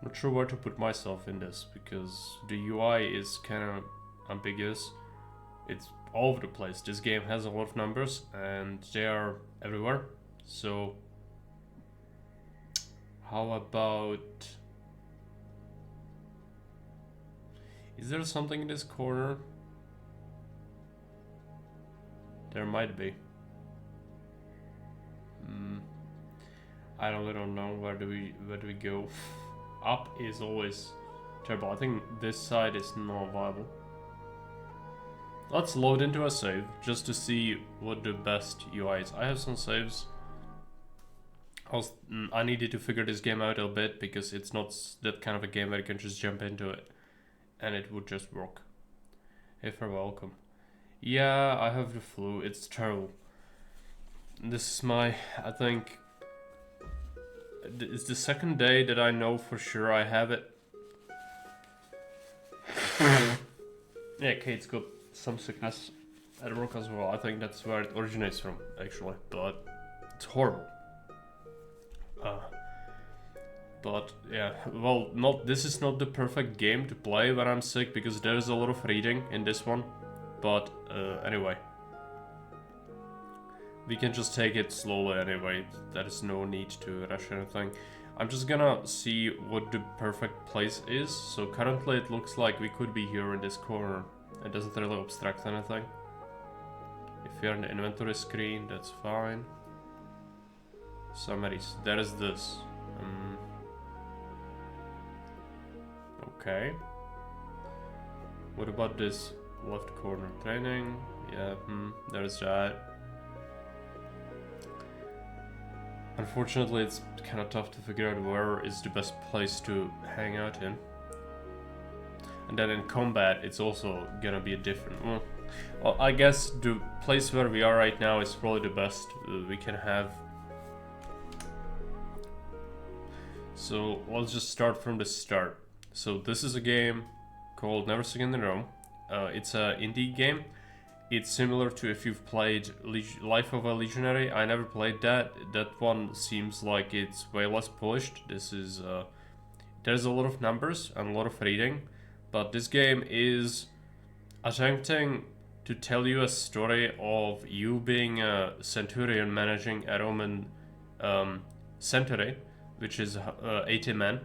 Not sure where to put myself in this because the UI is kind of ambiguous. It's all over the place. This game has a lot of numbers and they are everywhere. So how about... Is there something in this corner? There might be. I really don't know. Where do we go? Up is always terrible. I think this side is not viable. Let's load into a save just to see what the best UI is. I have some saves. I needed to figure this game out a bit because it's not that kind of a game where you can just jump into it and it would just work. Hey, for welcome. Yeah, I have the flu. It's terrible. This is my, I think, it's the second day that I know for sure I have it. Yeah, Kate's got some sickness at work as well. I think that's where it originates from, actually. But it's horrible. But yeah, well, this is not the perfect game to play when I'm sick because there's a lot of reading in this one. But anyway. We can just take it slowly anyway, there is no need to rush anything. I'm just gonna see what the perfect place is. So currently it looks like we could be here in this corner. It doesn't really obstruct anything. If you're in the inventory screen, that's fine. Summaries, there is this. Okay. What about this left corner? Training, yeah, there's that. Unfortunately, it's kind of tough to figure out where is the best place to hang out in. And then in combat, it's also gonna be a different... Well, I guess the place where we are right now is probably the best we can have. So let's just start from the start. So this is a game called Never Sing in the Room. It's an indie game. It's similar to if you've played Life of a Legionary. I never played that. That one seems like it's way less polished. This is there's a lot of numbers and a lot of reading, but this game is attempting to tell you a story of you being a Centurion managing a Roman century, which is 80 men,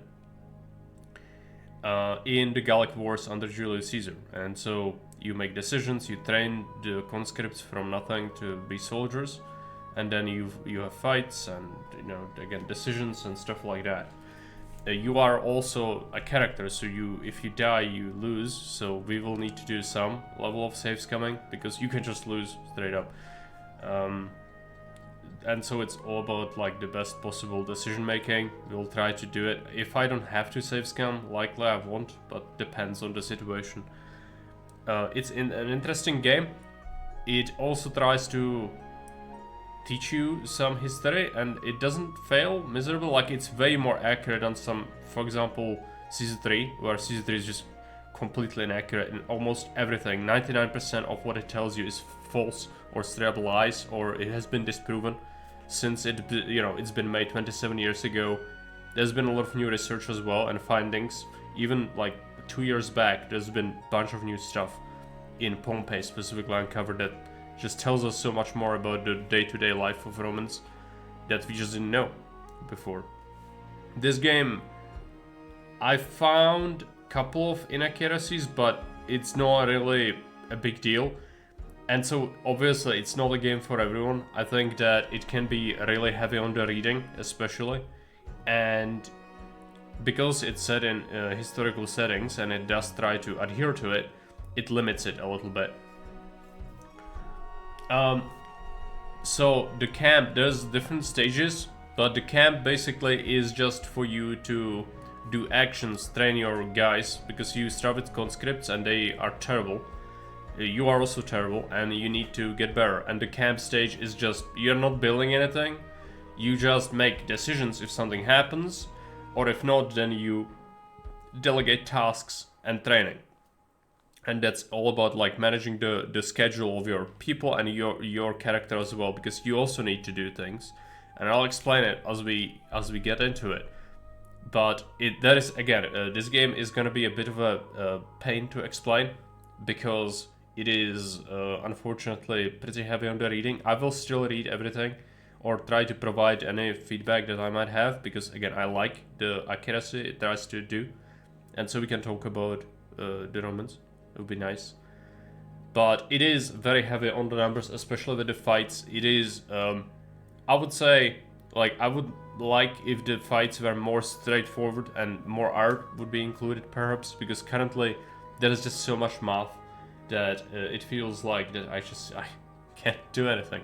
in the Gallic Wars under Julius Caesar. And so you make decisions, you train the conscripts from nothing to be soldiers, and then you have fights and, you know, again, decisions and stuff like that. You are also a character, so if you die, you lose, so we will need to do some level of saves coming, because you can just lose straight up. And so it's all about like the best possible decision making. We'll try to do it. If I don't have to save scum, likely I won't, but depends on the situation. It's an interesting game. It also tries to teach you some history, and it doesn't fail miserable. Like, it's way more accurate than some, for example, Season 3, where Season 3 is just completely inaccurate in almost everything. 99% of what it tells you is false or straight up lies, or it has been disproven since it's been made 27 years ago. There's been a lot of new research as well and findings. Even like 2 years back, there's been a bunch of new stuff in Pompeii specifically uncovered that just tells us so much more about the day-to-day life of Romans that we just didn't know before. This game, I found a couple of inaccuracies, but it's not really a big deal. And so obviously it's not a game for everyone. I think that it can be really heavy on the reading, especially. And because it's set in historical settings and it does try to adhere to it, it limits it a little bit. So the camp, there's different stages, but the camp basically is just for you to do actions, train your guys, because you start with conscripts and they are terrible. You are also terrible and you need to get better. And the camp stage is just, you're not building anything, you just make decisions if something happens, or if not, then you delegate tasks and training. And that's all about like managing the schedule of your people and your character as well, because you also need to do things. And I'll explain it as we get into it. But that is, again, this game is gonna be a bit of a pain to explain, because it is unfortunately pretty heavy on the reading. I will still read everything or try to provide any feedback that I might have, because again, I like the accuracy it tries to do, and so we can talk about the Romans. It would be nice. But it is very heavy on the numbers, especially with the fights. It is, I would say, like, I would like if the fights were more straightforward and more art would be included, perhaps, because currently there is just so much math that it feels like that I can't do anything.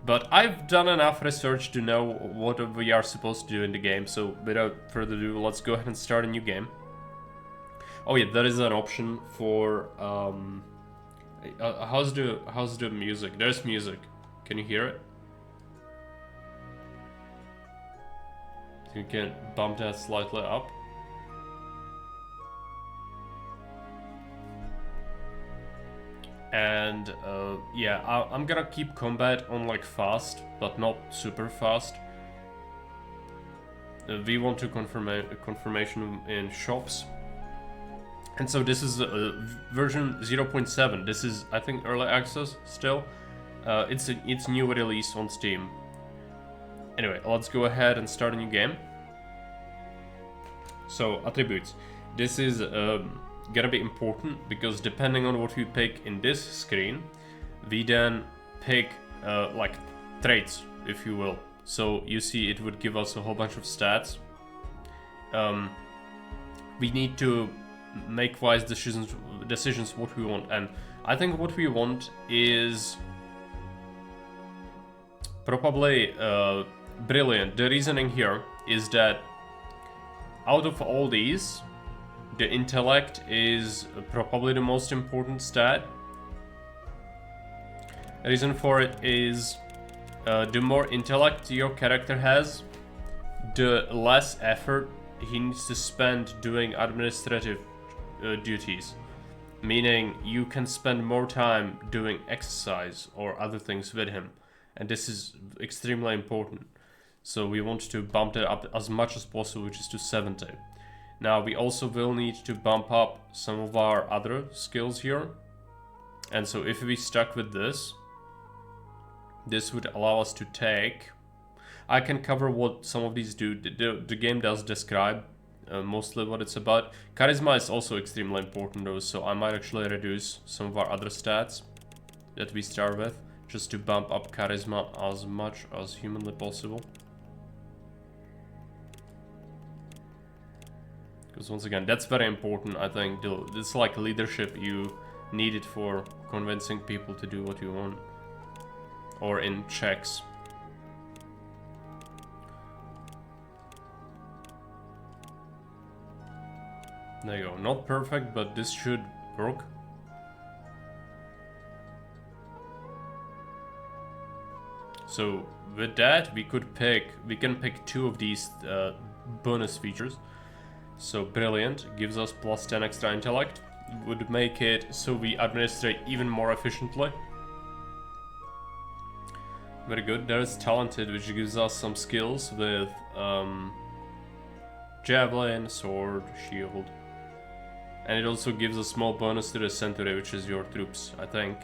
But I've done enough research to know what we are supposed to do in the game, so without further ado, let's go ahead and start a new game. Oh yeah, there is an option for how's the music? There's music. Can you hear it? You can bump that slightly up. And yeah, I'm gonna keep combat on like fast, but not super fast. We want to confirmation in shops. And so this is version 0.7. This is, I think, early access still. It's new release on Steam. Anyway, let's go ahead and start a new game. So, attributes. This is gonna be important, because depending on what we pick in this screen, we then pick like traits, if you will. So you see it would give us a whole bunch of stats. We need to make wise decisions what we want, and I think what we want is probably brilliant. The reasoning here is that out of all these, the intellect is probably the most important stat. The reason for it is the more intellect your character has, the less effort he needs to spend doing administrative duties. Meaning you can spend more time doing exercise or other things with him. And this is extremely important. So we want to bump it up as much as possible, which is to 70. Now we also will need to bump up some of our other skills here. And so if we stuck with this, this would allow us to take... I can cover what some of these do. The game does describe mostly what it's about. Charisma is also extremely important though, so I might actually reduce some of our other stats that we start with, just to bump up charisma as much as humanly possible. Because once again, that's very important, I think. It's like leadership, you need it for convincing people to do what you want. Or in checks. There you go. Not perfect, but this should work. So with that, we can pick two of these bonus features. So brilliant gives us plus 10 extra intellect, would make it so we administrate even more efficiently. Very good. There's talented, which gives us some skills with javelin, sword, shield. And it also gives a small bonus to the Centurion, which is your troops, I think.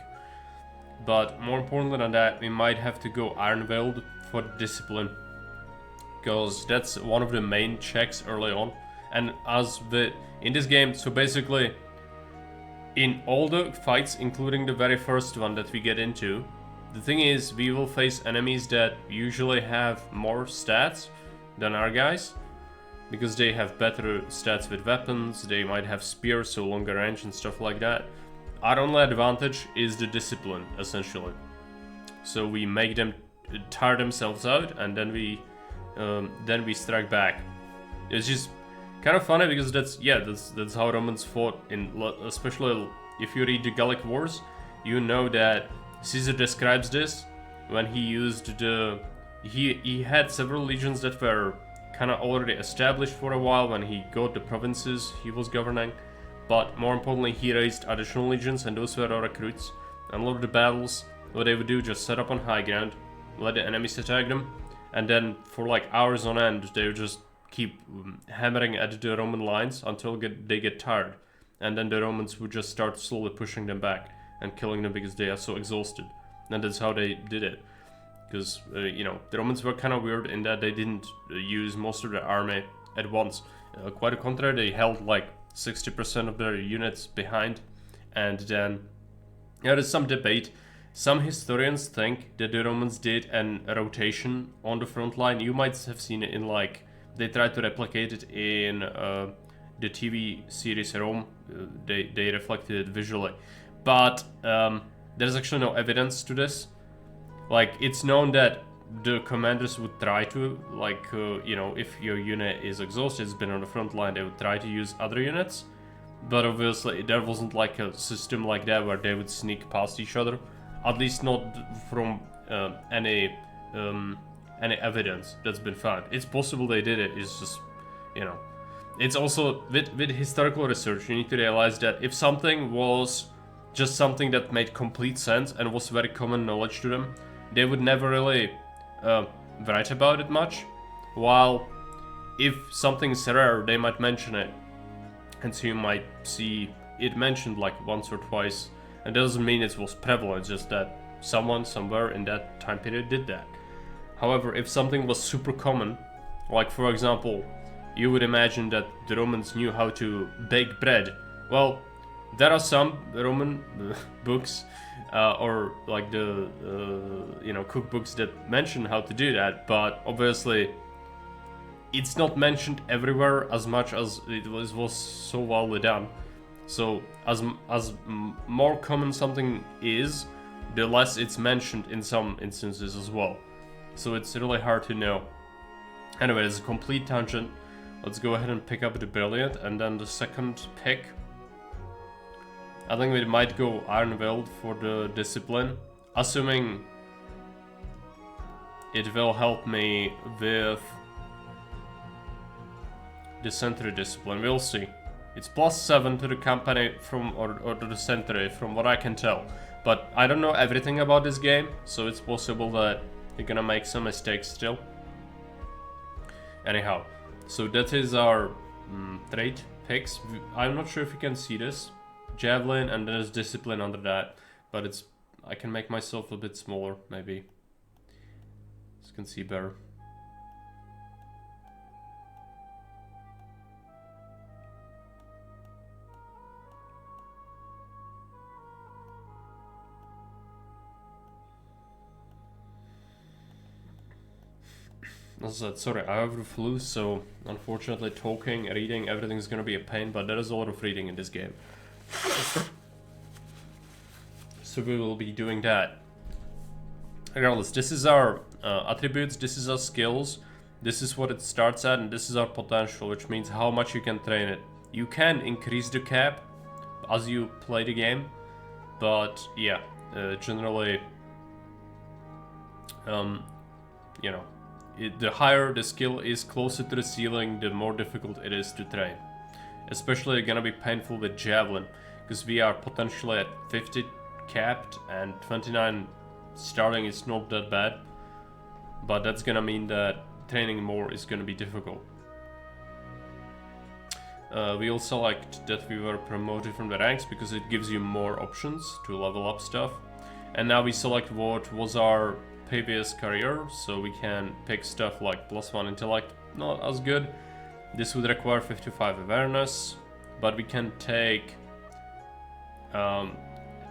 But more importantly than that, we might have to go Iron-Willed for discipline, because that's one of the main checks early on. And in this game, so basically, in all the fights, including the very first one that we get into, the thing is, we will face enemies that usually have more stats than our guys, because they have better stats with weapons, they might have spears, so longer range and stuff like that. Our only advantage is the discipline, essentially. So we make them tire themselves out, and then we strike back. It's just kind of funny, because that's how Romans fought, especially if you read the Gallic Wars. You know that Caesar describes this when he used he had several legions that were kind of already established for a while when he got the provinces he was governing, but more importantly he raised additional legions, and those were our recruits. And a lot of the battles, what they would do, just set up on high ground, let the enemies attack them, and then for like hours on end they would just keep hammering at the Roman lines until they get tired. And then the Romans would just start slowly pushing them back and killing them because they are so exhausted. And that's how they did it. Because, you know, the Romans were kind of weird in that they didn't use most of their army at once. Quite the contrary, they held like 60% of their units behind. And then, yeah, there's some debate. Some historians think that the Romans did a rotation on the front line. You might have seen it in like, they tried to replicate it in the TV series Rome. They reflected it visually. But there's actually no evidence to this. Like, it's known that the commanders would try to, like, you know, if your unit is exhausted, it's been on the front line, they would try to use other units. But obviously, there wasn't like a system like that where they would sneak past each other. At least not from any evidence that's been found. It's possible they did it, it's just, you know. It's also, with historical research, you need to realize that if something was just something that made complete sense and was very common knowledge to them, they would never really write about it much. While if something's rare, they might mention it. And so you might see it mentioned like once or twice. And that doesn't mean it was prevalent, it's just that someone somewhere in that time period did that. However, if something was super common, like for example, you would imagine that the Romans knew how to bake bread. Well, there are some Roman books or like the you know, cookbooks that mention how to do that, but obviously it's not mentioned everywhere as much as it was so widely done. So as more common something is, the less it's mentioned in some instances as well. So it's really hard to know. Anyway, it's a complete tangent. Let's go ahead and pick up the Brilliant, and then the second pick, I think we might go Iron Willed for the Discipline, assuming it will help me with the Century Discipline. We'll see. It's +7 to the company from or to the Century from what I can tell. But I don't know everything about this game, so it's possible that you're gonna make some mistakes still. Anyhow, so that is our trait picks. I'm not sure if you can see this. Javelin, and then there's Discipline under that, but it's, I can make myself a bit smaller, maybe. So you can see better. As I said, sorry, I have the flu, so unfortunately talking, reading, everything's gonna be a pain, but there is a lot of reading in this game. So we will be doing that. Regardless, this is our attributes, this is our skills, this is what it starts at, and this is our potential, which means how much you can train it. You can increase the cap as you play the game, but yeah, generally, you know, the higher the skill is closer to the ceiling, the more difficult it is to train. Especially gonna be painful with Javelin, because we are potentially at 50 capped and 29 starting is not that bad. But that's gonna mean that training more is gonna be difficult. We'll select that we were promoted from the ranks because it gives you more options to level up stuff. And now we select what was our previous career, so we can pick stuff like +1 intellect, not as good. This would require 55 awareness, but we can take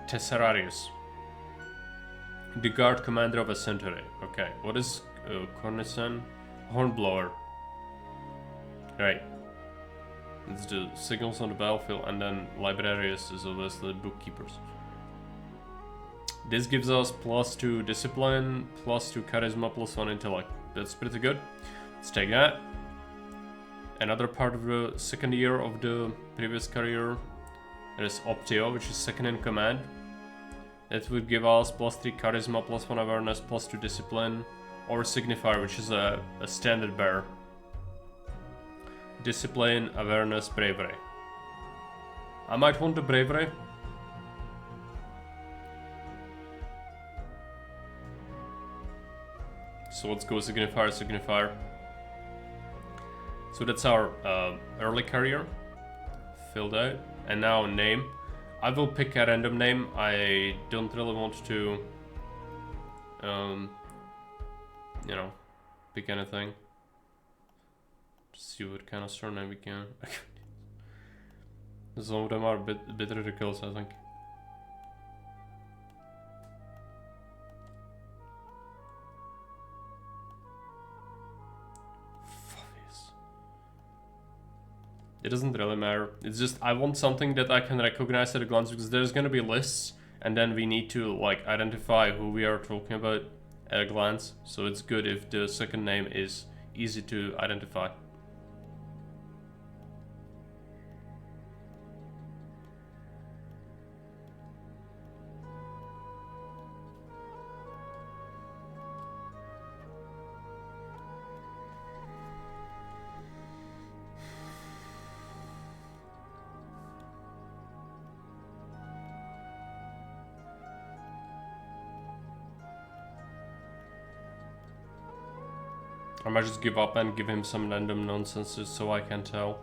Tesserarius, the guard commander of a century. Okay, what is Cornison? Hornblower. Right. It's the signals on the battlefield, and then Librarius is obviously the bookkeepers. This gives us +2 discipline, +2 charisma, +1 intellect. That's pretty good. Let's take that. Another part of the second year of the previous career, there is Optio, which is second in command. That would give us +3 charisma, +1 awareness, +2 discipline, or Signifier, which is a standard bearer. Discipline, awareness, bravery. I might want the bravery. So let's go Signifier, Signifier. So that's our early career filled out. And now name. I will pick a random name. I don't really want to, you know, pick anything. Just see what kind of surname we can. Some of them are a bit ridiculous, I think. It doesn't really matter. It's just I want something that I can recognize at a glance, because there's gonna be lists and then we need to like identify who we are talking about at a glance. So it's good if the second name is easy to identify. I might just give up and give him some random nonsense just so I can tell.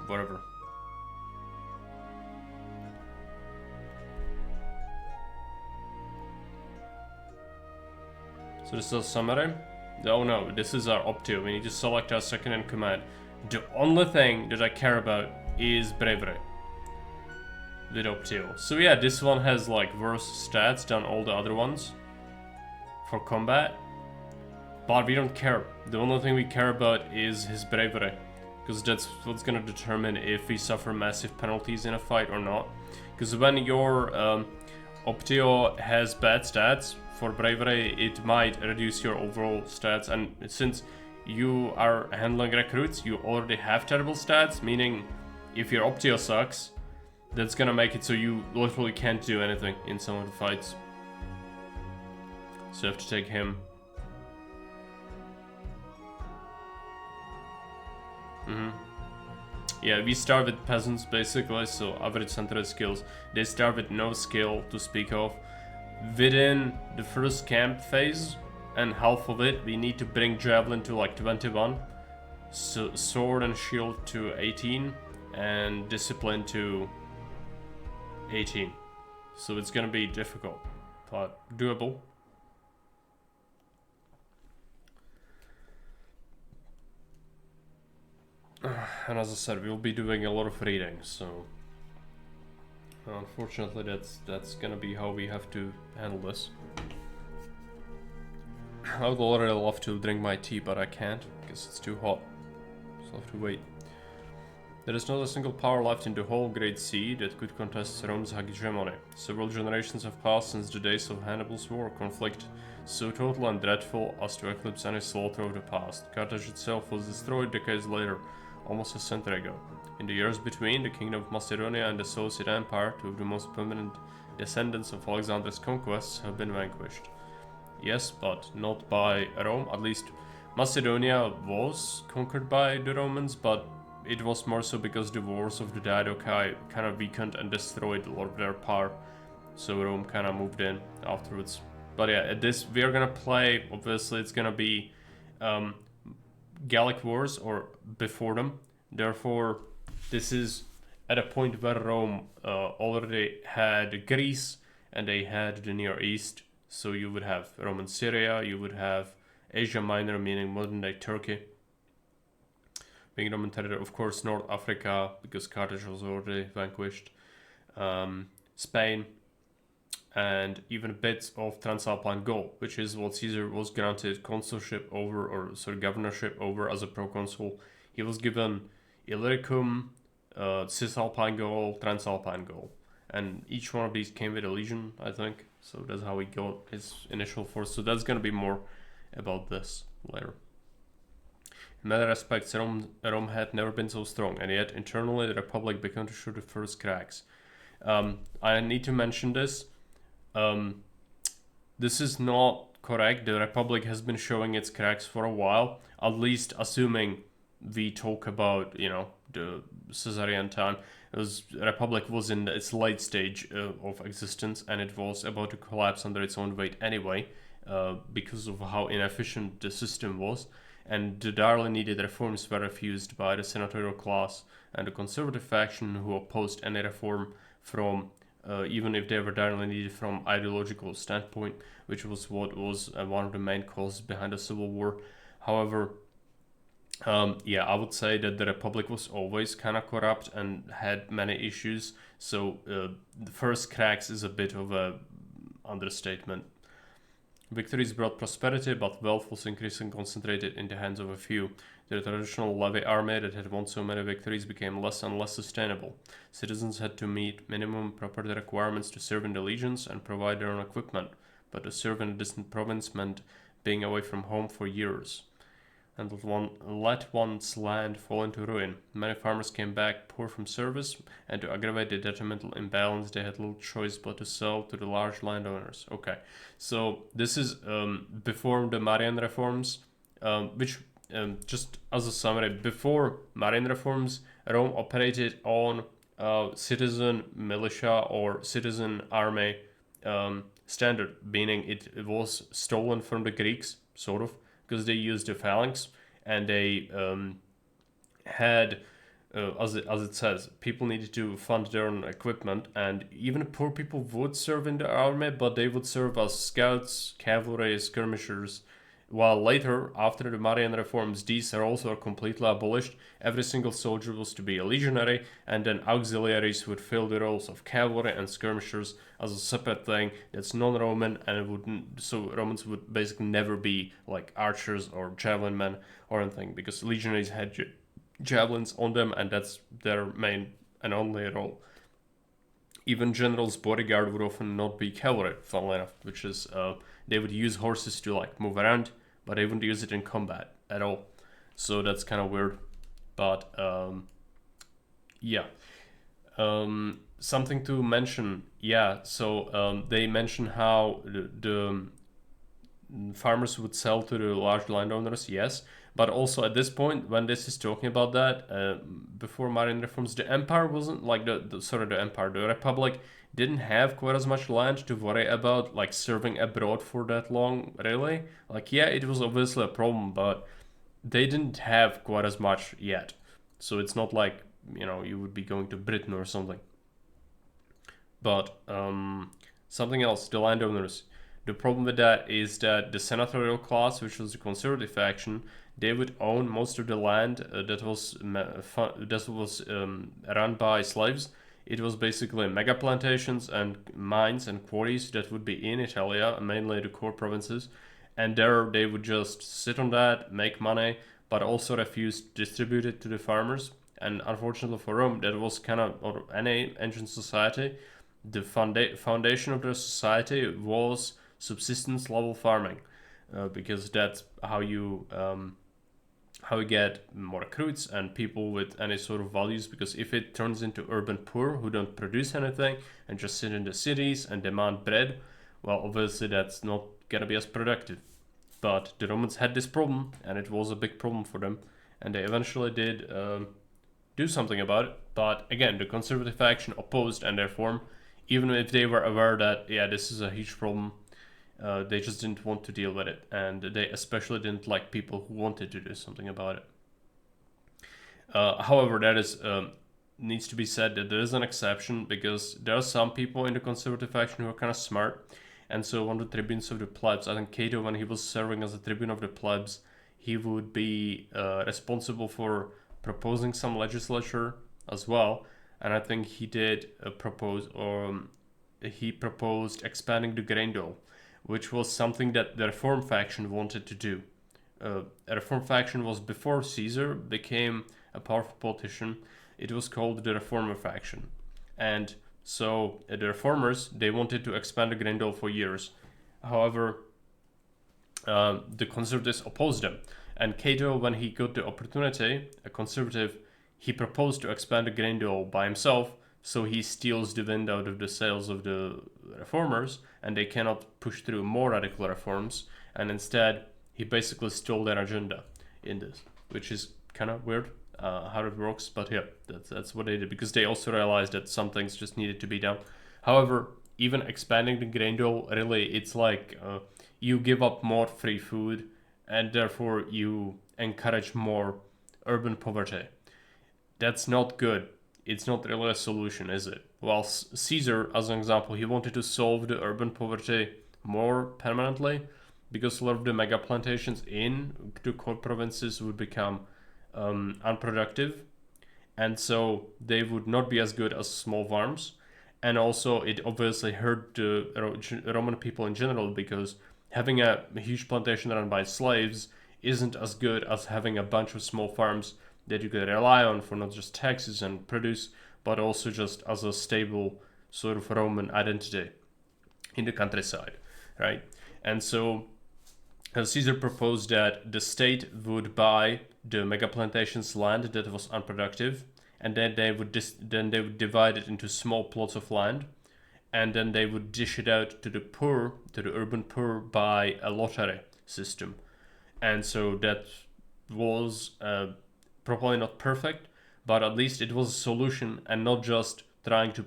Whatever. So this is a summary. Oh no, this is our Optio. We need to select our second in command. The only thing that I care about is bravery with Optio. So yeah, this one has like worse stats than all the other ones for combat, but we don't care. The only thing we care about is his bravery, because that's what's gonna determine if we suffer massive penalties in a fight or not. Because when your Optio has bad stats for bravery, it might reduce your overall stats, and since you are handling recruits, you already have terrible stats, meaning if your Optio sucks, that's gonna make it so you literally can't do anything in some of the fights. So you have to take him. Yeah, we start with peasants basically, so average center skills. They start with no skill to speak of. Within the first camp phase, and half of it, we need to bring javelin to like 21, so sword and shield to 18, and discipline to 18. So it's gonna be difficult, but doable. And as I said, we'll be doing a lot of reading, so unfortunately that's gonna be how we have to handle this. I would already love to drink my tea, but I can't because it's too hot, so I'll have to wait. There is not a single power left in the whole Great Sea that could contest Rome's hegemony. Several generations have passed since the days of Hannibal's war, conflict so total and dreadful as to eclipse any slaughter of the past. Carthage itself was destroyed decades later, almost a century ago. In the years between, the Kingdom of Macedonia and the Seleucid Empire, two of the most prominent descendants of Alexander's conquests, have been vanquished. Yes, but not by Rome. At least Macedonia was conquered by the Romans, but it was more so because the wars of the Diadochi kind of weakened and destroyed a lot of their power. So Rome kind of moved in afterwards. But yeah, at this we are gonna play, obviously it's gonna be Gallic Wars or before them. Therefore, this is at a point where Rome already had Greece and they had the Near East. So you would have Roman Syria, you would have Asia Minor, meaning modern day Turkey, being Roman territory, of course North Africa, because Carthage was already vanquished, Spain, and even bits of Transalpine Gaul, which is what Caesar was granted consulship over, or sorry, governorship over as a proconsul. He was given Illyricum, Cisalpine Gaul, Transalpine Gaul, and each one of these came with a legion, I think. So that's how he got his initial force. So that's gonna be more about this later. In many respects, Rome had never been so strong, and yet internally the Republic began to show the first cracks. I need to mention this. This is not correct. The Republic has been showing its cracks for a while, at least assuming we talk about, you know, the Caesarian time. Republic was in its late stage of existence, and it was about to collapse under its own weight anyway, because of how inefficient the system was. And the direly needed reforms were refused by the senatorial class and the conservative faction, who opposed any reform from, even if they were direly needed from ideological standpoint, which was what was one of the main causes behind the Civil War. However, yeah, I would say that the Republic was always kind of corrupt and had many issues. So the first cracks is a bit of a understatement. Victories brought prosperity, but wealth was increasingly concentrated in the hands of a few. The traditional levy army that had won so many victories became less and less sustainable. Citizens had to meet minimum property requirements to serve in the legions and provide their own equipment, but to serve in a distant province meant being away from home for years, and let one's land fall into ruin. Many farmers came back poor from service, and to aggravate the detrimental imbalance, they had little choice but to sell to the large landowners. Okay, so this is before the Marian reforms, which, just as a summary, before Marian reforms, Rome operated on citizen militia or citizen army standard, meaning it was stolen from the Greeks, sort of, because they used the phalanx, and they had, as it says, people needed to fund their own equipment, and even poor people would serve in the army, but they would serve as scouts, cavalry, skirmishers. While later, after the Marian reforms, these are also completely abolished. Every single soldier was to be a legionary, and then auxiliaries would fill the roles of cavalry and skirmishers as a separate thing that's non-Roman, and it wouldn't. So Romans would basically never be like archers or javelin men or anything, because legionaries had javelins on them, and that's their main and only role. Even generals' bodyguard would often not be cavalry, funnily enough, which is they would use horses to like move around, but they wouldn't use it in combat at all. So that's kind of weird. But yeah. Something to mention. Yeah, so they mention how the farmers would sell to the large landowners, yes. But also at this point, when this is talking about that, before Marian reforms, the empire wasn't like the Republic didn't have quite as much land to worry about, like serving abroad for that long, really. Like, yeah, it was obviously a problem, but they didn't have quite as much yet. So it's not like, you would be going to Britain or something. But something else, the landowners. The problem with that is that the senatorial class, which was the conservative faction, they would own most of the land that was run by slaves. It was basically mega plantations and mines and quarries that would be in Italia, mainly the core provinces, and there they would just sit on that, make money, but also refuse to distribute it to the farmers. And unfortunately for Rome, that was kind of, or any ancient society, the foundation of the society was subsistence level farming, because that's how you get more recruits and people with any sort of values. Because if it turns into urban poor who don't produce anything and just sit in the cities and demand bread, well, obviously that's not gonna be as productive. But the Romans had this problem, and it was a big problem for them, and they eventually did do something about it. But again, the conservative faction opposed and their form, even if they were aware that, yeah, this is a huge problem. They just didn't want to deal with it, and they especially didn't like people who wanted to do something about it. However, that is needs to be said that there is an exception, because there are some people in the conservative faction who are kind of smart. And so one of the tribunes of the plebs, I think Cato, when he was serving as a tribune of the plebs, he would be responsible for proposing some legislature as well. And I think he did he proposed expanding the grain dole, which was something that the Reform faction wanted to do. A Reform faction was before Caesar became a powerful politician. It was called the Reformer faction. And so the Reformers, they wanted to expand the grain dole for years. However, the conservatives opposed them. And Cato, when he got the opportunity, a conservative, he proposed to expand the grain dole by himself, so he steals the wind out of the sails of the reformers, and they cannot push through more radical reforms, and instead he basically stole their agenda in this, which is kind of weird, how it works. But yeah, that's what they did, because they also realized that some things just needed to be done. However, even expanding the grain dole, really, it's like you give up more free food, and therefore you encourage more urban poverty. That's not good. It's not really a solution, is it? While Caesar, as an example, he wanted to solve the urban poverty more permanently, because a lot of the mega plantations in the core provinces would become unproductive, and so they would not be as good as small farms. And also, it obviously hurt the Roman people in general, because having a huge plantation run by slaves isn't as good as having a bunch of small farms that you can rely on for not just taxes and produce, but also just as a stable sort of Roman identity in the countryside, right? And so Caesar proposed that the state would buy the mega plantations land that was unproductive, and then they would divide it into small plots of land, and then they would dish it out to the poor, to the urban poor, by a lottery system. And so that was probably not perfect, but at least it was a solution, and not just trying to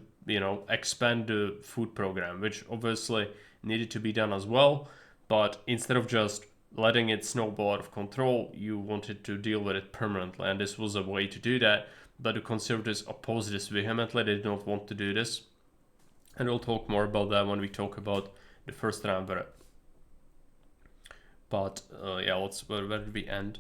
expand the food program, which obviously needed to be done as well. But instead of just letting it snowball out of control, you wanted to deal with it permanently, and this was a way to do that. But the conservatives opposed this vehemently. They did not want to do this, and we'll talk more about that when we talk about the first triumvirate. But yeah, where did we end?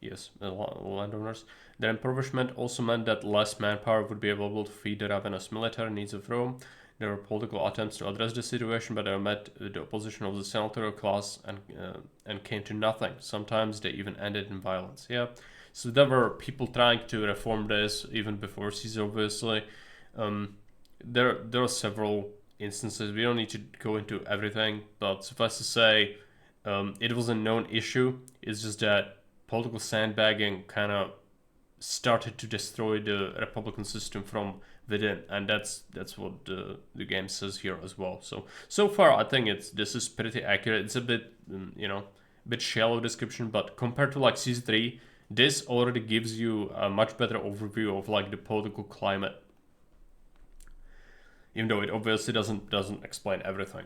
Yes, landowners. Their impoverishment also meant that less manpower would be available to feed the ravenous military needs of Rome. There were political attempts to address the situation, but they were met with the opposition of the senatorial class, and came to nothing. Sometimes they even ended in violence. Yeah, so there were people trying to reform this even before Caesar, obviously. There are several instances. We don't need to go into everything, but suffice to say, it was a known issue. It's just that political sandbagging kind of started to destroy the republican system from within, and that's what the game says here as well. So far, I think this is pretty accurate. It's a bit bit shallow description, but compared to like Season 3, this already gives you a much better overview of like the political climate, even though it obviously doesn't explain everything.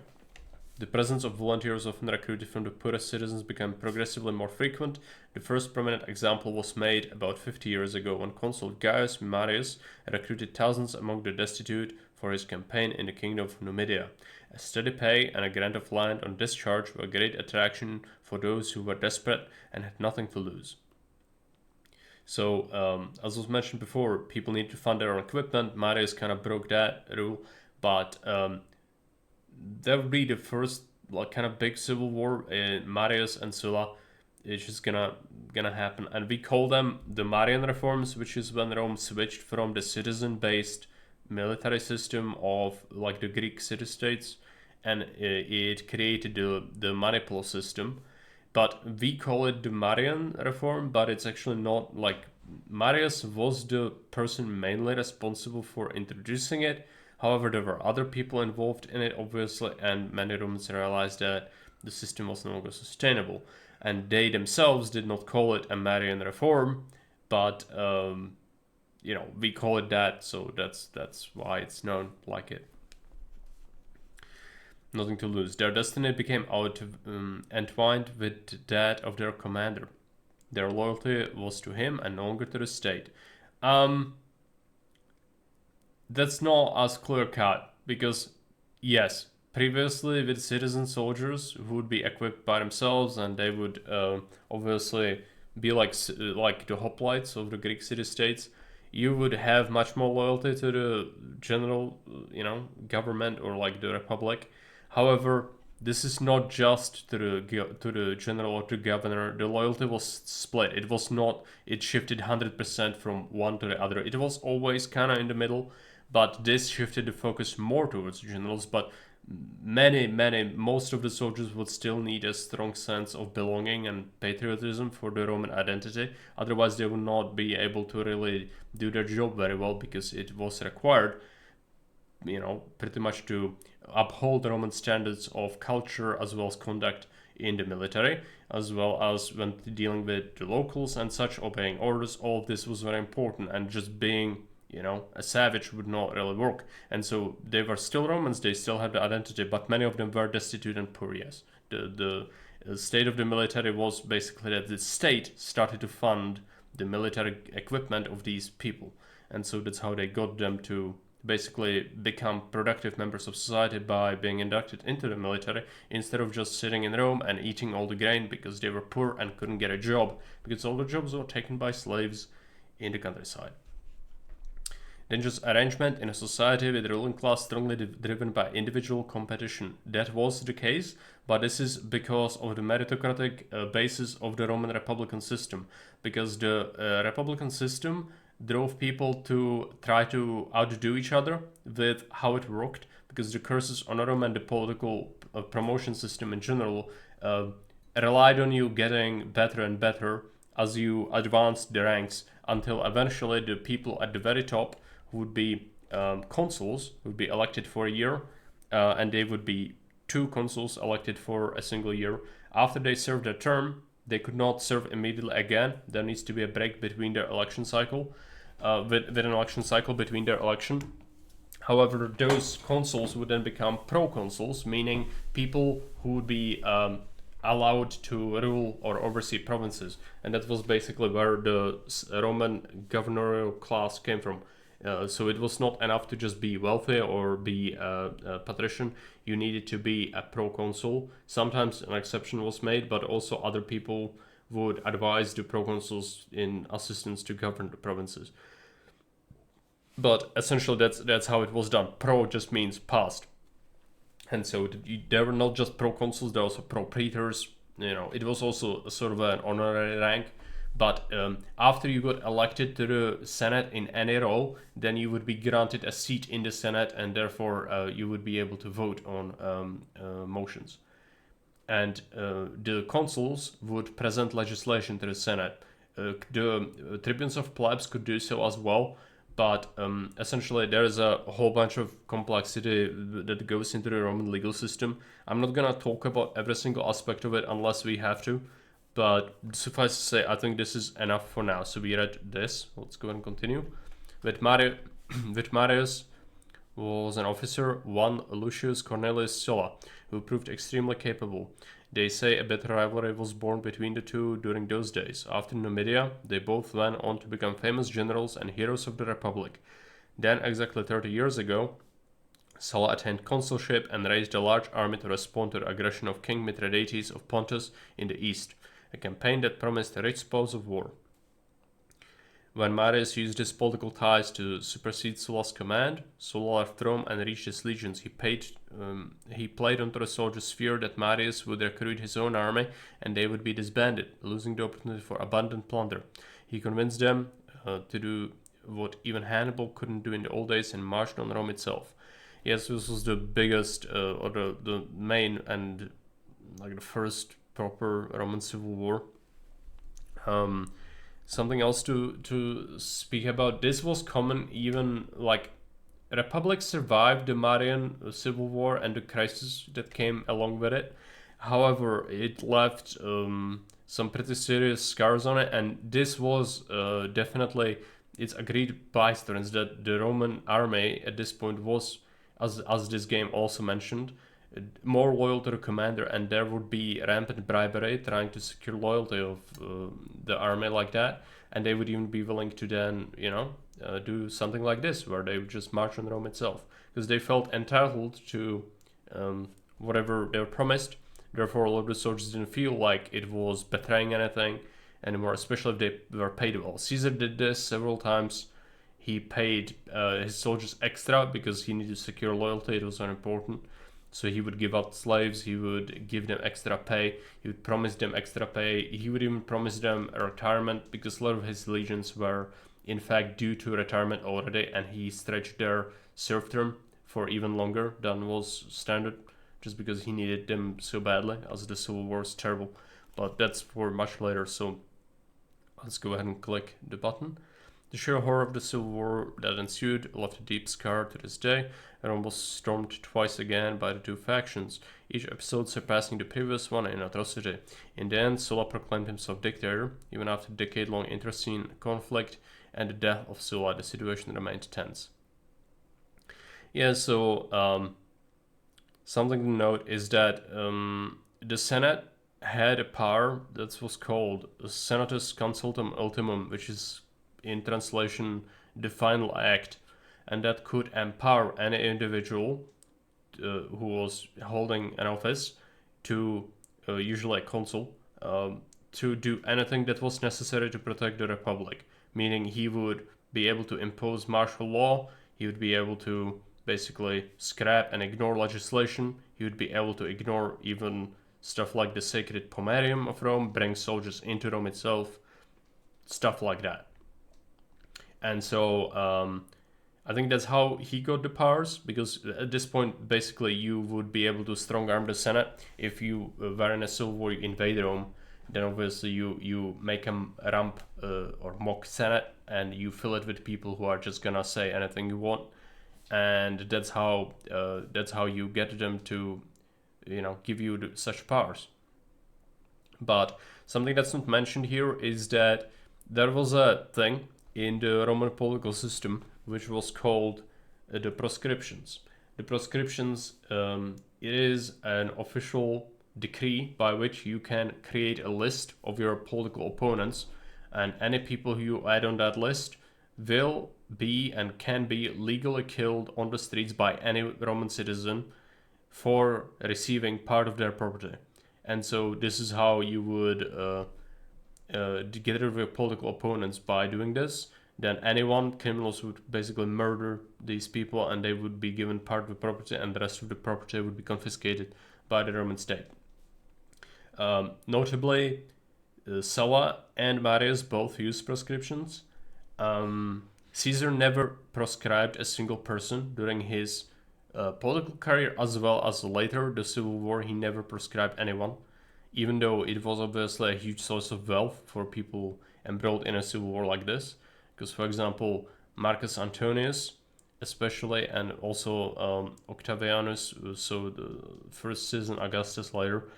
The presence of volunteers often recruited from the poorest citizens became progressively more frequent. The first prominent example was made about 50 years ago when Consul Gaius Marius recruited thousands among the destitute for his campaign in the kingdom of Numidia. A steady pay and a grant of land on discharge were a great attraction for those who were desperate and had nothing to lose. So, as was mentioned before, people need to fund their own equipment. Marius kind of broke that rule, but that would be the first like kind of big civil war in Marius and Sulla. It's just gonna happen, and we call them the Marian reforms, which is when Rome switched from the citizen-based military system of like the Greek city-states, and it created the maniple system. But we call it the Marian reform, but it's actually not. Like, Marius was the person mainly responsible for introducing it. However, there were other people involved in it, obviously, and many Romans realized that the system was no longer sustainable. And they themselves did not call it a Marian reform, but we call it that, so that's why it's known like it. Nothing to lose. Their destiny became entwined with that of their commander. Their loyalty was to him and no longer to the state. That's not as clear cut, because yes, previously with citizen soldiers who would be equipped by themselves, and they would obviously be like the hoplites of the Greek city-states, you would have much more loyalty to the general government, or like the republic. However, this is not just to the general or to governor. The loyalty was split. It was not. It shifted 100% from one to the other. It was always kind of in the middle, but this shifted the focus more towards generals. But most of the soldiers would still need a strong sense of belonging and patriotism for the Roman identity. Otherwise, they would not be able to really do their job very well, because it was required, pretty much to uphold Roman standards of culture as well as conduct in the military, as well as when dealing with the locals and such, obeying orders. All of this was very important, and just being, a savage would not really work. And so they were still Romans, they still had the identity, but many of them were destitute and poor, yes. The state of the military was basically that the state started to fund the military equipment of these people. And so that's how they got them to basically become productive members of society, by being inducted into the military instead of just sitting in Rome and eating all the grain because they were poor and couldn't get a job, because all the jobs were taken by slaves in the countryside. Then just arrangement in a society with the ruling class strongly driven by individual competition. That was the case, but this is because of the meritocratic basis of the Roman Republican system, because the Republican system drove people to try to outdo each other with how it worked, because the curses on Rome and the political promotion system in general relied on you getting better and better as you advanced the ranks, until eventually the people at the very top, who would be consuls, would be elected for a year, and they would be 2 consuls elected for a single year. After they served their term, they could not serve immediately again. There needs to be a break between their election cycle, with an election cycle between their election. However, those consuls would then become proconsuls, meaning people who would be allowed to rule or oversee provinces. And that was basically where the Roman governorial class came from. So it was not enough to just be wealthy or be a patrician. You needed to be a proconsul. Sometimes an exception was made, but also other people would advise the proconsuls in assistance to govern the provinces. But essentially that's how it was done. Pro just means past. And so there were not just proconsuls, there were also propraetors. It was also sort of an honorary rank. But after you got elected to the Senate in any role, then you would be granted a seat in the Senate, and therefore you would be able to vote on motions. And the consuls would present legislation to the Senate. The tribunes of plebs could do so as well, but essentially there is a whole bunch of complexity that goes into the Roman legal system. I'm not gonna talk about every single aspect of it unless we have to. But suffice to say, I think this is enough for now. So we read this. Let's go and continue. With Marius was an officer, one Lucius Cornelius Sulla, who proved extremely capable. They say a bitter rivalry was born between the two during those days. After Numidia, they both went on to become famous generals and heroes of the Republic. Then, exactly 30 years ago, Sulla attained consulship and raised a large army to respond to the aggression of King Mithridates of Pontus in the east, a campaign that promised rich spoils of war. When Marius used his political ties to supersede Sulla's command, Sulla left Rome and reached his legions. He played onto the soldiers' fear that Marius would recruit his own army and they would be disbanded, losing the opportunity for abundant plunder. He convinced them to do what even Hannibal couldn't do in the old days and marched on Rome itself. Yes, this was the biggest or the main and like the first proper Roman civil war. Something else to speak about. This was common even like republics survived the Marian civil war and the crisis that came along with it. However, it left some pretty serious scars on it, and this was definitely, it's agreed by historians that the Roman army at this point was, as this game also mentioned, more loyal to the commander, and there would be rampant bribery trying to secure loyalty of the army like that, and they would even be willing to then do something like this where they would just march on Rome itself because they felt entitled to whatever they were promised. Therefore, a lot of the soldiers didn't feel like it was betraying anything anymore, especially if they were paid well. Caesar did this several times. He paid his soldiers extra because he needed to secure loyalty. It was very important. So he would give out slaves, he would give them extra pay, he would promise them extra pay, he would even promise them a retirement because a lot of his legions were in fact due to retirement already, and he stretched their serf term for even longer than was standard just because he needed them so badly, as the civil war is terrible. But that's for much later, so let's go ahead and click the button. The sheer horror of the civil war that ensued left a deep scar to this day. Rome was stormed twice again by the two factions, each episode surpassing the previous one in atrocity. In the end, Sulla proclaimed himself dictator. Even after decade-long internecine conflict and the death of Sulla, the situation remained tense. Yeah, so something to note is that the Senate had a power that was called Senatus Consultum Ultimum, which is in translation the final act, and that could empower any individual who was holding an office to, usually a consul, to do anything that was necessary to protect the republic. Meaning he would be able to impose martial law, he would be able to basically scrap and ignore legislation, he would be able to ignore even stuff like the sacred pomerium of Rome, bring soldiers into Rome itself, stuff like that. And so I think that's how he got the powers, because at this point, basically, you would be able to strong arm the Senate. If you were in a civil war, you invade Rome, then obviously you make a ramp or mock Senate, and you fill it with people who are just gonna say anything you want, and that's how you get them to, give you such powers. But something that's not mentioned here is that there was a thing in the Roman political system which was called the proscriptions. The proscriptions, it is an official decree by which you can create a list of your political opponents, and any people who you add on that list will be and can be legally killed on the streets by any Roman citizen for receiving part of their property. And so this is how you would get rid of your political opponents by doing this. Then criminals would basically murder these people, and they would be given part of the property, and the rest of the property would be confiscated by the Roman state. Notably, Sulla and Marius both used proscriptions. Caesar never proscribed a single person during his political career, as well as later the civil war. He never proscribed anyone, even though it was obviously a huge source of wealth for people embroiled in a civil war like this. Because, for example, Marcus Antonius, especially, and also Octavianus, so the first citizen Augustus later,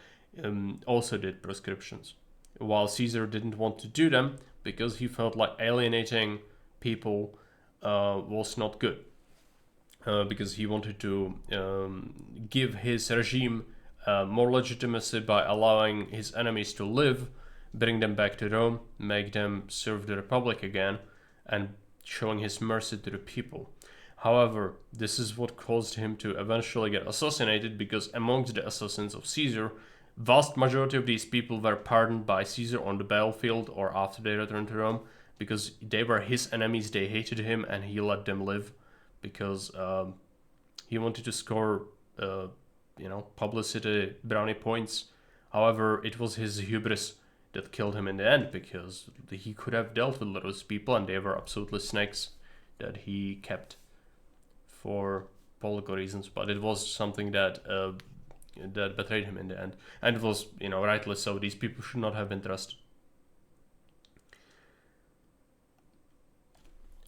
also did proscriptions, while Caesar didn't want to do them because he felt like alienating people was not good. Because he wanted to give his regime more legitimacy by allowing his enemies to live, bring them back to Rome, make them serve the Republic again, and showing his mercy to the people. However, this is what caused him to eventually get assassinated, because amongst the assassins of Caesar, vast majority of these people were pardoned by Caesar on the battlefield or after they returned to Rome, because they were his enemies, they hated him, and he let them live because he wanted to score, publicity, brownie points. However, it was his hubris that killed him in the end, because he could have dealt with those people, and they were absolutely snakes that he kept for political reasons. But it was something that that betrayed him in the end, and it was, rightly so. These people should not have been trusted.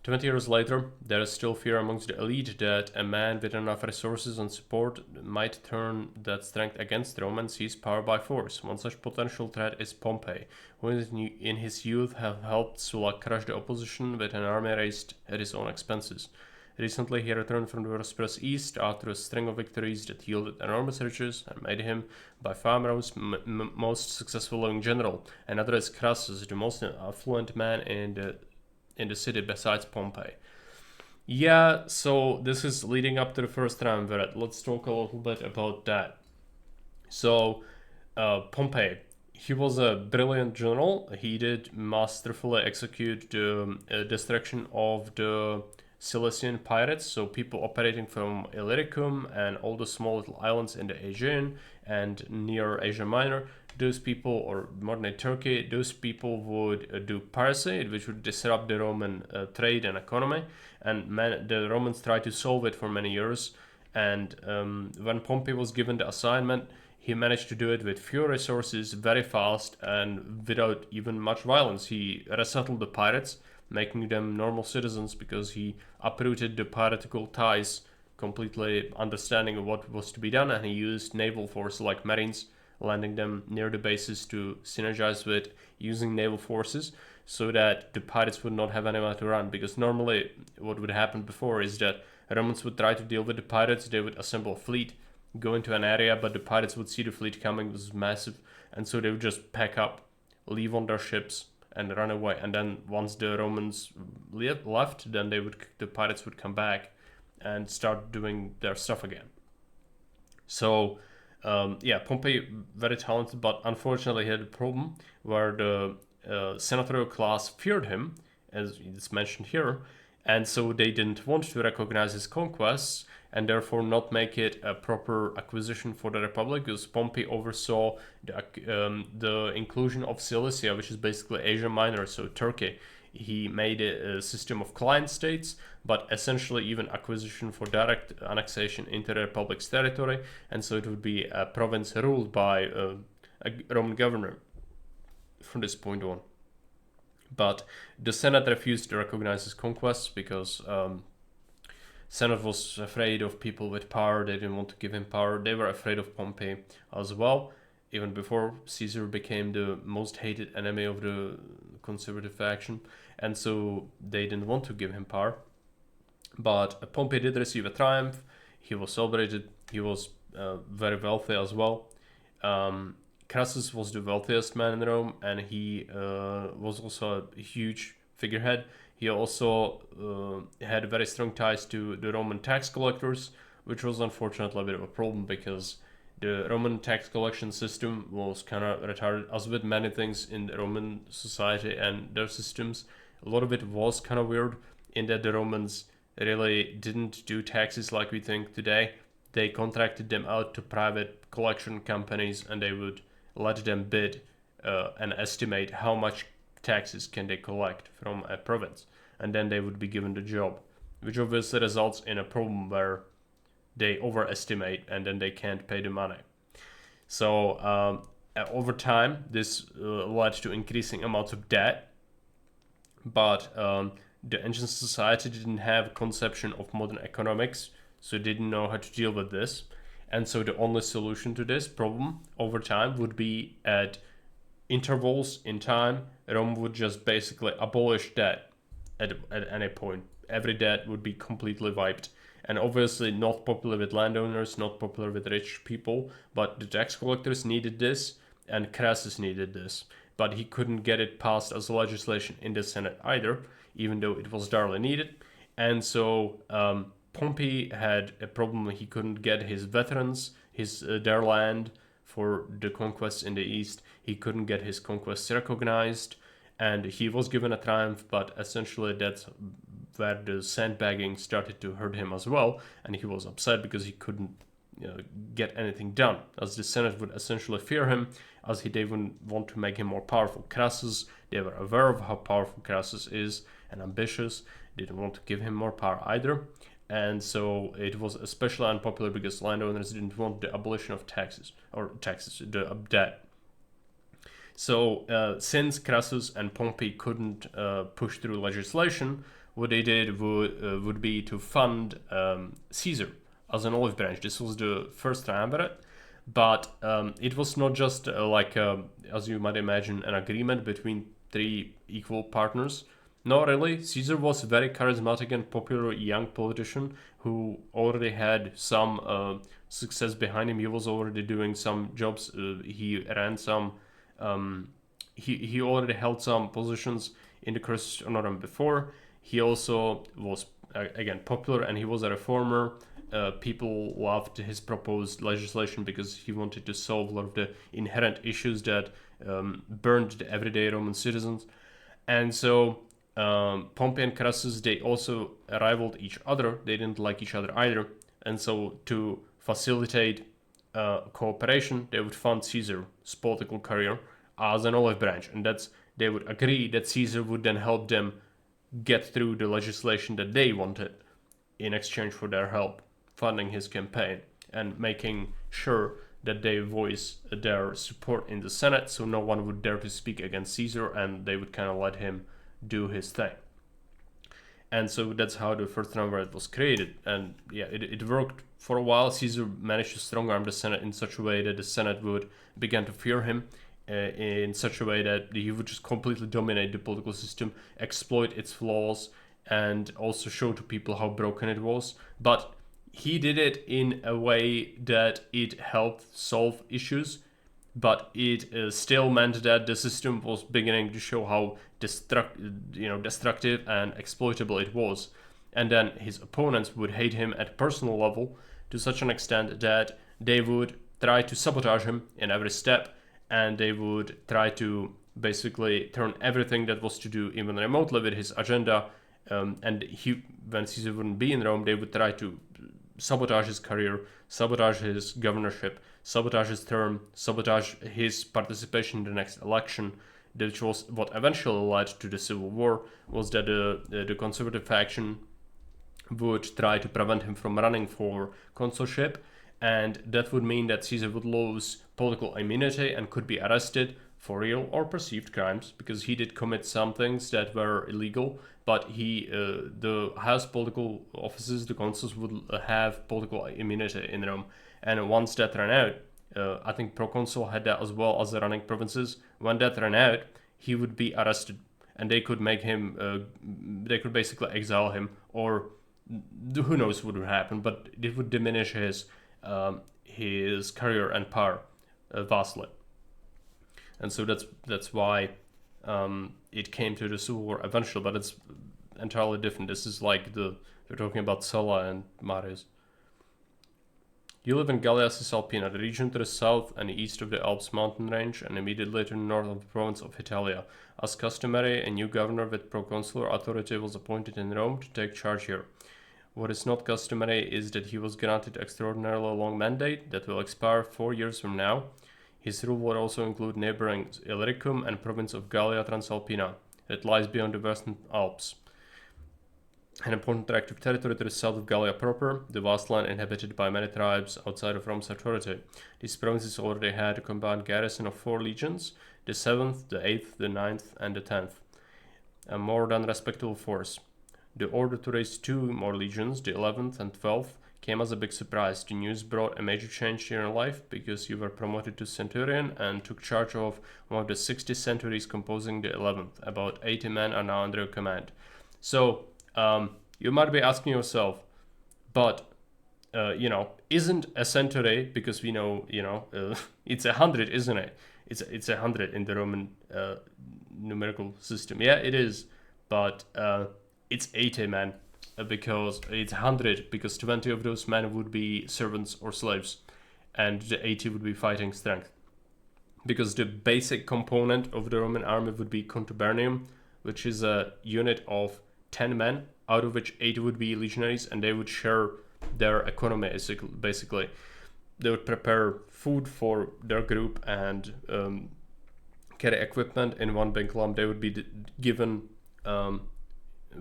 20 years later, there is still fear amongst the elite that a man with enough resources and support might turn that strength against Rome and seize power by force. One such potential threat is Pompey, who in his youth have helped Sulla crush the opposition with an army raised at his own expenses. Recently, he returned from the prosperous East after a string of victories that yielded enormous riches and made him by far Rome's most successful living general. Another is Crassus, the most affluent man in the city besides Pompey. Yeah, so this is leading up to the first triumvirate. Let's talk a little bit about that. So, Pompey, he was a brilliant general. He did masterfully execute the destruction of the Cilician pirates, so people operating from Illyricum and all the small little islands in the Aegean and near Asia Minor. Those people, or modern Turkey, those people would do piracy, which would disrupt the Roman trade and economy. And the Romans tried to solve it for many years. And when Pompey was given the assignment, he managed to do it with few resources, very fast, and without even much violence. He resettled the pirates. making them normal citizens, because he uprooted the piratical ties, completely understanding what was to be done, and he used naval forces like marines, landing them near the bases to synergize with using naval forces, so that the pirates would not have anywhere to run. Because normally what would happen before is that Romans would try to deal with the pirates, they would assemble a fleet, go into an area, but the pirates would see the fleet coming, it was massive, and so they would just pack up, leave on their ships, and run away. And then once the Romans left, then the pirates would come back and start doing their stuff again. So yeah, Pompey, very talented, but unfortunately he had a problem where the senatorial class feared him, as it's mentioned here, and so they didn't want to recognize his conquests and therefore not make it a proper acquisition for the Republic, because Pompey oversaw the inclusion of Cilicia, which is basically Asia Minor, so Turkey. He made a system of client states, but essentially even acquisition for direct annexation into the Republic's territory, and so it would be a province ruled by a Roman governor from this point on. But the Senate refused to recognize his conquests because Senate was afraid of people with power. They didn't want to give him power. They were afraid of Pompey as well, even before Caesar became the most hated enemy of the conservative faction, and so they didn't want to give him power. But Pompey did receive a triumph. He was celebrated. He was very wealthy as well. Crassus was the wealthiest man in Rome, and he was also a huge figurehead. He also had very strong ties to the Roman tax collectors, which was unfortunately a bit of a problem because the Roman tax collection system was kind of retarded, as with many things in the Roman society and their systems. A lot of it was kind of weird in that the Romans really didn't do taxes like we think today. They contracted them out to private collection companies, and they would let them bid and estimate how much taxes can they collect from a province, and then they would be given the job, which obviously results in a problem where they overestimate and then they can't pay the money. So over time this led to increasing amounts of debt, but the ancient society didn't have a conception of modern economics, so they didn't know how to deal with this. And so the only solution to this problem over time would be at intervals in time, Rome would just basically abolish debt at any point. Every debt would be completely wiped. And obviously not popular with landowners, not popular with rich people, but the tax collectors needed this, and Crassus needed this. But he couldn't get it passed as legislation in the Senate either, even though it was direly needed. And so Pompey had a problem. He couldn't get his veterans, their land for the conquests in the east. He couldn't get his conquests recognized, and he was given a triumph, but essentially that's where the sandbagging started to hurt him as well, and he was upset because he couldn't get anything done, as the Senate would essentially fear him, as they wouldn't want to make him more powerful. Crassus, they were aware of how powerful Crassus is and ambitious. They didn't want to give him more power either. And so it was especially unpopular because landowners didn't want the abolition of the debt. So since Crassus and Pompey couldn't push through legislation, what they did would be to fund Caesar as an olive branch. This was the first triumvirate, but it was not just as you might imagine, an agreement between three equal partners. No, really, Caesar was a very charismatic and popular young politician who already had some success behind him. He was already doing some jobs. He ran some. He already held some positions in the Crassus honorum before. He also was again popular, and he was a reformer. People loved his proposed legislation because he wanted to solve a lot of the inherent issues that burned the everyday Roman citizens. And so Pompey and Crassus, they also rivaled each other. They didn't like each other either. And so to facilitate cooperation, they would fund Caesar's political career as an olive branch. And they would agree that Caesar would then help them get through the legislation that they wanted in exchange for their help funding his campaign and making sure that they voice their support in the Senate, so no one would dare to speak against Caesar, and they would kind of let him do his thing. And so that's how the first triumvirate was created. And yeah, it worked for a while. Caesar managed to strong arm the Senate in such a way that the Senate would begin to fear him, in such a way that he would just completely dominate the political system, exploit its flaws, and also show to people how broken it was. But he did it in a way that it helped solve issues, but it still meant that the system was beginning to show how destructive and exploitable it was. And then his opponents would hate him at personal level to such an extent that they would try to sabotage him in every step, and they would try to basically turn everything that was to do even remotely with his agenda. And when Caesar wouldn't be in Rome, they would try to sabotage his career, sabotage his governorship, sabotage his term, sabotage his participation in the next election, which was what eventually led to the civil war. Was that the conservative faction would try to prevent him from running for consulship, and that would mean that Caesar would lose political immunity and could be arrested for real or perceived crimes, because he did commit some things that were illegal, but the highest political offices, the consuls, would have political immunity in Rome. And once that ran out, I think proconsul had that as well as the running provinces. When that ran out, he would be arrested, and they could make him, they could basically exile him, or who knows what would happen, but it would diminish his career and power vastly. And so that's why it came to the civil war eventually, but it's entirely different. This is like we're talking about Sulla and Marius. You live in Gallia Cisalpina, the region to the south and east of the Alps mountain range, and immediately to the north of the province of Italia. As customary, a new governor with proconsular authority was appointed in Rome to take charge here. What is not customary is that he was granted extraordinarily long mandate that will expire 4 years from now. His rule would also include neighboring Illyricum and province of Gallia Transalpina. It lies beyond the Western Alps. An important tract of territory to the south of Gallia proper, the vast land inhabited by many tribes outside of Rome's authority. These provinces already had a combined garrison of 4 legions, the 7th, the 8th, the 9th, and the 10th, a more than respectable force. The order to raise 2 more legions, the 11th and 12th, came as a big surprise. The news brought a major change to your life because you were promoted to Centurion and took charge of one of the 60 centuries composing the 11th. About 80 men are now under your command. So, you might be asking yourself, but, isn't a century, because we know, it's 100, isn't it? It's 100 in the Roman numerical system. Yeah, it is, but it's 80 men. Because it's 100, because 20 of those men would be servants or slaves, and the 80 would be fighting strength. Because the basic component of the Roman army would be contubernium, which is a unit of 10 men, out of which 8 would be legionaries, and they would share their economy, basically. They would prepare food for their group and carry equipment in one big lump. They would be given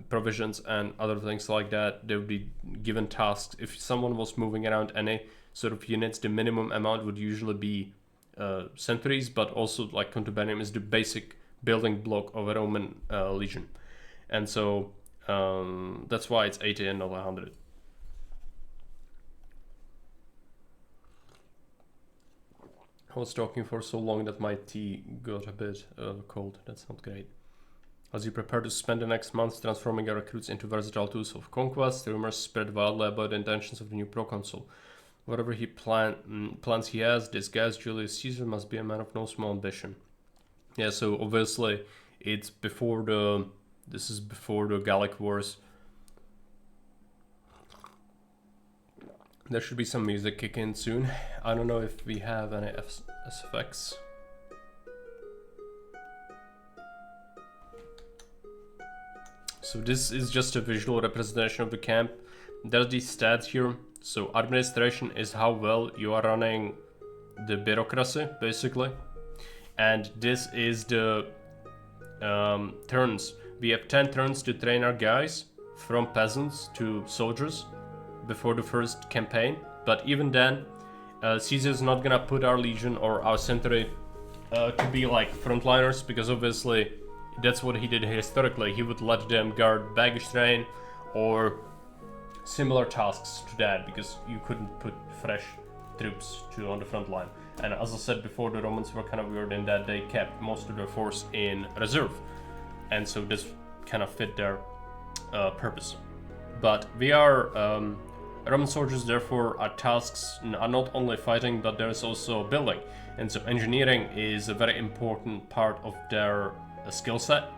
provisions and other things like that. They would be given tasks. If someone was moving around any sort of units, the minimum amount would usually be centuries, but also like contubernium is the basic building block of a Roman legion. And so that's why it's 80 and not 100. I was talking for so long that my tea got a bit cold. That's not great. As you prepare to spend the next months transforming your recruits into versatile tools of conquest, rumors spread wildly about the intentions of the new proconsul. Whatever plans he has, this Gaius Julius Caesar must be a man of no small ambition. Yeah, so obviously it's this is before the Gallic Wars. There should be some music kick in soon. I don't know if we have any SFX. So this is just a visual representation of the camp. There's these stats here. So administration is how well you are running the bureaucracy, basically. And this is the turns. We have 10 turns to train our guys, from peasants to soldiers, before the first campaign. But even then, Caesar's not gonna put our legion or our century to be like frontliners, because obviously that's what he did historically. He would let them guard baggage train or similar tasks to that, because you couldn't put fresh troops on the front line. And as I said before, the Romans were kind of weird in that they kept most of their force in reserve, and so this kind of fit their purpose. But we are Roman soldiers, therefore our tasks are not only fighting, but there's also building, and so engineering is a very important part of their skill set,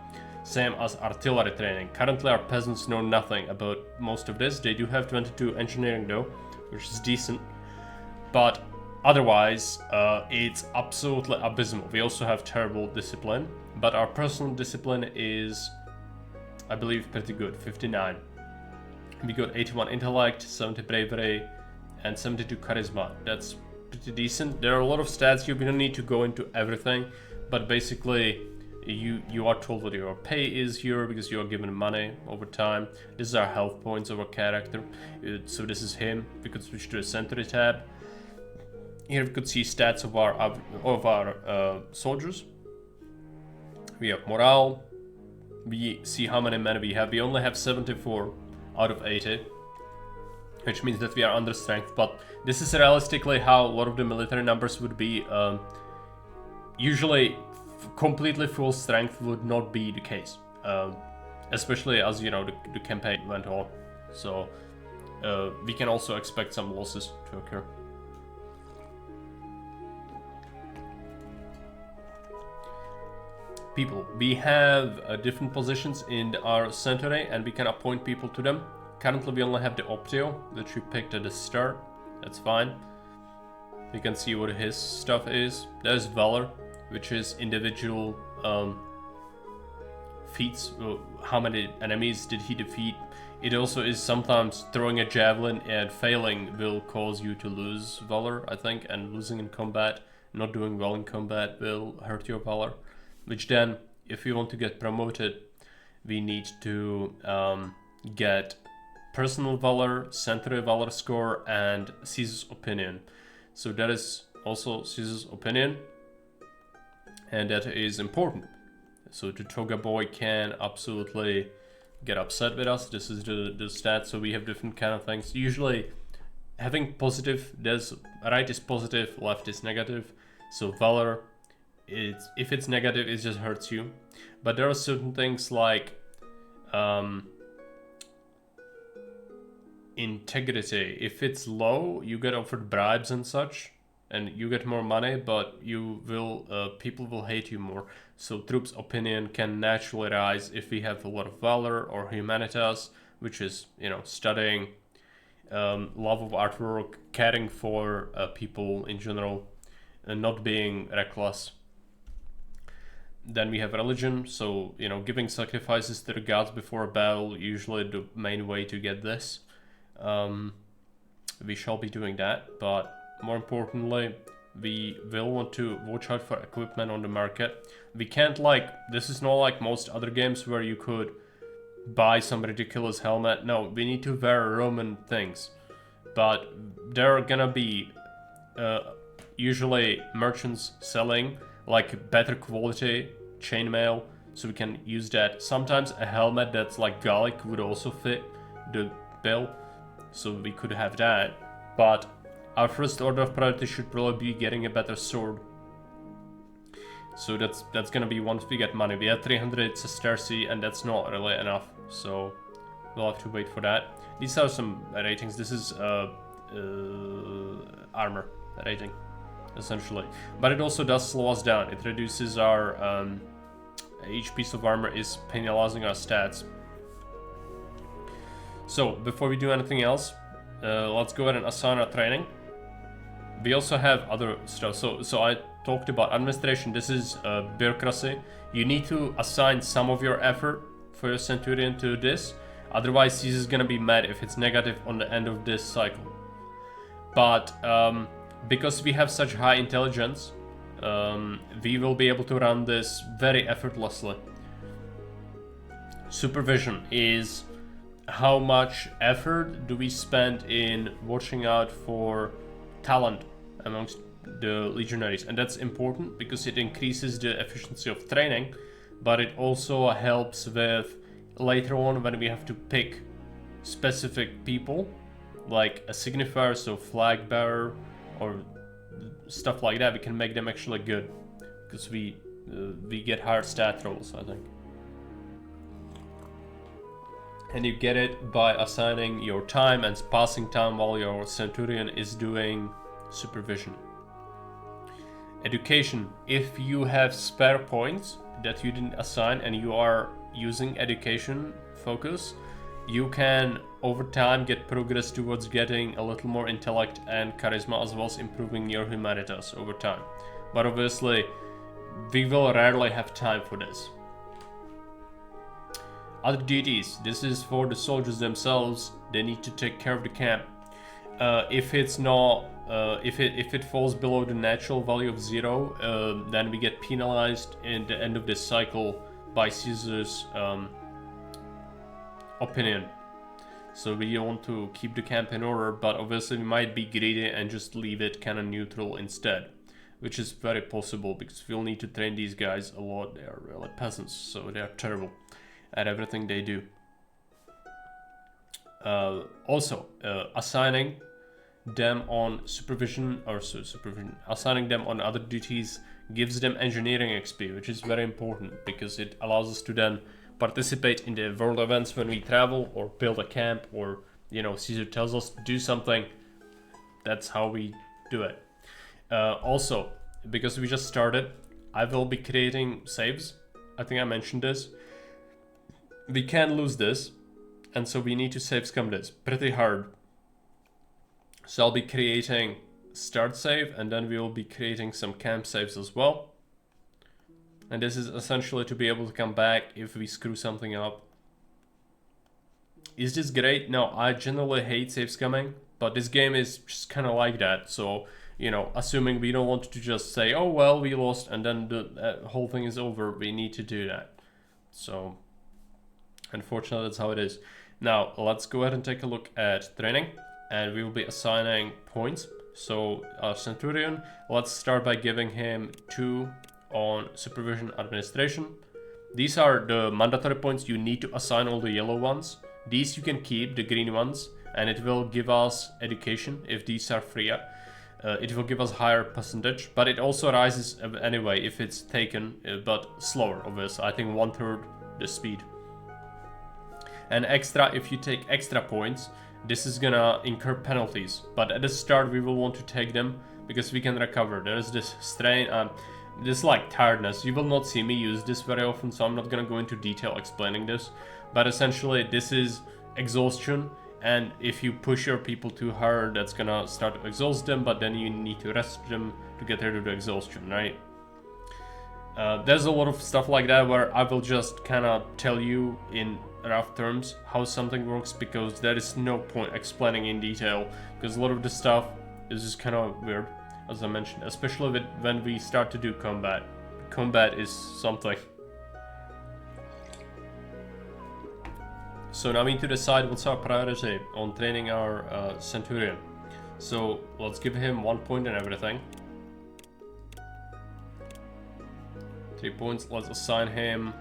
same as artillery training. Currently our peasants know nothing about most of this. They do have 22 engineering though, which is decent, but otherwise it's absolutely abysmal. We also have terrible discipline, but our personal discipline is, I believe, pretty good, 59. We got 81 intellect, 70 bravery, and 72 charisma. That's pretty decent. There are a lot of stats here, we don't need to go into everything, but basically you are told what your pay is here because you are given money over time. This is our health points of our character. So this is him. We could switch to a Century tab. Here we could see stats of our soldiers. We have morale. We see how many men we have. We only have 74 out of 80, which means that we are under strength, but this is realistically how a lot of the military numbers would be. Usually completely full strength would not be the case, especially as you know the campaign went on, so we can also expect some losses to occur. People, we have different positions in our century and we can appoint people to them. Currently we only have the Optio, which we picked at the start. That's fine. You can see what his stuff is. There's Valor, which is individual feats. How many enemies did he defeat? It also is sometimes throwing a javelin and failing will cause you to lose Valor, I think, and losing in combat, not doing well in combat will hurt your Valor. Which then, if we want to get promoted, we need to get personal valor, century valor score, and Caesar's opinion. So that is also Caesar's opinion, and that is important. So the Toga boy can absolutely get upset with us. This is the stats, so we have different kind of things. Usually having positive, there's right is positive, left is negative. So valor, if it's negative, it just hurts you. But there are certain things like integrity. If it's low, you get offered bribes and such, and you get more money, but you will people will hate you more. So troops' opinion can naturally rise if we have a lot of valor, or humanitas, which is, you know, studying, love of artwork, caring for people in general, and not being reckless. Then we have religion, so, you know, giving sacrifices to the gods before a battle, usually the main way to get this. We shall be doing that, but more importantly, we will want to watch out for equipment on the market. We can't, like, this is not like most other games where you could buy some ridiculous helmet. No, we need to wear Roman things. But there are gonna be usually merchants selling like better quality chainmail, so we can use that. Sometimes a helmet that's like Gallic would also fit the bill, so we could have that. But our first order of priority should probably be getting a better sword. So that's gonna be once we get money. We have 300 sesterci, and that's not really enough, so we'll have to wait for that. These are some ratings. This is armor rating, essentially, but it also does slow us down. It reduces our each piece of armor is penalizing our stats. So before we do anything else, let's go ahead and assign our training. We also have other stuff. So I talked about administration. This is bureaucracy. You need to assign some of your effort for your Centurion to this, otherwise he's gonna be mad if it's negative on the end of this cycle. But because we have such high intelligence, we will be able to run this very effortlessly. Supervision is how much effort do we spend in watching out for talent amongst the legionaries, and that's important because it increases the efficiency of training, but it also helps with later on when we have to pick specific people, like a signifier, so flag bearer or stuff like that. We can make them actually good because we get higher stat rolls, I think. And you get it by assigning your time and passing time while your Centurion is doing supervision. Education. If you have spare points that you didn't assign and you are using education focus, you can over time get progress towards getting a little more intellect and charisma, as well as improving your humanitas over time. But obviously, we will rarely have time for this. Other duties. This is for the soldiers themselves. They need to take care of the camp. If it's not, if it falls below the natural value of 0, then we get penalized in the end of this cycle by Caesar's opinion. So we want to keep the camp in order, but obviously we might be greedy and just leave it kind of neutral instead, which is very possible because we'll need to train these guys a lot. They are really peasants, so they are terrible at everything they do. Also, assigning them on supervision, assigning them on other duties gives them engineering XP, which is very important because it allows us to then participate in the world events when we travel or build a camp, or Caesar tells us to do something. That's how we do it. Also, because we just started, I will be creating saves. I think I mentioned this. We can lose this, and so we need to save scum this pretty hard. So I'll be creating start save, and then we will be creating some camp saves as well. And this is essentially to be able to come back if we screw something up. Is this great? No, I generally hate save scumming, but this game is just kind of like that. So, assuming we don't want to just say, oh well, we lost, and then the whole thing is over, we need to do that. So, unfortunately, that's how it is. Now, let's go ahead and take a look at training, and we will be assigning points. So, our Centurion, let's start by giving him 2 on supervision administration. These are the mandatory points. You need to assign all the yellow ones. These you can keep, the green ones, and it will give us education if these are free. It will give us higher percentage, but it also rises anyway if it's taken, but slower, obviously. I think 1/3 the speed. And extra, if you take extra points, this is gonna incur penalties, but at the start we will want to take them because we can recover. There is this strain, this like tiredness. You will not see me use this very often, so I'm not gonna go into detail explaining this, but essentially this is exhaustion, and if you push your people too hard, that's gonna start to exhaust them, but then you need to rest them to get rid of the exhaustion, right? There's a lot of stuff like that where I will just kind of tell you in rough terms how something works, because there is no point explaining in detail, because a lot of the stuff is just kind of weird, as I mentioned, especially when we start to do combat. Combat is something. So now we need to decide what's our priority on training our Centurion. So let's give him 1 point and everything. 3 points. Let's assign him.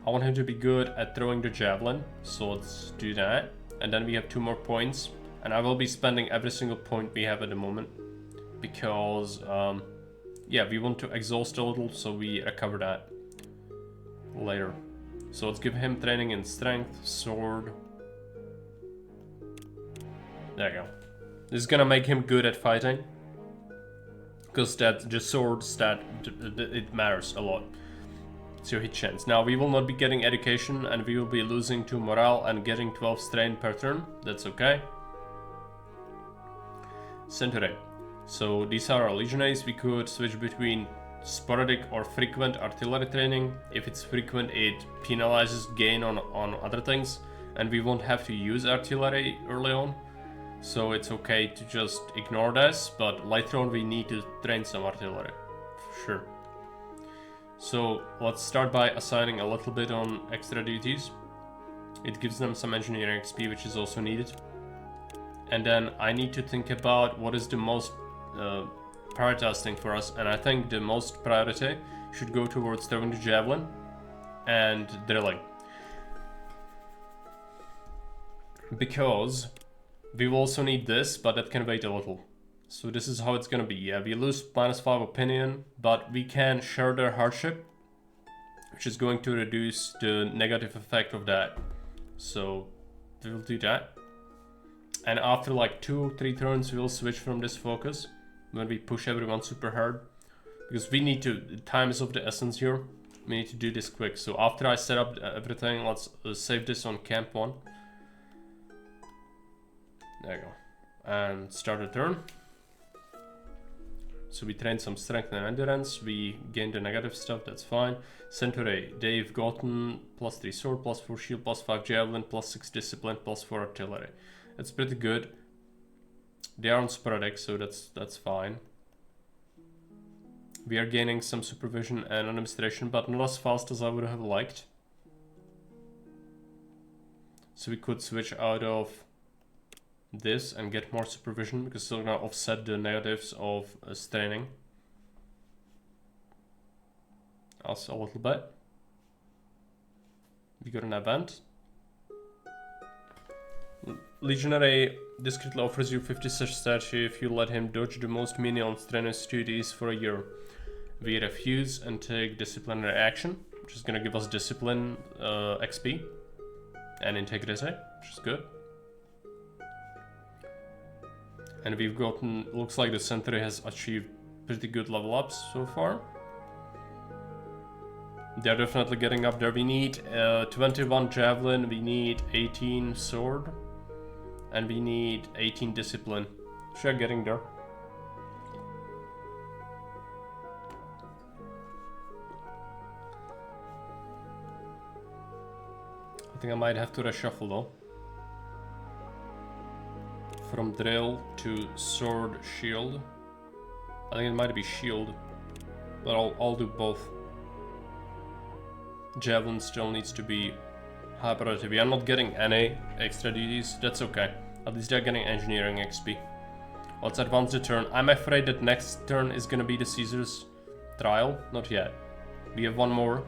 I want him to be good at throwing the javelin, so let's do that. And then we have 2 more points, and I will be spending every single point we have at the moment, because yeah, we want to exhaust a little, so we recover that later. So let's give him training in strength, sword. There you go. This is gonna make him good at fighting, because that the sword stat, it matters a lot. It's your hit chance. Now we will not be getting education, and we will be losing 2 morale and getting 12 strain per turn. That's okay. Centurion. So these are our legionaries. We could switch between sporadic or frequent artillery training. If it's frequent, it penalizes gain on other things, and we won't have to use artillery early on. So it's okay to just ignore this, but later on we need to train some artillery, for sure. So let's start by assigning a little bit on extra duties. It gives them some engineering XP, which is also needed. And then I need to think about what is the most prioritized thing for us, and I think the most priority should go towards throwing the javelin, and drilling. Because we will also need this, but that can wait a little. So this is how it's gonna be. Yeah, we lose -5 opinion, but we can share their hardship, which is going to reduce the negative effect of that. So we'll do that. And after like 2-3 turns, we'll switch from this focus when we push everyone super hard. Because we need to, time is of the essence here. We need to do this quick. So after I set up everything, let's save this on camp 1. There you go. And start a turn. So we trained some strength and endurance. We gained the negative stuff, that's fine. Centurion, they've gotten +3 sword, +4 shield, +5 javelin, +6 discipline, +4 artillery. That's pretty good. They are on sporadic, so that's fine. We are gaining some supervision and administration, but not as fast as I would have liked. So we could switch out of this and get more supervision, because it's still gonna offset the negatives of straining us a little bit. We got an event. Legionary discreetly offers you 50 such statue if you let him dodge the most menial strenuous duties for a year. We refuse and take disciplinary action, which is gonna give us discipline XP and integrity, which is good. And we've gotten, looks like the Centurion has achieved pretty good level ups so far. They're definitely getting up there. We need 21 javelin, we need 18 sword, and we need 18 discipline. Sure, getting there. I think I might have to reshuffle though. From drill to sword shield. I think it might be shield, but I'll do both. Javelin still needs to be high priority. We are not getting any extra duties, that's okay. At least they're getting engineering XP. Let's advance the turn. I'm afraid that next turn is gonna be the Caesar's trial. Not yet. We have one more,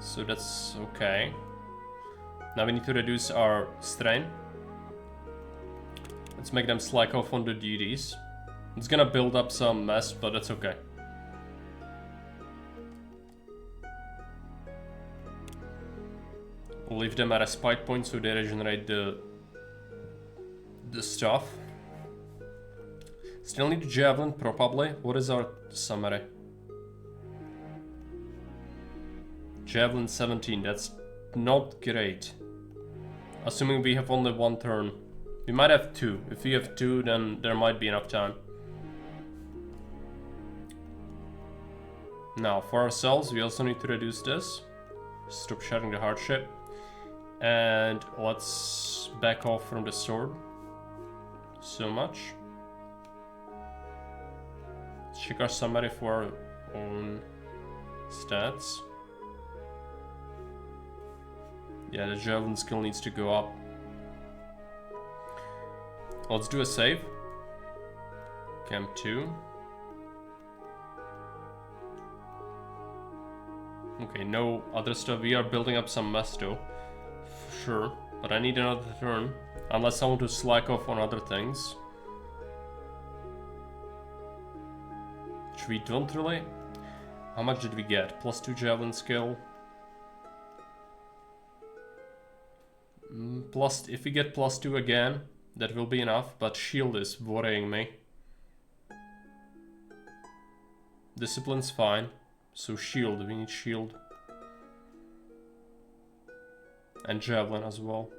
so that's okay. Now we need to reduce our strain. Let's make them slack off on the duties. It's gonna build up some mess, but that's okay. We'll leave them at a spike point so they regenerate the stuff. Still need javelin, probably. What is our summary? Javelin 17, that's not great. Assuming we have only one turn. We might have 2. If we have 2, then there might be enough time. Now, for ourselves, we also need to reduce this. Stop sharing the hardship. And let's back off from the sword. So much. Let's check our summary for our own stats. Yeah, the javelin skill needs to go up. Let's do a save. Camp 2. Okay, no other stuff. We are building up some mess though. For sure. But I need another turn. Unless I want to slack off on other things. Which we don't really. How much did we get? +2 javelin skill. If we get +2 again, that will be enough, but shield is worrying me. Discipline's fine, so shield, we need shield. And javelin as well.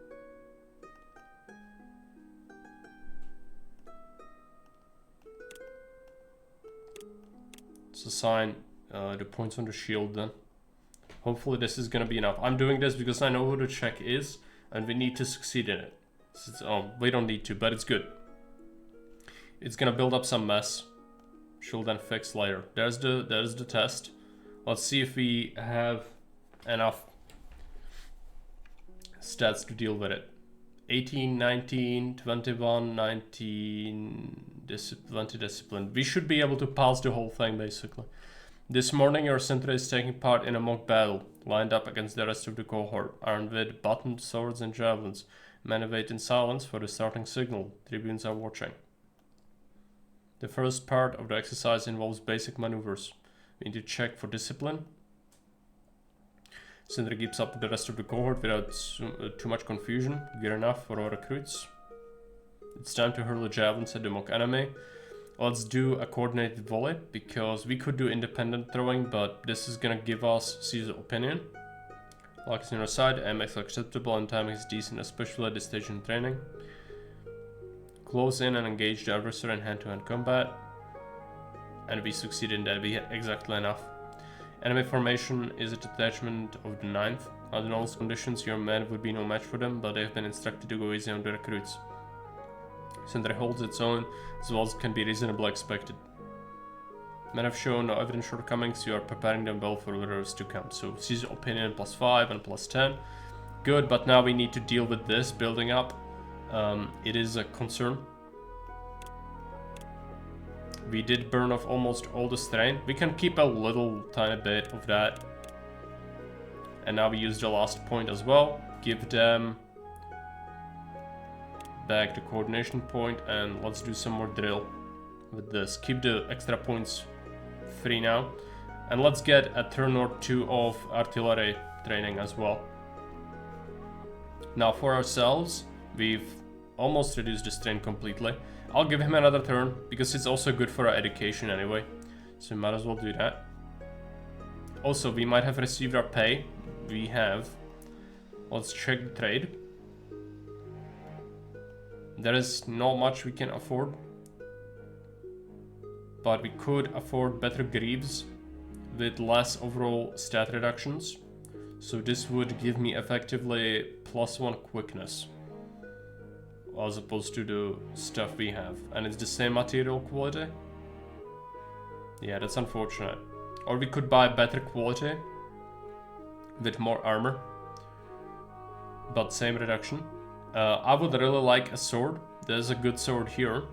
Let's assign the points on the shield then. Hopefully this is gonna be enough. I'm doing this because I know who the check is, and we need to succeed in it. We don't need to, but it's good. It's gonna build up some mess. She'll then fix later. There's the test. Let's see if we have enough stats to deal with it. 18, 19, 21, 19, 20 discipline. We should be able to pass the whole thing basically. This morning your Centurion is taking part in a mock battle, lined up against the rest of the cohort, armed with buttoned swords and javelins. Men wait in silence for the starting signal. Tribunes are watching. The first part of the exercise involves basic maneuvers. We need to check for discipline. Sindri keeps up with the rest of the cohort without too much confusion. Good enough for our recruits. It's time to hurl the javelins at the mock enemy. Let's do a coordinated volley, because we could do independent throwing, but this is gonna give us Caesar's opinion. Luck is on our side, aim is acceptable and timing is decent, especially at this stage in training. Close in and engage the adversary in hand-to-hand combat. And we succeed in that, we hit exactly enough. Enemy formation is a detachment of the 9th. Under normal conditions, your men would be no match for them, but they have been instructed to go easy on the recruits. Sindri holds its own, as well as can be reasonably expected. Men have shown no evident shortcomings, you are preparing them well for whatever's to come. So Caesar's opinion +5 and +10. Good, but now we need to deal with this building up. It is a concern. We did burn off almost all the strain. We can keep a little tiny bit of that. And now we use the last point as well. Give them back the coordination point, and let's do some more drill with this. Keep the extra points free now. And let's get a turn or two of artillery training as well. Now for ourselves, we've almost reduced the strain completely. I'll give him another turn, because it's also good for our education anyway. So we might as well do that. Also, we might have received our pay. We have. Let's check the trade. There is not much we can afford. But we could afford better greaves with less overall stat reductions. So this would give me effectively +1 quickness, as opposed to the stuff we have. And it's the same material quality. Yeah, that's unfortunate. Or we could buy better quality with more armor, but same reduction. I would really like a sword. There's a good sword here,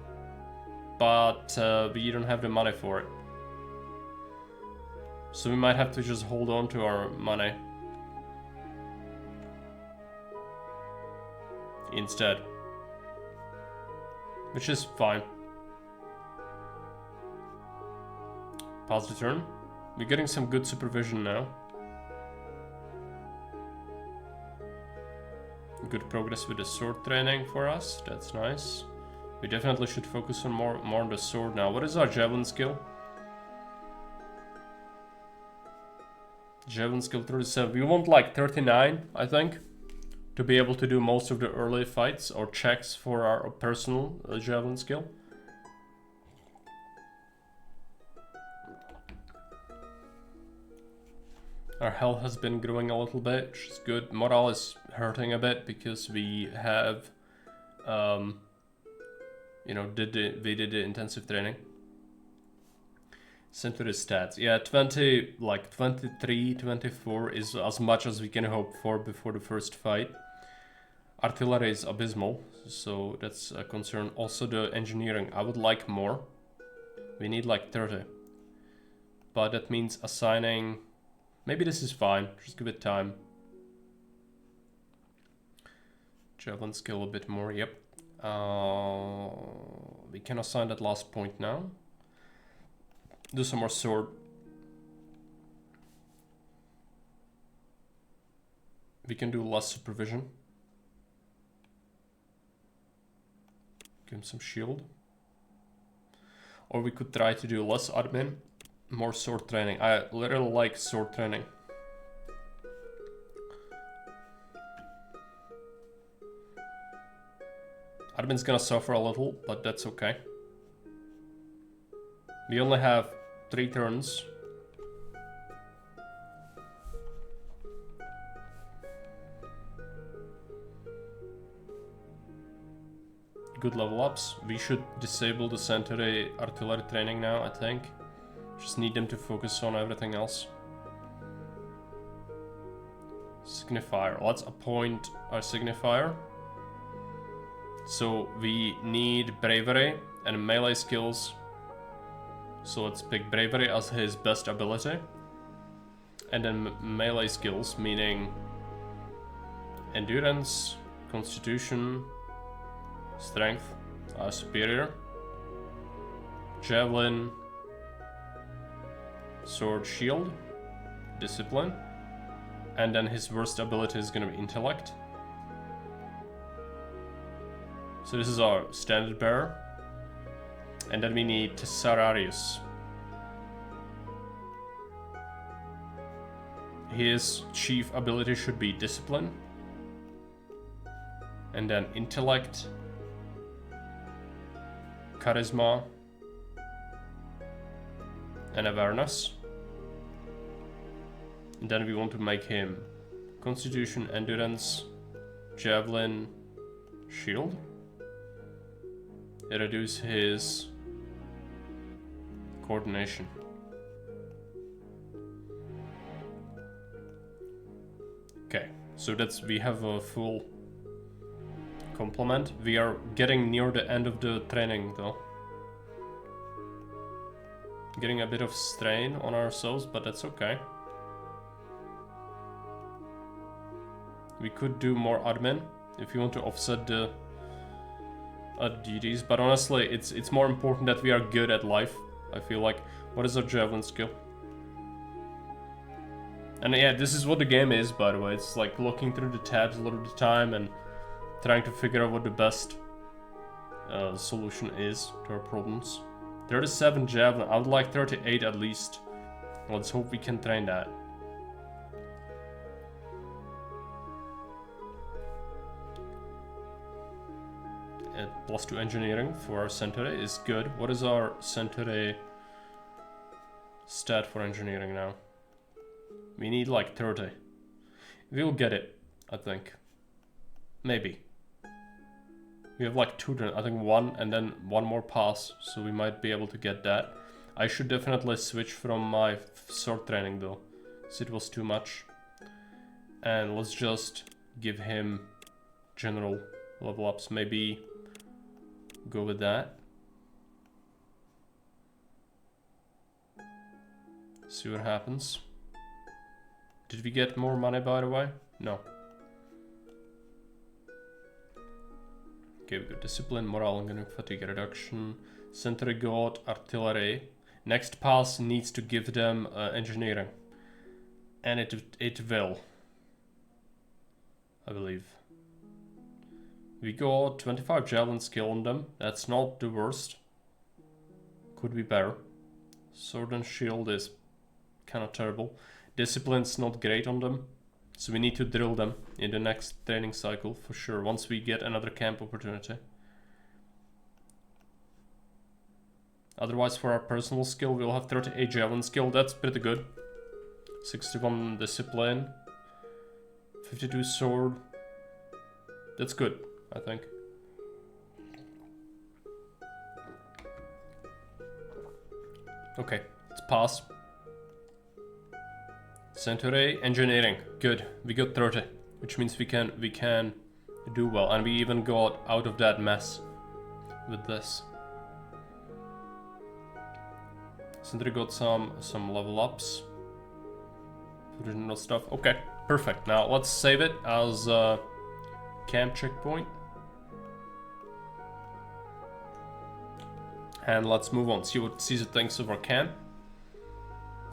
but we don't have the money for it. So we might have to just hold on to our money instead, which is fine. Pass the turn. We're getting some good supervision now. Good progress with the sword training for us. That's nice. We definitely should focus on more on the sword now. What is our javelin skill? Javelin skill 37. We want like 39, I think, to be able to do most of the early fights or checks for our personal javelin skill. Our health has been growing a little bit, which is good. Morale is hurting a bit because we have, you know, we did the intensive training. Centurion stats. Yeah, 20, like 23, 24 is as much as we can hope for before the first fight. Artillery is abysmal, so that's a concern. Also the engineering, I would like more. We need like 30. But that means assigning... Maybe this is fine, just give it time. Javelin skill a bit more, yep. We can assign that last point now. Do some more sword. We can do less supervision. Give him some shield. Or we could try to do less admin. More sword training. I literally like sword training. Admin's gonna suffer a little, but that's okay. We only have 3 turns. Good level ups. We should disable the Centurion artillery training now, I think. Just need them to focus on everything else. Signifier. Let's appoint our signifier. So we need bravery and melee skills. So let's pick bravery as his best ability. And then melee skills, meaning endurance, constitution, strength are superior. Javelin, sword, shield, discipline. And then his worst ability is gonna be intellect. So this is our standard bearer. And then we need Tesararius. His chief ability should be discipline. And then intellect, charisma, and awareness. And then we want to make him constitution, endurance, javelin, shield. Reduce his coordination. Okay, so that's, we have a full complement. We are getting near the end of the training though. Getting a bit of strain on ourselves, but that's okay. We could do more admin if you want to offset the duties, but honestly, it's more important that we are good at life. I feel like. What is our javelin skill? And yeah, this is what the game is, by the way. It's like looking through the tabs a lot of the time and trying to figure out what the best solution is to our problems. 37 javelin. I would like 38 at least. Let's hope we can train that. +2 engineering for our Centurion is good. What is our Centurion stat for engineering now? We need like 30. We'll get it, I think. Maybe. We have like 2, I think 1 and then 1 more pass, so we might be able to get that. I should definitely switch from my sword training though, because it was too much. And let's just give him general level ups, maybe go with that. See what happens. Did we get more money, by the way? No. Okay, we got discipline, morale, and fatigue reduction. Sentry god, artillery. Next pass needs to give them engineering. And it will. I believe. We got 25 javelin skill on them. That's not the worst. Could be better. Sword and shield is kind of terrible. Discipline's not great on them. So we need to drill them in the next training cycle for sure, once we get another camp opportunity. Otherwise, for our personal skill, we'll have 38 javelin skill. That's pretty good. 61 discipline. 52 sword. That's good, I think. Okay, let's pass. Centurion engineering, good. We got 30, which means we can do well, and we even got out of that mess with this. Sentry got some level ups, original stuff. Okay, perfect. Now let's save it as a camp checkpoint, and let's move on. See what Caesar thinks of our camp.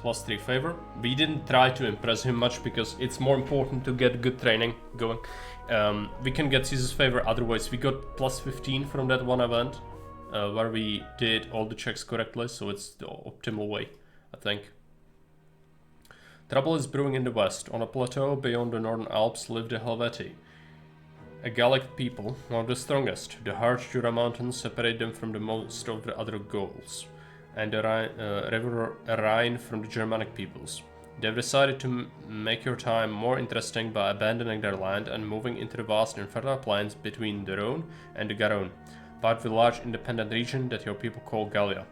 +3 favor. We didn't try to impress him much because it's more important to get good training going. We can get Caesar's favor otherwise. We got +15 from that one event where we did all the checks correctly, so it's the optimal way, I think. Trouble is brewing in the west. On a plateau beyond the northern Alps live the Helvetii, a Gallic people, one of the strongest. The harsh Jura mountains separate them from the most of the other Gauls, and the river Rhine from the Germanic peoples. They've decided to make your time more interesting by abandoning their land and moving into the vast and fertile plains between the Rhone and the Garonne, part of the large independent region that your people call Gallia.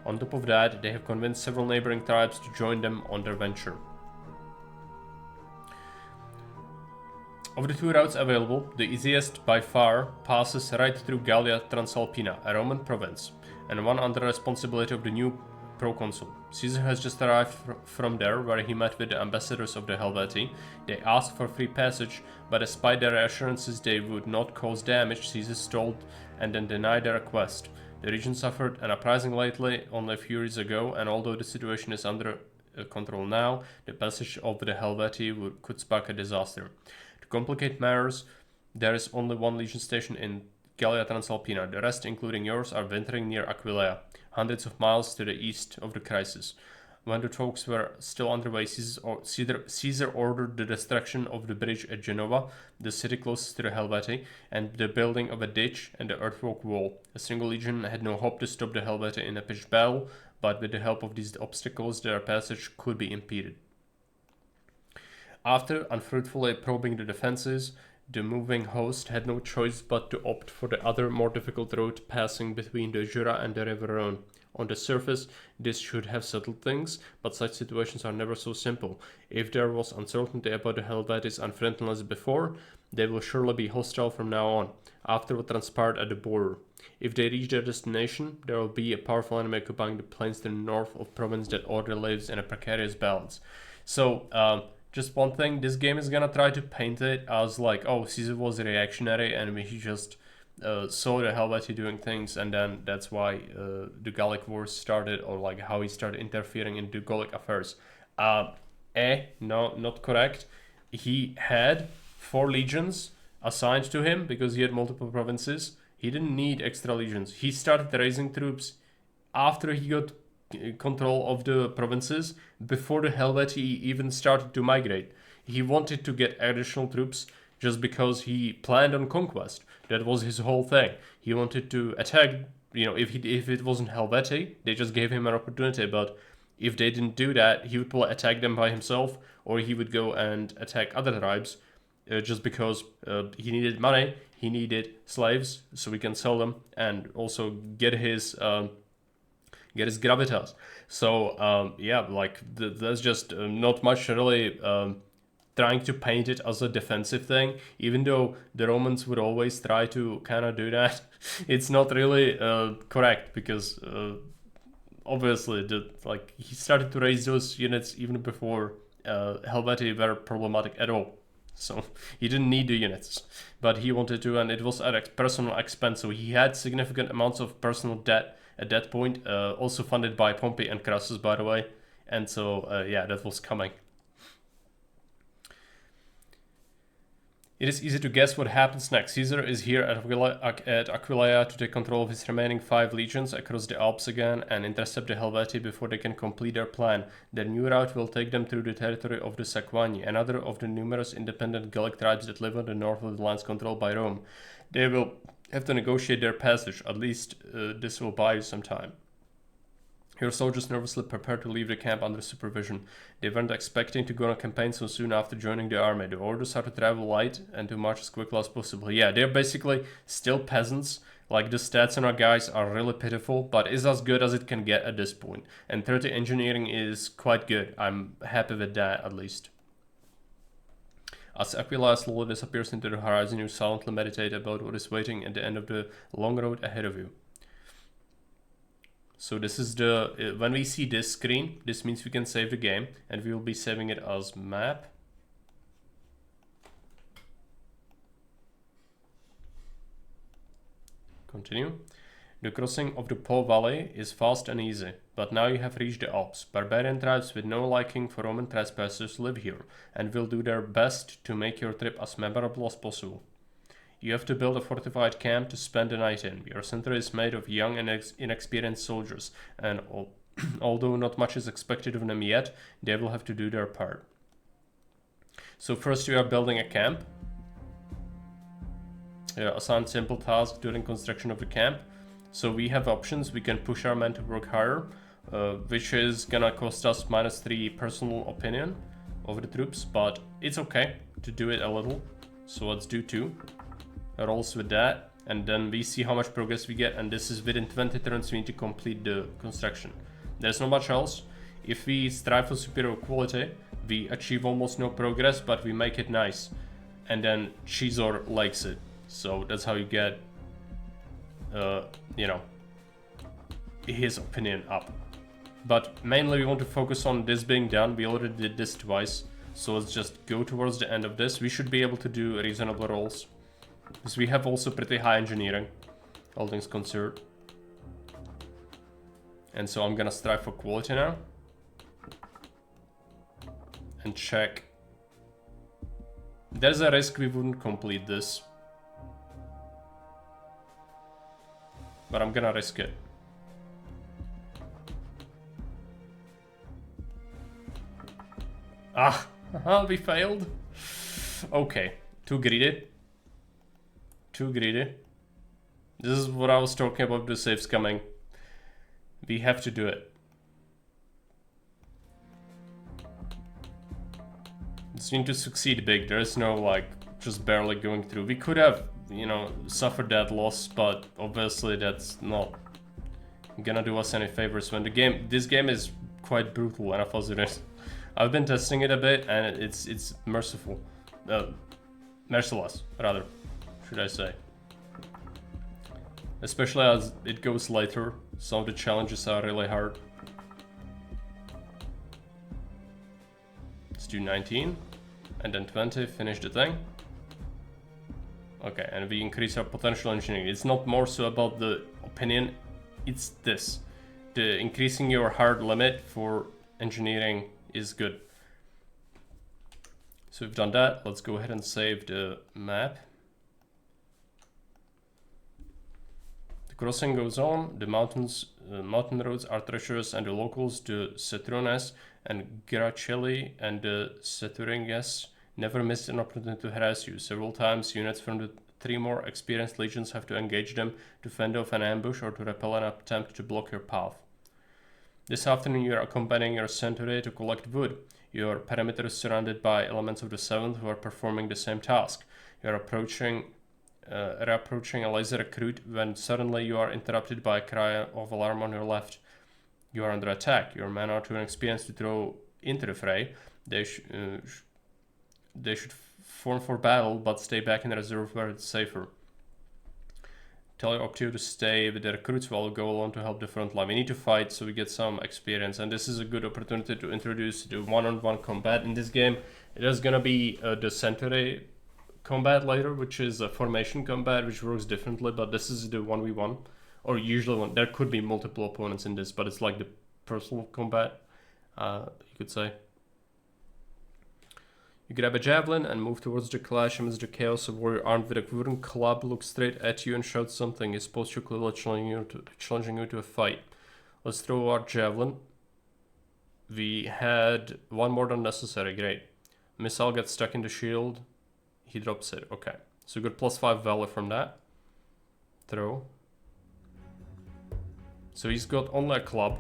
On top of that, they have convinced several neighboring tribes to join them on their venture. Of the 2 routes available, the easiest by far passes right through Gallia Transalpina, a Roman province, and one under the responsibility of the new proconsul. Caesar has just arrived from there, where he met with the ambassadors of the Helvetii. They asked for free passage, but despite their assurances they would not cause damage, Caesar stalled and then denied their request. The region suffered an uprising lately, only a few years ago, and although the situation is under control now, the passage of the Helvetii could spark a disaster. To complicate matters, there is only one legion station in Gallia Transalpina. The rest, including yours, are wintering near Aquileia, hundreds of miles to the east of the crisis. When the talks were still underway, Caesar ordered the destruction of the bridge at Genova, the city closest to the Helvetii, and the building of a ditch and the earthwork wall. A single legion had no hope to stop the Helvetii in a pitched battle, but with the help of these obstacles, their passage could be impeded. After unfruitfully probing the defenses, the moving host had no choice but to opt for the other, more difficult road passing between the Jura and the River Rhone. On the surface, this should have settled things, but such situations are never so simple. If there was uncertainty about the Helveti's unfriendliness before, they will surely be hostile from now on, after what transpired at the border. If they reach their destination, there will be a powerful enemy occupying the plains to the north of province that already lives in a precarious balance. So, just one thing, this game is gonna try to paint it as like, oh, Caesar was reactionary and he just saw the Helvetii doing things, and then that's why the Gallic Wars started, or like how he started interfering into Gallic affairs. No, not correct. He had 4 legions assigned to him because he had multiple provinces. He didn't need extra legions. He started raising troops after he got control of the provinces, before the Helvetii even started to migrate. He wanted to get additional troops just because he planned on conquest. That was his whole thing. He wanted to attack, if it wasn't Helvetii, they just gave him an opportunity, but if they didn't do that, he would probably attack them by himself, or he would go and attack other tribes, just because he needed money, he needed slaves, so he can sell them, and also get his gravitas. So that's just not much really trying to paint it as a defensive thing, even though the Romans would always try to kind of do that. It's not really correct, because obviously he started to raise those units even before Helvetii were problematic at all. So he didn't need the units, but he wanted to, and it was at personal expense. So he had significant amounts of personal debt at that point, also funded by Pompey and Crassus, by the way. And so, that was coming. It is easy to guess what happens next. Caesar is here at Aquileia to take control of his remaining 5 legions across the Alps again and intercept the Helvetii before they can complete their plan. Their new route will take them through the territory of the Sequani, another of the numerous independent Gallic tribes that live on the north of the lands controlled by Rome. They will have to negotiate their passage. At least this will buy you some time. Your soldiers nervously prepare to leave the camp under supervision. They weren't expecting to go on a campaign so soon after joining the army. The orders are to travel light and to march as quickly as possible. Yeah, they're basically still peasants. Like, the stats on our guys are really pitiful, but is as good as it can get at this point. And 30 engineering is quite good. I'm happy with that, at least. As Aquileia slowly disappears into the horizon, you silently meditate about what is waiting at the end of the long road ahead of you. So this is when we see this screen, this means we can save the game, and we will be saving it as map. Continue. The crossing of the Po Valley is fast and easy, but now you have reached the Alps. Barbarian tribes with no liking for Roman trespassers live here, and will do their best to make your trip as memorable as possible. You have to build a fortified camp to spend the night in. Your center is made of young and inexperienced soldiers, and although not much is expected of them yet, they will have to do their part. So first we are building a camp. Assign simple task during construction of the camp. So we have options. We can push our men to work harder, which is gonna cost us -3 personal opinion of the troops, but it's okay to do it a little. So let's do 2. Rolls with that, and then we see how much progress we get, and this is within 20 turns we need to complete the construction. There's not much else. If we strive for superior quality, we achieve almost no progress, but we make it nice, and then Caesar likes it. So that's how you get his opinion up. But mainly we want to focus on this being done. We already did this twice. So let's just go towards the end of this. We should be able to do reasonable rolls. Because we have also pretty high engineering, all things considered. And so I'm gonna strive for quality now. And check. There's a risk we wouldn't complete this. But I'm gonna risk it. Ah, we failed. Okay, too greedy. Too greedy. This is what I was talking about, the saves coming. We have to do it. Just need to succeed big. There is no like just barely going through. We could have, you know, suffered that loss, but obviously that's not gonna do us any favors when this game is quite brutal, enough as it is. I've been testing it a bit and it's merciful. Merciless, rather, should I say. Especially as it goes later, some of the challenges are really hard. Let's do 19 and then 20, finish the thing. Okay, and we increase our potential engineering. It's not more so about the opinion, it's this. The increasing your hard limit for engineering is good. So we've done that. Let's go ahead and save the map. The crossing goes on. The mountain roads are treacherous, and the locals, the Centuriones and Gracelli and the Centurions, never missed an opportunity to harass you. Several times, units from the 3 more experienced legions have to engage them to fend off an ambush or to repel an attempt to block your path. This afternoon, you are accompanying your Centurion to collect wood. Your perimeter is surrounded by elements of the 7th who are performing the same task. You are approaching a laser recruit when suddenly you are interrupted by a cry of alarm on your left. You are under attack. Your men are too inexperienced to throw into the fray. They should form for battle, but stay back in the reserve where it's safer. Tell your Optio to stay with the recruits while we go along to help the front line. We need to fight so we get some experience, and this is a good opportunity to introduce the one-on-one combat in this game. It is gonna be the Centurion combat later, which is a formation combat, which works differently, but this is the 1v1, or usually one. There could be multiple opponents in this, but it's like the personal combat, you could say. You grab a javelin and move towards the clash amidst the chaos. A warrior armed with a wooden club looks straight at you and shouts something. It's posturally challenging you to a fight. Let's throw our javelin. We had 1 more than necessary. Great. Missile gets stuck in the shield. He drops it. Okay. So we got +5 valor from that. Throw. So he's got only a club.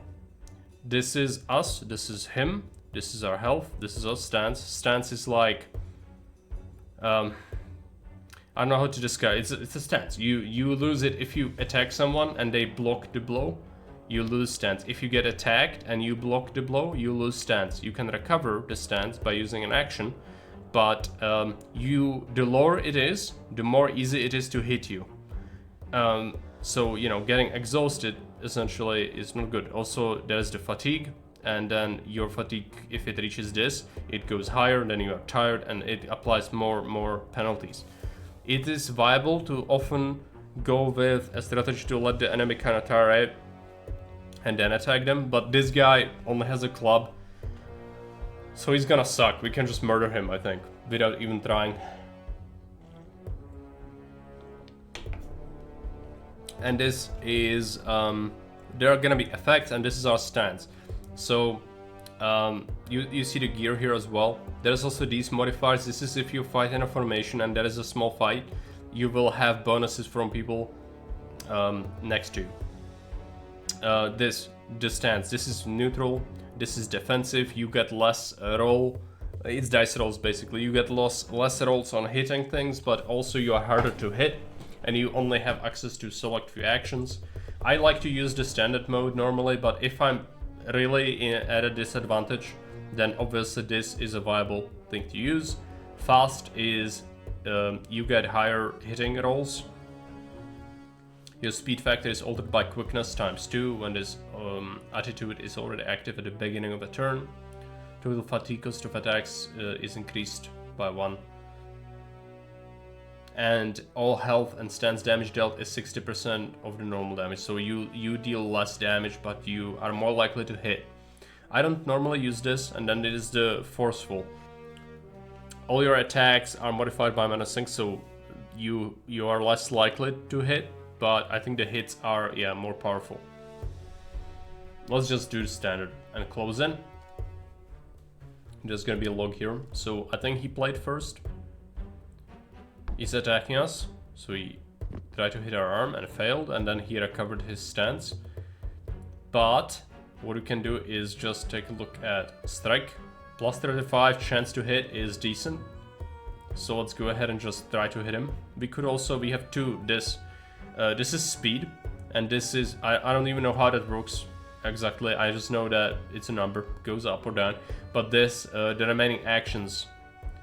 This is us. This is him. This is our health. This is our stance. Stance is like, I don't know how to describe. It's a stance. You lose it if you attack someone and they block the blow. You lose stance. If you get attacked and you block the blow, you lose stance. You can recover the stance by using an action, but the lower it is, the more easy it is to hit you. So you know, getting exhausted essentially is not good. Also, there's the fatigue. And then your fatigue, if it reaches this, it goes higher, then you are tired, and it applies more penalties. It is viable to often go with a strategy to let the enemy kind of tire out and then attack them, but this guy only has a club, so he's gonna suck. We can just murder him, I think, without even trying. And this is, there are gonna be effects, and this is our stance. So you see the gear here as well. There's also these modifiers. This is if you fight in a formation and there is a small fight, you will have bonuses from people next to you. The stance, this is neutral, this is defensive. You get less roll, it's dice rolls basically. You get less rolls on hitting things, but also you are harder to hit and you only have access to select few actions. I like to use the standard mode normally, but if I'm really at a disadvantage, then obviously this is a viable thing to use. Fast is you get higher hitting rolls. Your speed factor is altered by quickness ×2 when this attitude is already active at the beginning of a turn. Total fatigue cost of attacks is increased by 1. And all health and stance damage dealt is 60% of the normal damage. So you deal less damage, but you are more likely to hit. I don't normally use this, and then it is the forceful. All your attacks are modified by -6, so you are less likely to hit, but I think the hits are, yeah, more powerful. Let's just do the standard and close in. There's gonna be a log here. So I think he played first. He's attacking us, so he tried to hit our arm and failed, and then he recovered his stance. But what we can do is just take a look at strike. Plus 35 chance to hit is decent. So let's go ahead and just try to hit him. We could also, we have this is speed, and this is, I don't even know how that works exactly. I just know that it's a number, goes up or down. But this, the remaining actions.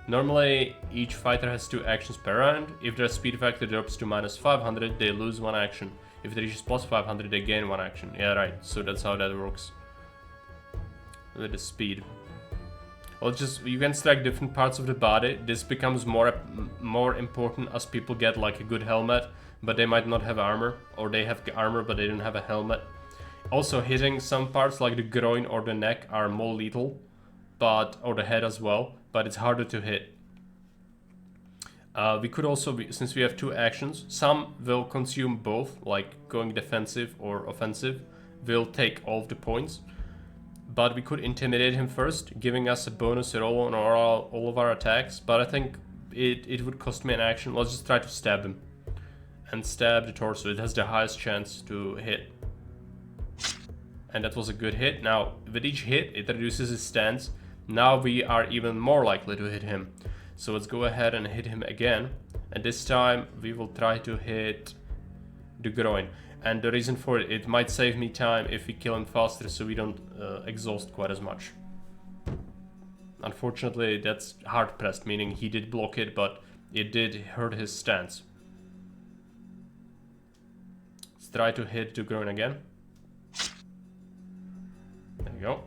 Normally, each fighter has 2 actions per round. If their speed factor drops to -500, they lose 1 action. If it reaches +500, they gain 1 action. Yeah, right. So that's how that works. With the speed. Well, you can strike different parts of the body. This becomes more important as people get like a good helmet, but they might not have armor, or they have armor but they don't have a helmet. Also, hitting some parts like the groin or the neck are more lethal, or the head as well, but it's harder to hit. We could also, since we have 2 actions, some will consume both, like going defensive or offensive, will take all of the points. But we could intimidate him first, giving us a bonus roll on all of our attacks, but I think it would cost me an action. Let's just try to stab him. And stab the torso, it has the highest chance to hit. And that was a good hit. Now, with each hit, it reduces his stance. Now we are even more likely to hit him. So let's go ahead and hit him again. And this time we will try to hit the groin. And the reason for it might save me time if we kill him faster, so we don't exhaust quite as much. Unfortunately, that's hard pressed, meaning he did block it, but it did hurt his stance. Let's try to hit the groin again. There you go.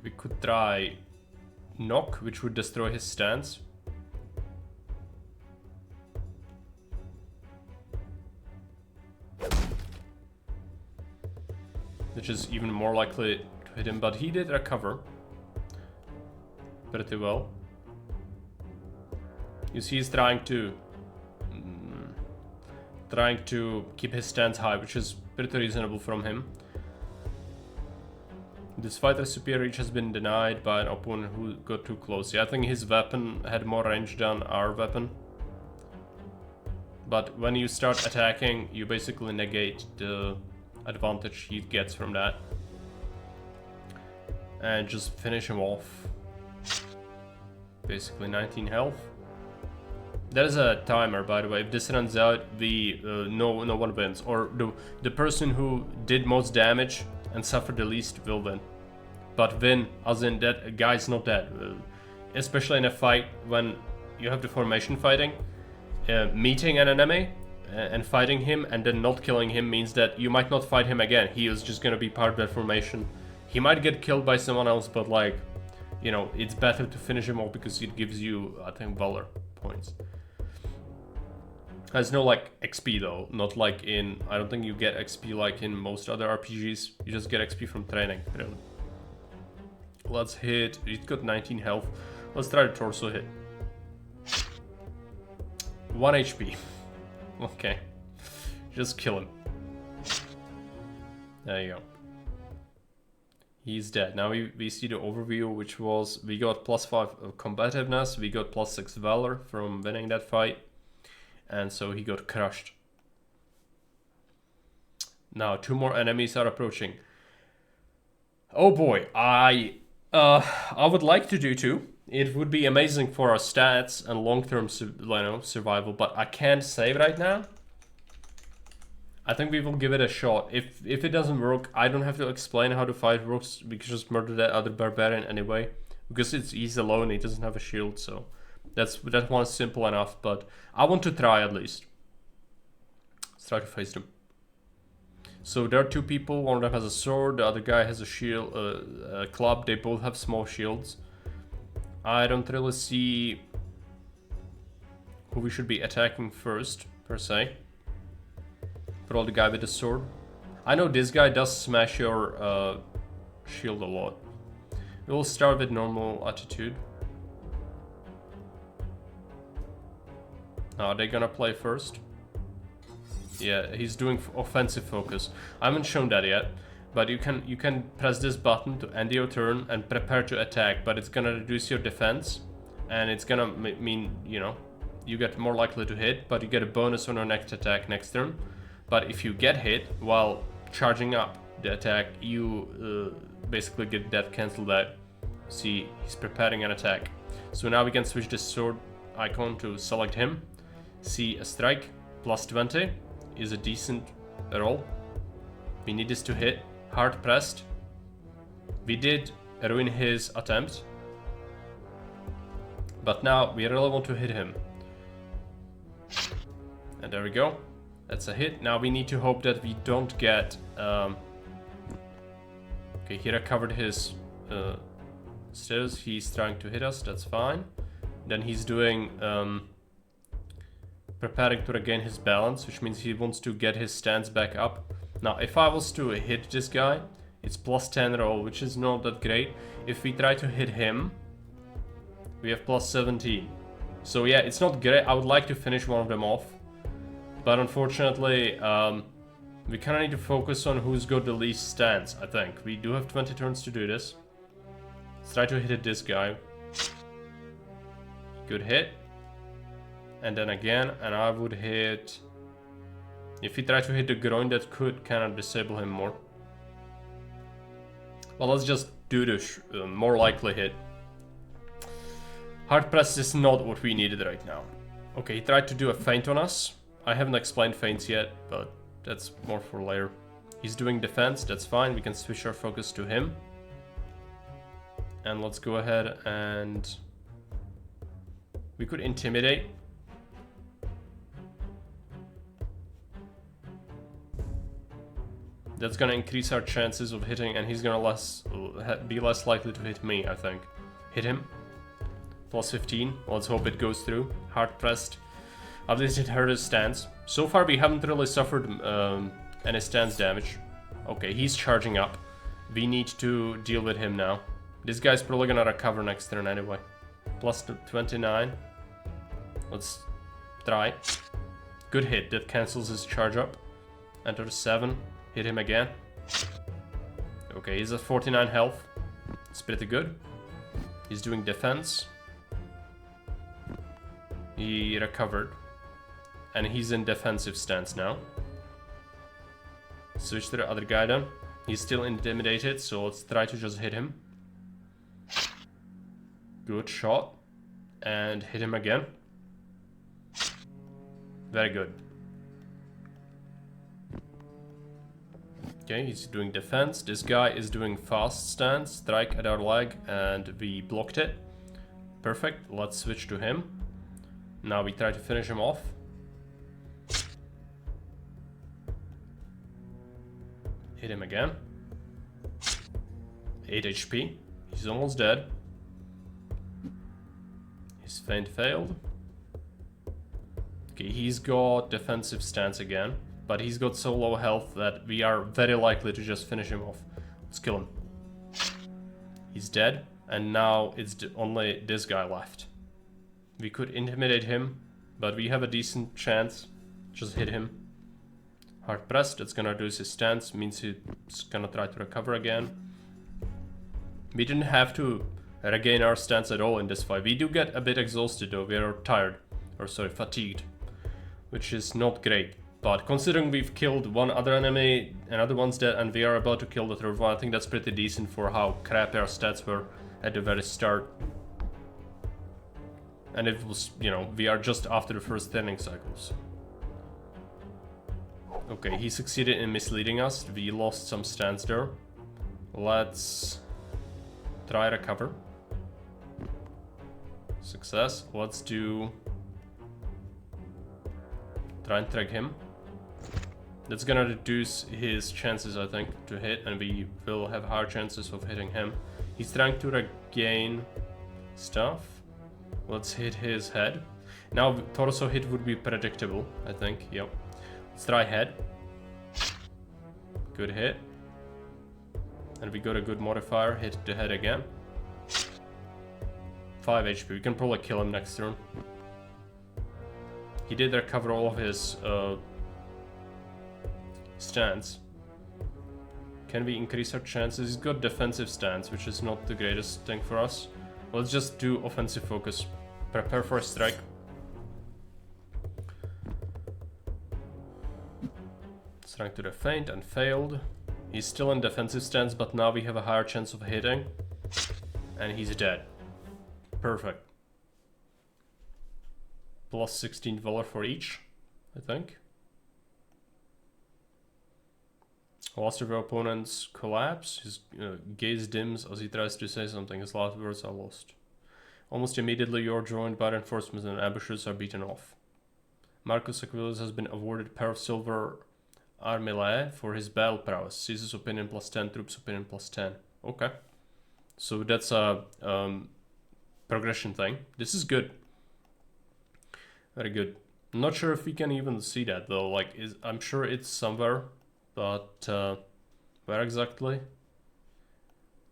We could try knock, which would destroy his stance. Which is even more likely to hit him, but he did recover pretty well. You see, he's trying to keep his stance high, which is pretty reasonable from him. This fighter's superior reach has been denied by an opponent who got too close. Yeah, I think his weapon had more range than our weapon. But when you start attacking, you basically negate the advantage he gets from that. And just finish him off. Basically 19 health. There's a timer, by the way. If this runs out, no one wins. Or the person who did most damage and suffered the least will win. But win, as in that guy's not dead. Especially in a fight when you have the formation fighting. Meeting an enemy and fighting him and then not killing him means that you might not fight him again. He is just gonna be part of that formation. He might get killed by someone else, but like, you know, it's better to finish him off because it gives you, I think, valor points. There's no like XP though, not like in, I don't think you get XP like in most other RPGs. You just get XP from training, really. Let's hit, he's got 19 health. Let's try the torso hit. 1 HP. Okay. Just kill him. There you go. He's dead. Now we see the overview, which was, we got +5 combativeness, we got +6 valor from winning that fight. And so he got crushed. Now 2 more enemies are approaching. Oh boy, I would like to do 2. It would be amazing for our stats and long-term survival, but I can't save right now. I think we will give it a shot. If it doesn't work, I don't have to explain how the fight works. We can just murder that other barbarian anyway, because he's alone. He doesn't have a shield, so that one's simple enough. But I want to try at least. Let's try to face them. So there are two people, one of them has a sword, the other guy has a shield, a club, they both have small shields. I don't really see who we should be attacking first, per se. But all the guy with the sword. I know this guy does smash your shield a lot. We'll start with normal attitude. Are they gonna play first? Yeah, he's doing offensive focus. I haven't shown that yet, but you can press this button to end your turn and prepare to attack, but it's gonna reduce your defense, and it's gonna mean, you know, you get more likely to hit, but you get a bonus on your next attack next turn. But if you get hit while charging up the attack, you basically get death cancelled out. See, he's preparing an attack. So now we can switch the sword icon to select him. See, a strike plus 20 is a decent roll. We need this to hit. Hard pressed. We did ruin his attempt, but now we really want to hit him. And there we go. That's a hit. Now we need to hope that we don't get... Okay, he recovered his status. He's trying to hit us. That's fine. Then he's doing... preparing to regain his balance, which means he wants to get his stance back up. Now, if I was to hit this guy, it's plus 10 roll, which is not that great. If we try to hit him, we have plus 17. So yeah, it's not great. I would like to finish one of them off, but unfortunately, we kind of need to focus on who's got the least stance, I think. We do have 20 turns to do this. Let's try to hit this guy. Good hit. And then again, and I would hit... If he tried to hit the groin, that could kind of disable him more. Well, let's just do the more likely hit. Hard press is not what we needed right now. Okay, he tried to do a feint on us. I haven't explained feints yet, but that's more for later. He's doing defense, that's fine. We can switch our focus to him. And let's go ahead and... We could intimidate. That's gonna increase our chances of hitting, and he's gonna be less likely to hit me, I think. Hit him. Plus 15. Let's hope it goes through. Hard pressed. At least it hurt his stance. So far we haven't really suffered any stance damage. Okay, he's charging up. We need to deal with him now. This guy's probably gonna recover next turn anyway. Plus 29. Let's try. Good hit. That cancels his charge up. Enter 7. Hit him again. Okay, he's at 49 health. It's pretty good. He's doing defense. He recovered. And he's in defensive stance now. Switch to the other guy then. He's still intimidated, so let's try to just hit him. Good shot. And hit him again. Very good. Okay, he's doing defense. This guy is doing fast stance, strike at our leg, and we blocked it. Perfect. Let's switch to him. Now we try to finish him off. Hit him again. 8 HP. He's almost dead. His feint failed. Okay, he's got defensive stance again. But he's got so low health that we are very likely to just finish him off. Let's kill him. He's dead. And now it's only this guy left. We could intimidate him, but we have a decent chance. Just hit him. Hard pressed. It's gonna reduce his stance. Means he's gonna try to recover again. We didn't have to regain our stance at all in this fight. We do get a bit exhausted though. We are tired. Or sorry, fatigued. Which is not great. But considering we've killed one other enemy, another one's dead, and we are about to kill the third one, I think that's pretty decent for how crappy our stats were at the very start. And it was, you know, we are just after the first training cycles. Okay, he succeeded in misleading us. We lost some stance there. Let's try recover. Success. Let's do... Try and track him. That's gonna reduce his chances, I think, to hit, and we will have higher chances of hitting him. He's trying to regain stuff. Let's hit his head. Now, torso hit would be predictable, I think. Yep. Let's try head. Good hit. And we got a good modifier. Hit the head again. 5 HP. We can probably kill him next turn. He did recover all of his stance. Can we increase our chances? He's got defensive stance, which is not the greatest thing for us. Let's just do offensive focus. Prepare for a strike. Strike to the feint and failed. He's still in defensive stance, but now we have a higher chance of hitting. And he's dead. Perfect. Plus 16 valor for each, I think. Last of our opponents collapse. His gaze dims as he tries to say something. His last words are lost. Almost immediately, you're joined by reinforcements and ambushers are beaten off. Marcus Aquilas has been awarded a pair of silver armillae for his battle prowess. Caesar's opinion plus 10, troops opinion plus 10. Okay. So that's a progression thing. This is good. Very good. I'm not sure if we can even see that though. Like, I'm sure it's somewhere. But where exactly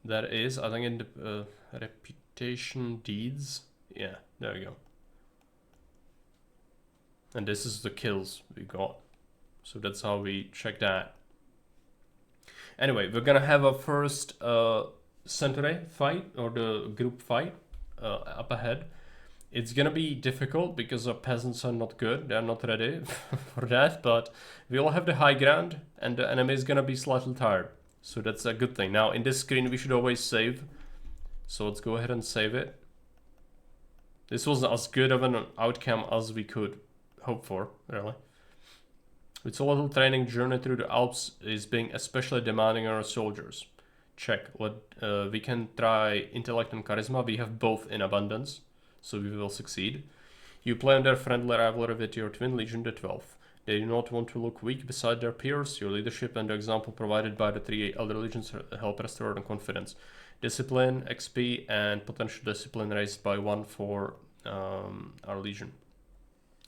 that is, I think in the reputation deeds. Yeah, there we go. And this is the kills we got. So that's how we check that. Anyway, we're gonna have a first Centurion fight, or the group fight up ahead. It's gonna be difficult because our peasants are not good. They're not ready for that, but we all have the high ground and the enemy is gonna be slightly tired. So that's a good thing. Now in this screen we should always save. So let's go ahead and save it. This was as good of an outcome as we could hope for, really. It's a little training journey through the Alps is being especially demanding on our soldiers. Check. We can try intellect and charisma. We have both in abundance. So we will succeed. You play on their friendly rivalry with your twin legion, the 12th. They do not want to look weak beside their peers. Your leadership and the example provided by the 3 elder legions help restore their confidence. Discipline, XP, and potential discipline raised by 1 for our legion.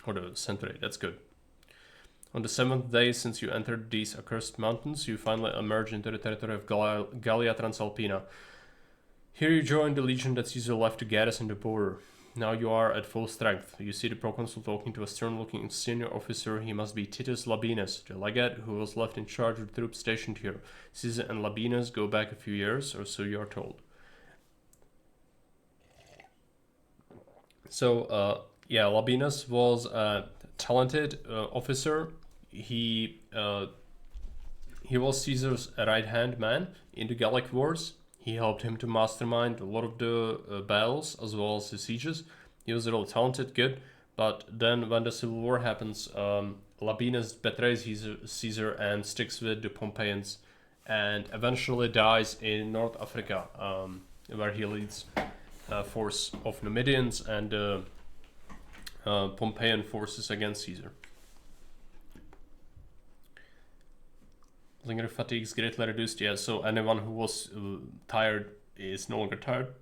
Or the century, that's good. On the 7th day since you entered these accursed mountains, you finally emerge into the territory of Gallia Transalpina. Here you join the legion that Caesar left to garrison the border. Now you are at full strength. You see the proconsul talking to a stern-looking senior officer. He must be Titus Labienus, the legate who was left in charge of the troops stationed here. Caesar and Labienus go back a few years, or so you are told. So, yeah, Labienus was a talented officer. He was Caesar's right-hand man in the Gallic Wars. He helped him to mastermind a lot of the battles as well as the sieges. He was really talented, good. But then when the civil war happens, Labienus betrays Caesar and sticks with the Pompeians and eventually dies in North Africa, where he leads a force of Numidians and Pompeian forces against Caesar. Lingering fatigue is greatly reduced. Yeah, so anyone who was tired is no longer tired.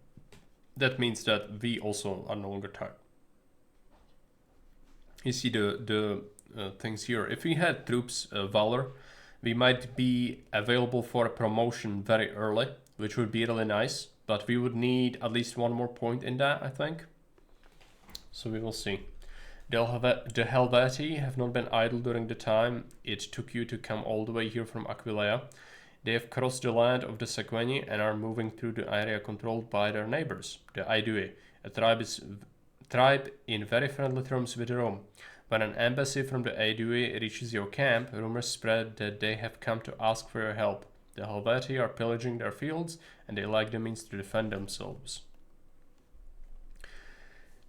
That means that we also are no longer tired. You see the things here. If we had troops valor, we might be available for a promotion very early, which would be really nice. But we would need at least 1 more point in that, I think. So we will see. The Helvetii have not been idle during the time it took you to come all the way here from Aquileia. They have crossed the land of the Sequeni and are moving through the area controlled by their neighbors, the Aedui, a tribe in very friendly terms with Rome. When an embassy from the Aedui reaches your camp, rumors spread that they have come to ask for your help. The Helvetii are pillaging their fields and they lack the means to defend themselves.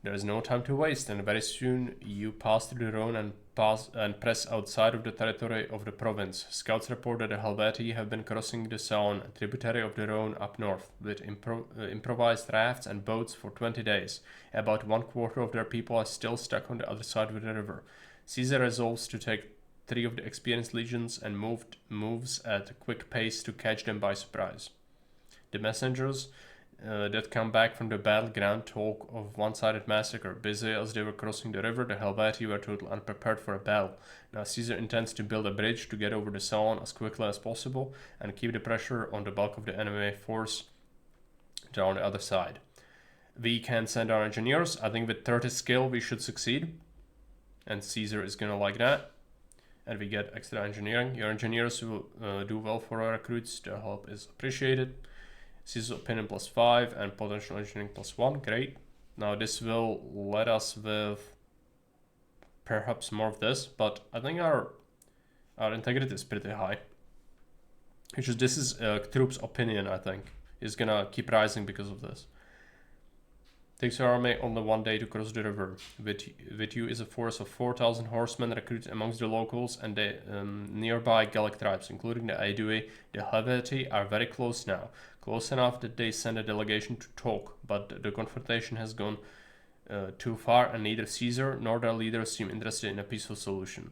There is no time to waste, and very soon you pass through the Rhone and press outside of the territory of the province. Scouts report that the Helvetii have been crossing the Saône, a tributary of the Rhone up north, with improvised rafts and boats for 20 days. About 1/4 of their people are still stuck on the other side of the river. Caesar resolves to take 3 of the experienced legions and moves at a quick pace to catch them by surprise. The messengers that come back from the battleground talk of one-sided massacre. Busy as they were crossing the river, the Helvetii were totally unprepared for a battle. Now Caesar intends to build a bridge to get over the Saône as quickly as possible and keep the pressure on the bulk of the enemy force on the other side. We can send our engineers. I think with 30 skill we should succeed, and Caesar is gonna like that. And we get extra engineering. Your engineers will do well for our recruits. Their help is appreciated. Caesar's opinion +5 and potential engineering +1. Great. Now this will let us with perhaps more of this, but I think our integrity is pretty high. It's just this is troops' opinion, I think, is gonna keep rising because of this. Takes your army only 1 day to cross the river. With you is a force of 4,000 horsemen recruited amongst the locals and the nearby Gallic tribes, including the Aedui. The Helvetii are very close now. Close enough that they send a delegation to talk, but the confrontation has gone too far and neither Caesar nor their leaders seem interested in a peaceful solution.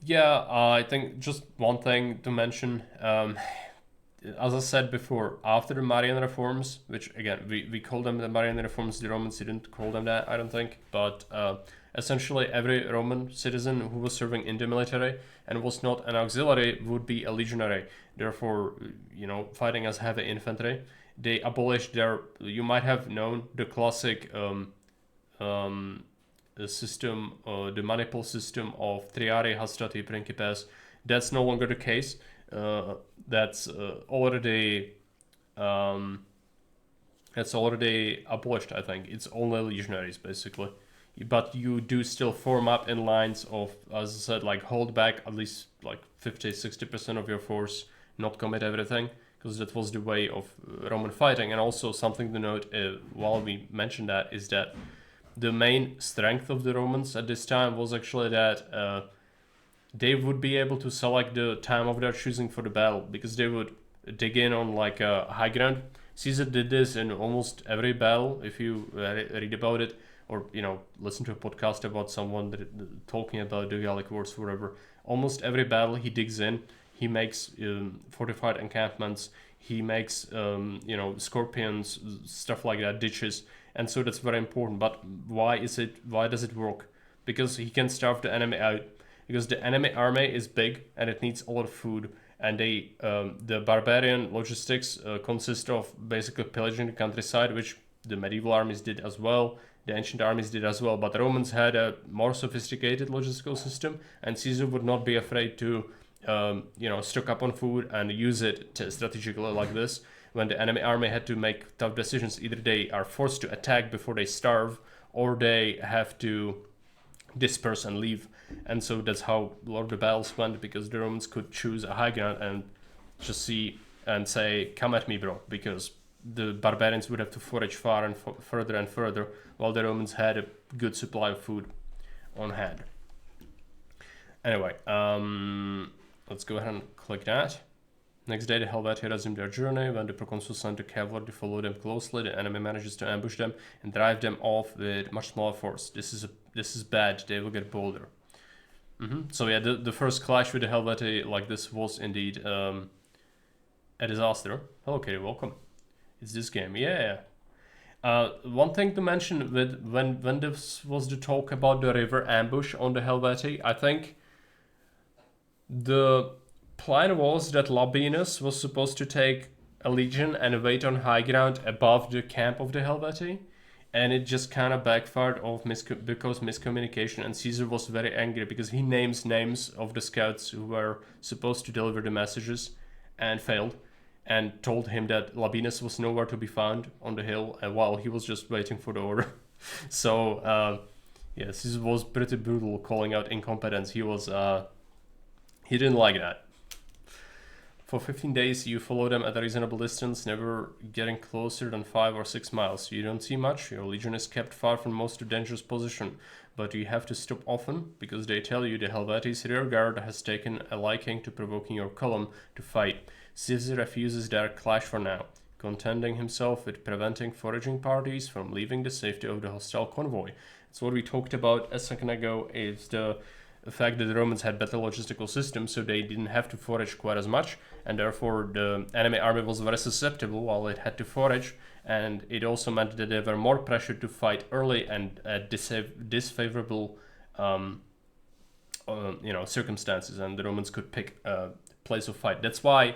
Yeah, I think just one thing to mention. As I said before, after the Marian reforms, which again, we call them the Marian reforms, the Romans didn't call them that, I don't think, but essentially every Roman citizen who was serving in the military and was not an auxiliary would be a legionary, therefore, fighting as heavy infantry. They abolished their, you might have known the classic system, the manipul system of triarii hastati principes. That's no longer the case. That's already abolished, I think. It's only legionaries basically, but you do still form up in lines of, as I said, like hold back at least like 50-60% of your force, not commit everything, because that was the way of Roman fighting. And also something to note while we mentioned that is that the main strength of the Romans at this time was actually that they would be able to select the time of their choosing for the battle, because they would dig in on like a high ground. Caesar did this in almost every battle. If you read about it, or listen to a podcast about someone talking about the Gallic wars, whatever, almost every battle he digs in. He makes fortified encampments. He makes scorpions, stuff like that, ditches, and so that's very important. But why does it work? Because he can starve the enemy out. Because the enemy army is big and it needs a lot of food, and the barbarian logistics consist of basically pillaging the countryside, which the medieval armies did as well, the ancient armies did as well, but the Romans had a more sophisticated logistical system, and Caesar would not be afraid to stock up on food and use it strategically like this. When the enemy army had to make tough decisions, either they are forced to attack before they starve, or they have to disperse and leave. And so that's how a lot of the battles went, because the Romans could choose a high ground and just see and say, come at me, bro, because the barbarians would have to forage far and further and further, while the Romans had a good supply of food on hand. Anyway, let's go ahead and click that. Next day, the Helvetii resumed their journey. When the proconsul sent the cavalry to follow them closely, the enemy manages to ambush them and drive them off with much smaller force. This is bad. They will get bolder. So yeah, the first clash with the Helvetii like this was indeed a disaster. Hello, Katie. Welcome. It's this game. Yeah. One thing to mention with when this was the talk about the river ambush on the Helvetii, I think the plan was that Labienus was supposed to take a legion and wait on high ground above the camp of the Helvetii, and it just kind of backfired because miscommunication, and Caesar was very angry because he names of the scouts who were supposed to deliver the messages and failed, and told him that Labienus was nowhere to be found on the hill, and while he was just waiting for the order. So yeah, Caesar was pretty brutal, calling out incompetence. He didn't like that. For 15 days, you follow them at a reasonable distance, never getting closer than 5 or 6 miles. You don't see much. Your legion is kept far from most of dangerous position, but you have to stop often, because they tell you the Helvetii's rear guard has taken a liking to provoking your column to fight. Caesar refuses their clash for now, contenting himself with preventing foraging parties from leaving the safety of the hostile convoy. So what we talked about a second ago is the fact that the Romans had better logistical systems, so they didn't have to forage quite as much, and therefore the enemy army was very susceptible while it had to forage, and it also meant that they were more pressured to fight early and at disfavorable circumstances, and the Romans could pick a place of fight. That's why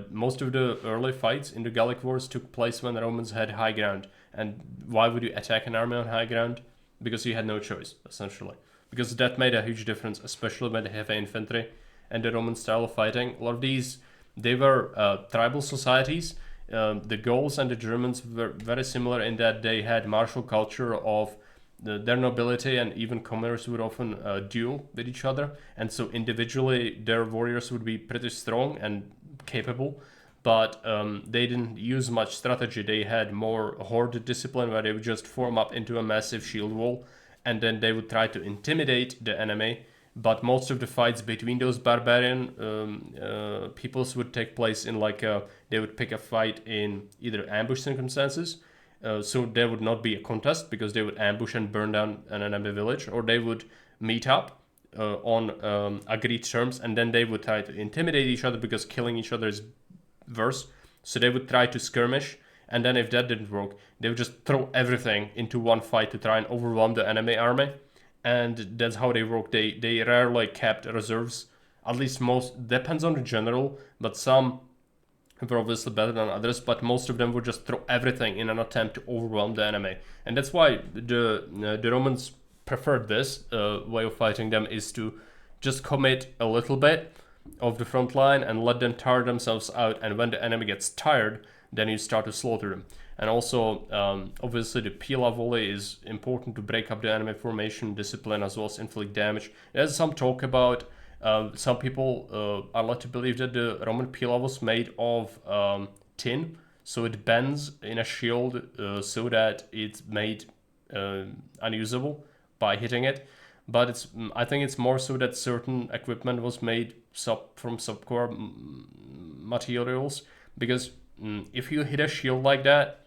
most of the early fights in the Gallic Wars took place when the Romans had high ground. And why would you attack an army on high ground? Because you had no choice, essentially. Because that made a huge difference, especially with the heavy infantry and the Roman style of fighting. A lot of these, they were tribal societies. The Gauls and the Germans were very similar in that they had martial culture of their nobility, and even commoners would often duel with each other. And so individually, their warriors would be pretty strong and capable, but they didn't use much strategy. They had more horde discipline, where they would just form up into a massive shield wall, and then they would try to intimidate the enemy. But most of the fights between those barbarian peoples would take place in they would pick a fight in either ambush circumstances, so there would not be a contest because they would ambush and burn down an enemy village, or they would meet up on agreed terms, and then they would try to intimidate each other because killing each other is worse. So they would try to skirmish, and then if that didn't work, they would just throw everything into one fight to try and overwhelm the enemy army. And that's how they work. They rarely kept reserves. At least most, depends on the general, but some were obviously better than others, but most of them would just throw everything in an attempt to overwhelm the enemy. And that's why the Romans preferred this way of fighting them, is to just commit a little bit of the front line and let them tire themselves out, and when the enemy gets tired, then you start to slaughter them. And also, obviously, the pila volley is important to break up the enemy formation, discipline, as well as inflict damage. There's some talk about, some people are led to believe that the Roman pila was made of tin, so it bends in a shield so that it's made unusable by hitting it. But I think it's more so that certain equipment was made from subcore materials, because if you hit a shield like that,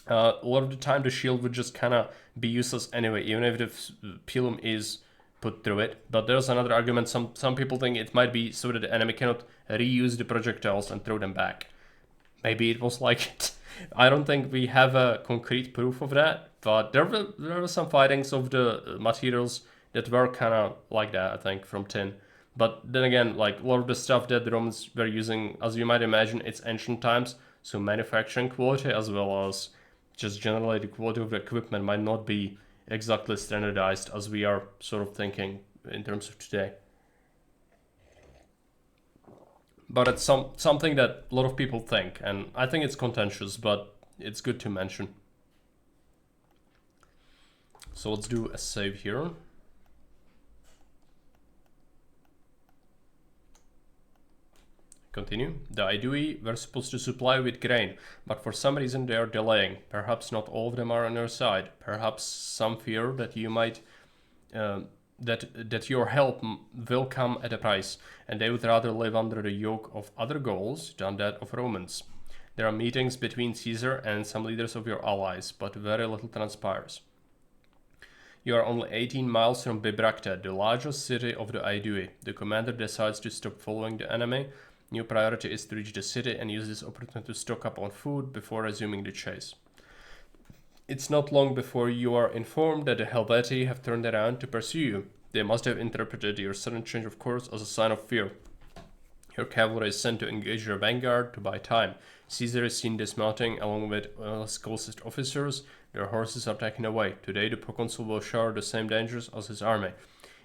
a lot of the time the shield would just kind of be useless anyway, even if the pilum is put through it. But there's another argument. Some people think it might be so that the enemy cannot reuse the projectiles and throw them back. Maybe it was like it. I don't think we have a concrete proof of that, but there were some fightings of the materials that were kind of like that, I think, from tin. But then again, like a lot of the stuff that the Romans were using, as you might imagine, it's ancient times, so manufacturing quality as well as just generally the quality of the equipment might not be exactly standardized as we are sort of thinking in terms of today. But it's something that a lot of people think, and I think it's contentious, but it's good to mention. So let's do a save here. Continue. The Aedui were supposed to supply with grain, but for some reason they are delaying. Perhaps not all of them are on your side. Perhaps some fear that you might that your help will come at a price, and they would rather live under the yoke of other Gauls than that of Romans. There are meetings between Caesar and some leaders of your allies, but very little transpires. You are only 18 miles from Bibracte, the largest city of the Aedui. The commander decides to stop following the enemy. New priority is to reach the city and use this opportunity to stock up on food before resuming the chase. It's not long before you are informed that the Helvetii have turned around to pursue you. They must have interpreted your sudden change of course as a sign of fear. Your cavalry is sent to engage your vanguard to buy time. Caesar is seen dismounting along with his closest officers. Their horses are taken away. Today the proconsul will share the same dangers as his army.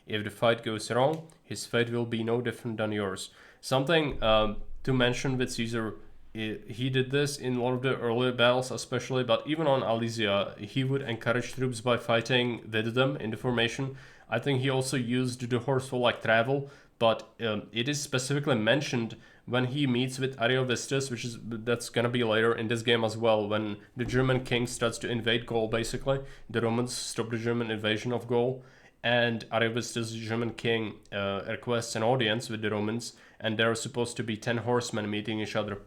If the fight goes wrong, his fate will be no different than yours. Something to mention with Caesar, he did this in one of the early battles especially, but even on Alesia, he would encourage troops by fighting with them in the formation. I think he also used the horse for like travel, but it is specifically mentioned when he meets with Ariovistus, that's gonna be later in this game as well, when the German king starts to invade Gaul basically. The Romans stop the German invasion of Gaul, and Ariovistus, the German king, requests an audience with the Romans, and there are supposed to be 10 horsemen meeting each other.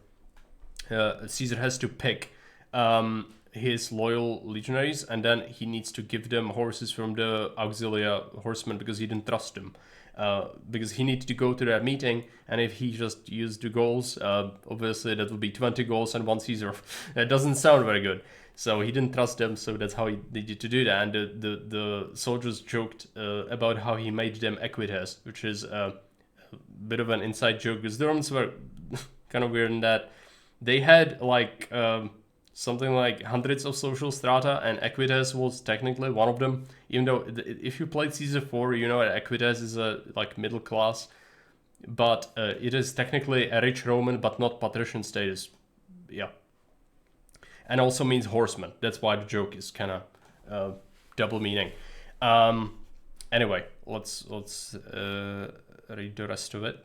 Caesar has to pick his loyal legionaries, and then he needs to give them horses from the auxilia horsemen because he didn't trust them. Because he needed to go to that meeting, and if he just used the goals, obviously that would be 20 goals and 1 Caesar. That doesn't sound very good. So he didn't trust them, so that's how he needed to do that. And the soldiers joked about how he made them equites, which is a bit of an inside joke, because the Romans were kind of weird in that they had like something like hundreds of social strata, and equites was technically one of them. Even though if you played Caesar 4, you know that equites is a like middle class, but it is technically a rich Roman, but not patrician status. Yeah, and also means horseman. That's why the joke is kind of double meaning. Anyway, let's read the rest of it.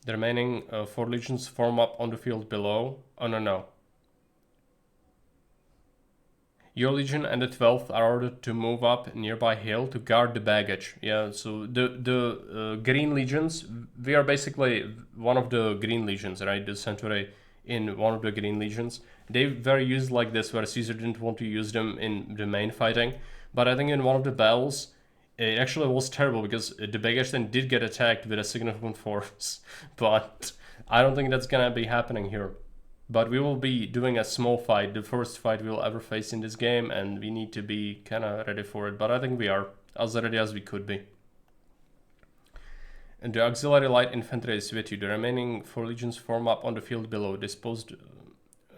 The remaining 4 legions form up on the field below. Oh, no. Your legion and the 12th are ordered to move up a nearby hill to guard the baggage. Yeah, so the green legions, we are basically one of the green legions, right? The Centurion in one of the green legions. They were used like this, where Caesar didn't want to use them in the main fighting. But I think in one of the battles, it actually was terrible, because the baggage then did get attacked with a significant force. But I don't think that's gonna be happening here. But we will be doing a small fight, the first fight we'll ever face in this game, and we need to be kind of ready for it. But I think we are as ready as we could be. And the auxiliary light infantry is with you. The remaining 4 legions form up on the field below, disposed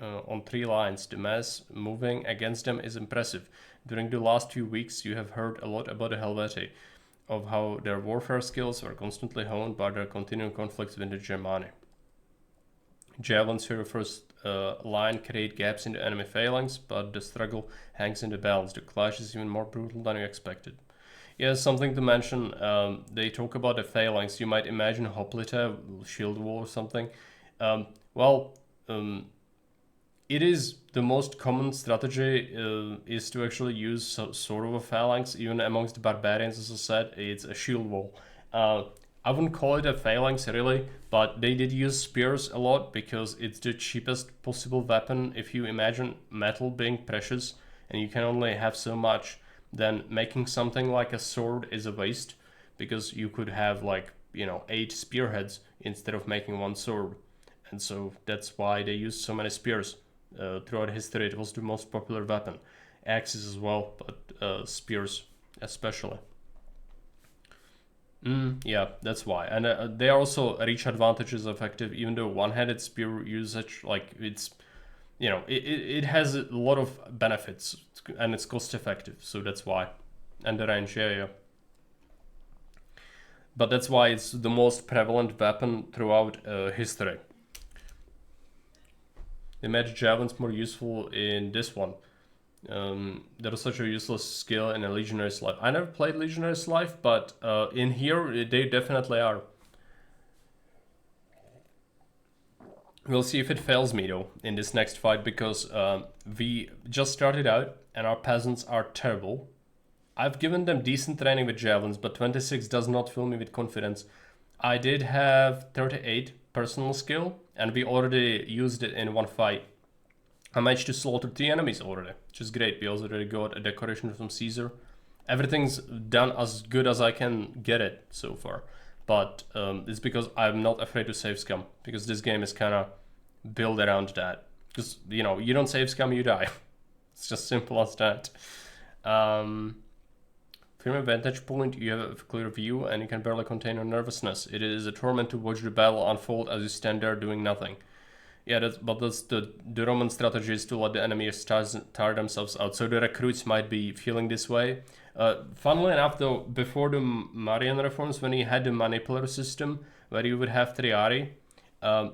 on 3 lines. The mass moving against them is impressive. During the last few weeks, you have heard a lot about the Helvetii, of how their warfare skills were constantly honed by their continuing conflicts with the Germani. Javelins here first line create gaps in the enemy phalanx, but the struggle hangs in the balance. The clash is even more brutal than you expected. Yeah, something to mention, they talk about the phalanx. You might imagine hoplite, shield wall or something. It is the most common strategy is to actually use sort of a phalanx, even amongst the barbarians. As I said, it's a shield wall. I wouldn't call it a phalanx really, but they did use spears a lot because it's the cheapest possible weapon. If you imagine metal being precious and you can only have so much, then making something like a sword is a waste, because you could have like, 8 spearheads instead of making 1 sword. And so that's why they used so many spears. Throughout history, it was the most popular weapon. Axes as well, but spears especially. Yeah, that's why. And they also reach advantages effective, even though one-handed spear usage, like it's, it has a lot of benefits and it's cost effective. So that's why. And the range, yeah. But that's why it's the most prevalent weapon throughout history. They made javelins more useful in this one. That was such a useless skill in a Legionary's Life. I never played Legionary's Life, but in here they definitely are. We'll see if it fails me though in this next fight, because we just started out and our peasants are terrible. I've given them decent training with javelins, but 26 does not fill me with confidence. I did have 38 personal skill, and we already used it in 1 fight. I managed to slaughter 3 enemies already, which is great. We also already got a decoration from Caesar. Everything's done as good as I can get it so far. But it's because I'm not afraid to save scum, because this game is kind of built around that. Because, you don't save scum, you die. It's just simple as that. From a vantage point, you have a clear view and you can barely contain your nervousness. It is a torment to watch the battle unfold as you stand there doing nothing. Yeah, that's the Roman strategy, is to let the enemy tire themselves out. So the recruits might be feeling this way. Funnily enough, though, before the Marian reforms, when he had the manipular system, where you would have triarii,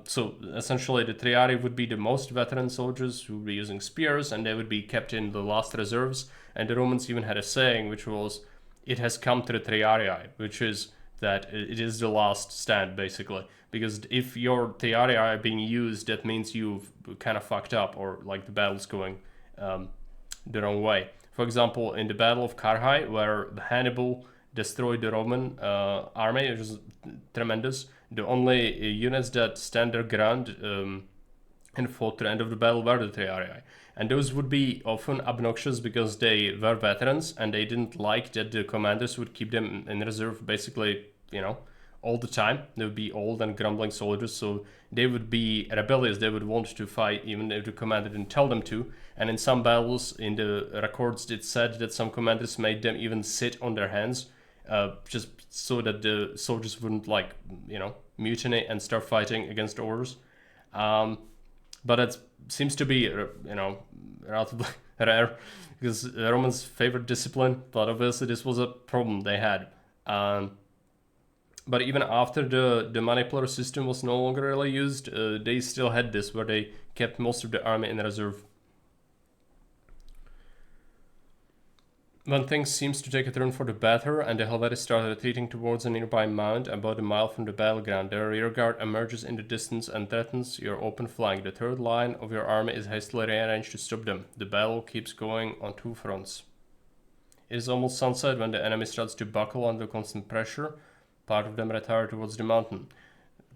so essentially the triarii would be the most veteran soldiers who would be using spears, and they would be kept in the last reserves. And the Romans even had a saying, which was, "It has come to the triarii," which is that it is the last stand, basically. Because if your triarii are being used, that means you've kind of fucked up, or like the battle's going the wrong way. For example, in the Battle of Carrhae, where Hannibal destroyed the Roman army, which was tremendous, The only units that stand their ground and fought to the end of the battle were the Triarii. And those would be often obnoxious because they were veterans and they didn't like that the commanders would keep them in reserve basically, you know, all the time. They would be old and grumbling soldiers, so they would be rebellious. They would want to fight even if the commander didn't tell them to. And in some battles, in the records, it said that some commanders made them even sit on their hands, just so that the soldiers wouldn't, like, you know, mutiny and start fighting against orders. But it seems to be, you know, relatively rare because the Romans favored discipline, but obviously this was a problem they had. But even after the manipular system was no longer really used, they still had this where they kept most of the army in reserve. When things seems to take a turn for the better and the Helvetii start retreating towards a nearby mound about a mile from the battleground, their rearguard emerges in the distance and threatens your open flank. The third line of your army is hastily rearranged to stop them. The battle keeps going on two fronts. It is almost sunset when the enemy starts to buckle under constant pressure. Part of them retire towards the mountain,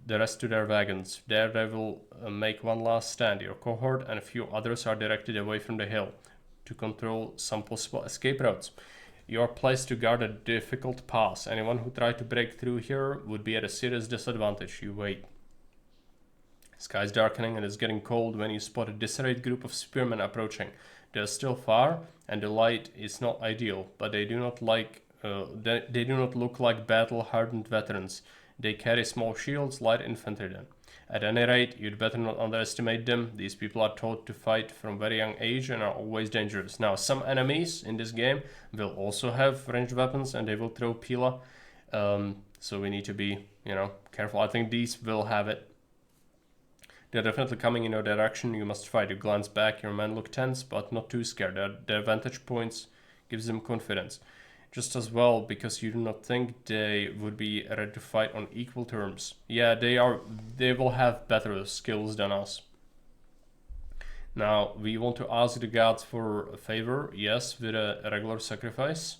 the rest to their wagons. There they will make one last stand. Your cohort and a few others are directed away from the hill to control some possible escape routes. You are placed to guard a difficult pass. Anyone who tried to break through here would be at a serious disadvantage. You wait. Sky is darkening and it's getting cold when you spot a disarrayed group of spearmen approaching. They are still far and the light is not ideal, but they do not look like battle-hardened veterans. They carry small shields, light infantry then. At any rate, you'd better not underestimate them. These people are taught to fight from very young age and are always dangerous. Now, some enemies in this game will also have ranged weapons and they will throw pila. So we need to be, you know, careful. I think these will have it. They're definitely coming in your direction. You must fight. You glance back. Your men look tense, but not too scared. Their vantage points gives them confidence. Just as well, because you do not think they would be ready to fight on equal terms. Yeah, they will have better skills than us. Now, we want to ask the gods for a favor, yes, with a regular sacrifice.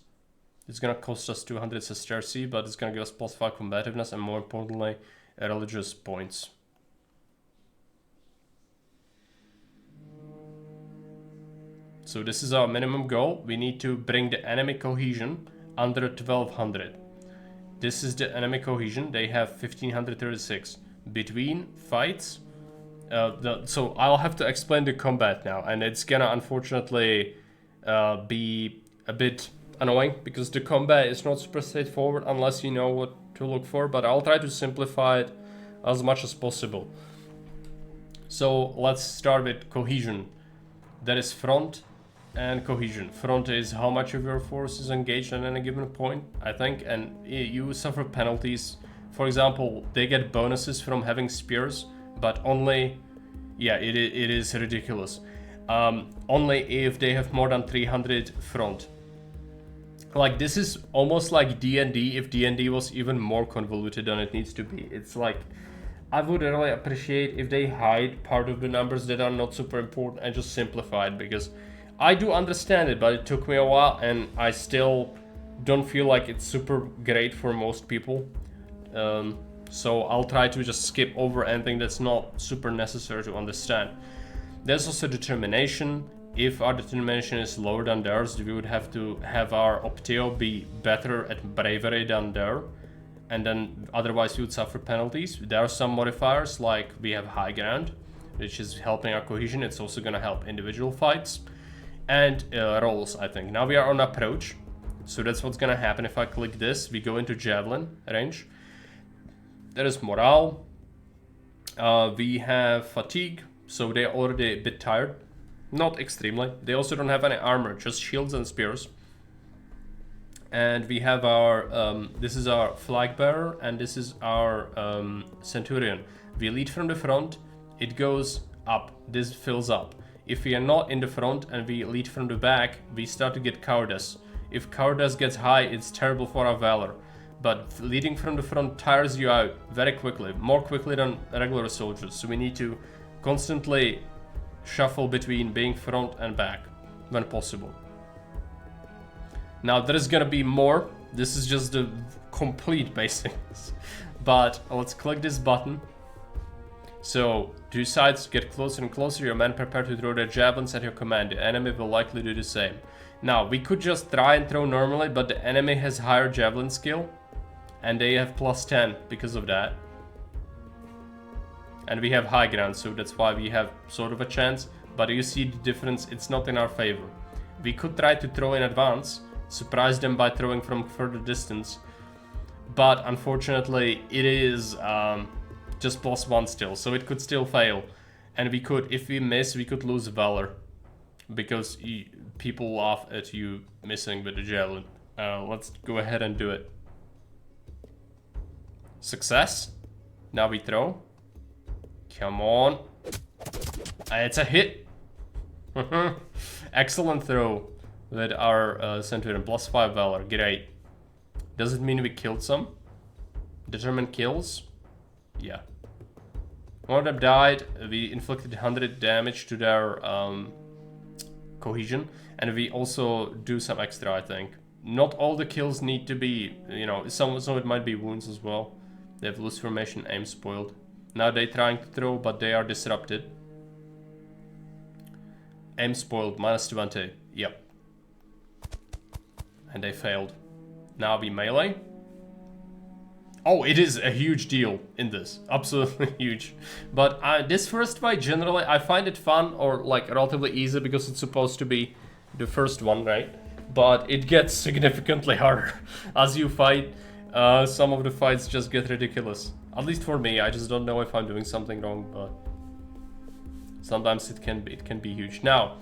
It's gonna cost us 200 sesterci, but it's gonna give us +5 combativeness and more importantly, religious points. So this is our minimum goal. We need to bring the enemy cohesion under 1200. This is the enemy cohesion. They have 1536. Between fights, so I'll have to explain the combat now, and it's gonna unfortunately be a bit annoying because the combat is not super straightforward unless you know what to look for, but I'll try to simplify it as much as possible. So let's start with cohesion. That is front and cohesion. Front is how much of your force is engaged at any given point, I think, and you suffer penalties. For example, they get bonuses from having spears, but only, yeah, it is ridiculous. Only if they have more than 300 front. Like, this is almost like D&D if D&D was even more convoluted than it needs to be. It's like, I would really appreciate if they hide part of the numbers that are not super important and just simplify it, because I do understand it, but it took me a while and I still don't feel like it's super great for most people. So I'll try to just skip over anything that's not super necessary to understand. There's also determination. If our determination is lower than theirs, we would have to have our optio be better at bravery than theirs. And then otherwise we would suffer penalties. There are some modifiers, like we have high ground, which is helping our cohesion. It's also going to help individual fights. And rolls, I think. Now we are on approach. So that's what's going to happen. If I click this, we go into javelin range. There is morale. We have fatigue. So they're already a bit tired. Not extremely. They also don't have any armor, just shields and spears. And we have our, this is our flag bearer, and this is our Centurion. We lead from the front, it goes up, this fills up. If we are not in the front and we lead from the back, we start to get cowardice. If cowardice gets high, it's terrible for our valor. But leading from the front tires you out very quickly, more quickly than regular soldiers. So we need to constantly shuffle between being front and back when possible. Now there is gonna be more. This is just the complete basics. But let's click this button. So, two sides get closer and closer. Your men prepare to throw their javelins at your command. The enemy will likely do the same. Now, we could just try and throw normally, but the enemy has higher javelin skill. And they have plus 10 because of that. And we have high ground, so that's why we have sort of a chance. But you see the difference, it's not in our favor. We could try to throw in advance, surprise them by throwing from further distance. But unfortunately, it is just plus 1 still, so it could still fail. And we could, if we miss, we could lose Valor. Because people laugh at you missing with the javelin. Let's go ahead and do it. Success. Now we throw. Come on. It's a hit. Excellent throw with our Centurion. Plus 5 Valor. Great. Does it mean we killed some? Determined kills? Yeah. One of them died. We inflicted 100 damage to their cohesion. And we also do some extra, I think. Not all the kills need to be, you know, some of it might be wounds as well. They have loose formation, aim spoiled. Now they're trying to throw, but they are disrupted. Aim spoiled, minus 20. Yep. And they failed. Now we melee. Oh, it is a huge deal in this. Absolutely huge. But this first fight, generally, I find it fun or like relatively easy because it's supposed to be the first one, right? But it gets significantly harder as you fight. Some of the fights just get ridiculous. At least for me, I just don't know if I'm doing something wrong, but sometimes it can be huge. Now,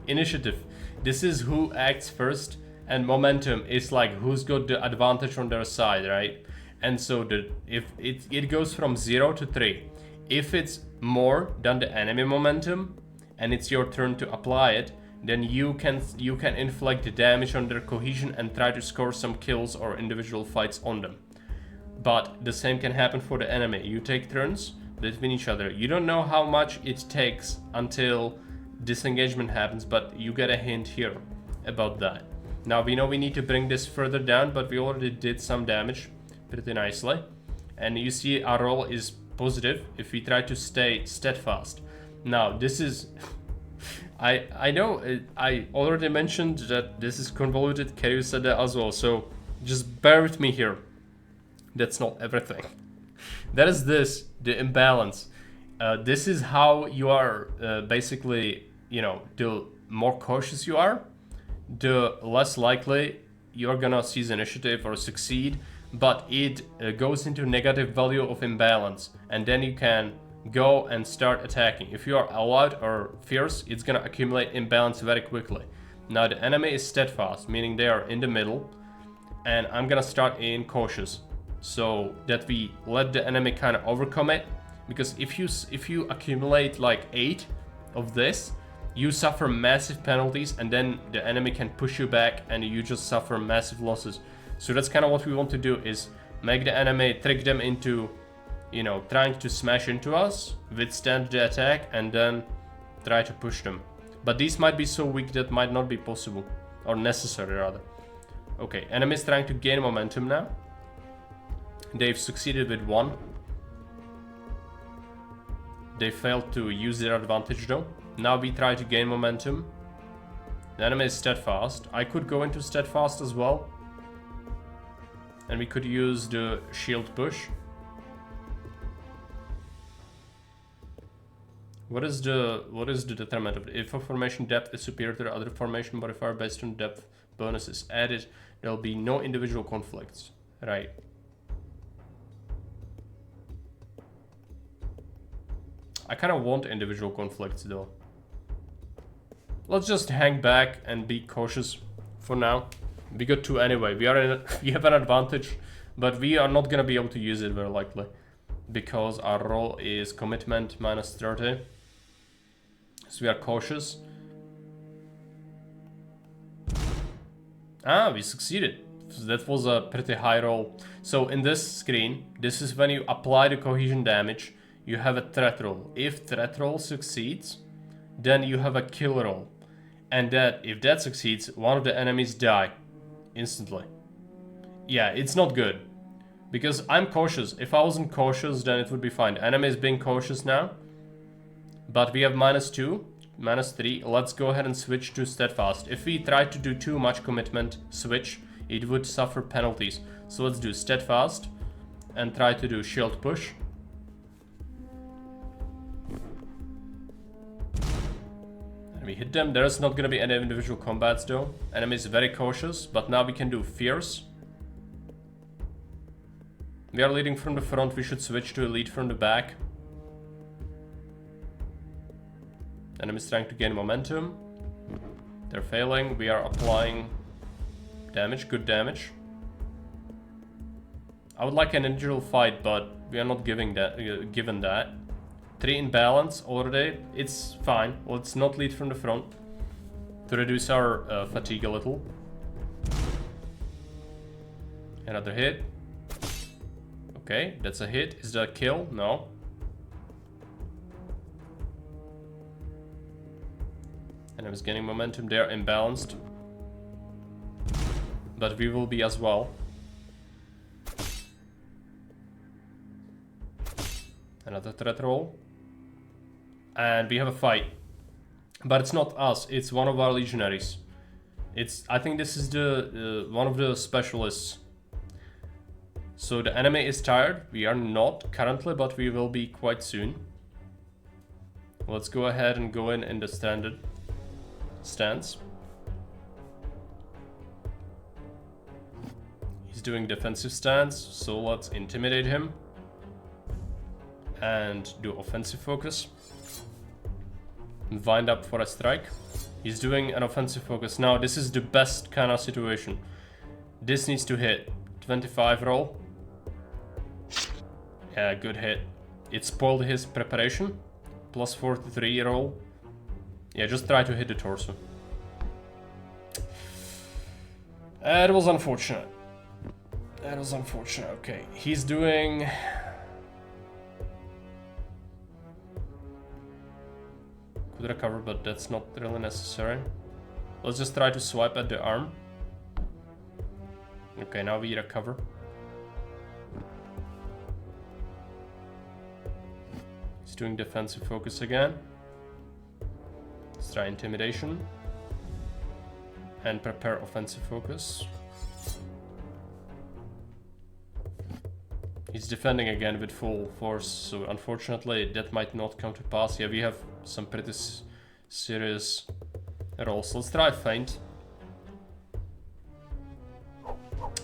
initiative. This is who acts first, and momentum is like who's got the advantage on their side, right? And so if it goes from 0 to 3. If it's more than the enemy momentum, and it's your turn to apply it, then you can inflict the damage on their cohesion and try to score some kills or individual fights on them. But the same can happen for the enemy. You take turns between each other. You don't know how much it takes until disengagement happens, but you get a hint here about that. Now we know we need to bring this further down, but we already did some damage pretty nicely. And you see our roll is positive if we try to stay steadfast. Now this is... I know I already mentioned that this is convoluted. Kerry said that as well, so just bear with me here. That's not everything. That is the imbalance. This is how you are basically, you know, the more cautious you are, the less likely you're gonna seize initiative or succeed, but it goes into negative value of imbalance, and then you can go and start attacking. If you are allied or fierce, it's gonna accumulate imbalance very quickly. Now the enemy is steadfast, meaning they are in the middle, and I'm gonna start in cautious, so that we let the enemy kind of overcome it. Because if you accumulate like 8 of this, you suffer massive penalties, and then the enemy can push you back, and you just suffer massive losses. So that's kind of what we want to do, is make the enemy, trick them into, you know, trying to smash into us, withstand the attack, and then try to push them. But these might be so weak that might not be possible, or necessary rather. Okay, enemies trying to gain momentum now. They've succeeded with 1. They failed to use their advantage though. Now we try to gain momentum. The enemy is steadfast. I could go into steadfast as well. And we could use the shield push. What is the determinant of it? If a formation depth is superior to the other formation modifier based on depth bonuses added, there will be no individual conflicts. Right. I kind of want individual conflicts though. Let's just hang back and be cautious for now. We got 2 anyway. We have an advantage, but we are not gonna be able to use it very likely, because our roll is commitment minus 30. So we are cautious. Ah, we succeeded. So that was a pretty high roll. So in this screen, this is when you apply the cohesion damage. You have a threat roll. If threat roll succeeds, then you have a kill roll. And that if that succeeds, one of the enemies die instantly. Yeah, it's not good. Because I'm cautious. If I wasn't cautious, then it would be fine. Enemy is being cautious now. But we have -2, -3. Let's go ahead and switch to steadfast. If we try to do too much commitment switch, it would suffer penalties. So let's do steadfast and try to do shield push. And we hit them. There's not gonna be any individual combats though. Enemy is very cautious, but now we can do fierce. We are leading from the front, we should switch to a lead from the back. Enemy is trying to gain momentum. They're failing, we are applying damage, good damage. I would like an individual fight, but we are not given that. 3 in balance already, it's fine. Let's not lead from the front to reduce our fatigue a little. Another hit. Okay, that's a hit. Is that a kill? No. And I was gaining momentum there, imbalanced. But we will be as well. Another threat roll. And we have a fight. But it's not us, it's one of our legionaries. I think this is the one of the specialists. So the enemy is tired. We are not currently, but we will be quite soon. Let's go ahead and go in the standard stance. He's doing defensive stance, so let's intimidate him and do offensive focus. And wind up for a strike. He's doing an offensive focus. Now this is the best kind of situation. This needs to hit. 25 roll. Yeah, good hit. It spoiled his preparation. Plus 43 roll. Yeah, just try to hit the torso. It was unfortunate. That was unfortunate. Okay, he's doing... Could recover, but that's not really necessary. Let's just try to swipe at the arm. Okay, now we recover. He's doing defensive focus again. Let's try intimidation. And prepare offensive focus. He's defending again with full force, so unfortunately that might not come to pass. Yeah, we have some pretty serious rolls. Let's try feint.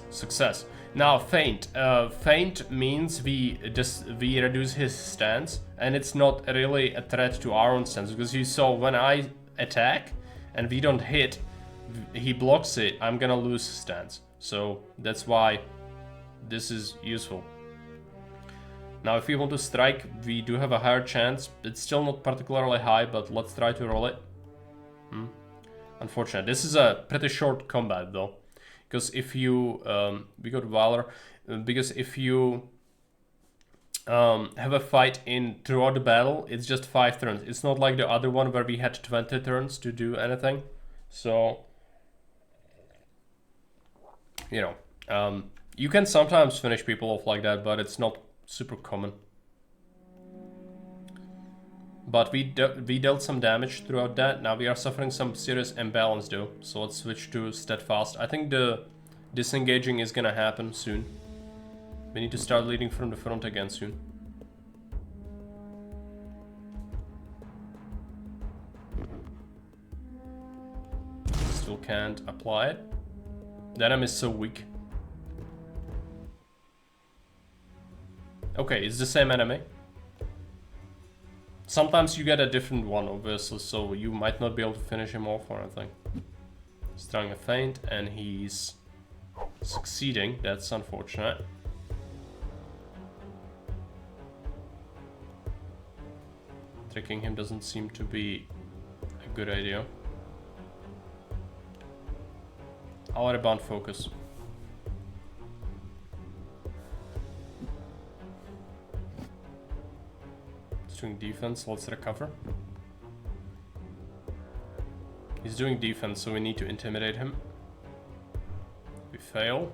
Success. Now feint. Feint means we reduce his stance, and it's not really a threat to our own stance, because you saw when I attack and we don't hit, he blocks it, I'm gonna lose stance. So that's why this is useful. Now if we want to strike, we do have a higher chance. It's still not particularly high, but let's try to roll it. Unfortunate. This is a pretty short combat though. Because if you, we got Valor, because if you have a fight throughout the battle, it's just 5 turns. It's not like the other one where we had 20 turns to do anything. So, you know, you can sometimes finish people off like that, but it's not super common. But we dealt some damage throughout that. Now we are suffering some serious imbalance though. So let's switch to steadfast. I think the disengaging is gonna happen soon. We need to start leading from the front again soon. Still can't apply it. The enemy is so weak. Okay, it's the same enemy. Sometimes you get a different one, obviously, so you might not be able to finish him off or anything. He's trying a feint and he's succeeding. That's unfortunate. Tricking him doesn't seem to be a good idea. I'll rebound focus. Doing defense, let's recover. He's doing defense, so we need to intimidate him. We fail.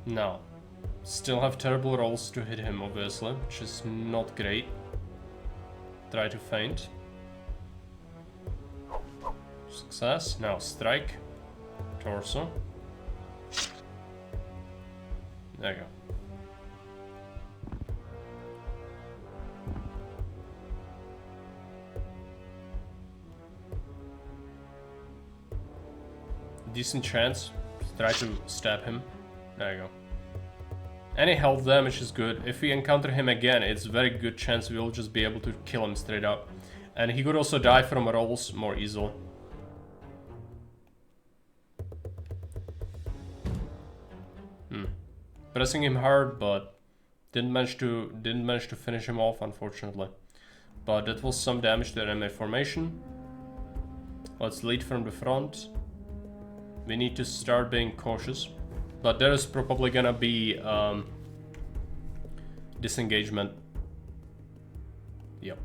Now, still have terrible rolls to hit him, obviously, which is not great. Try to feint. Success. Now strike. Torso. There you go. Decent chance. Try to stab him. There you go. Any health damage is good. If we encounter him again, it's a very good chance we'll just be able to kill him straight up. And he could also die from rolls more easily. Pressing him hard, but didn't manage to finish him off, unfortunately. But that was some damage to enemy formation. Let's lead from the front. We need to start being cautious, but there is probably gonna be disengagement. Yep.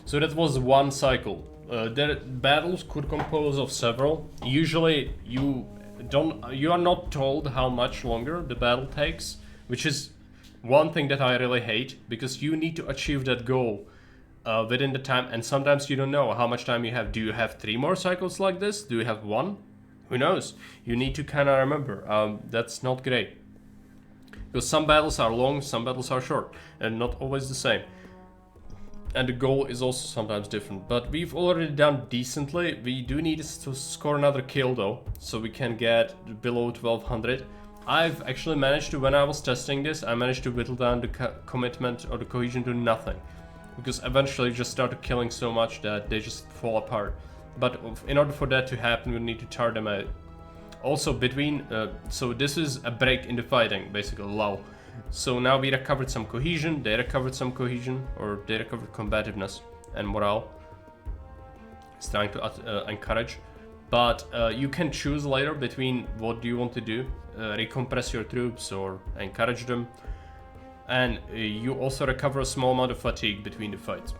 So that was one cycle. The battles could compose of several. Usually you are not told how much longer the battle takes, which is one thing that I really hate, because you need to achieve that goal within the time, and sometimes you don't know how much time you have. Do you have 3 more cycles like this? Do you have 1? Who knows? You need to kind of remember. That's not great. Because some battles are long, some battles are short, and not always the same. And the goal is also sometimes different. But we've already done decently. We do need to score another kill though, so we can get below 1200. I've actually managed to, when I was testing this, I managed to whittle down the commitment or the cohesion to nothing. Because eventually you just started killing so much that they just fall apart. But in order for that to happen, we need to tire them out. Also between, so this is a break in the fighting, basically, lull. So now we recovered some cohesion, they recovered some cohesion, or they recovered combativeness and morale. It's trying to encourage. But you can choose later between what do you want to do, recompress your troops or encourage them. And you also recover a small amount of fatigue between the fights.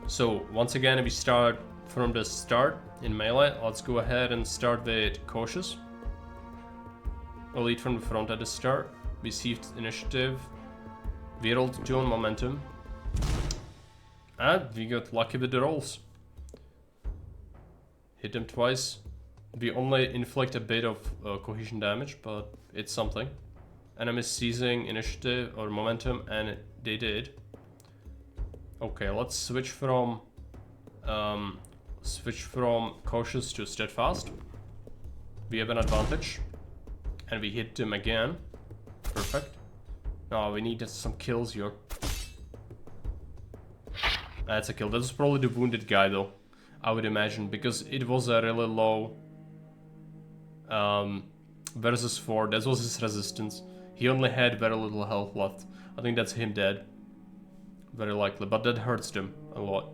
So once again, we start from the start in melee. Let's go ahead and start with cautious. We'll lead from the front at the start. Received initiative. We rolled 2 on momentum. And we got lucky with the rolls. Hit them twice. We only inflict a bit of cohesion damage, but it's something. Enemies seizing initiative or momentum, and they did. Okay, let's switch from cautious to steadfast. We have an advantage, and we hit them again. Perfect. Now we need some kills here. That's a kill. That's probably the wounded guy, though, I would imagine, because it was a really low versus 4. That was his resistance. He only had very little health left. I think that's him dead. Very likely, but that hurts them a lot.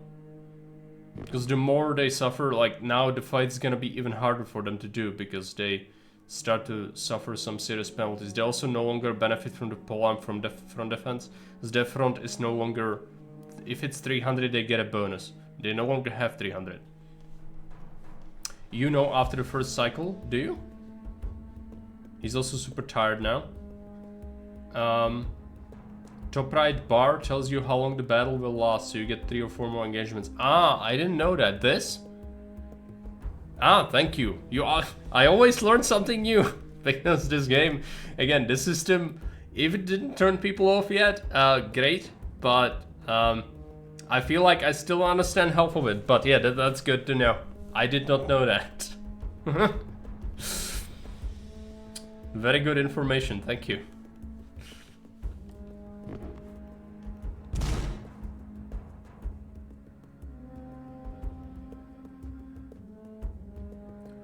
Because the more they suffer, like now the fight's gonna be even harder for them to do, because they start to suffer some serious penalties. They also no longer benefit from the polearm from front defense, because their front is no longer, if it's 300 they get a bonus. They no longer have 300. You know after the first cycle, do you? He's also super tired now. Top right bar tells you how long the battle will last, so you get 3 or 4 more engagements. Ah, I didn't know that. This? Ah, thank you. I always learn something new because this game, again, this system, if it didn't turn people off yet, great. But I feel like I still understand half of it. But yeah, that's good to know. I did not know that. Very good information. Thank you.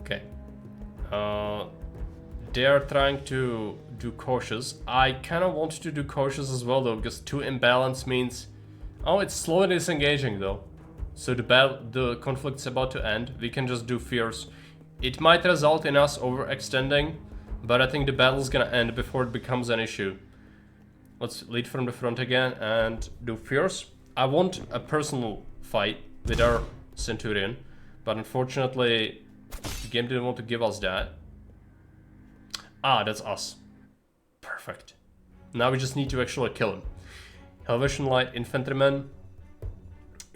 Okay. They are trying to do cautious. I kind of want to do cautious as well, though, because 2 imbalance means... Oh, it's slowly disengaging, though. So the conflict's about to end. We can just do fierce. It might result in us overextending, but I think the battle's gonna end before it becomes an issue. Let's lead from the front again and do fierce. I want a personal fight with our Centurion, but unfortunately the game didn't want to give us that. Ah, that's us. Perfect. Now we just need to actually kill him. Helvetian Light Infantryman.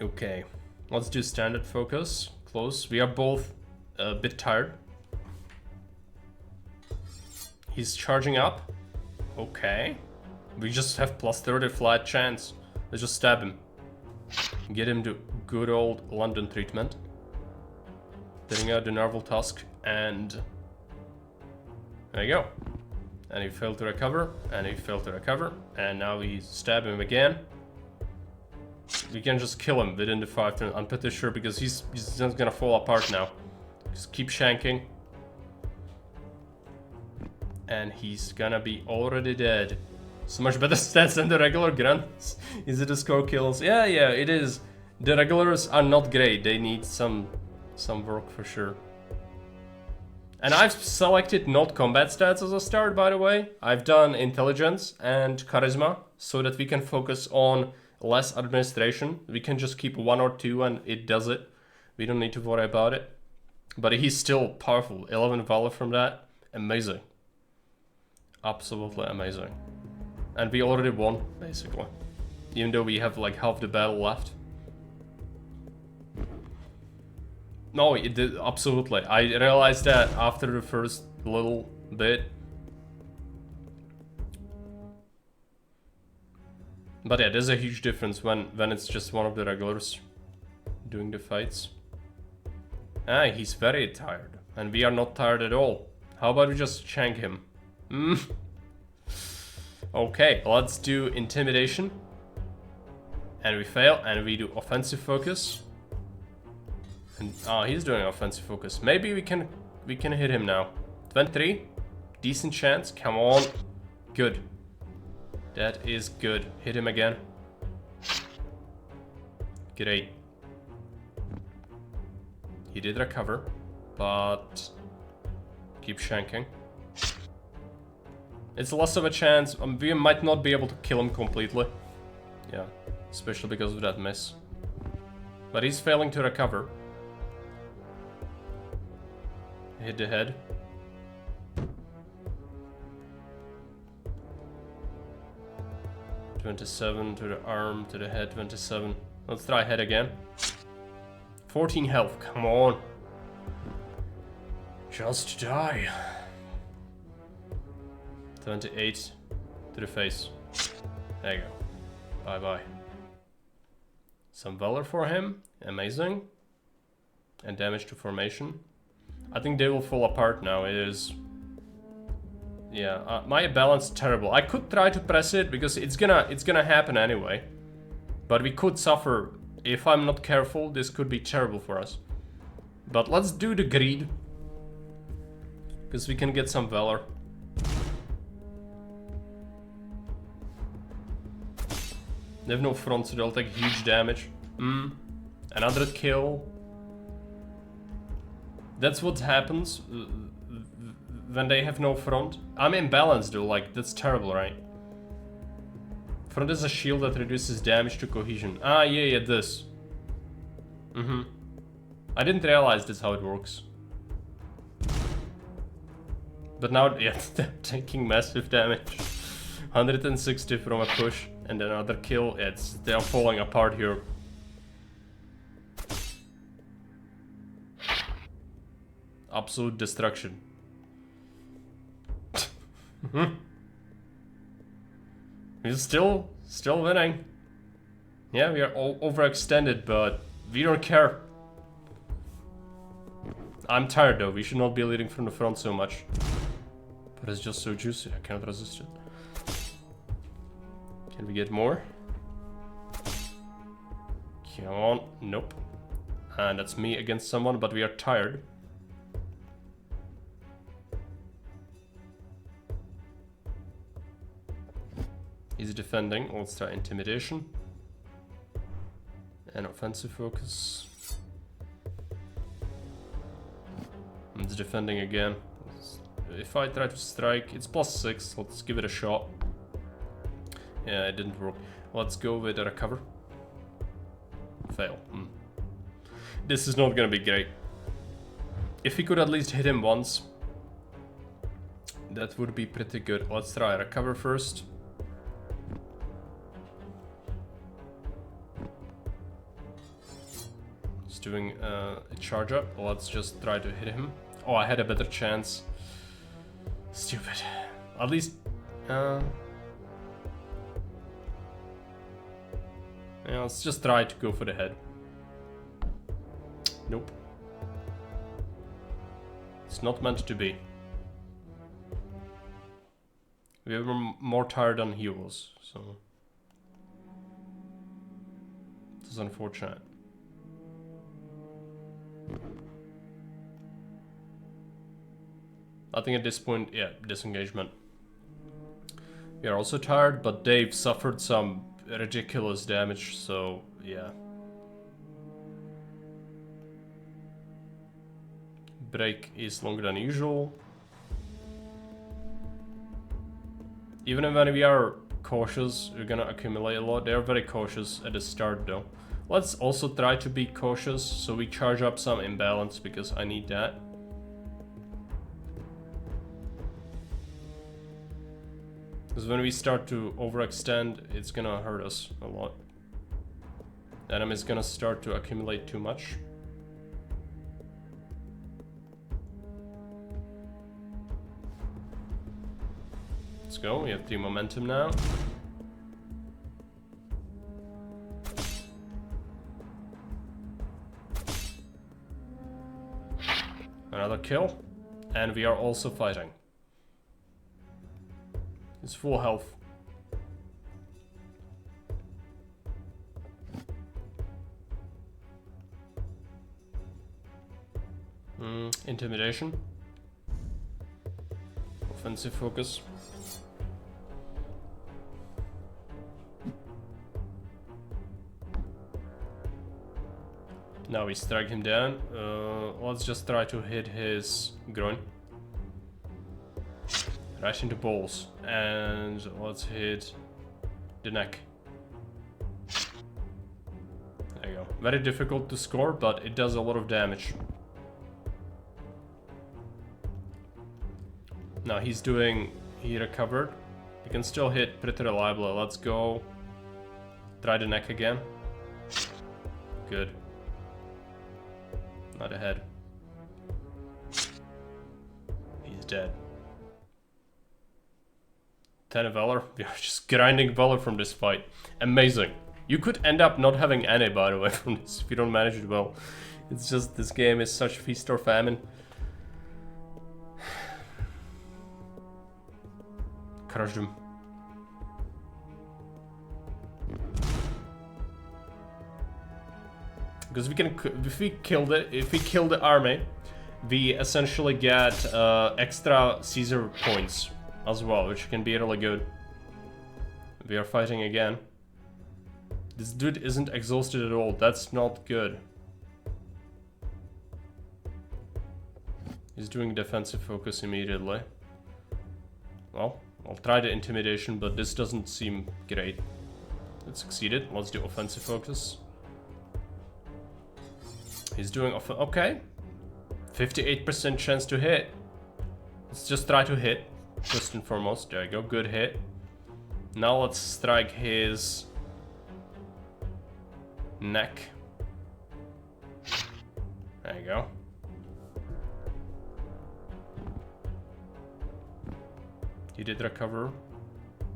Okay. Let's do standard focus. Close. We are both a bit tired. He's charging up. Okay. We just have plus 30 flat chance. Let's just stab him. Get him to good old London treatment. Taking out the Narval Tusk, and there you go. And he failed to recover, and he failed to recover, and now we stab him again. We can just kill him within the 5 turns, I'm pretty sure, because he's just gonna fall apart now. Just keep shanking. And he's gonna be already dead. So much better stats than the regular grunts. Is it a score kills? Yeah, it is. The regulars are not great. They need some work for sure. And I've selected not combat stats as a start, by the way. I've done intelligence and charisma so that we can focus on less administration. We can just keep 1 or 2 and it does it. We don't need to worry about it. But he's still powerful. 11 valor from that. Amazing. Absolutely amazing. And we already won, basically. Even though we have like half the battle left. No, it did, absolutely. I realized that after the first little bit. But yeah, there's a huge difference when it's just one of the regulars doing the fights. Ah, he's very tired. And we are not tired at all. How about we just shank him? Okay, let's do intimidation. And we fail, and we do offensive focus. And he's doing offensive focus. Maybe we can hit him now. 23, decent chance. Come on, good. That is good. Hit him again. Great. He did recover, but keep shanking. It's less of a chance. We might not be able to kill him completely. Yeah, especially because of that miss. But he's failing to recover. Hit the head. $27 to the arm, to the head, 27. Let's try head again. 14 health, come on. Just die. 28 to the face. There you go. Bye-bye. Some valor for him. Amazing. And damage to formation. I think they will fall apart now. It is... Yeah, my balance is terrible. I could try to press it because it's gonna happen anyway. But we could suffer. If I'm not careful, this could be terrible for us. But let's do the greed. Because we can get some valor. They have no front, so they'll take huge damage. Another kill. That's what happens when they have no front. I'm imbalanced though, like, that's terrible, right? Front is a shield that reduces damage to cohesion. Ah, yeah, this. I didn't realize that's how it works. But now, yeah, they're taking massive damage. 160 from a push, and then another kill. They're falling apart here. Absolute destruction. We're still winning. Yeah, we are all overextended, but we don't care. I'm tired though, we should not be leading from the front so much. But it's just so juicy, I cannot resist it. Can we get more? Come on, nope. And that's me against someone, but we are tired. He's defending, let's try intimidation. And offensive focus. It's defending again. If I try to strike, it's +6, let's give it a shot. Yeah, it didn't work. Let's go with a recover. Fail. This is not gonna be great. If we could at least hit him once. That would be pretty good. Let's try recover first. He's doing a charge up. Let's just try to hit him. Oh, I had a better chance. Stupid. At least... yeah, let's just try to go for the head. Nope. It's not meant to be. We were more tired than he was, so... This is unfortunate. I think at this point, yeah, disengagement. We are also tired, but Dave suffered some ridiculous damage, so yeah. Break is longer than usual. Even when we are cautious, we're gonna accumulate a lot. They're very cautious at the start though. Let's also try to be cautious, so we charge up some imbalance, because I need that. Because when we start to overextend, it's gonna hurt us a lot. The enemy is gonna start to accumulate too much. Let's go, we have the momentum now. Another kill. And we are also fighting. It's full health. Intimidation. Offensive focus. Now we strike him down. Let's just try to hit his groin. Right into balls. And let's hit the neck. There you go. Very difficult to score, but it does a lot of damage. Now he's doing... He recovered. He can still hit pretty reliably. Let's go. Try the neck again. Good. Not ahead. He's dead. 10 of Valor. We are just grinding Valor from this fight. Amazing. You could end up not having any, by the way, from this if you don't manage it well. It's just, this game is such feast or famine. Crushed him. Because we can, if we kill the army, we essentially get extra Caesar points as well, which can be really good. We are fighting again. This dude isn't exhausted at all. That's not good. He's doing defensive focus immediately. Well, I'll try the intimidation, but this doesn't seem great. It succeeded. Let's do offensive focus. He's doing okay. 58% chance to hit. Let's just try to hit. First and foremost. There you go. Good hit. Now let's strike his neck. There you go. He did recover,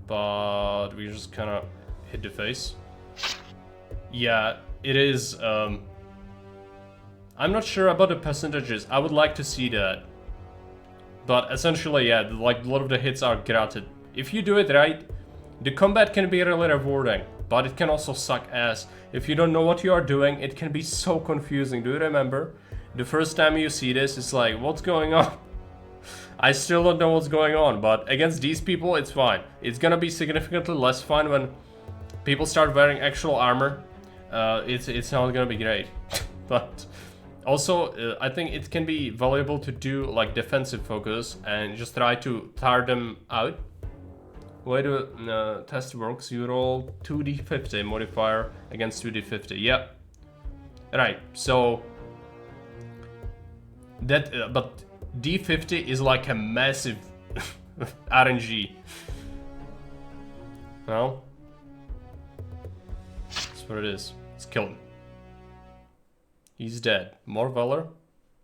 but we just kind of hit the face. Yeah, it is. I'm not sure about the percentages. I would like to see that. But essentially, yeah, like a lot of the hits are granted. If you do it right, the combat can be really rewarding, but it can also suck ass. If you don't know what you are doing, it can be so confusing. Do you remember? The first time you see this, it's like, what's going on? I still don't know what's going on, but against these people, it's fine. It's gonna be significantly less fun when people start wearing actual armor. It's not gonna be great. But also, I think it can be valuable to do like defensive focus and just try to tire them out. Way to test works. You roll 2d50 modifier against 2d50. Yep. Right. So that, but d50 is like a massive RNG. Well, that's what it is. Let's kill him. He's dead. More Valor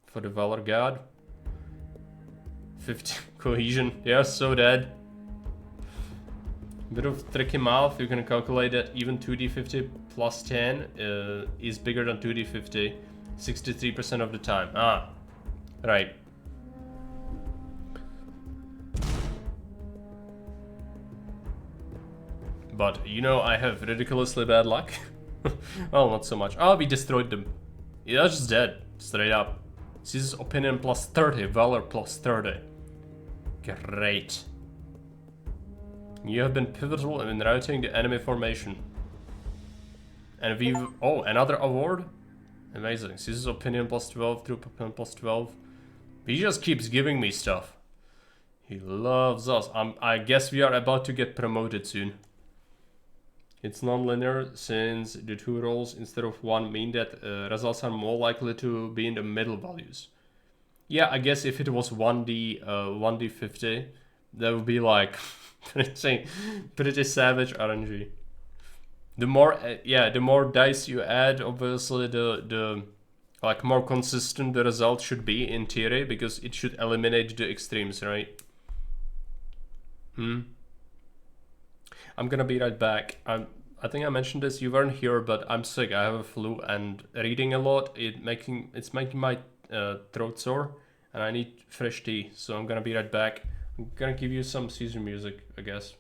for the Valor God. 50 cohesion. Yeah, so dead. Bit of tricky math. You can calculate that even 2d50 plus 10 is bigger than 2d50 63% of the time. Ah, right. But, you know, I have ridiculously bad luck. Well, not so much. Oh, we destroyed them. Yeah, just dead. Straight up. This is opinion plus 30, valor plus 30. Great. You have been pivotal in routing the enemy formation. And we've... Oh, another award? Amazing. This is opinion plus 12, troop opinion plus 12. He just keeps giving me stuff. He loves us. I guess we are about to get promoted soon. It's non-linear since the two rolls instead of one mean that results are more likely to be in the middle values. Yeah, I guess if it was 1d50, that would be like pretty savage RNG. The more, yeah, the more dice you add, obviously the like more consistent the result should be in theory, because it should eliminate the extremes, right? I'm gonna be right back. I think I mentioned this. You weren't here, but I'm sick. I have a flu, and reading a lot it's making my throat sore, and I need fresh tea. So I'm gonna be right back. I'm gonna give you some Caesar music, I guess.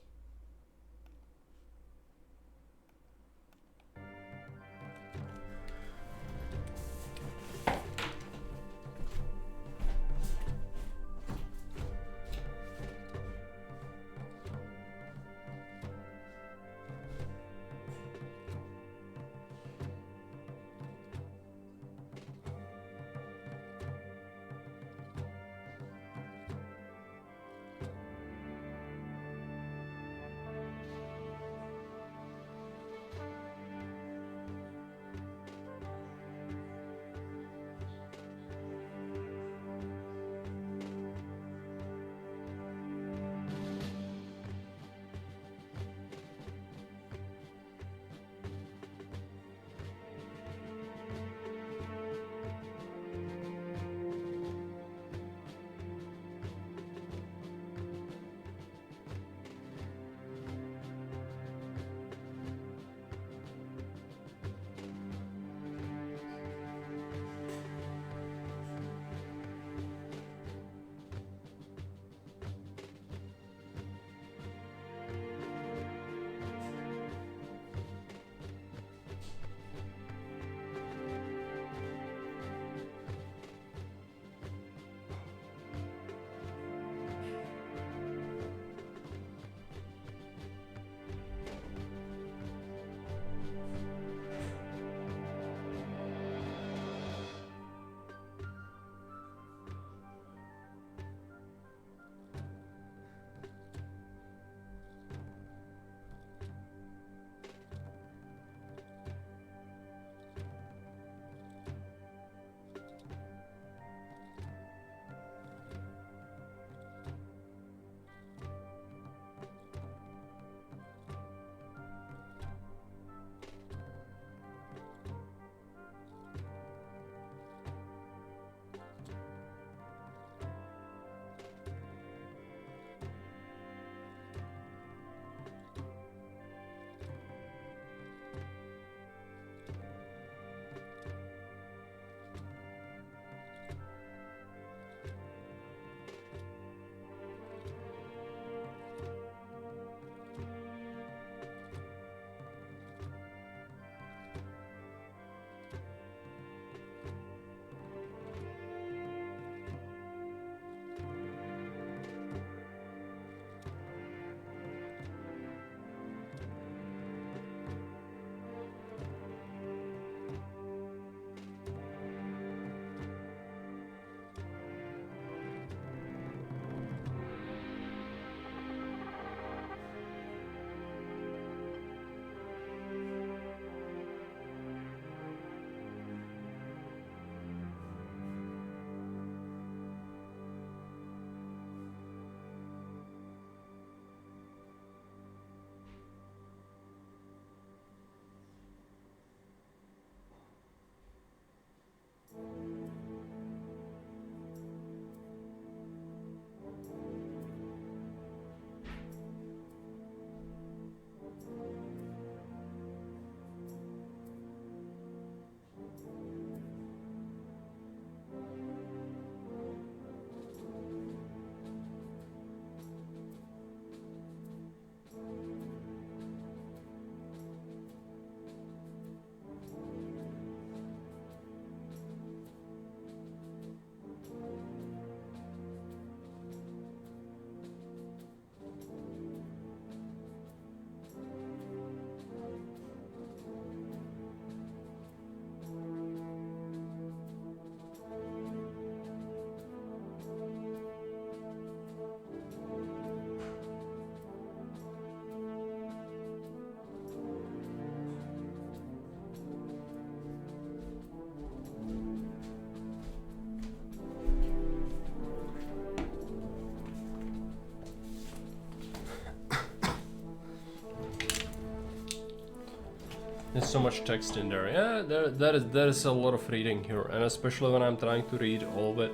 There's so much text in there. Yeah, there is a lot of reading here, and especially when I'm trying to read all of it,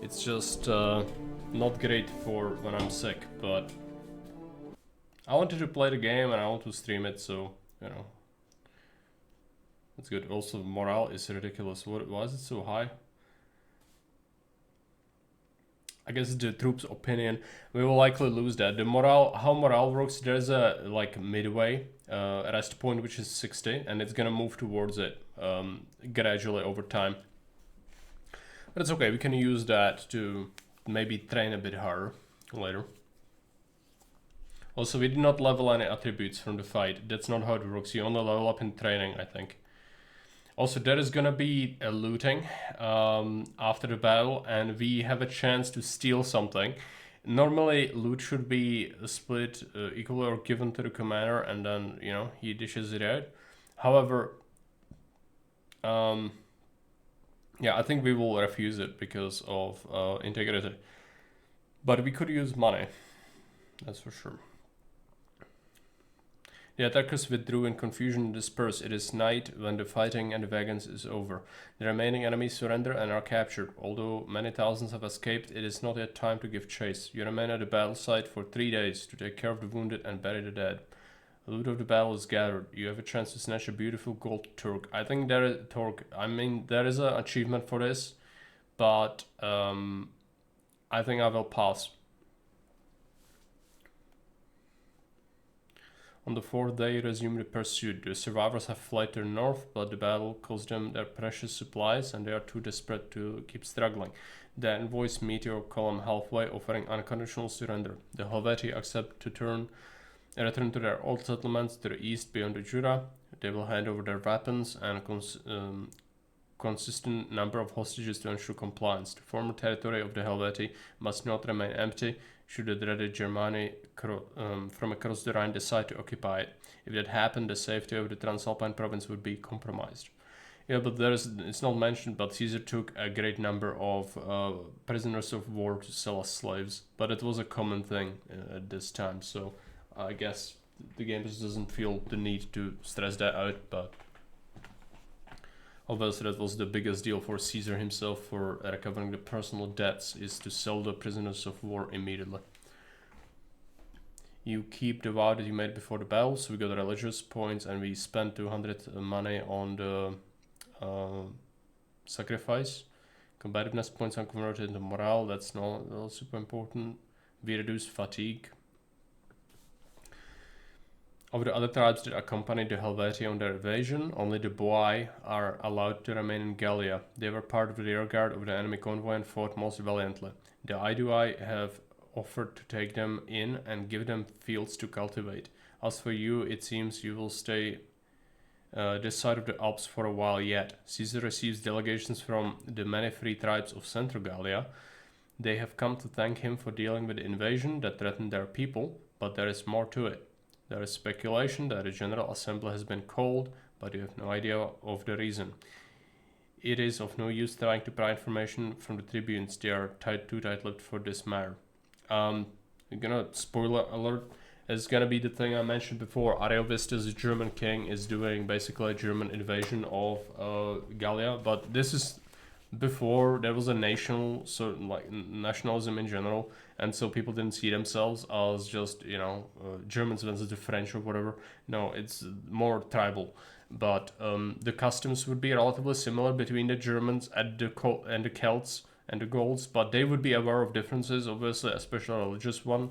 it's just not great for when I'm sick. But I wanted to play the game and I want to stream it, so you know, it's good. Also, morale is ridiculous. Why is it so high? I guess the troops' opinion. We will likely lose that. The morale, how morale works, there's a like midway rest point which is 60, and it's gonna move towards it gradually over time. But it's okay. We can use that to maybe train a bit harder later. Also, we did not level any attributes from the fight. That's not how it works. You only level up in training, I think. Also, there is gonna be a looting after the battle, and we have a chance to steal something. Normally, loot should be split equally or given to the commander, and then, you know, he dishes it out. However, yeah, I think we will refuse it because of integrity. But we could use money, that's for sure. The attackers withdrew in confusion and dispersed. It is night when the fighting and the wagons is over. The remaining enemies surrender and are captured. Although many thousands have escaped, it is not yet time to give chase. You remain at the battle site for 3 days to take care of the wounded and bury the dead. The loot of the battle is gathered. You have a chance to snatch a beautiful gold Turk. I think there is there is an achievement for this, but I think I will pass. On the 4th day, resume the pursuit. The survivors have fled to the north, but the battle cost them their precious supplies and they are too desperate to keep struggling. The envoys meet your column halfway, offering unconditional surrender. The Helvetii accept to return to their old settlements to the east beyond the Jura. They will hand over their weapons and consistent number of hostages to ensure compliance. The former territory of the Helvetii must not remain empty should the dreaded Germany from across the Rhine decide to occupy it. If that happened, the safety of the Transalpine province would be compromised. Yeah, but it's not mentioned, but Caesar took a great number of prisoners of war to sell as slaves. But it was a common thing at this time, so I guess the game just doesn't feel the need to stress that out, but obviously that was the biggest deal for Caesar himself for recovering the personal debts, is to sell the prisoners of war immediately. You keep the vow that you made before the battle, so we got religious points and we spent 200 money on the sacrifice. Combativeness points are converted into morale, that's not super important. We reduce fatigue. Of the other tribes that accompanied the Helvetii on their invasion, only the Boii are allowed to remain in Gallia. They were part of the rearguard of the enemy convoy and fought most valiantly. The Aedui have offered to take them in and give them fields to cultivate. As for you, it seems you will stay this side of the Alps for a while yet. Caesar receives delegations from the many free tribes of Central Gallia. They have come to thank him for dealing with the invasion that threatened their people, but there is more to it. There is speculation that a general assembly has been called, but you have no idea of the reason. It is of no use trying to pry information from the tribunes. They are too tight-lipped for this matter. Spoiler alert, it's gonna be the thing I mentioned before. Ariovistus, the German king, is doing basically a German invasion of Gallia, but this is before there was a nationalism in general, and so people didn't see themselves as just Germans versus the French or whatever. No, it's more tribal. But the customs would be relatively similar between the Germans and the Celts and the Gauls, but they would be aware of differences, obviously, especially religious ones,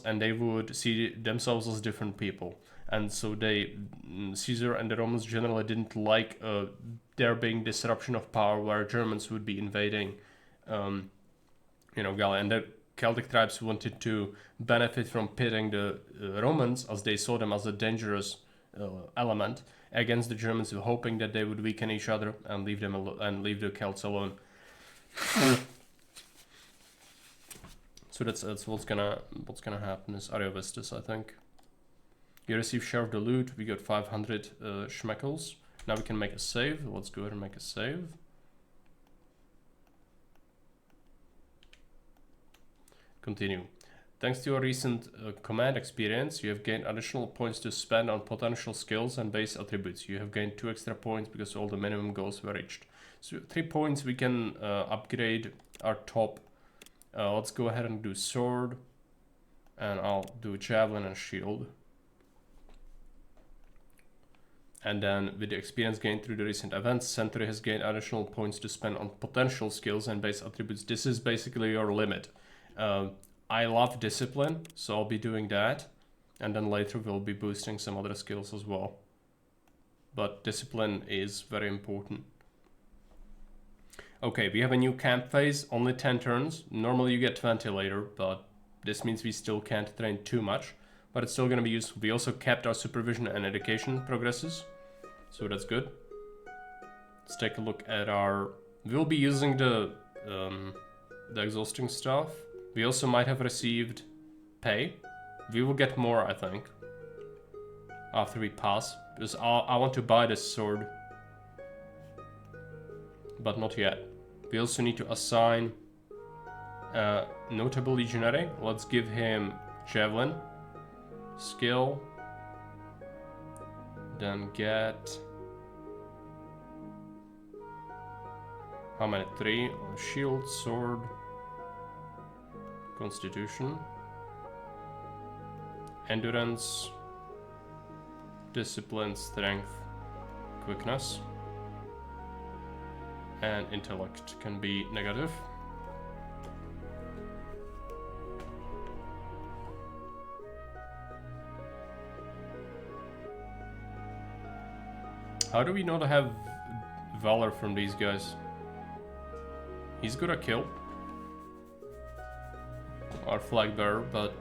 and they would see themselves as different people. And so Caesar and the Romans generally didn't like there being disruption of power where Germans would be invading, Gallia. And the Celtic tribes wanted to benefit from pitting the Romans, as they saw them as a dangerous element, against the Germans, hoping that they would weaken each other and leave them and leave the Celts alone. So that's what's gonna happen is Ariovistus, I think. You receive share of the loot. We got 500 schmeckles. Now we can make a save. Let's go ahead and make a save. Continue. Thanks to your recent command experience, you have gained additional points to spend on potential skills and base attributes. You have gained 2 extra points because all the minimum goals were reached. So 3 points we can upgrade our top. Let's go ahead and do sword. And I'll do javelin and shield. And then with the experience gained through the recent events, Centurion has gained additional points to spend on potential skills and base attributes. This is basically your limit. I love discipline, so I'll be doing that. And then later we'll be boosting some other skills as well. But discipline is very important. Okay, we have a new camp phase, only 10 turns. Normally you get 20 later, but this means we still can't train too much. But it's still going to be useful. We also kept our supervision and education progresses, so that's good. Let's take a look at our... We'll be using the exhausting stuff. We also might have received pay. We will get more, I think, after we pass. Because I want to buy this sword. But not yet. We also need to assign a notable legionary. Let's give him javelin. Skill. Then get... How many? 3. Shield, sword... Constitution, endurance, discipline, strength, quickness, and intellect can be negative. How do we not have valor from these guys? He's good at kill. Our flag bearer, but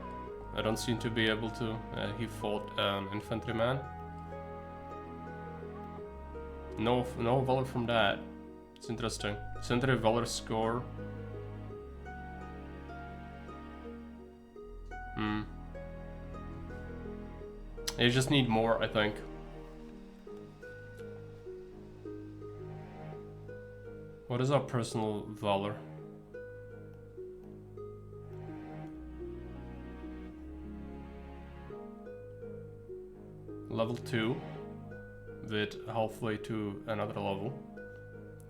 I don't seem to be able to. He fought an infantryman. No valor from that. It's interesting. Centurion valor score. You just need more, I think. What is our personal valor? Level 2 with halfway to another level.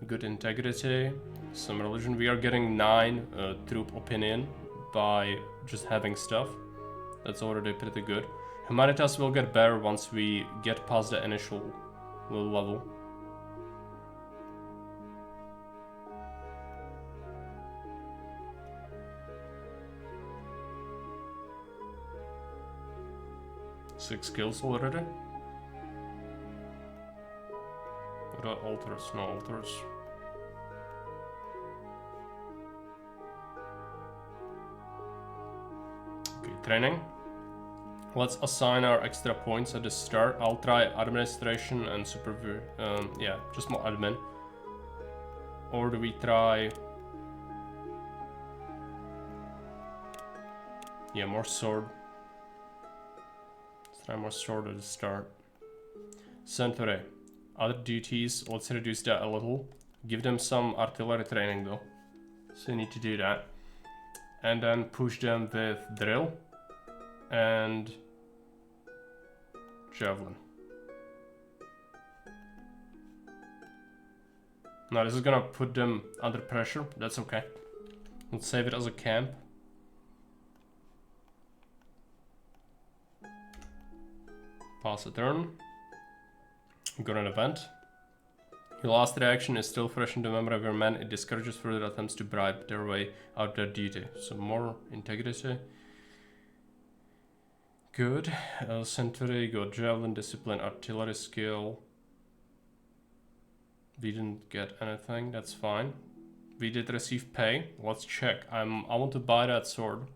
Good integrity, some religion. We are getting 9 troop opinion by just having stuff. That's already pretty good. Humanitas will get better once we get past the initial little level. Six skills already. What are altars? No altars. Okay, training. Let's assign our extra points at the start. I'll try administration and supervision. Yeah, just more admin. Or do we try... Yeah, more sword. Try more sword at the start. Centurion. Other duties, let's reduce that a little. Give them some artillery training though. So you need to do that. And then push them with drill and javelin. Now this is gonna put them under pressure. That's okay. Let's save it as a camp. Pass a turn. Got an event. Your last reaction is still fresh in the memory of your men. It discourages further attempts to bribe their way out their duty. So more integrity. Good. Century, got javelin, discipline, artillery skill. We didn't get anything. That's fine. We did receive pay. Let's check. I want to buy that sword.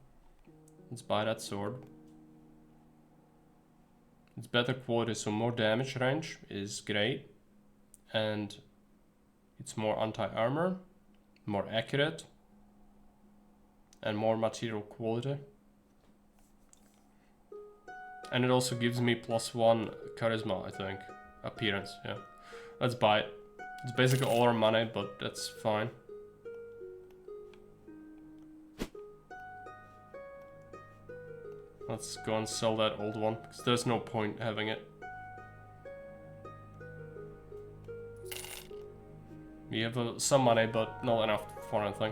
Let's buy that sword. It's better quality, so more damage range is great. And it's more anti-armor, more accurate, and more material quality. And it also gives me +1 charisma, I think. Appearance, yeah. Let's buy it. It's basically all our money, but that's fine. Let's go and sell that old one, because there's no point having it. We have some money, but not enough for anything.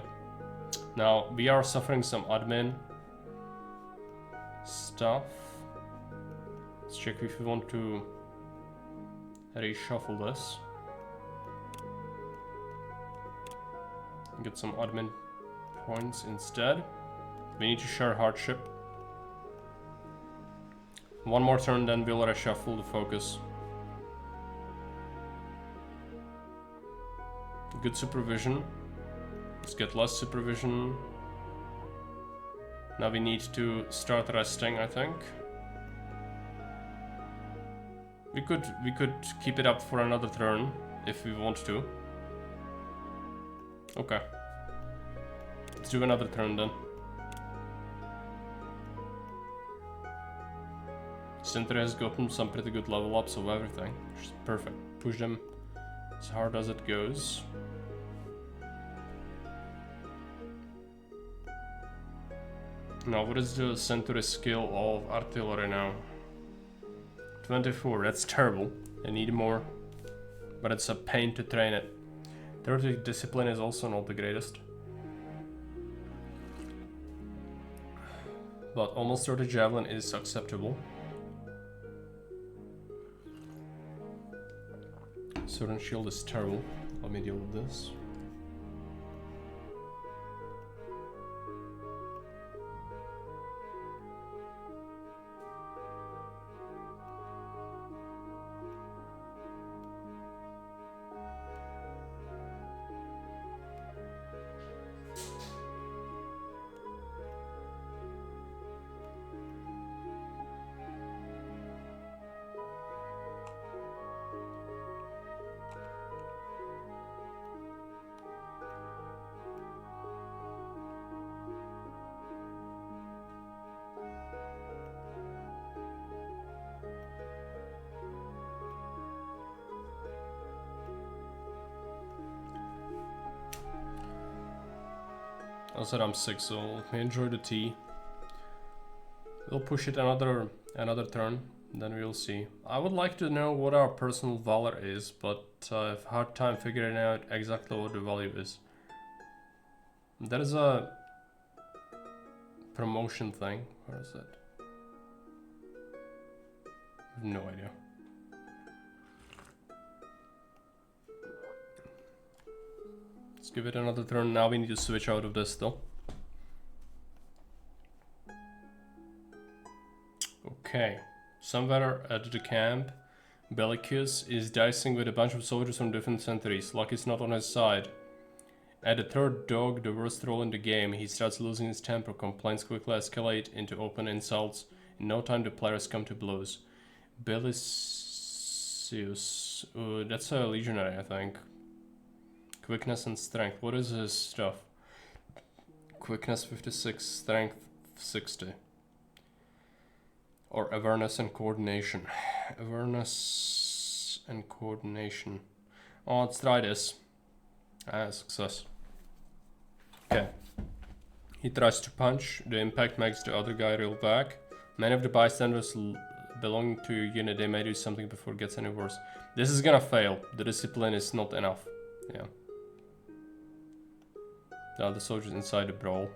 Now, we are suffering some admin stuff. Let's check if we want to reshuffle this. Get some admin points instead. We need to share hardship. One more turn, then we'll reshuffle the focus. Good supervision. Let's get less supervision. Now we need to start resting, I think. We could keep it up for another turn if we want to. Okay. Let's do another turn then. Centurion has gotten some pretty good level ups of everything, which is perfect. Push them as hard as it goes. Now, what is the Centurion skill of artillery now? 24, that's terrible. I need more, but it's a pain to train it. Theoretic discipline is also not the greatest. But almost 30 javelin is acceptable. Sword and shield is terrible. Let me deal with this. I said I'm sick, so let me enjoy the tea. We'll push it another turn, then we'll see. I would like to know what our personal valor is, but I have a hard time figuring out exactly what the value is. There is a promotion thing. Where is it? I have no idea. Let's give it another turn. Now we need to switch out of this though. Okay, somewhere at the camp, Bellicus is dicing with a bunch of soldiers from different centuries. Luck is not on his side. At the third dog, the worst roll in the game, he starts losing his temper. Complaints quickly escalate into open insults. In no time, the players come to blows. Bellicus, that's a legionary, I think. Quickness and strength. What is his stuff? Quickness 56, strength 60. Or awareness and coordination. Awareness and coordination. Oh, let's try this. Success. Okay. He tries to punch. The impact makes the other guy reel back. Many of the bystanders belong to your unit. They may do something before it gets any worse. This is gonna fail. The discipline is not enough. Yeah. The other soldiers inside the brawl.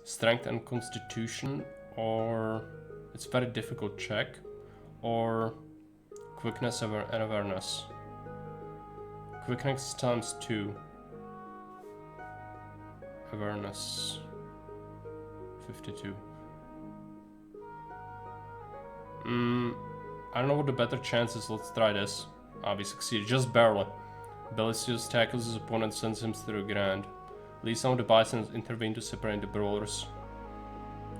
Strength and constitution, or it's very difficult check, or quickness and awareness. Quickness times 2. Awareness 52. I don't know what the better chance is. Let's try this. We succeeded, just barely. Bellicus tackles his opponent and sends him through the ground. At least some of the bystanders intervene to separate the brawlers.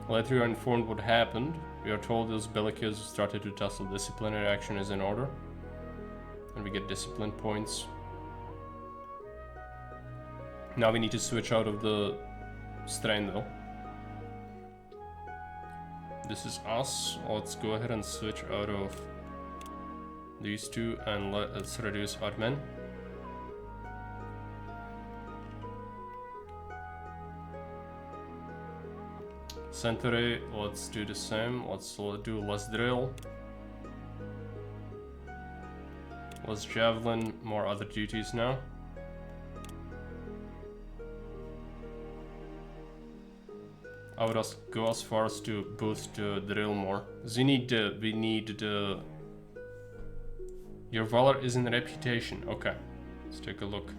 Later we are informed what happened. We are told those Bellicus started to tussle. Disciplinary action is in order. And we get discipline points. Now we need to switch out of the strain though. This is us. Let's go ahead and switch out of these two and let's reduce admin. Century, let's do the same. Let's do less drill. Less javelin, more other duties now. I would go as far as to boost the drill more. We need the... Your valor is in reputation. Okay, let's take a look.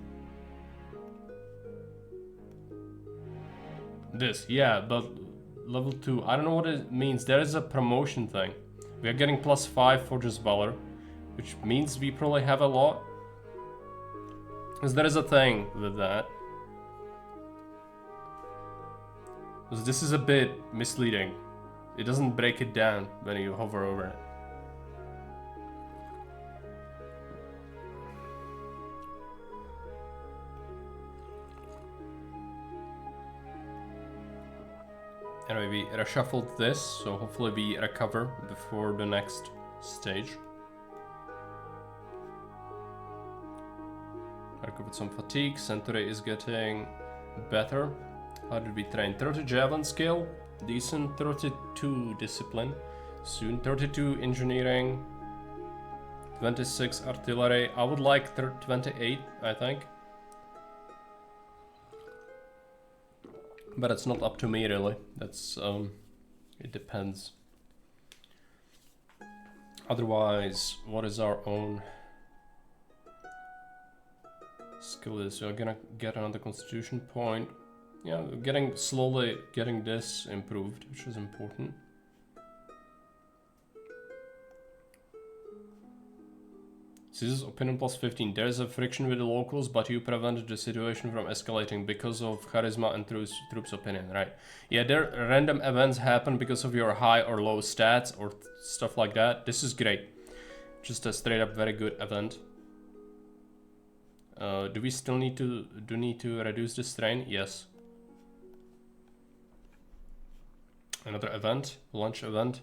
This, yeah, but level 2, I don't know what it means. There is a promotion thing. We are getting +5 for this valor, which means we probably have a lot. Because there is a thing with that. Because this is a bit misleading. It doesn't break it down when you hover over it. Anyway, we reshuffled this, so hopefully we recover before the next stage. Recovered some fatigue. Century is getting better. How did we train? 30 javelin skill, decent. 32 discipline, soon 32 engineering, 26 artillery. I would like 28, I think. But it's not up to me really. That's it depends. Otherwise, what is our own skill is? We're gonna get another constitution point. Yeah, slowly getting this improved, which is important. Caesar's opinion +15. There is a friction with the locals, but you prevented the situation from escalating because of charisma and troops' opinion, right? Yeah, there random events happen because of your high or low stats or stuff like that. This is great. Just a straight up very good event. Do we still need to reduce the strain? Yes. Another event, launch event.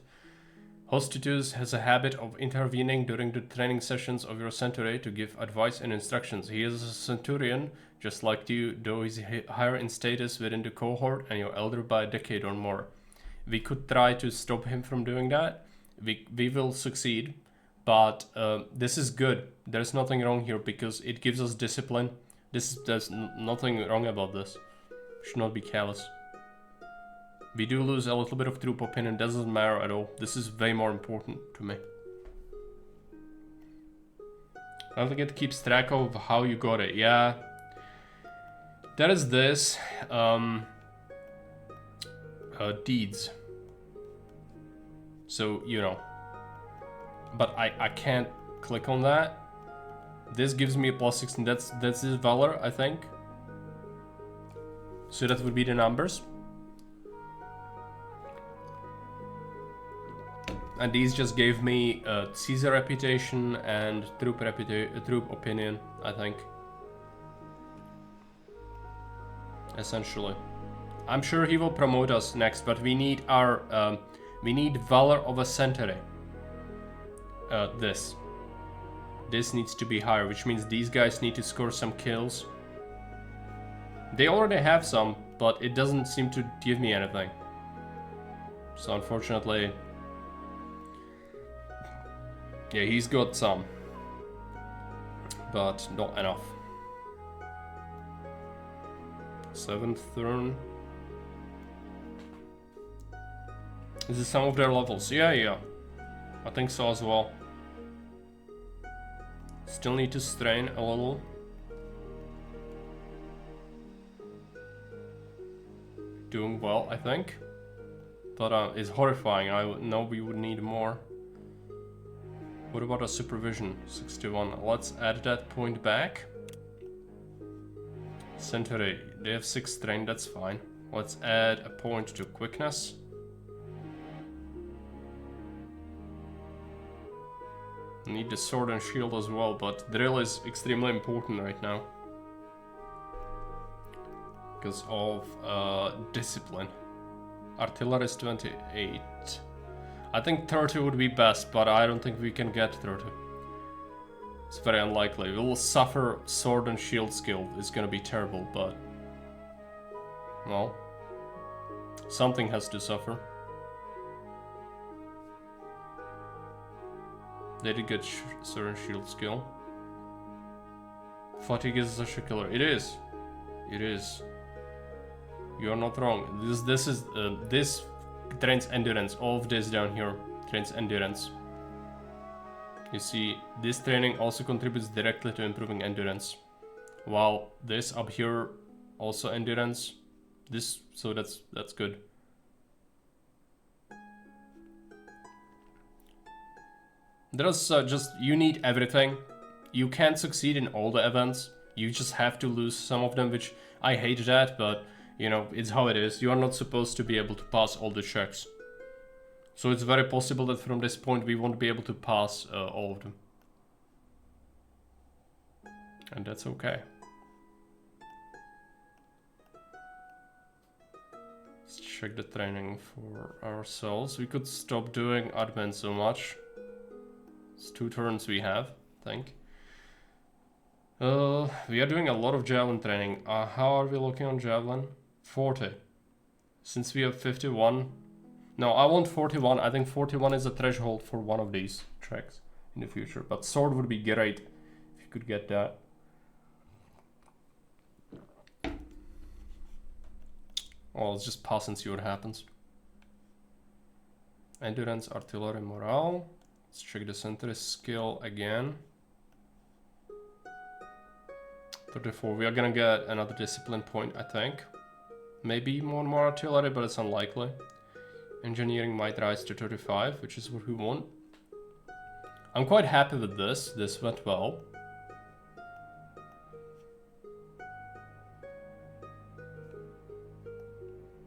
Hostitus has a habit of intervening during the training sessions of your Century to give advice and instructions. He is a Centurion, just like you, though he's higher in status within the cohort and you're elder by a decade or more. We could try to stop him from doing that. We will succeed, but this is good. There's nothing wrong here because it gives us discipline. There's nothing wrong about this. Should not be careless. We do lose a little bit of troop opinion, doesn't matter at all. This is way more important to me. I don't think it keeps track of how you got it. Yeah. There is this. Deeds. So, you know. But I can't click on that. This gives me a +16. That's his valor, I think. So that would be the numbers. And these just gave me Caesar reputation and troop opinion, I think. Essentially. I'm sure he will promote us next, but we need our we need valor of a century. This needs to be higher, which means these guys need to score some kills. They already have some, but it doesn't seem to give me anything. So unfortunately, yeah, he's got some, but not enough. 7th turn. This is some of their levels. Yeah. I think so as well. Still need to strain a little. Doing well, I think. But it's horrifying. I know we would need more. What about a supervision? 61. Let's add that point back. Century. They have 6 strain, that's fine. Let's add a point to quickness. Need the sword and shield as well, but drill is extremely important right now. Because of discipline. Artillery is 28. I think 30 would be best, but I don't think we can get 30. It's very unlikely. We'll suffer sword and shield skill. It's gonna be terrible, but... well... Something has to suffer. They did get certain shield skill. Fatigue is such a killer. It is. It is. You're not wrong. This trains endurance. All of this down here trains endurance. You see, this training also contributes directly to improving endurance. While this up here also endurance. So that's good. There's you need everything. You can't succeed in all the events. You just have to lose some of them, which I hate that, but you know, it's how it is. You are not supposed to be able to pass all the checks. So it's very possible that from this point we won't be able to pass all of them. And that's okay. Let's check the training for ourselves. We could stop doing admin so much. It's 2 turns we have, I think. We are doing a lot of javelin training. How are we looking on javelin? 40. Since we have 51. No, I want 41. I think 41 is a threshold for one of these tracks in the future. But sword would be great if you could get that. Well, let's just pass and see what happens. Endurance, artillery, morale. Let's check the Centurion skill again. 34. We are gonna get another discipline point, I think. Maybe more artillery, but it's unlikely. Engineering might rise to 35, which is what we want. I'm quite happy with this. This went well.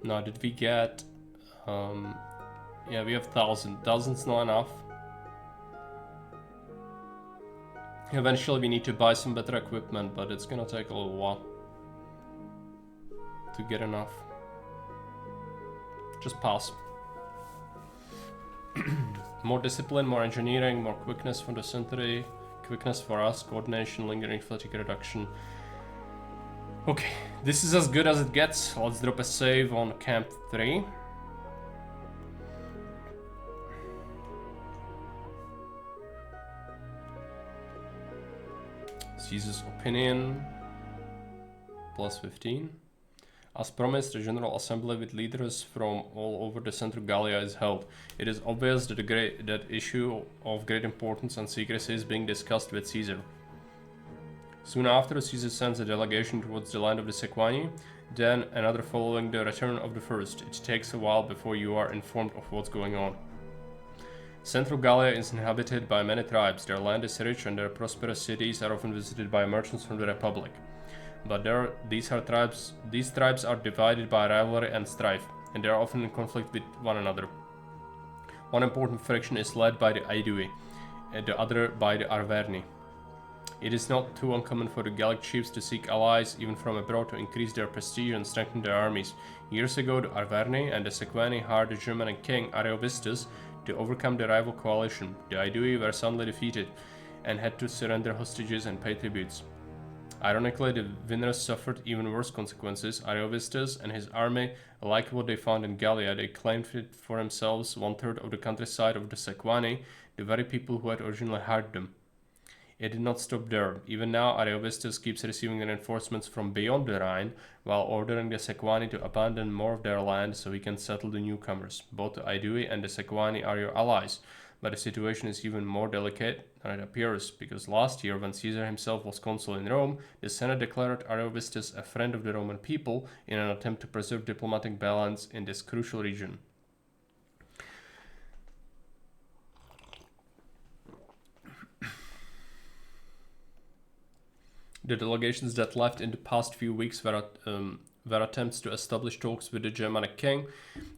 Now, did we get... yeah, we have 1,000. 1,000's not enough. Eventually we need to buy some better equipment, but it's gonna take a little while to get enough. Just pass. More discipline, more engineering, more quickness for the Century, quickness for us, coordination, lingering fatigue reduction. Okay, this is as good as it gets. Let's drop a save on Camp 3. Caesar's opinion, plus 15. As promised, a general assembly with leaders from all over the Central Gallia is held. It is obvious that that issue of great importance and secrecy is being discussed with Caesar. Soon after, Caesar sends a delegation towards the land of the Sequani, then another following the return of the first. It takes a while before you are informed of what's going on. Central Gallia is inhabited by many tribes. Their land is rich and their prosperous cities are often visited by merchants from the Republic. But these tribes are divided by rivalry and strife, and they are often in conflict with one another. One important faction is led by the Aedui, and the other by the Arverni. It is not too uncommon for the Gallic chiefs to seek allies, even from abroad, to increase their prestige and strengthen their armies. Years ago, the Arverni and the Sequani hired the German king Ariovistus to overcome the rival coalition. The Aedui were suddenly defeated and had to surrender hostages and pay tributes. Ironically, the winners suffered even worse consequences. Ariovistus and his army, like what they found in Gallia, they claimed it for themselves 1/3 of the countryside of the Sequani, the very people who had originally hired them. It did not stop there. Even now, Ariovistus keeps receiving reinforcements from beyond the Rhine, while ordering the Sequani to abandon more of their land so he can settle the newcomers. Both the Aedui and the Sequani are your allies, but the situation is even more delicate than it appears, because last year, when Caesar himself was consul in Rome, the Senate declared Ariovistus a friend of the Roman people in an attempt to preserve diplomatic balance in this crucial region. The delegations that left in the past few weeks were attempts to establish talks with the Germanic king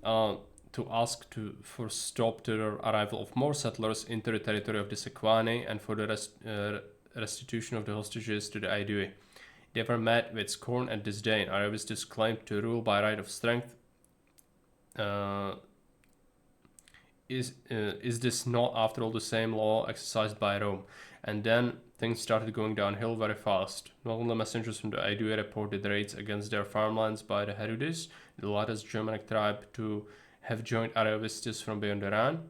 to ask for stop to the arrival of more settlers into the territory of the Sequani and for the restitution of the hostages to the Aedui. They were met with scorn and disdain. Ariovistus claimed to rule by right of strength is this not after all the same law exercised by Rome? And then things started going downhill very fast. Not only messengers from the Aedui reported raids against their farmlands by the Herudes, the latest Germanic tribe to have joined Ariovistus from beyond Iran,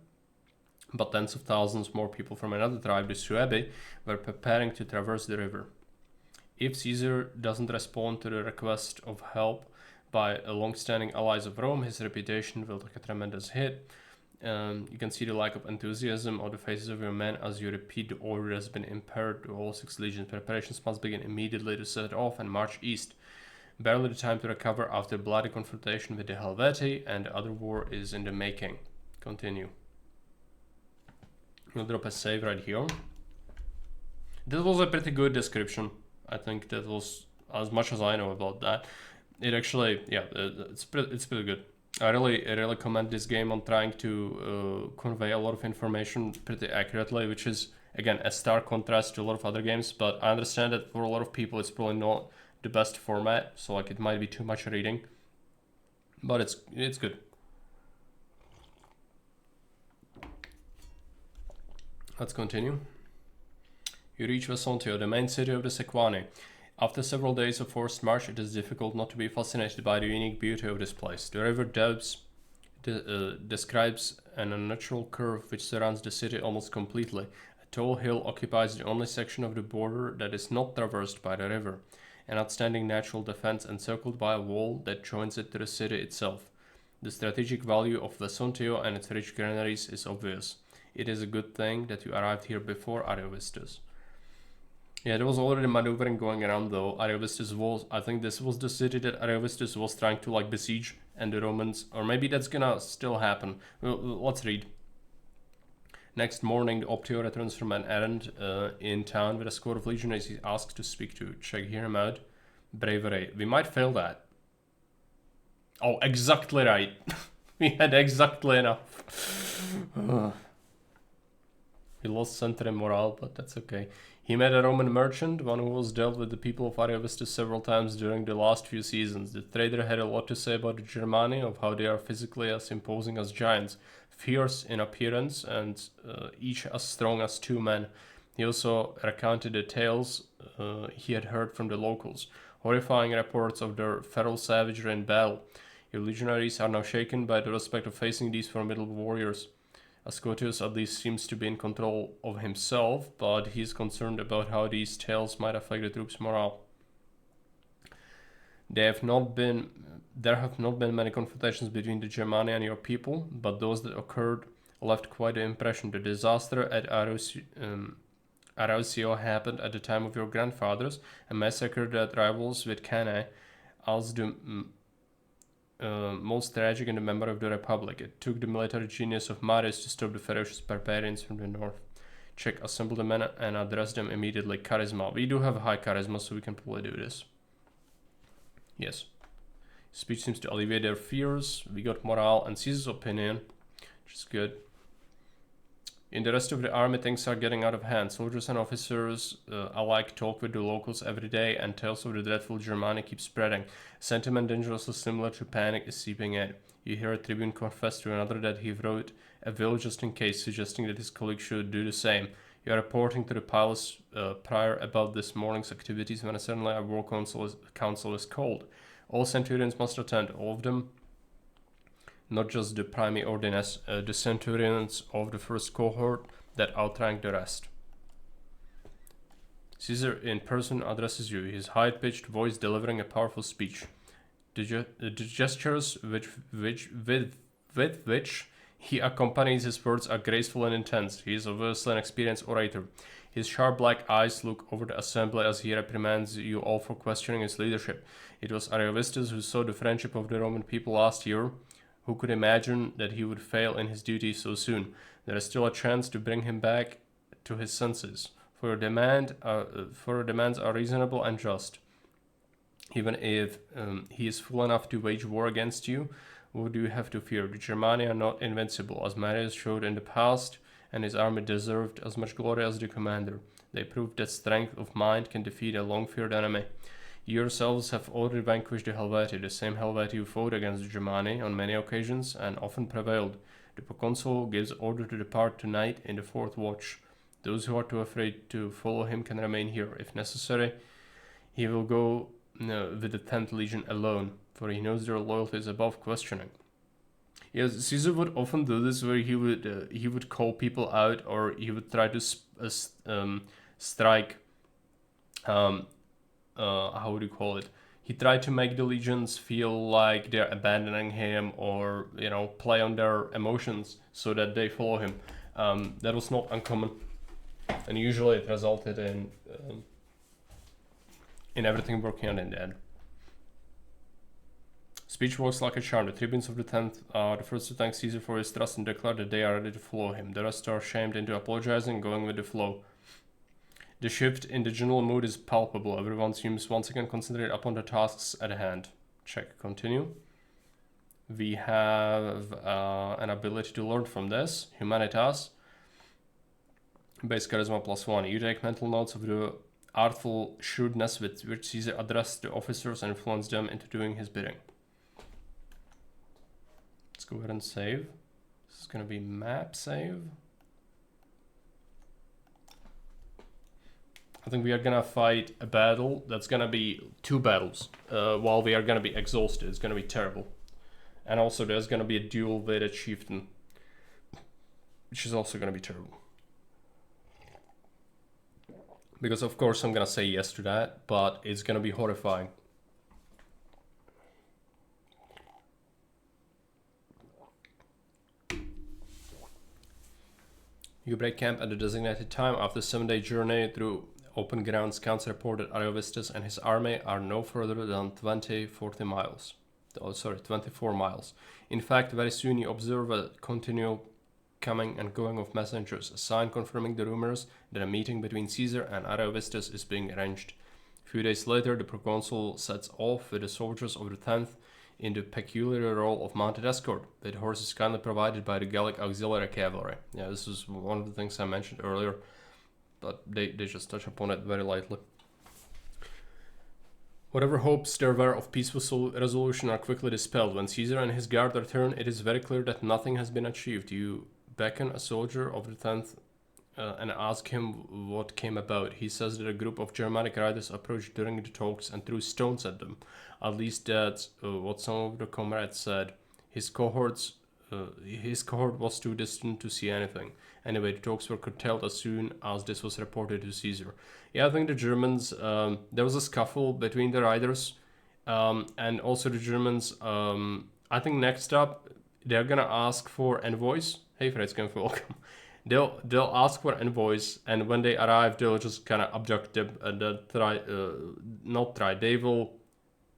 but tens of thousands more people from another tribe, the Suebi, were preparing to traverse the river. If Caesar doesn't respond to the request of help by long-standing allies of Rome, his reputation will take a tremendous hit. You can see the lack of enthusiasm on the faces of your men as you repeat the order has been impaired to all 6 legions. Preparations must begin immediately to set off and march east. Barely the time to recover after bloody confrontation with the Helvetii, and the other war is in the making. Continue. We'll drop a save right here. This was a pretty good description. I think that was as much as I know about that. It actually, yeah, it's pretty good. I really commend this game on trying to convey a lot of information pretty accurately, which is again a stark contrast to a lot of other games. But I understand that for a lot of people, it's probably not the best format, so like it might be too much reading. But it's good. Let's continue. You reach Vesontio, the main city of the Sequani. After several days of forced march, it is difficult not to be fascinated by the unique beauty of this place. The river describes an unnatural curve which surrounds the city almost completely. A tall hill occupies the only section of the border that is not traversed by the river, an outstanding natural defense encircled by a wall that joins it to the city itself. The strategic value of Vesontio and its rich granaries is obvious. It is a good thing that you arrived here before Ariovistus. Yeah, there was already maneuvering going around though. Ariovistus was, I think this was the city that Ariovistus was trying to like besiege, and the Romans, or maybe that's gonna still happen. Well, let's read. Next morning, the Optio returns from an errand in town with a score of legionaries he asks to speak to. Check, hear him out. Bravery. We might fail that. Oh, exactly right. We had exactly enough. He lost Centurion morale, but that's okay. He met a Roman merchant, one who has dealt with the people of Ariovistus several times during the last few seasons. The trader had a lot to say about the Germani, of how they are physically as imposing as giants, fierce in appearance, and each as strong as 2 men. He also recounted the tales he had heard from the locals, horrifying reports of their feral savagery in battle. Your legionaries are now shaken by the prospect of facing these formidable warriors. Ascotius at least seems to be in control of himself, but he is concerned about how these tales might affect the troops' morale. There have not been many confrontations between the Germani and your people, but those that occurred left quite an impression. The disaster at Arausio happened at the time of your grandfathers, a massacre that rivals with Cannae as the most tragic in the memory of the Republic. It took the military genius of Marius to stop the ferocious barbarians from the north. Check, assemble the men and address them immediately. Charisma. We do have high charisma, so we can probably do this. Yes. Speech seems to alleviate their fears. We got morale and Caesar's opinion, which is good. In the rest of the army, things are getting out of hand. Soldiers and officers alike talk with the locals every day, and tales of the dreadful Germani keep spreading. Sentiment dangerously similar to panic is seeping in. You hear a tribune confess to another that he wrote a will just in case, suggesting that his colleague should do the same. You are reporting to the palace prior about this morning's activities when suddenly a war council is called. All centurions must attend, all of them. Not just the primi ordines, the centurions of the first cohort that outrank the rest. Caesar in person addresses you, his high-pitched voice delivering a powerful speech. The gestures with which he accompanies his words are graceful and intense. He is obviously an experienced orator. His sharp black eyes look over the assembly as he reprimands you all for questioning his leadership. It was Ariovistus who saw the friendship of the Roman people last year. Who could imagine that he would fail in his duty so soon? There is still a chance to bring him back to his senses. For your demands are reasonable and just. Even if he is fool enough to wage war against you, what do you have to fear? The Germani are not invincible, as Marius showed in the past, and his army deserved as much glory as the commander. They proved that strength of mind can defeat a long-feared enemy. You yourselves have already vanquished the Helvetii, the same Helvetii who fought against the Germani on many occasions and often prevailed. The proconsul gives order to depart tonight in the 4th watch. Those who are too afraid to follow him can remain here. If necessary, he will go with the 10th Legion alone, for he knows their loyalty is above questioning. Yes, Caesar would often do this, where he would call people out, or he would try to strike. How would you call it? He tried to make the legions feel like they're abandoning him, or play on their emotions so that they follow him. That was not uncommon, and usually it resulted in everything working out in the end. Speech works like a charm. The tribunes of the 10th are the first to thank Caesar for his trust and declare that they are ready to follow him. The rest are shamed into apologizing, going with the flow. The shift in the general mood is palpable. Everyone seems once again concentrated upon the tasks at hand. Check. Continue. We have an ability to learn from this. Humanitas. Base charisma +1. You take mental notes of the artful shrewdness with which Caesar addressed the officers and influenced them into doing his bidding. Let's go ahead and save. This is going to be map save. I think we are gonna fight a battle that's gonna be 2 battles while we are gonna be exhausted. It's gonna be terrible. And also there's gonna be a duel with a chieftain, which is also gonna be terrible. Because of course I'm gonna say yes to that, but it's gonna be horrifying. You break camp at the designated time. After a 7-day journey through open ground, scouts reported Ariovistus and his army are no further than 24 miles. In fact, very soon you observe a continual coming and going of messengers, a sign confirming the rumors that a meeting between Caesar and Ariovistus is being arranged. A few days later, the proconsul sets off with the soldiers of the 10th in the peculiar role of mounted escort, with horses kindly provided by the Gallic auxiliary cavalry. Yeah, this is one of the things I mentioned earlier, but they just touch upon it very lightly. Whatever hopes there were of peaceful resolution are quickly dispelled. When Caesar and his guard return, it is very clear that nothing has been achieved. You beckon a soldier of the 10th and ask him what came about. He says that a group of Germanic riders approached during the talks and threw stones at them. At least that's what some of the comrades said. His cohort was too distant to see anything. Anyway, the talks were curtailed as soon as this was reported to Caesar. Yeah, I think the Germans, there was a scuffle between the riders, and also the Germans, I think next up, they're gonna ask for envoys. Hey Fred, welcome. They'll ask for envoys, and when they arrive, they'll just kind of abduct them, and they will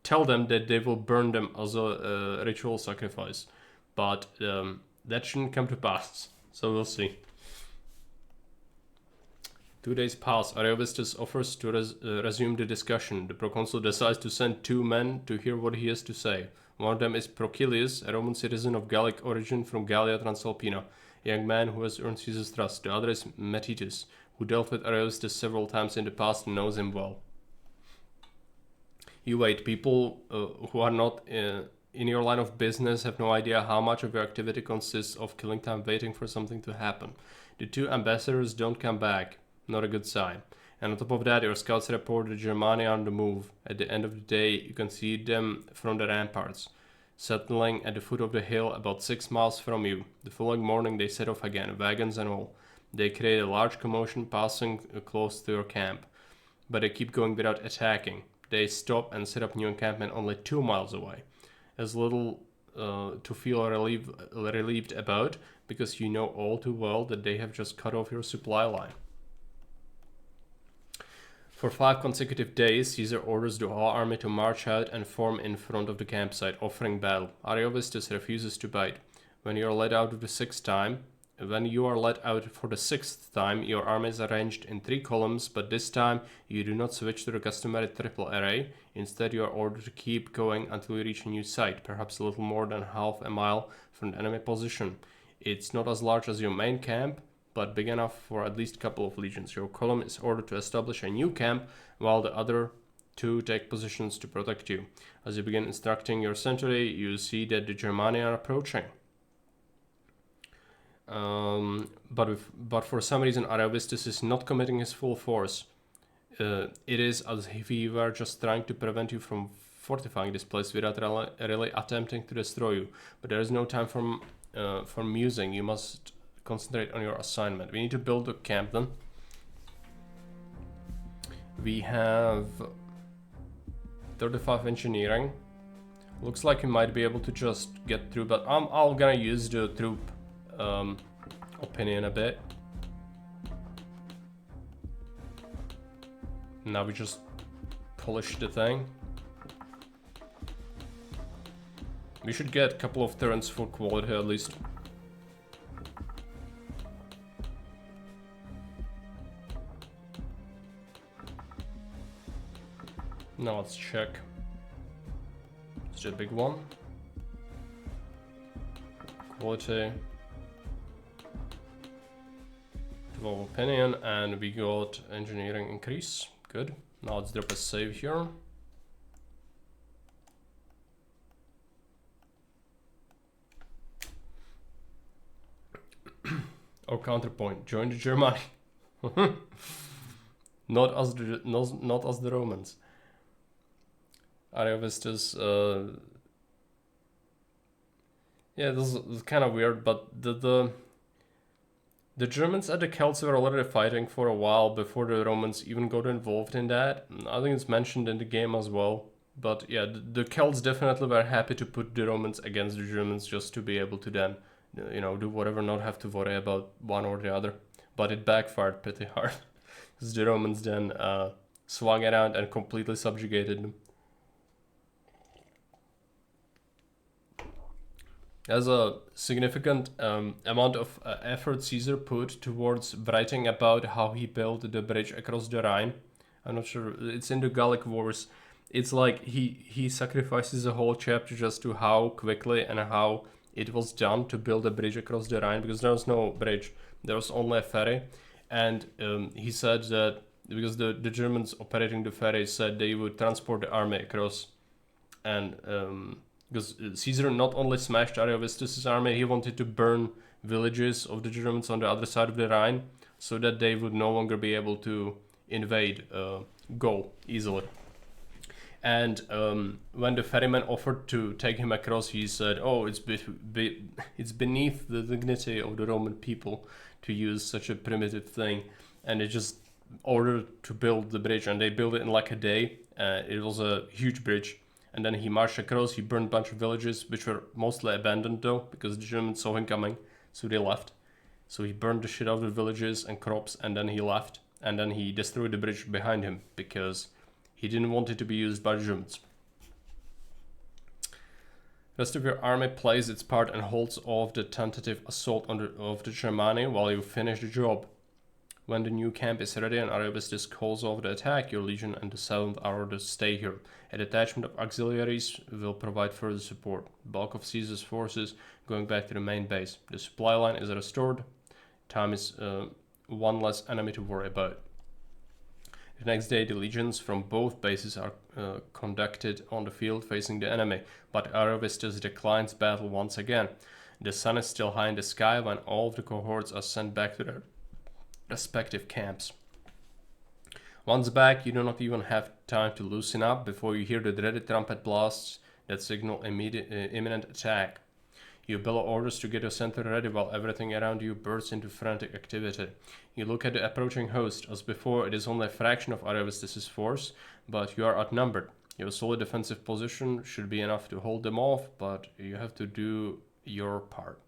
tell them that they will burn them as a ritual sacrifice. But that shouldn't come to pass, so we'll see. 2 days pass. Ariovistus offers to resume the discussion. The proconsul decides to send 2 men to hear what he has to say. One of them is Procilius, a Roman citizen of Gallic origin from Gallia Transalpina, a young man who has earned Caesar's trust. The other is Metitus, who dealt with Ariovistus several times in the past and knows him well. You wait. People who are not in your line of business have no idea how much of your activity consists of killing time waiting for something to happen. The 2 ambassadors don't come back. Not a good sign. And on top of that, your scouts report the Germani are on the move. At the end of the day, you can see them from the ramparts, settling at the foot of the hill about 6 miles from you. The following morning, they set off again, wagons and all. They create a large commotion passing close to your camp, but they keep going without attacking. They stop and set up new encampment only 2 miles away. As little to feel relieved about, because you know all too well that they have just cut off your supply line. For 5 consecutive days, Caesar orders the whole army to march out and form in front of the campsite, offering battle. Ariovistus refuses to bite. When you are led out for the 6th time, your army is arranged in 3 columns, but this time you do not switch to the customary triple array. Instead, you are ordered to keep going until you reach a new site, perhaps a little more than half a mile from the enemy position. It's not as large as your main camp, but big enough for at least a couple of legions. Your column is ordered to establish a new camp, while the other 2 take positions to protect you. As you begin instructing your century, you see that the Germani are approaching. but for some reason Ariovistus is not committing his full force. It is as if he were just trying to prevent you from fortifying this place without really attempting to destroy you. But there is no time for musing. You must concentrate on your assignment. We need to build a camp then. We have 35 engineering. Looks like we might be able to just get through, but I'm gonna use the troop opinion a bit. Now we just polish the thing. We should get a couple of turns for quality at least. Now let's check. It's a big one. Quality. 12 opinion, and we got engineering increase. Good. Now let's drop a save here. Or counterpoint. Join the Germany. Not as the Romans. Ariovistus. Yeah, this is kind of weird, but the Germans and the Celts were already fighting for a while before the Romans even got involved in that. I think it's mentioned in the game as well. But yeah, the Celts definitely were happy to put the Romans against the Germans just to be able to then, you know, do whatever, not have to worry about one or the other. But it backfired pretty hard. Because the Romans then swung around and completely subjugated them. There's a significant amount of effort Caesar put towards writing about how he built the bridge across the Rhine. I'm not sure, it's in the Gallic Wars. It's like he sacrifices a whole chapter just to how quickly and how it was done to build a bridge across the Rhine, because there was no bridge, there was only a ferry. And he said that because the Germans operating the ferry said they would transport the army across, and because Caesar not only smashed Ariovistus' army, he wanted to burn villages of the Germans on the other side of the Rhine so that they would no longer be able to invade Gaul easily. And when the ferryman offered to take him across, he said, "Oh, it's beneath the dignity of the Roman people to use such a primitive thing," and it just ordered to build the bridge, and they built it in like a day. It was a huge bridge. And then he marched across, he burned a bunch of villages, which were mostly abandoned though, because the Germans saw him coming, so they left. So he burned the shit out of the villages and crops, and then he left. And then he destroyed the bridge behind him, because he didn't want it to be used by the Germans. Rest of your army plays its part and holds off the tentative assault of the Germani while you finish the job. When the new camp is ready and Ariovistus calls off the attack, your legion and the 7th are to stay here. A detachment of auxiliaries will provide further support. The bulk of Caesar's forces going back to the main base. The supply line is restored. Time is one less enemy to worry about. The next day, the legions from both bases are conducted on the field facing the enemy, but Ariovistus declines battle once again. The sun is still high in the sky when all of the cohorts are sent back to their respective camps. Once back, you do not even have time to loosen up before you hear the dreaded trumpet blasts that signal imminent attack. You bellow orders to get your center ready while everything around you bursts into frantic activity. You look at the approaching host. As before, it is only a fraction of Ariovistus' force, but you are outnumbered. Your solid defensive position should be enough to hold them off, but you have to do your part.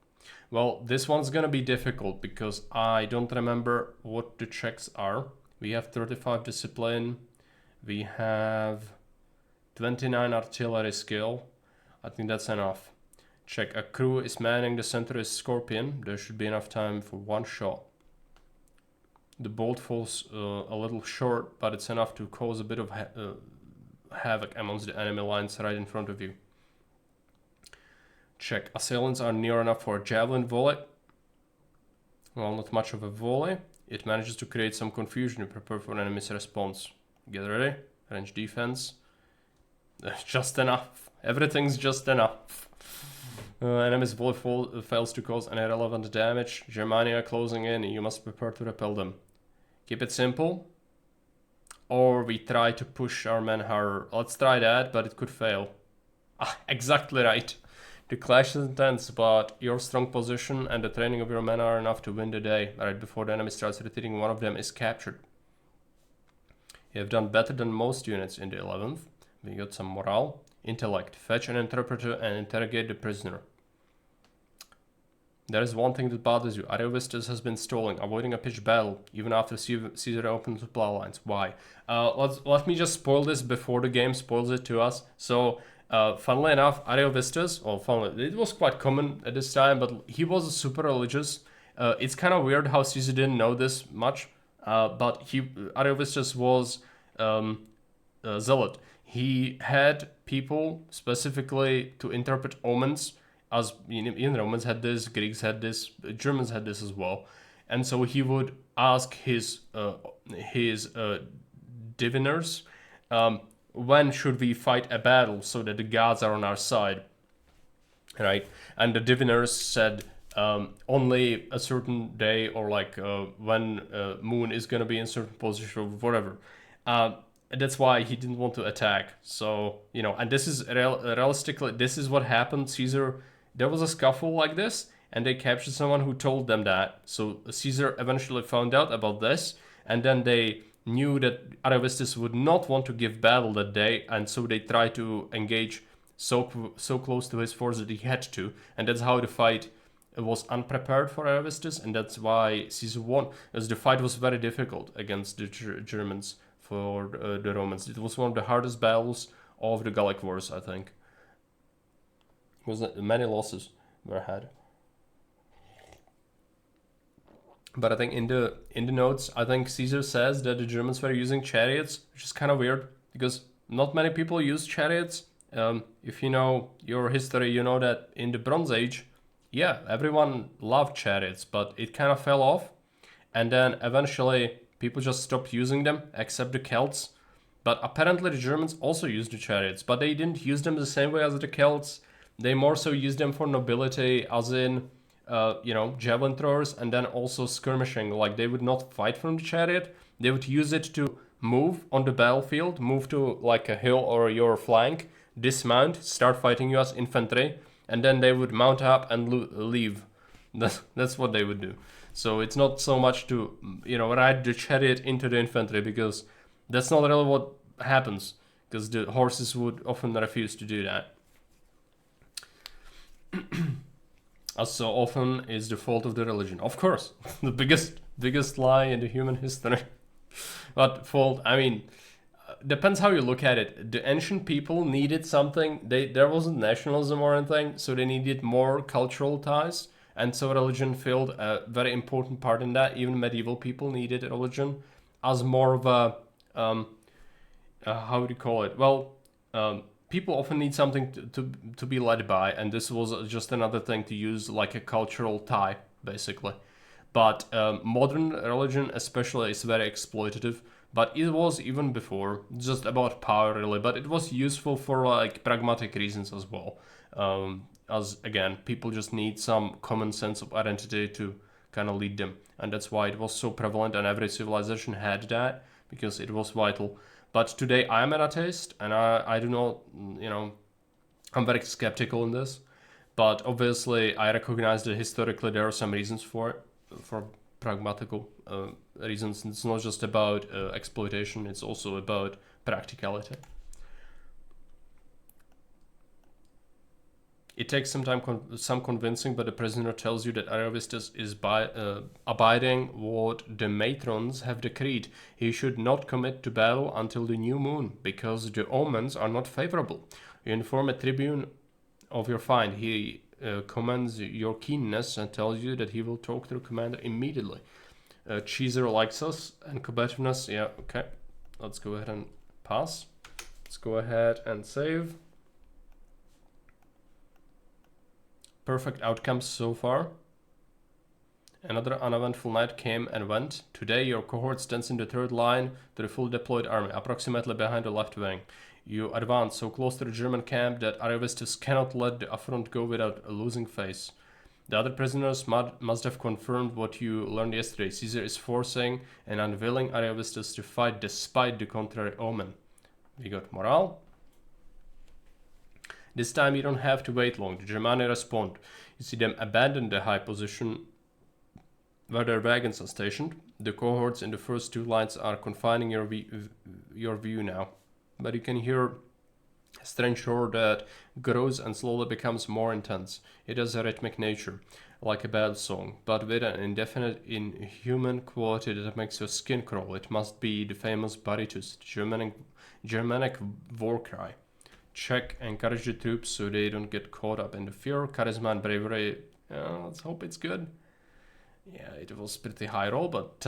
Well, this one's gonna be difficult because I don't remember what the checks are. We have 35 discipline. We have 29 artillery skill. I think that's enough. Check. A crew is manning the Centurion Scorpion. There should be enough time for one shot. The bolt falls a little short, but it's enough to cause a bit of havoc amongst the enemy lines right in front of you. Check. Assailants are near enough for a javelin volley. Well, not much of a volley. It manages to create some confusion and prepare for an enemy's response. Get ready. Range defense. Just enough. Everything's just enough. Enemy's volley fails to cause any relevant damage. Germania closing in. You must prepare to repel them. Keep it simple. Or we try to push our men harder. Let's try that, but it could fail. Ah, exactly right. The clash is intense, but your strong position and the training of your men are enough to win the day. Right before the enemy starts retreating, one of them is captured. You have done better than most units in the 11th. We got some morale. Intellect. Fetch an interpreter and interrogate the prisoner. There is one thing that bothers you. Ariovistus has been stalling, avoiding a pitched battle, even after Caesar opened the plow lines. Why? Let me just spoil this before the game spoils it to us. So, funnily enough, Ariovistus, it was quite common at this time, but he was super religious. It's kind of weird how Caesar didn't know this much, but Ariovistus was zealot. He had people specifically to interpret omens, as in Romans had this, Greeks had this, Germans had this as well, and so he would ask his diviners, when should we fight a battle so that the gods are on our side, right? And the diviners said only a certain day, or like when moon is gonna be in certain position or whatever. That's why he didn't want to attack. So, and this is realistically, this is what happened. Caesar, there was a scuffle like this, and they captured someone who told them that. So Caesar eventually found out about this, and then they knew that Ariovistus would not want to give battle that day, and so they tried to engage so close to his force that he had to, and that's how the fight was unprepared for Ariovistus, and that's why Caesar won, as the fight was very difficult against the Germans. For the Romans, it was one of the hardest battles of the Gallic Wars, I think. Many losses were had. But I think in the notes, I think Caesar says that the Germans were using chariots, which is kind of weird because not many people use chariots. If you know your history, you know that in the Bronze Age, yeah, everyone loved chariots, but it kind of fell off, and then eventually people just stopped using them, except the Celts. But apparently the Germans also used the chariots, but they didn't use them the same way as the Celts. They more so used them for nobility, as in, javelin throwers, and then also skirmishing. Like, they would not fight from the chariot. They would use it to move on the battlefield, move to like a hill or your flank, dismount, start fighting you as infantry, and then they would mount up and leave. That's what they would do. So it's not so much to, ride the chariot into the infantry, because that's not really what happens, because the horses would often refuse to do that. As so often is the fault of the religion. Of course, the biggest lie in the human history. But fault, depends how you look at it. The ancient people needed something. There wasn't nationalism or anything, so they needed more cultural ties. And so religion filled a very important part in that. Even medieval people needed religion as more of a, how would you call it? Well, people often need something to be led by, and this was just another thing to use, like a cultural tie, basically. But modern religion especially is very exploitative, but it was even before, just about power really, but it was useful for like pragmatic reasons as well. As again, people just need some common sense of identity to kind of lead them, and that's why it was so prevalent, and every civilization had that because it was vital. But today I am an atheist, and I do not, I'm very skeptical in this, but obviously I recognize that historically there are some reasons for it, for pragmatical reasons. It's not just about exploitation, it's also about practicality. It takes some time, some convincing, but the prisoner tells you that Ariovistus is abiding what the matrons have decreed. He should not commit to battle until the new moon, because the omens are not favorable. You inform a tribune of your find. He commends your keenness and tells you that he will talk to the commander immediately. Caesar likes us, and combativeness, yeah, okay. Let's go ahead and pass. Let's go ahead and save. Perfect outcomes so far. Another uneventful night came and went. Today your cohort stands in the third line to the fully deployed army, approximately behind the left wing. You advance so close to the German camp that Ariovistus cannot let the affront go without losing face. The other prisoners must have confirmed what you learned yesterday. Caesar is forcing and unwilling Ariovistus to fight despite the contrary omen. We got morale. This time you don't have to wait long. The Germani respond. You see them abandon the high position where their wagons are stationed. The cohorts in the first two lines are confining your view now. But you can hear a strange roar that grows and slowly becomes more intense. It has a rhythmic nature, like a battle song, but with an indefinite, inhuman quality that makes your skin crawl. It must be the famous Baritus, the Germanic war cry. Check, encourage the troops so they don't get caught up in the fear, charisma and bravery. Let's hope it's good. Yeah, it was pretty high roll, but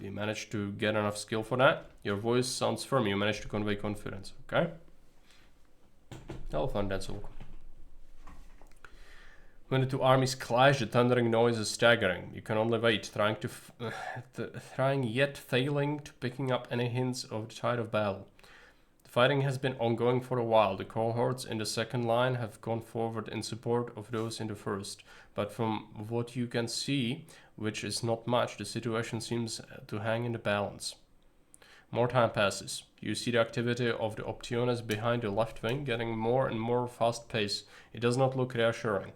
you managed to get enough skill for that. Your voice sounds firm, you managed to convey confidence, okay? Elephant dance walk. When the two armies clash, the thundering noise is staggering. You can only wait, trying yet failing to picking up any hints of the tide of battle. The fighting has been ongoing for a while. The cohorts in the second line have gone forward in support of those in the first. But from what you can see, which is not much, the situation seems to hang in the balance. More time passes. You see the activity of the Optiones behind the left wing getting more and more fast pace. It does not look reassuring.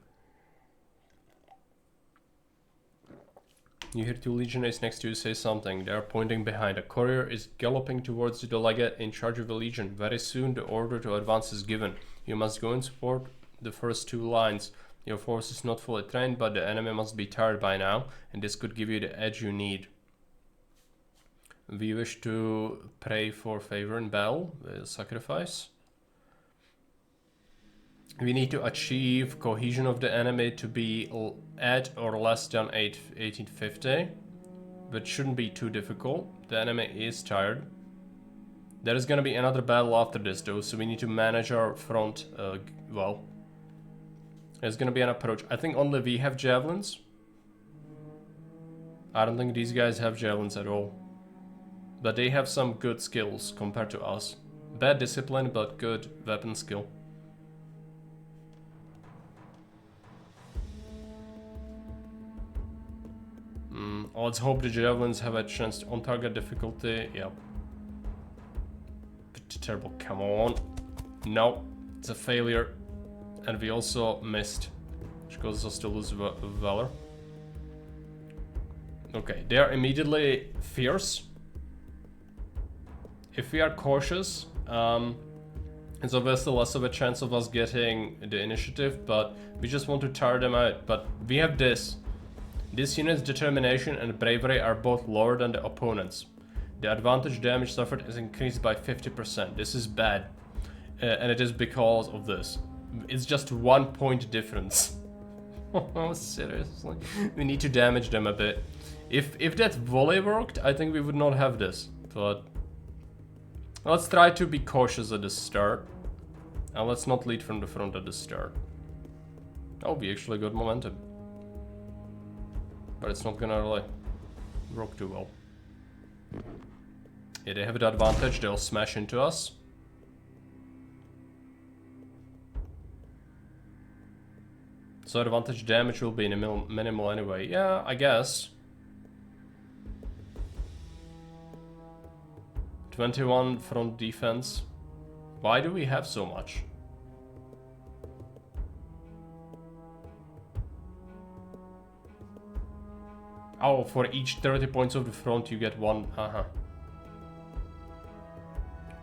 You hear two legionaries next to you say something. They are pointing behind. A courier is galloping towards the legate in charge of a legion. Very soon the order to advance is given. You must go and support the first two lines. Your force is not fully trained, but the enemy must be tired by now, and this could give you the edge you need. We wish to pray for favor in battle, sacrifice. We need to achieve cohesion of the enemy to be at or less than 1850, but shouldn't be too difficult. The enemy is tired. There is going to be another battle after this though, so we need to manage our front well. There's going to be an approach. I think only we have javelins. I don't think these guys have javelins at all. But they have some good skills compared to us. Bad discipline, but good weapon skill. Let's hope the javelins have a chance to on-target difficulty. Yep. Pretty terrible. Come on. No, it's a failure. And we also missed, which causes us to lose valor. Okay, they are immediately fierce. If we are cautious, it's obviously less of a chance of us getting the initiative, but we just want to tire them out. But we have this. This unit's determination and bravery are both lower than the opponent's. The advantage damage suffered is increased by 50%. This is bad, and it is because of this. It's just 1 point difference. Oh, seriously? We need to damage them a bit. If that volley worked, I think we would not have this, but let's try to be cautious at the start. And let's not lead from the front at the start. Oh, we actually got momentum. But it's not gonna really work too well. Yeah, they have the advantage, they'll smash into us. So advantage damage will be minimal anyway. Yeah, I guess. 21 front defense. Why do we have so much? Oh, for each 30 points of the front you get one.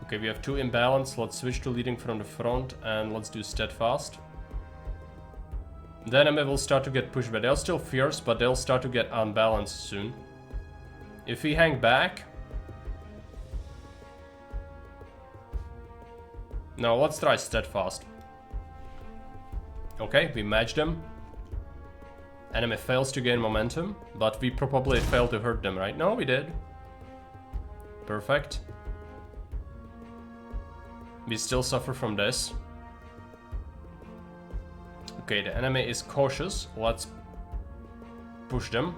Okay, we have 2 imbalance. Let's switch to leading from the front and let's do steadfast. The enemy will start to get pushed back. They're still fierce, but they'll start to get unbalanced soon. If we hang back... No, let's try steadfast. Okay, we match them. Enemy fails to gain momentum, but we probably failed to hurt them, right? No, we did. Perfect. We still suffer from this. Okay, the enemy is cautious. Let's push them.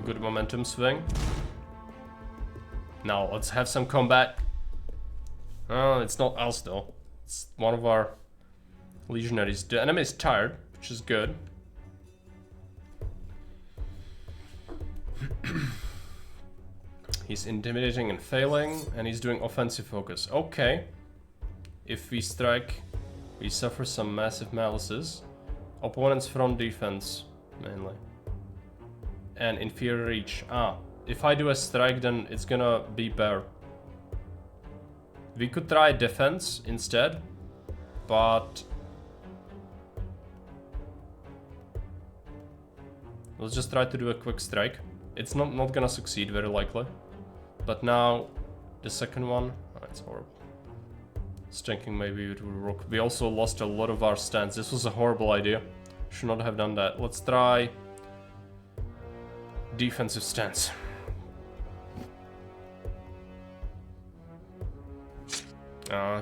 Good momentum swing. Now let's have some combat. Oh, it's not us though. It's one of our legionaries. The enemy is tired, which is good. He's intimidating and failing, and he's doing offensive focus. Okay. If we strike, we suffer some massive malices. Opponent's front defense, mainly. And inferior reach. Ah, if I do a strike, then it's gonna be bear. We could try defense instead, but let's just try to do a quick strike. It's not gonna succeed, very likely. But now, the second one, oh, it's horrible. I was thinking maybe it would work. We also lost a lot of our stance. This was a horrible idea. Should not have done that. Let's try defensive stance.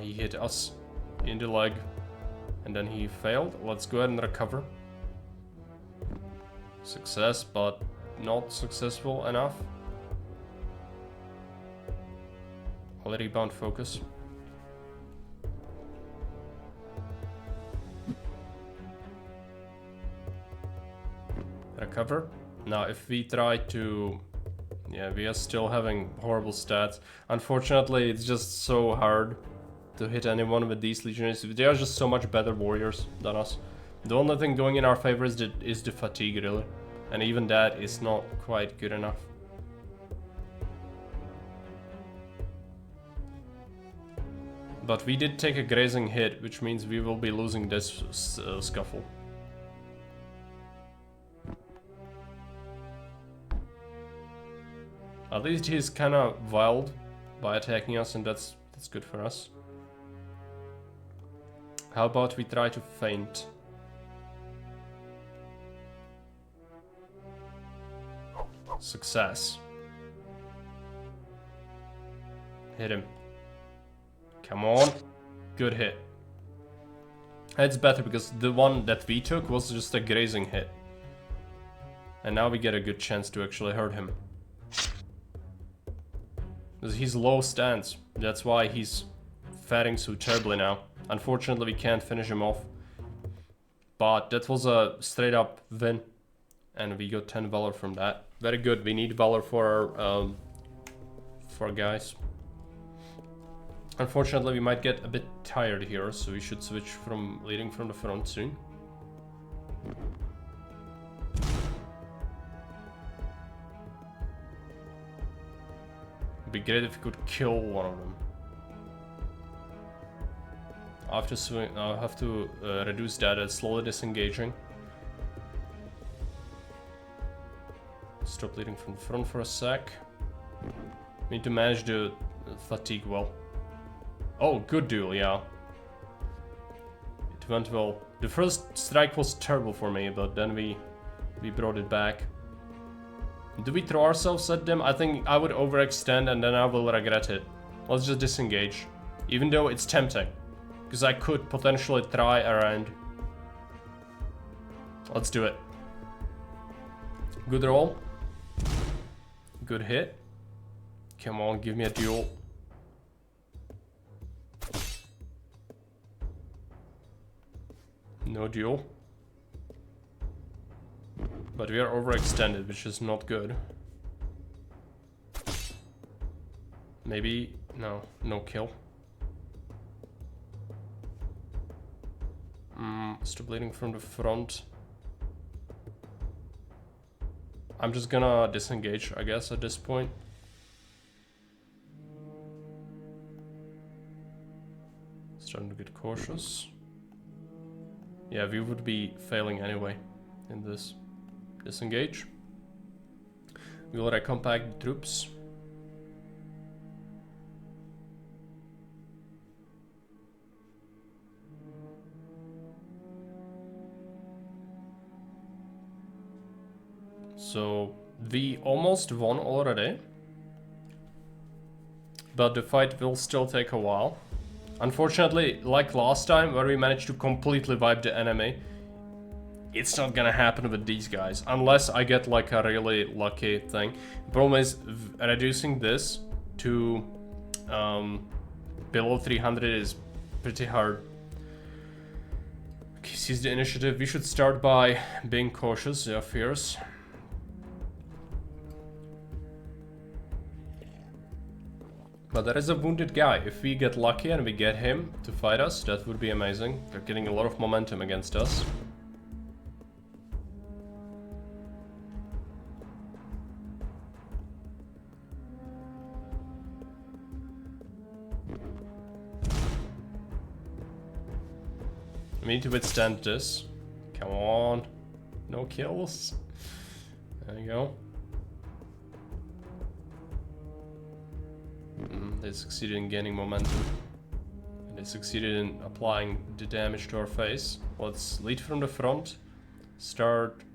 He hit us in the leg, and then he failed. Let's go ahead and recover. Success, but not successful enough. I'll rebound focus. Recover. Now if we try to... Yeah, we are still having horrible stats. Unfortunately, it's just so hard to hit anyone with these legionaries. They are just so much better warriors than us. The only thing going in our favor is the fatigue, really. And even that is not quite good enough. But we did take a grazing hit, which means we will be losing this scuffle. At least he's kind of wild by attacking us, and that's good for us. How about we try to feint? Success. Hit him. Come on. Good hit. It's better because the one that we took was just a grazing hit. And now we get a good chance to actually hurt him. Because he's low stance. That's why he's faring so terribly now. Unfortunately, we can't finish him off. But that was a straight up win. And we got 10 valor from that. Very good. We need valor for our guys. Unfortunately, we might get a bit tired here, so we should switch from leading from the front soon. It'd be great if we could kill one of them. I'll have to reduce that as slowly disengaging. Stop leading from the front for a sec. Need to manage the fatigue well. Oh, good duel, yeah. It went well. The first strike was terrible for me, but then we brought it back. Do we throw ourselves at them? I think I would overextend and then I will regret it. Let's just disengage. Even though it's tempting. Because I could potentially try around. Let's do it. Good roll. Good hit. Come on, give me a duel. No duel. But we are overextended, which is not good. Maybe... no kill. Stop bleeding from the front. I'm just gonna disengage, I guess, at this point. Starting to get cautious. Yeah, we would be failing anyway in this. Disengage. We will recompact the troops. So we almost won already, but the fight will still take a while. Unfortunately, like last time where we managed to completely wipe the enemy, it's not gonna happen with these guys unless I get like a really lucky thing. The problem is reducing this to below 300 is pretty hard. Okay, seize the initiative. We should start by being cautious, yeah, fierce. But there is a wounded guy. If we get lucky and we get him to fight us, that would be amazing. They're getting a lot of momentum against us. We need to withstand this. Come on. No kills. There you go. They succeeded in gaining momentum. And they succeeded in applying the damage to our face. Let's lead from the front. Start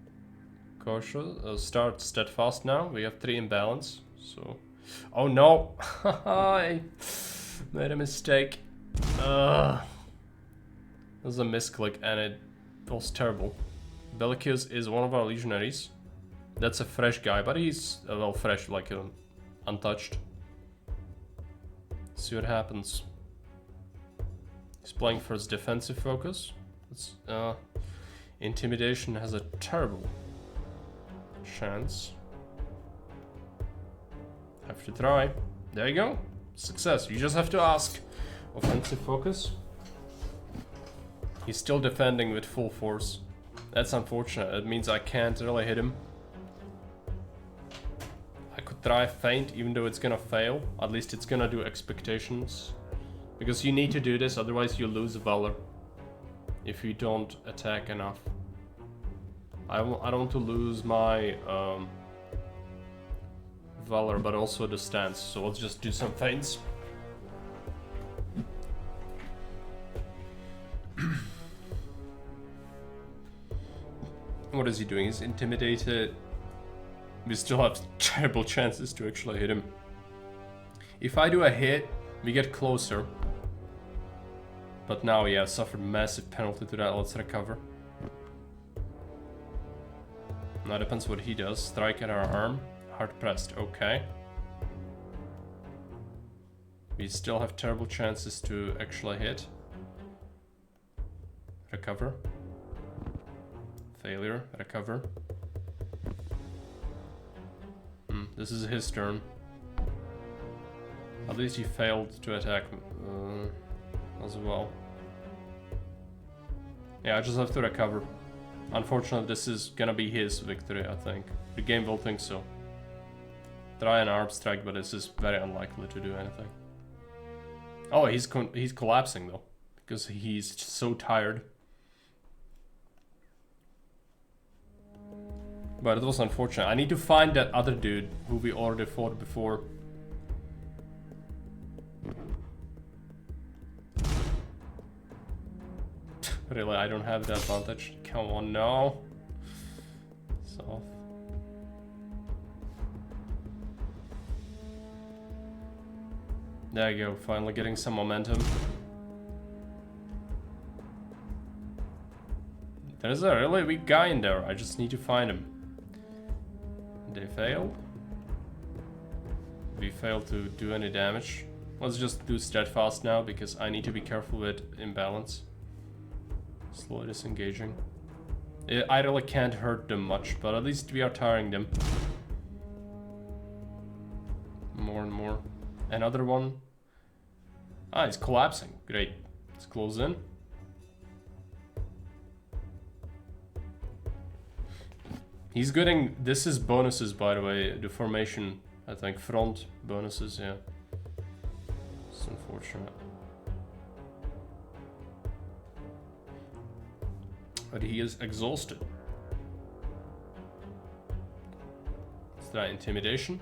cautious. Start steadfast now. We have 3 imbalance. So. Oh no! I made a mistake. That was a misclick and it was terrible. Bellicus is one of our legionaries. That's a fresh guy, but he's well fresh, like untouched. See what happens. He's playing for his defensive focus. It's, intimidation has a terrible chance. Have to try. There you go. Success. You just have to ask. Offensive focus. He's still defending with full force. That's unfortunate. It means I can't really hit him. I could try feint, even though it's gonna fail. At least it's gonna do expectations. Because you need to do this, otherwise you lose valor. If you don't attack enough. I don't want to lose my valor, but also the stance. So let's just do some feints. What is he doing? He's intimidated. We still have terrible chances to actually hit him. If I do a hit, we get closer. But now, yeah, suffered massive penalty to that. Let's recover. Now depends what he does. Strike at our arm. Hard pressed. Okay. We still have terrible chances to actually hit. Recover. Failure. Recover. This is his turn. At least he failed to attack as well. Yeah, I just have to recover. Unfortunately, this is gonna be his victory, I think. The game will think so. Try an arm strike, but this is very unlikely to do anything. Oh, he's collapsing though, because he's so tired. But it was unfortunate. I need to find that other dude who we already fought before. Really, I don't have the advantage. Come on, no. So. There you go, finally getting some momentum. There's a really weak guy in there, I just need to find him. They failed. We failed to do any damage. Let's just do steadfast now, because I need to be careful with imbalance. Slow disengaging. I really can't hurt them much, but at least we are tiring them. More and more. Another one. Ah, he's collapsing. Great. Let's close in. He's getting... This is bonuses, by the way. The formation, I think. Front bonuses, yeah. It's unfortunate. But he is exhausted. Let's try intimidation.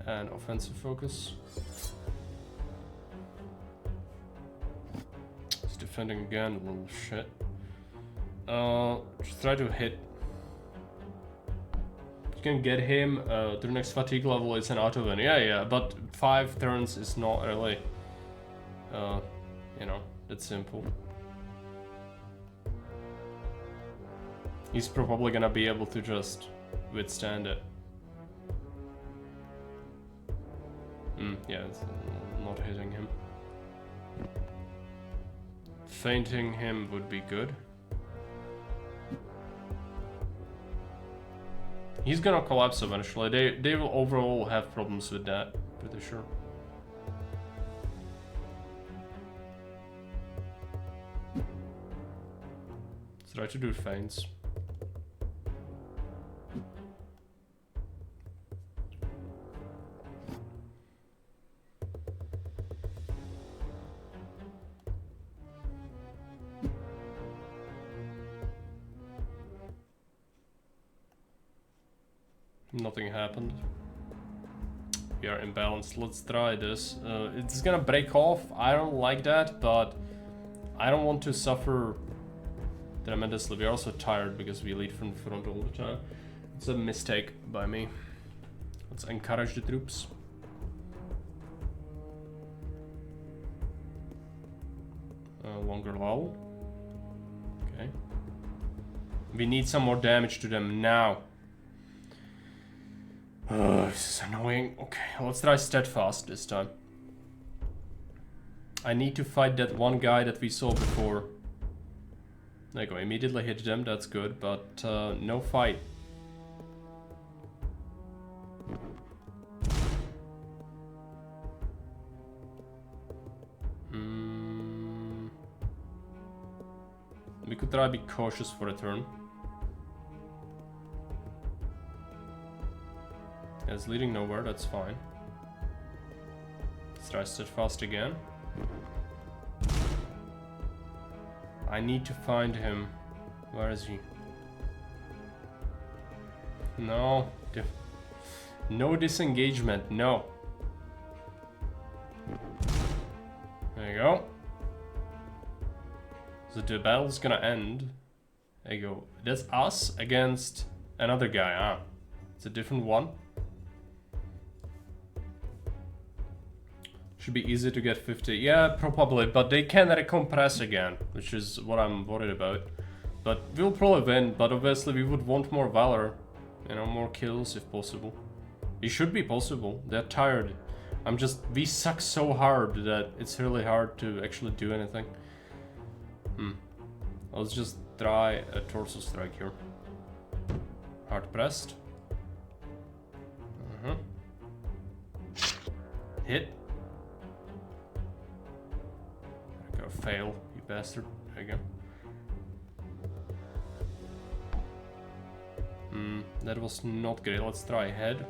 And offensive focus. He's defending again, little shit. Just try to hit. You can get him to the next fatigue level, it's an auto win. Yeah, but 5 turns is not really, you know, that simple. He's probably gonna be able to just withstand it. Yeah, it's not hitting him. Fainting him would be good. He's gonna collapse eventually. They will overall have problems with that, pretty sure. Let's try to do feints. Nothing happened. We are imbalanced. Let's try this. It's gonna break off. I don't like that, but I don't want to suffer tremendously. We're also tired because we lead from front all the time. It's a mistake by me. Let's encourage the troops. Longer lull. Okay. We need some more damage to them now. This is annoying. Okay, let's try steadfast this time. I need to fight that one guy that we saw before. There you go, immediately hit them, that's good, but no fight. We could try to be cautious for a turn. It's leading nowhere, that's fine. Let's try steadfast again. I need to find him. Where is he? No. No disengagement, no. There you go. So the battle's gonna end. There you go. That's us against another guy, huh? It's a different one. Should be easy to get 50. Yeah, probably, but they can recompress again, which is what I'm worried about. But we'll probably win, but obviously we would want more valor. You know, more kills if possible. It should be possible. They're tired. We suck so hard that it's really hard to actually do anything. Let's just try a torso strike here. Hard pressed. Hit. Fail, you bastard. There you go. That was not great. Let's try head.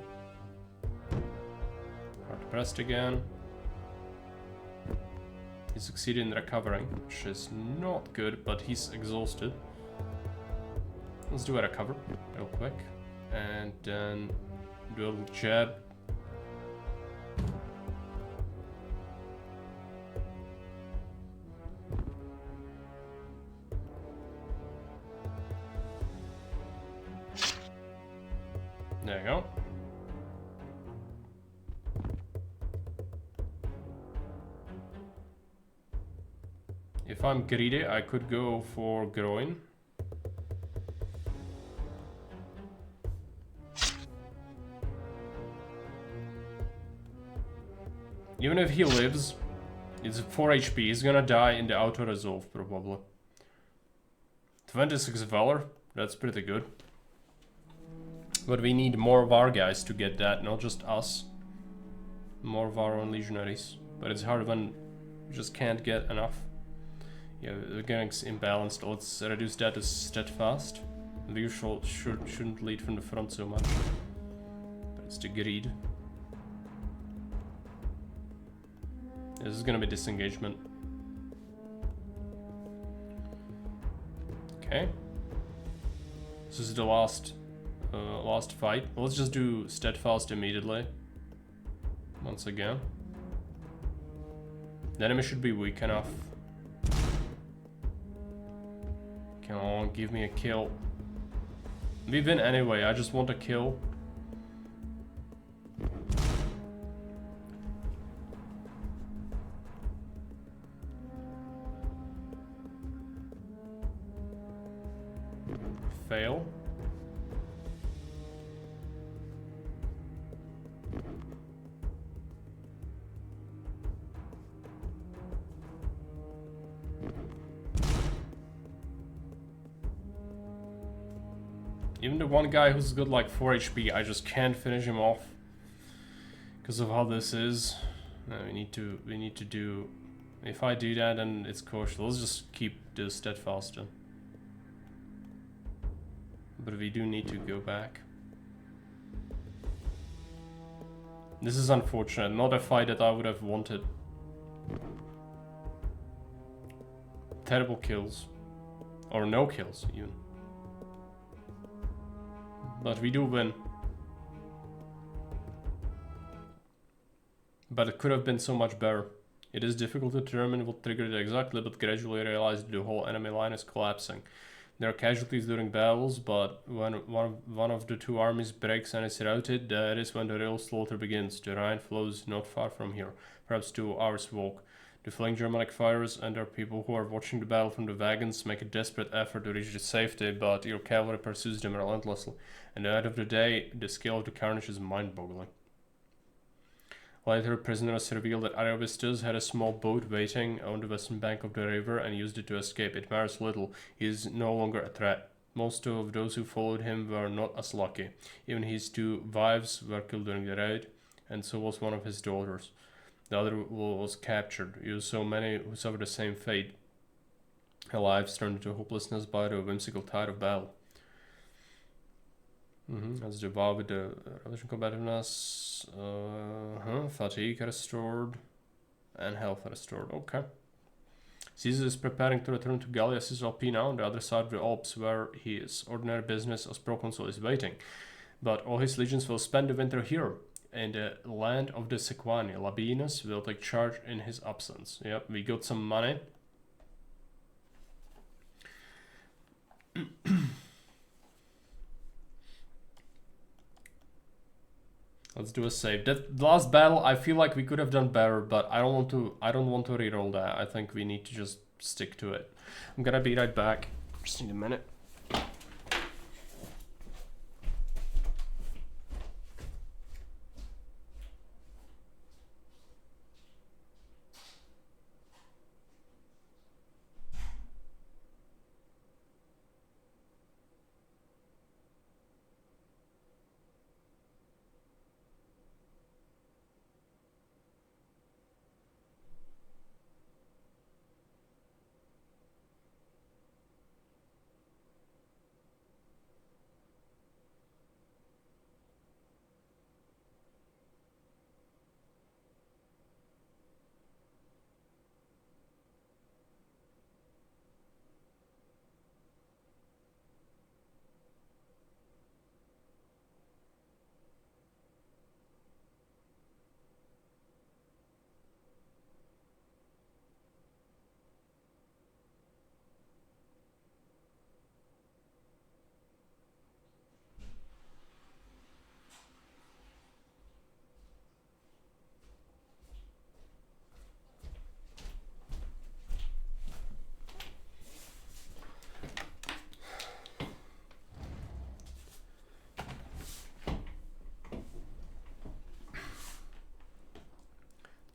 Hard pressed again. He succeeded in recovering, which is not good, but he's exhausted. Let's do a recover real quick. And then do a little jab. There you go. If I'm greedy, I could go for groin. Even if he lives, it's 4 HP. He's gonna die in the auto resolve probably. 26 Valor, that's pretty good. But we need more VAR guys to get that, not just us. More VAR on legionaries. But it's hard when you just can't get enough. Yeah, we're getting imbalanced. Let's reduce that to steadfast. We shouldn't lead from the front so much. But it's the greed. This is gonna be disengagement. Okay. This is the last fight. Let's just do steadfast immediately. Once again. The enemy should be weak enough. Come on, give me a kill. We win anyway, I just want a kill. Fail. Even the one guy who's got like 4 HP, I just can't finish him off because of how this is. We need to do. If I do that, then it's cautious. Let's just keep the steadfast then. But we do need to go back. This is unfortunate. Not a fight that I would have wanted. Terrible kills. Or no kills, even. But we do win. But it could have been so much better. It is difficult to determine what triggered it exactly, but gradually realized the whole enemy line is collapsing. There are casualties during battles, but when one of the two armies breaks and is routed, that is when the real slaughter begins. The Rhine flows not far from here, perhaps 2 hours walk. The fleeing Germanic fighters and their people who are watching the battle from the wagons make a desperate effort to reach the safety, but your cavalry pursues them relentlessly. And at the end of the day, the scale of the carnage is mind-boggling. Later, prisoners revealed that Ariovistus had a small boat waiting on the western bank of the river and used it to escape. It matters little. He is no longer a threat. Most of those who followed him were not as lucky. Even his 2 wives were killed during the raid, and so was one of his daughters. The other was captured. You saw many who suffered the same fate. Their lives turned into hopelessness by the whimsical tide of battle. That's the vow with the religion combativeness. Fatigue restored. And health restored. Okay. Caesar is preparing to return to Gallia Cisalpina on the other side of the Alps, where his ordinary business as proconsul is waiting. But all his legions will spend the winter here, in the land of the Sequani. Labienus will take charge in his absence. Yep, we got some money. Let's do a save. That last battle, I feel like we could have done better, but I don't want to reroll that. I think we need to just stick to it. I'm gonna be right back. Just need a minute.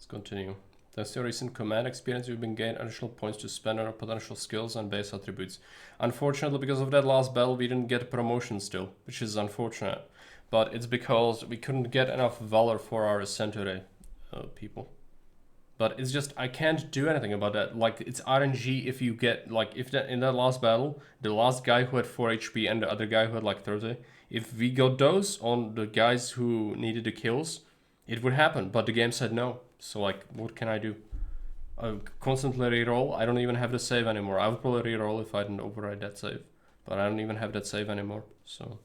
Continue. Thanks to your recent command experience, you've been gained additional points to spend on our potential skills and base attributes. Unfortunately, because of that last battle, we didn't get a promotion still, which is unfortunate. But it's because we couldn't get enough valor for our Centurion people. But it's just, I can't do anything about that. Like, it's RNG if you get, like, if that in that last battle, the last guy who had 4 HP and the other guy who had like 30, if we got those on the guys who needed the kills, it would happen. But the game said no. So, like, what can I do? I constantly reroll. I don't even have the save anymore. I would probably reroll if I didn't override that save. But I don't even have that save anymore. So.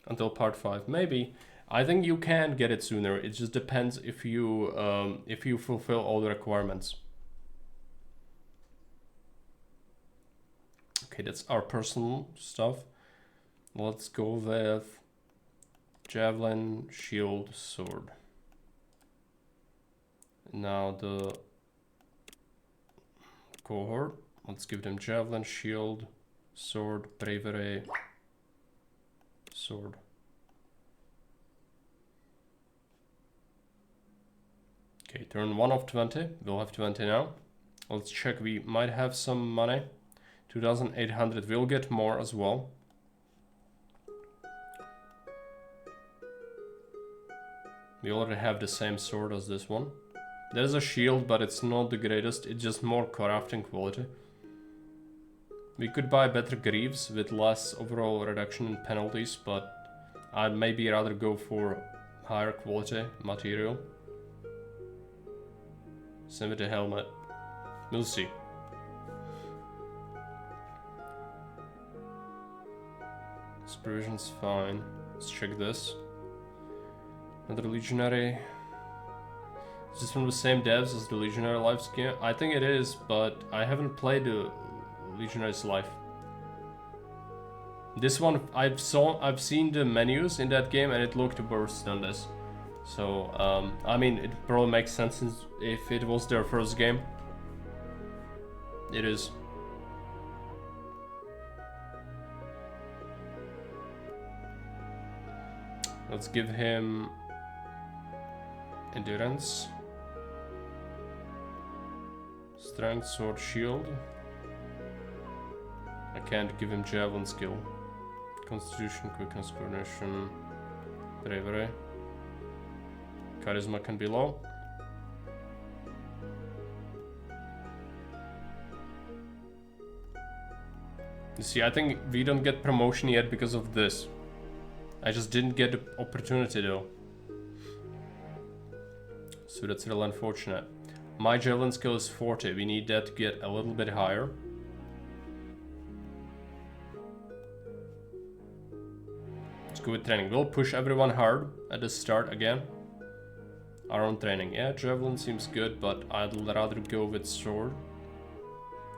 Until part 5. Maybe. I think you can get it sooner. It just depends if you fulfill all the requirements. Okay, that's our personal stuff. Let's go with javelin, shield, sword. Now the cohort. Let's give them javelin, shield, sword, bravery, sword. Okay, turn 1 of 20. We'll have 20 now. Let's check. We might have some money. 2,800. We'll get more as well. We already have the same sword as this one. There's a shield, but it's not the greatest. It's just more crafting quality. We could buy better greaves with less overall reduction in penalties, but I'd maybe rather go for higher quality material. Same with the helmet. We'll see. Supervision's fine. Let's check this. Another legionary. Is this from the same devs as the Legionary Lives game? I think it is, but I haven't played the Legionary's Life. This one I've seen the menus in that game and it looked worse than this. So I mean, it probably makes sense if it was their first game. It is. Let's give him endurance, strength, sword, shield. I can't give him javelin skill. Constitution, quickness, coordination, bravery. Charisma can be low. You see, I think we don't get promotion yet because of this. I just didn't get the opportunity though. So that's real unfortunate. My javelin skill is 40. We need that to get a little bit higher. Let's go with training. We'll push everyone hard at the start again. Our own training. Yeah, javelin seems good, but I'd rather go with sword.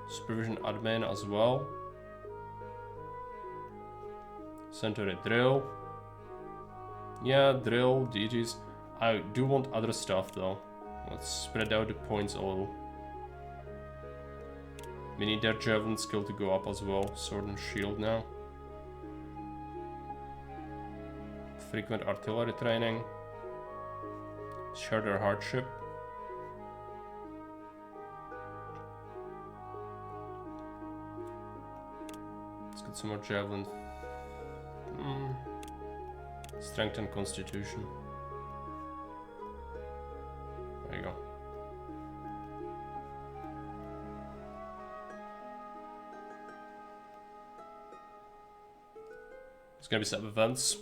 Supervision admin as well. Centurion drill. Yeah, drill, deities. I do want other stuff though. Let's spread out the points a little. We need their javelin skill to go up as well. Sword and shield now. Frequent artillery training. Share their hardship. Let's get some more javelin. Strength and constitution. There you go. It's gonna be some events.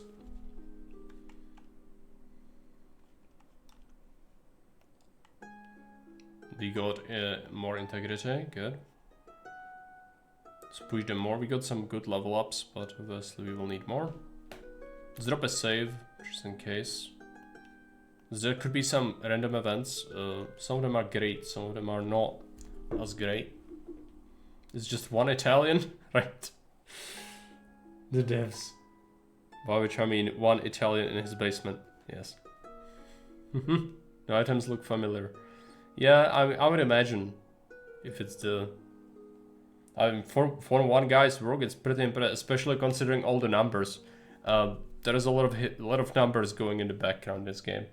We got more integrity, good. Let's push them more. We got some good level ups, but obviously we will need more. Let's drop a save, just in case. There could be some random events. Some of them are great, some of them are not as great. It's just one Italian, right? The devs. By which I mean one Italian in his basement, yes. The items look familiar. Yeah, I would imagine if it's the... I mean, for one guy's work, it's pretty impressive, especially considering all the numbers. There is a lot of numbers going in the background in this game.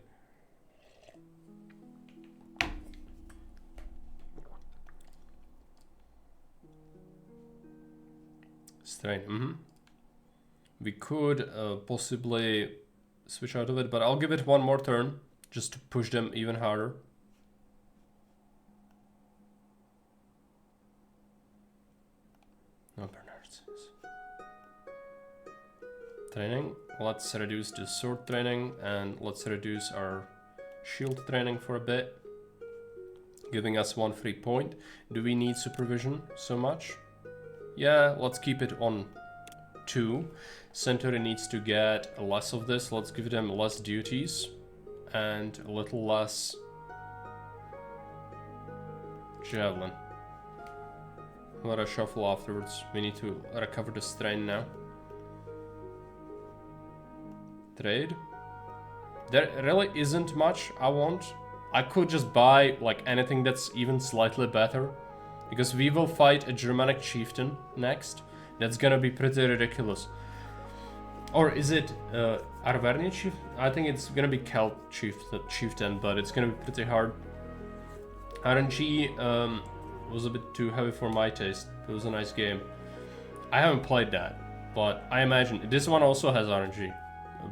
Strain. We could possibly switch out of it, but I'll give it one more turn just to push them even harder. No Bernards. Training. Let's reduce the sword training and let's reduce our shield training for a bit, giving us 1 free point. Do we need supervision so much? Yeah, let's keep it on 2. Centurion needs to get less of this. Let's give them less duties and a little less javelin. Let us shuffle afterwards. We need to recover the strain now. Trade. There really isn't much I want. I could just buy like anything that's even slightly better, because we will fight a Germanic chieftain next. That's gonna be pretty ridiculous. Or is it Arvernian chief? I think it's gonna be Celt chieftain, but it's gonna be pretty hard. RNG was a bit too heavy for my taste. It was a nice game. I haven't played that, but I imagine this one also has RNG,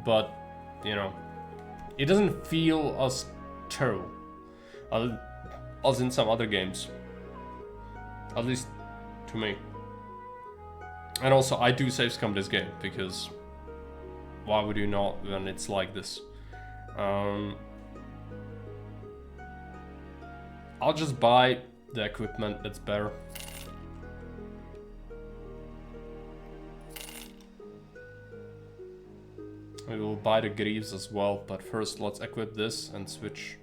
but you know, it doesn't feel as terrible as in some other games, at least to me. And also, I do save scum this game because why would you not when it's like this? I'll just buy the equipment that's better. We will buy the greaves as well, but first let's equip this and switch.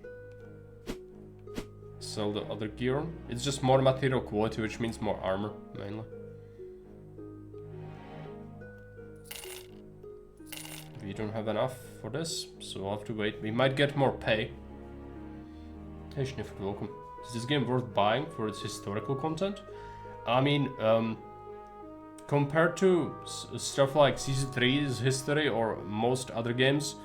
Sell the other gear. It's just more material quality, which means more armor, mainly. We don't have enough for this, so we'll have to wait. We might get more pay. Hey Schniffert, welcome. Is this game worth buying for its historical content? I mean, compared to stuff like CC3's history or most other games,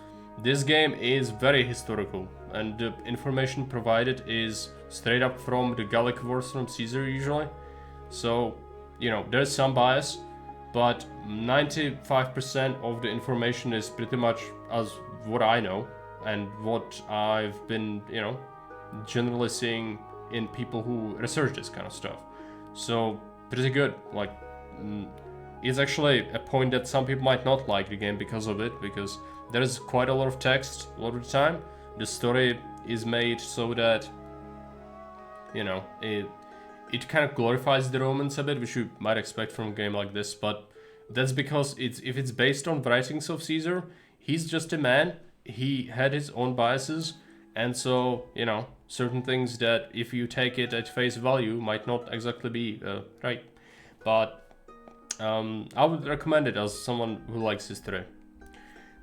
this game is very historical, and the information provided is straight up from the Gallic Wars from Caesar usually. So, you know, there's some bias, but 95% of the information is pretty much as what I know and what I've been, you know, generally seeing in people who research this kind of stuff. So, pretty good. Like, it's actually a point that some people might not like the game because of it, because there is quite a lot of text a lot of the time. The story is made so that, you know, it kind of glorifies the Romans a bit, which you might expect from a game like this, but that's because if it's based on writings of Caesar, he's just a man, he had his own biases, and so, you know, certain things that if you take it at face value might not exactly be right. But I would recommend it as someone who likes history.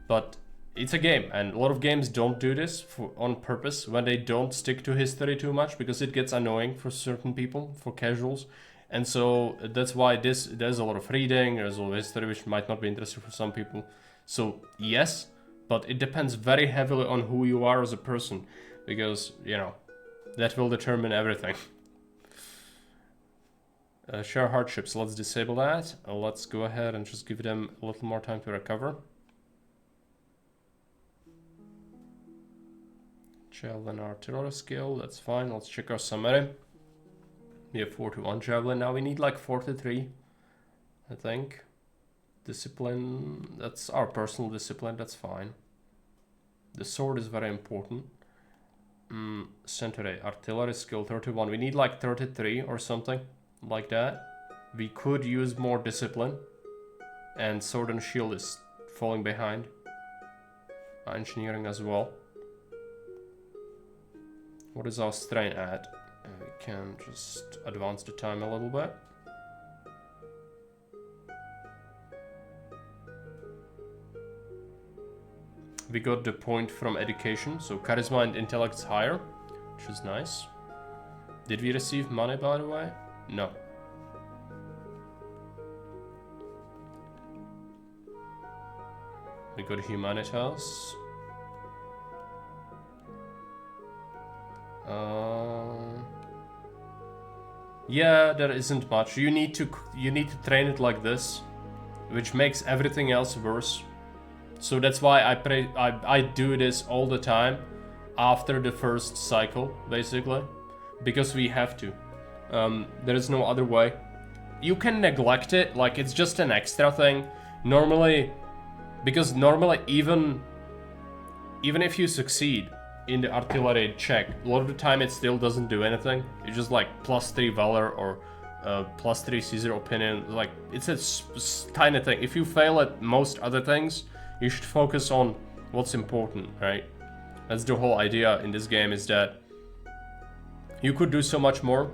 But it's a game, and a lot of games don't do this on purpose when they don't stick to history too much, because it gets annoying for certain people, for casuals. And so that's why there's a lot of reading, there's a lot of history which might not be interesting for some people. So yes, but it depends very heavily on who you are as a person, because, you know, that will determine everything. Share hardships, let's disable that. Let's go ahead and just give them a little more time to recover. Javelin artillery skill, that's fine. Let's check our summary. We have 41 javelin, now we need like 43, I think. Discipline, that's our personal discipline, that's fine. The sword is very important. Centurion, artillery skill 31, we need like 33 or something like that. We could use more discipline, and sword and shield is falling behind. Engineering as well. What is our strain at? We can just advance the time a little bit. We got the point from education, so charisma and intellect is higher, which is nice. Did we receive money, by the way? No. We got humanitas. Yeah, there isn't much. You need to train it like this, which makes everything else worse. So that's why I do this all the time after the first cycle, basically, because we have to. There is no other way. You can neglect it, like it's just an extra thing. Normally, because normally even if you succeed in the artillery check, a lot of the time it still doesn't do anything. It's just like +3 valor or +3 Caesar opinion. Like, it's a tiny thing. If you fail at most other things, you should focus on what's important, right? That's the whole idea in this game, is that you could do so much more,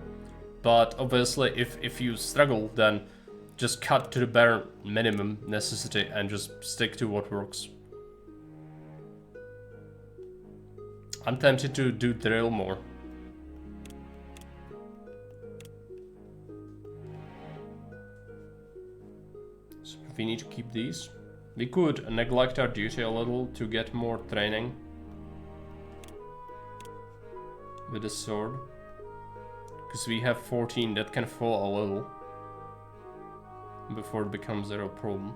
but obviously if you struggle, then just cut to the bare minimum necessity and just stick to what works. I'm tempted to do drill more. So we need to keep these. We could neglect our duty a little to get more training with the sword. Because we have 14, that can fall a little before it becomes a real problem.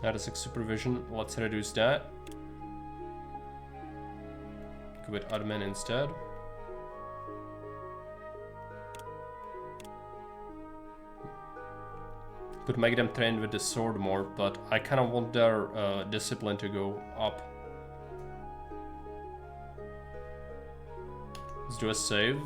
That is like supervision. Let's reduce that. Go with admin instead. Could make them train with the sword more, but I kind of want their discipline to go up. Let's do a save.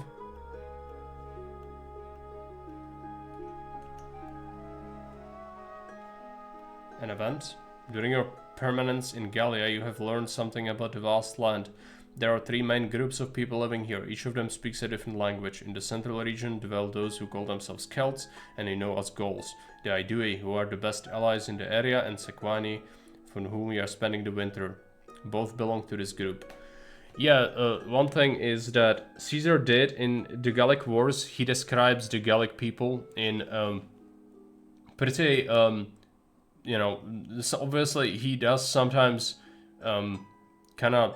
An event. During your permanence in Gallia, you have learned something about the vast land. There are 3 main groups of people living here. Each of them speaks a different language. In the central region dwell those who call themselves Celts, and they know as Gauls. The Aedui, who are the best allies in the area, and Sequani, from whom we are spending the winter. Both belong to this group. Yeah, one thing is that Caesar did in the Gallic Wars, he describes the Gallic people in pretty, you know, obviously he does sometimes kind of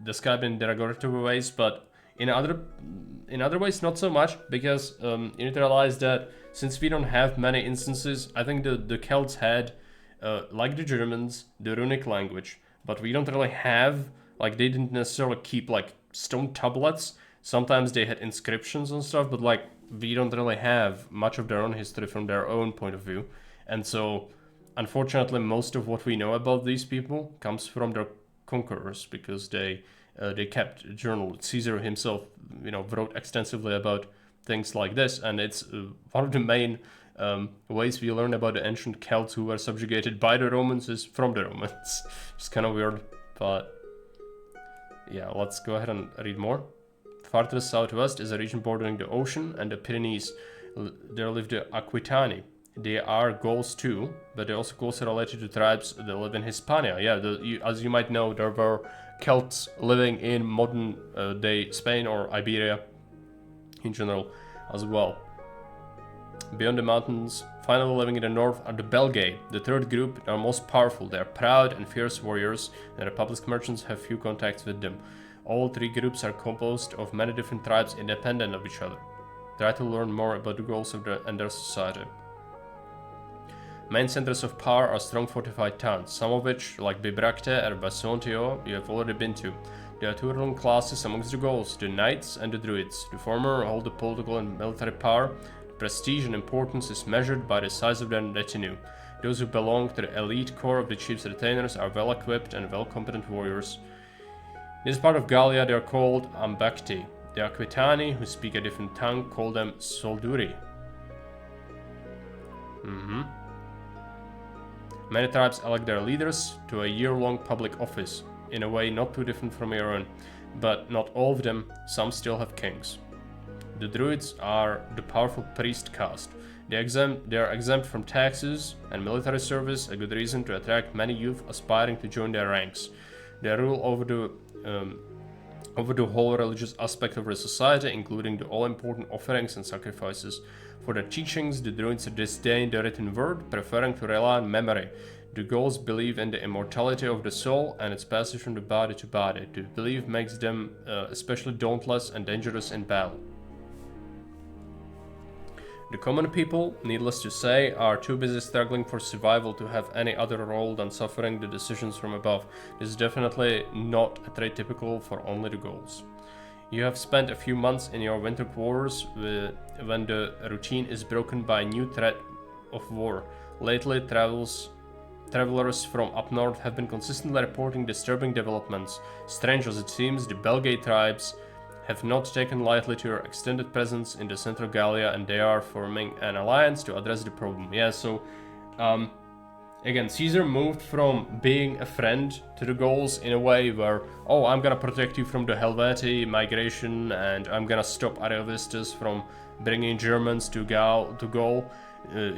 describe in derogatory ways, but in other ways not so much, because you need to realize that since we don't have many instances, I think the Celts had, like the Germans, the runic language, but we don't really have, like, they didn't necessarily keep like stone tablets. Sometimes they had inscriptions and stuff, but like we don't really have much of their own history from their own point of view. And so unfortunately most of what we know about these people comes from their conquerors, because they kept a journal. Caesar himself, you know, wrote extensively about things like this, and it's one of the main ways we learn about the ancient Celts who were subjugated by the Romans is from the Romans. It's kind of weird, but yeah, let's go ahead and read more. Far to the southwest is a region bordering the ocean and the Pyrenees. There live the Aquitani. They are Gauls too, but they're also closely related to tribes that live in Hispania. Yeah, as you might know, there were Celts living in modern day Spain or Iberia in general as well. Beyond the mountains, finally living in the north are the Belgae, the third group. They are most powerful. They are proud and fierce warriors, and the Republic's merchants have few contacts with them. All 3 groups are composed of many different tribes independent of each other. Try to learn more about the Gauls and their society. Main centers of power are strong fortified towns, some of which, like Bibracte or Basontio, you have already been to. There are 2 ruling classes amongst the Gauls, the Knights and the Druids. The former hold the political and military power. Prestige and importance is measured by the size of their retinue. Those who belong to the elite core of the chief's retainers are well equipped and well competent warriors. In this part of Gallia they are called Ambecti. The Aquitani, who speak a different tongue, call them Solduri. Many tribes elect their leaders to a year-long public office, in a way not too different from your own, but not all of them, some still have kings. The Druids are the powerful priest caste. They are exempt from taxes and military service, a good reason to attract many youth aspiring to join their ranks. They rule over the whole religious aspect of the society, including the all-important offerings and sacrifices. For their teachings, the Druids disdain the written word, preferring to rely on memory. The Gauls believe in the immortality of the soul and its passage from the body to body. The belief makes them especially dauntless and dangerous in battle. The common people, needless to say, are too busy struggling for survival to have any other role than suffering the decisions from above. This is definitely not a trait typical for only the Gauls. You have spent a few months in your winter quarters when the routine is broken by a new threat of war. Lately, travelers from up north have been consistently reporting disturbing developments. Strange as it seems, the Belgae tribes have not taken lightly to your extended presence in the central Gallia, and they are forming an alliance to address the problem. Yeah, so again, Caesar moved from being a friend to the Gauls in a way where, oh, I'm gonna protect you from the Helvetii migration, and I'm gonna stop Ariovistus from bringing Germans to Gaul.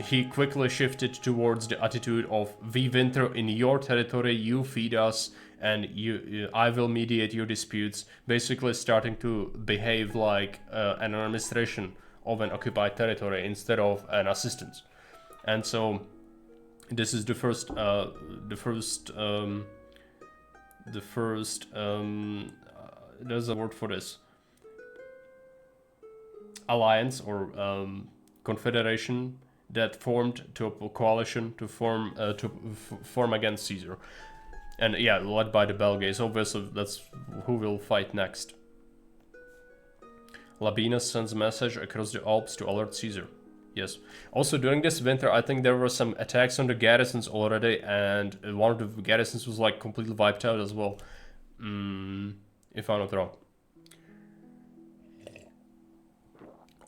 He quickly shifted towards the attitude of, we winter in your territory, you feed us, and I will mediate your disputes, basically starting to behave like an administration of an occupied territory instead of an assistance. And so This is the first, there's a word for this. Alliance or confederation that formed to a coalition to form against Caesar. And yeah, led by the Belgae. Obviously, that's who will fight next. Labienus sends a message across the Alps to alert Caesar. Yes. Also, during this winter, I think there were some attacks on the garrisons already, and one of the garrisons was like completely wiped out as well. If I'm not wrong.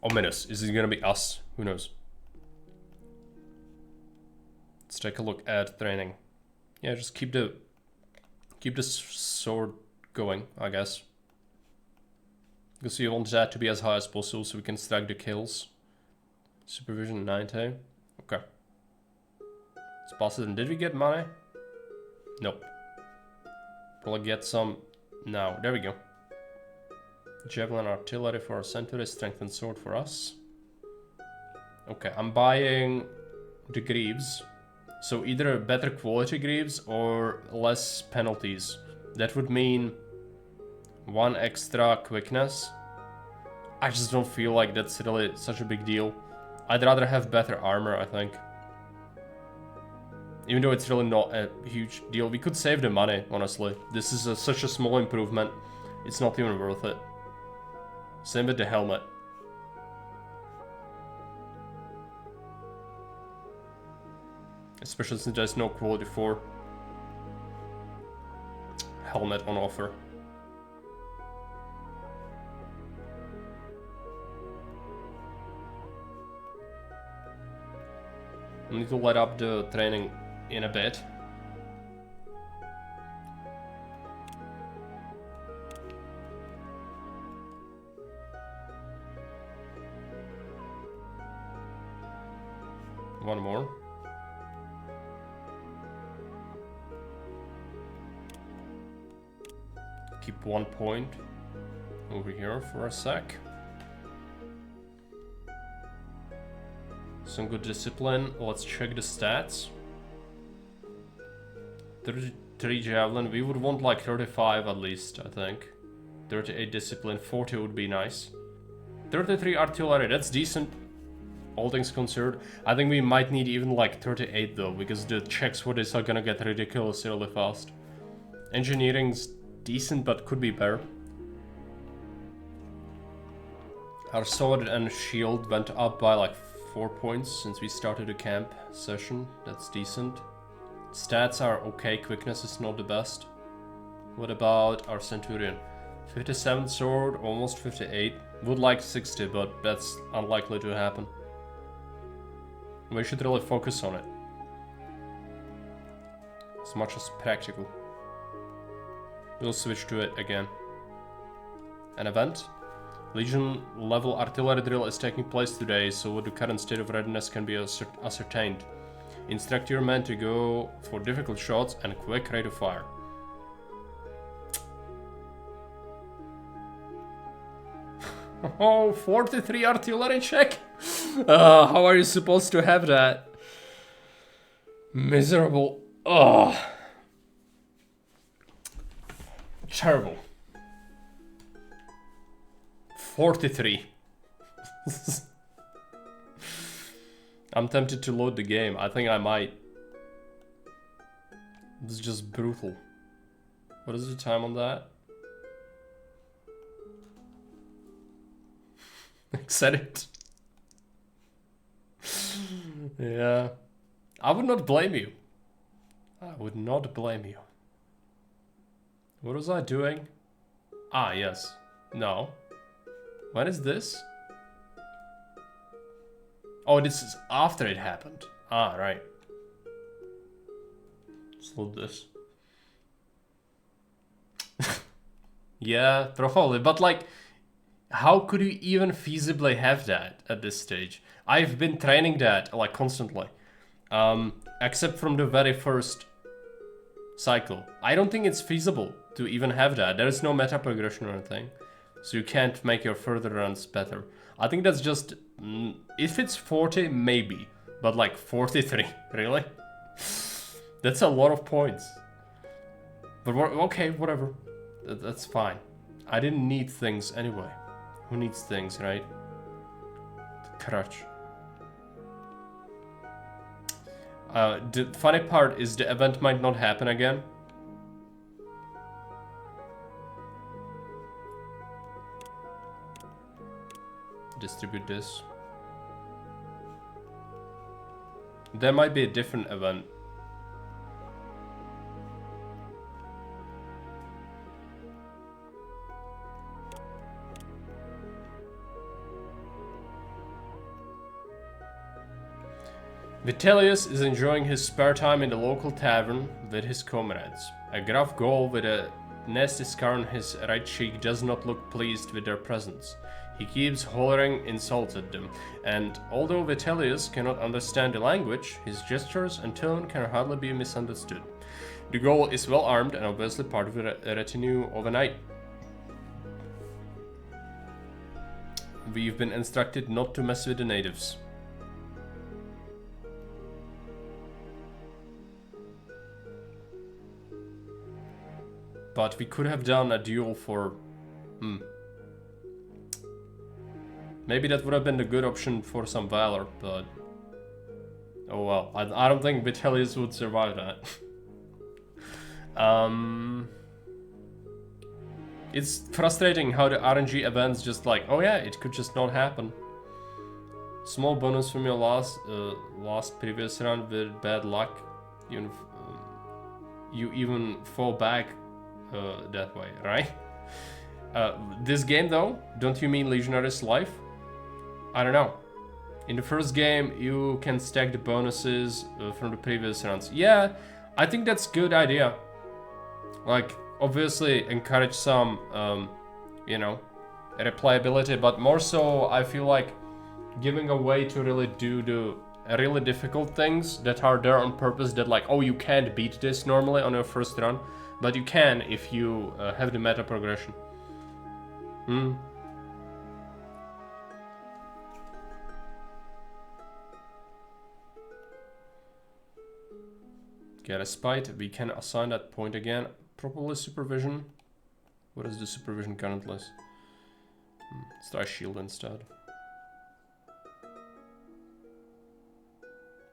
Ominous. Is it gonna be us? Who knows? Let's take a look at training. Yeah, just keep the sword going, I guess. Because you want that to be as high as possible so we can stack the kills. Supervision 90. Okay. Let's pass it. And did we get money? Nope. Probably get some now. There we go. Javelin artillery for our Centurion, strengthened sword for us. Okay, I'm buying the greaves. So either better quality greaves or less penalties. That would mean 1 extra quickness. I just don't feel like that's really such a big deal. I'd rather have better armor, I think. Even though it's really not a huge deal. We could save the money, honestly. This is such a small improvement. It's not even worth it. Same with the helmet. Especially since there's no quality 4 helmet on offer. I need to let up the training in a bit. One more. Keep 1 point over here for a sec. Some good discipline. Let's check the stats. 33 javelin. We would want like 35 at least, I think. 38 discipline. 40 would be nice. 33 artillery. That's decent. All things considered. I think we might need even like 38 though, because the checks for this are gonna get ridiculous really fast. Engineering's decent, but could be better. Our sword and shield went up by like 4 points since we started the camp session. That's decent. Stats are okay. Quickness is not the best. What about our Centurion? 57 sword, almost 58. Would like 60, but that's unlikely to happen. We should really focus on it. As much as practical. We'll switch to it again. An event? Legion level artillery drill is taking place today, so the current state of readiness can be ascertained. Instruct your men to go for difficult shots and quick rate of fire. Oh, 43 artillery check? How are you supposed to have that? Miserable. Oh. Terrible. 43. I'm tempted to load the game. I think I might. It's just brutal. What is the time on that? Said it. Yeah. I would not blame you. I would not blame you. What was I doing? Ah, yes. No. When is this? Oh, this is after it happened. Ah, right. Just load this. Yeah, probably. But like, how could you even feasibly have that at this stage? I've been training that like constantly. Except from the very first cycle. I don't think it's feasible to even have that. There is no meta progression or anything. So you can't make your further runs better. I think that's just... if it's 40, maybe. But like 43, really? That's a lot of points. But okay, whatever. That's fine. I didn't need things anyway. Who needs things, right? Crutch. The funny part is the event might not happen again. Distribute this. There might be a different event. Vitellius is enjoying his spare time in the local tavern with his comrades. A gruff Gaul with a nasty scar on his right cheek does not look pleased with their presence. He keeps hollering insults at them, and although Vitellius cannot understand the language, his gestures and tone can hardly be misunderstood. The Gaul is well armed and obviously part of the retinue of a knight. We've been instructed not to mess with the natives. But we could have done a duel for... Maybe that would have been the good option for some valor, but... Oh well, I don't think Vitellius would survive that. It's frustrating how the RNG events just like, oh yeah, it could just not happen. Small bonus from your last previous round with bad luck. You even fall back that way, right? This game though, don't you mean Legionary's Life? I don't know. In the first game, you can stack the bonuses from the previous rounds. Yeah, I think that's a good idea. Like, obviously encourage some, you know, replayability, but more so, I feel like giving a way to really do the really difficult things that are there on purpose, that like, oh, you can't beat this normally on your first run, but you can if you have the meta progression. Get a spite, we can assign that point again. Probably supervision. What is the supervision currently? Let's try shield instead.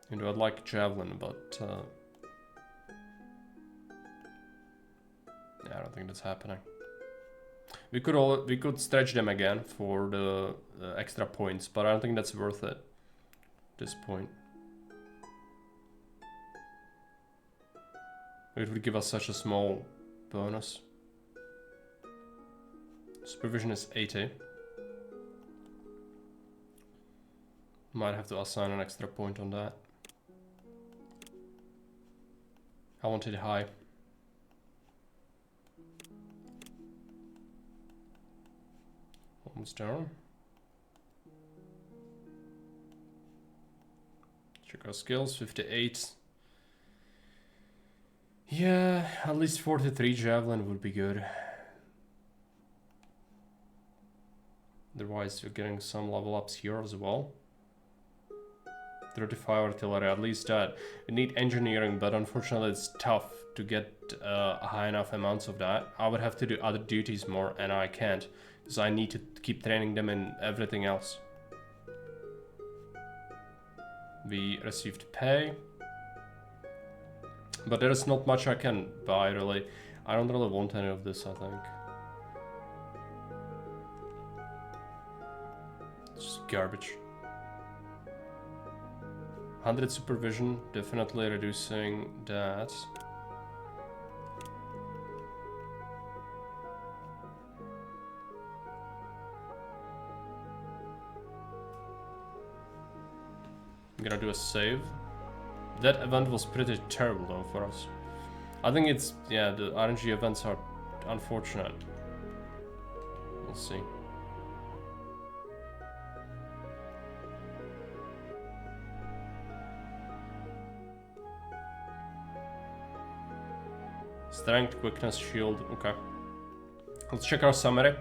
You know, I'd like javelin, but yeah, I don't think that's happening. We could stretch them again for the extra points, but I don't think that's worth it at this point. It would give us such a small bonus. Supervision is 80. Might have to assign an extra point on that. I want it high. Almost down. Check our skills, 58. Yeah, at least 43 javelin would be good. Otherwise, you're getting some level ups here as well. 35 artillery, at least that. We need engineering, but unfortunately it's tough to get high enough amounts of that. I would have to do other duties more, and I can't, because I need to keep training them in everything else. We received pay. But there is not much I can buy, really. I don't really want any of this, I think. It's just garbage. 100 supervision, definitely reducing that. I'm gonna do a save. That event was pretty terrible though for us. I think it's, yeah, the RNG events are unfortunate. We'll see. Strength, quickness, shield, okay. Let's check our summary.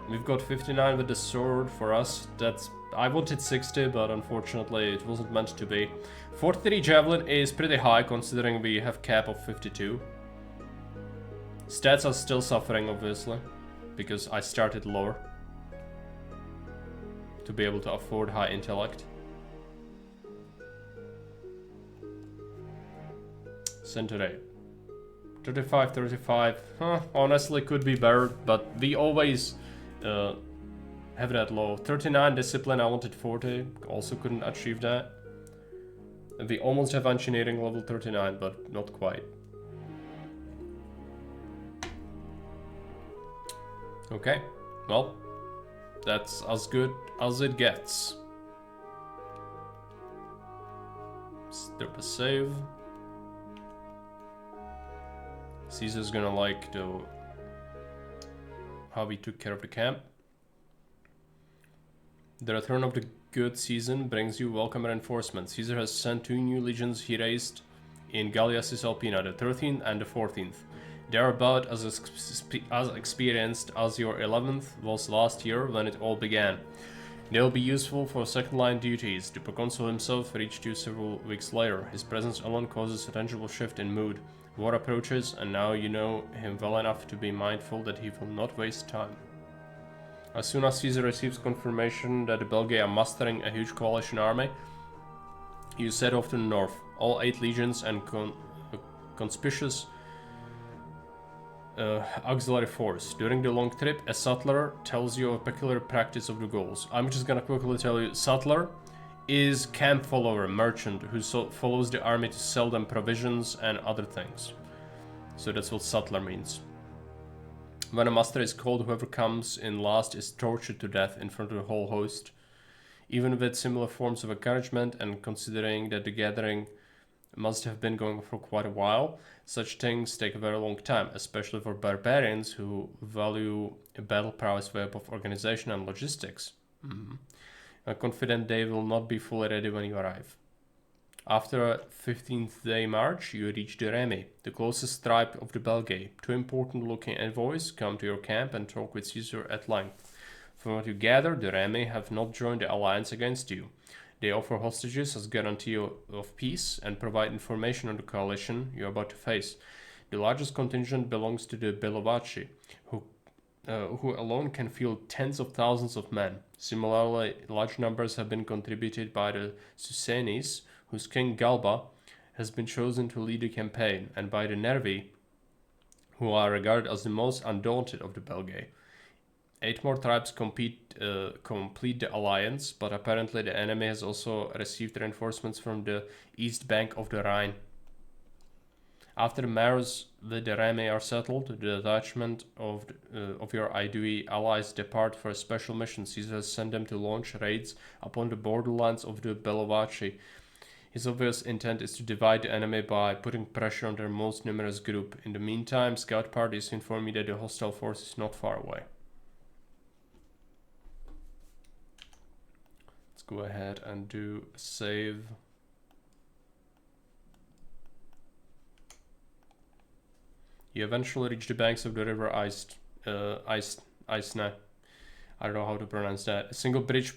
We've got 59 with the sword for us. That's... I wanted 60, but unfortunately it wasn't meant to be. 43 javelin is pretty high considering we have cap of 52. Stats are still suffering, obviously, because I started lower to be able to afford high intellect. Centurion. 35, 35. Honestly, could be better, but we always have that low. 39 discipline, I wanted 40. Also couldn't achieve that. And we almost have engineering level 39, but not quite. Okay, well, that's as good as it gets. Start a save. Caesar's gonna like how we took care of the camp. The return of the good season brings you welcome reinforcements. Caesar has sent 2 new legions he raised in Gallia Cisalpina, the 13th and the 14th. They are about as experienced as your 11th was last year when it all began. They'll be useful for second-line duties. The proconsul himself reached you several weeks later. His presence alone causes a tangible shift in mood. War approaches, and now you know him well enough to be mindful that he will not waste time. As soon as Caesar receives confirmation that the Belgae are mustering a huge coalition army, you set off to the north. All 8 legions and conspicuous auxiliary force. During the long trip, a sutler tells you of a peculiar practice of the Gauls. I'm just gonna quickly tell you, sutler is camp follower, merchant, who follows the army to sell them provisions and other things. So that's what sutler means. When a muster is called, whoever comes in last is tortured to death in front of the whole host. Even with similar forms of encouragement, and considering that the gathering must have been going for quite a while, such things take a very long time, especially for barbarians who value a battle prowess way of organization and logistics. I'm confident they will not be fully ready when you arrive. After a 15th day march, you reach the Remi, the closest tribe of the Belgae. 2 important looking envoys come to your camp and talk with Caesar at length. From what you gather, the Remi have not joined the alliance against you. They offer hostages as guarantee of peace and provide information on the coalition you are about to face. The largest contingent belongs to the Belovaci, who alone can field tens of thousands of men. Similarly, large numbers have been contributed by the Susenes, whose king Galba has been chosen to lead the campaign, and by the Nervi, who are regarded as the most undaunted of the Belgae. 8 more tribes complete the alliance, but apparently the enemy has also received reinforcements from the east bank of the Rhine. After the mares with the Remi are settled, the detachment of your Aedui allies depart for a special mission. Caesar has sent them to launch raids upon the borderlands of the Belovaci. His obvious intent is to divide the enemy by putting pressure on their most numerous group. In the meantime, scout parties inform me that the hostile force is not far away. Let's go ahead and do a save. You eventually reach the banks of the river Aisne. I don't know how to pronounce that. A single bridge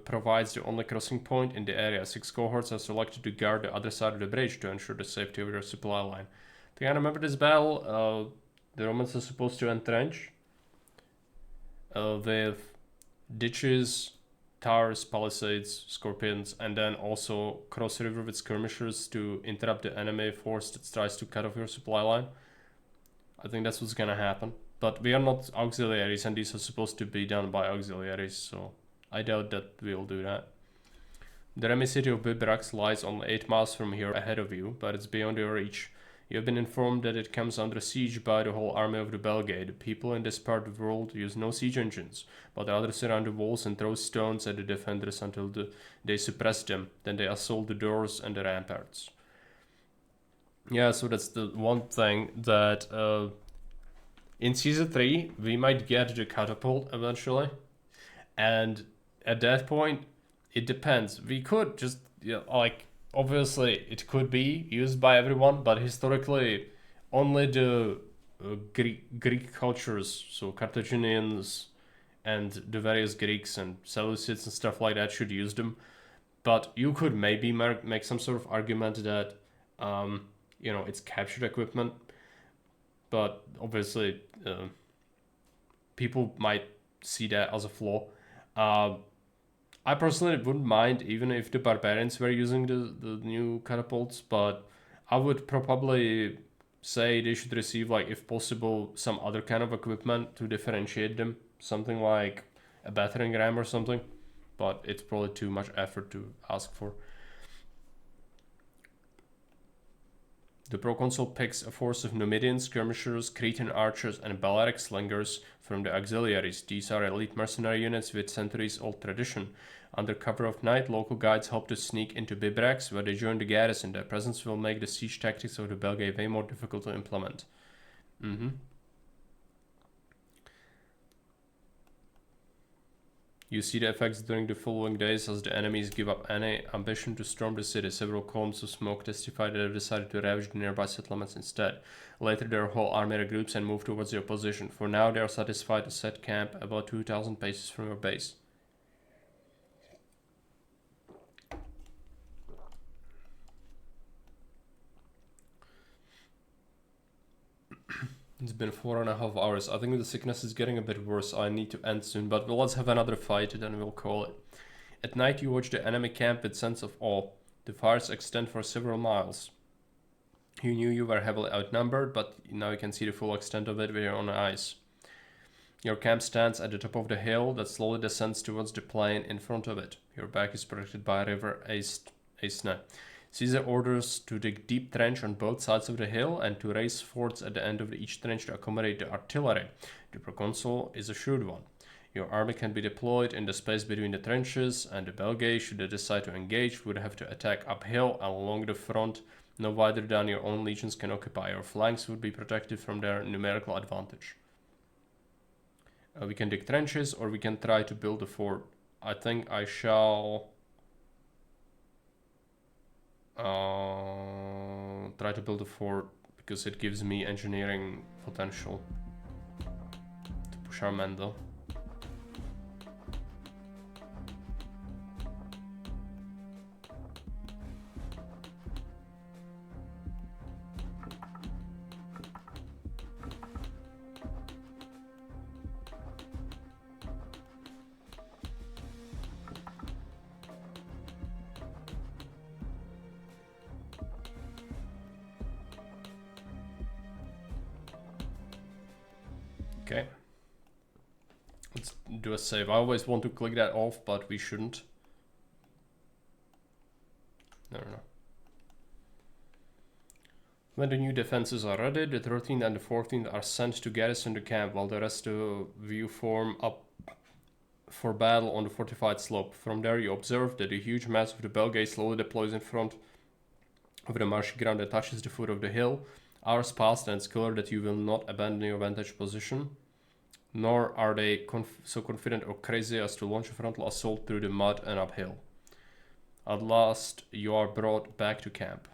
provides the only crossing point in the area. 6 cohorts are selected to guard the other side of the bridge to ensure the safety of your supply line. I think I remember this battle. The Romans are supposed to entrench with ditches, towers, palisades, scorpions, and then also cross the river with skirmishers to interrupt the enemy force that tries to cut off your supply line. I think that's what's gonna happen. But we are not auxiliaries, and these are supposed to be done by auxiliaries, so I doubt that we'll do that. The Remi city of Bibrax lies only 8 miles from here ahead of you, but it's beyond your reach. You have been informed that it comes under siege by the whole army of the Belgae. The people in this part of the world use no siege engines, but the others surround the walls and throw stones at the defenders until they suppress them. Then they assault the doors and the ramparts. Yeah, so that's the one thing that in Season 3 we might get the catapult eventually, and at that point it depends. We could just, like, obviously it could be used by everyone, but historically only the Greek cultures, so Carthaginians and the various Greeks and Seleucids and stuff like that should use them. But you could maybe make some sort of argument that, it's captured equipment. But obviously, people might see that as a flaw. Uh, I personally wouldn't mind even if the barbarians were using the new catapults, but I would probably say they should receive, like, if possible, some other kind of equipment to differentiate them. Something like a battering ram or something. But it's probably too much effort to ask for. The proconsul picks a force of Numidian skirmishers, Cretan archers, and Balearic slingers from the auxiliaries. These are elite mercenary units with centuries-old tradition. Under cover of night, local guides hope to sneak into bivouacs where they join the garrison. Their presence will make the siege tactics of the Belgae way more difficult to implement. You see the effects during the following days as the enemies give up any ambition to storm the city. Several columns of smoke testify that they decided to ravage the nearby settlements instead. Later, their whole army regroups and move towards your position. For now, they are satisfied to set camp about 2,000 paces from your base. It's been 4.5 hours. I think the sickness is getting a bit worse. I need to end soon, but let's have another fight, then we'll call it. At night, you watch the enemy camp with sense of awe. The fires extend for several miles. You knew you were heavily outnumbered, but now you can see the full extent of it with your own eyes. Your camp stands at the top of the hill that slowly descends towards the plain in front of it. Your back is protected by a river Aisne. Caesar orders to dig deep trench on both sides of the hill and to raise forts at the end of each trench to accommodate the artillery. The proconsul is a shrewd one. Your army can be deployed in the space between the trenches, and the Belgae, should they decide to engage, would have to attack uphill and along the front, no wider than your own legions can occupy. Your flanks would be protected from their numerical advantage. We can dig trenches, or we can try to build a fort. I think I shall try to build a fort because it gives me engineering potential to push our men though. Okay. Let's do a save. I always want to click that off, but we shouldn't. No. When the new defenses are ready, the 13th and the 14th are sent to garrison the camp, while the rest of you form up for battle on the fortified slope. From there you observe that a huge mass of the Belgae slowly deploys in front of the marshy ground that touches the foot of the hill. Hours passed, and it's clear that you will not abandon your vantage position, nor are they so confident or crazy as to launch a frontal assault through the mud and uphill. At last, you are brought back to camp.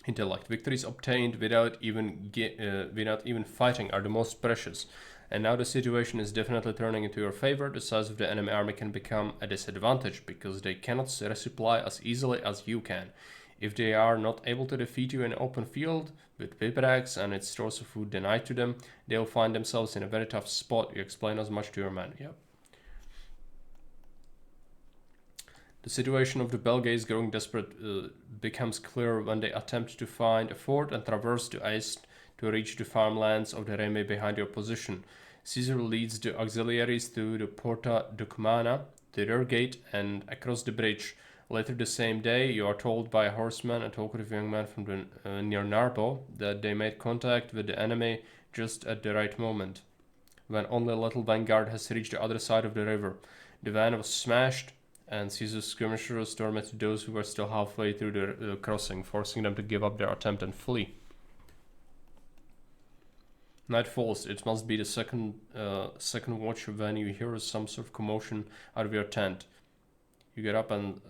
Intellect. Victories obtained without even fighting are the most precious, and now the situation is definitely turning into your favor. The size of the enemy army can become a disadvantage because they cannot resupply as easily as you can. If they are not able to defeat you in an open field, with bivouacs and its stores of food denied to them, they'll find themselves in a very tough spot. You explain as much to your men. Yep. The situation of the Belgae is growing desperate. Becomes clear when they attempt to find a fort and traverse the ice to reach the farmlands of the Reme behind your position. Caesar leads the auxiliaries to the Porta Ducmana, the rear gate, and across the bridge. Later the same day, you are told by a horseman, a talkative young man from near Narbo, that they made contact with the enemy just at the right moment, when only a little vanguard has reached the other side of the river. The van was smashed, and Caesar's skirmishers stormed at those who were still halfway through the crossing, forcing them to give up their attempt and flee. Night falls. It must be the second watch when you hear some sort of commotion out of your tent. You get up and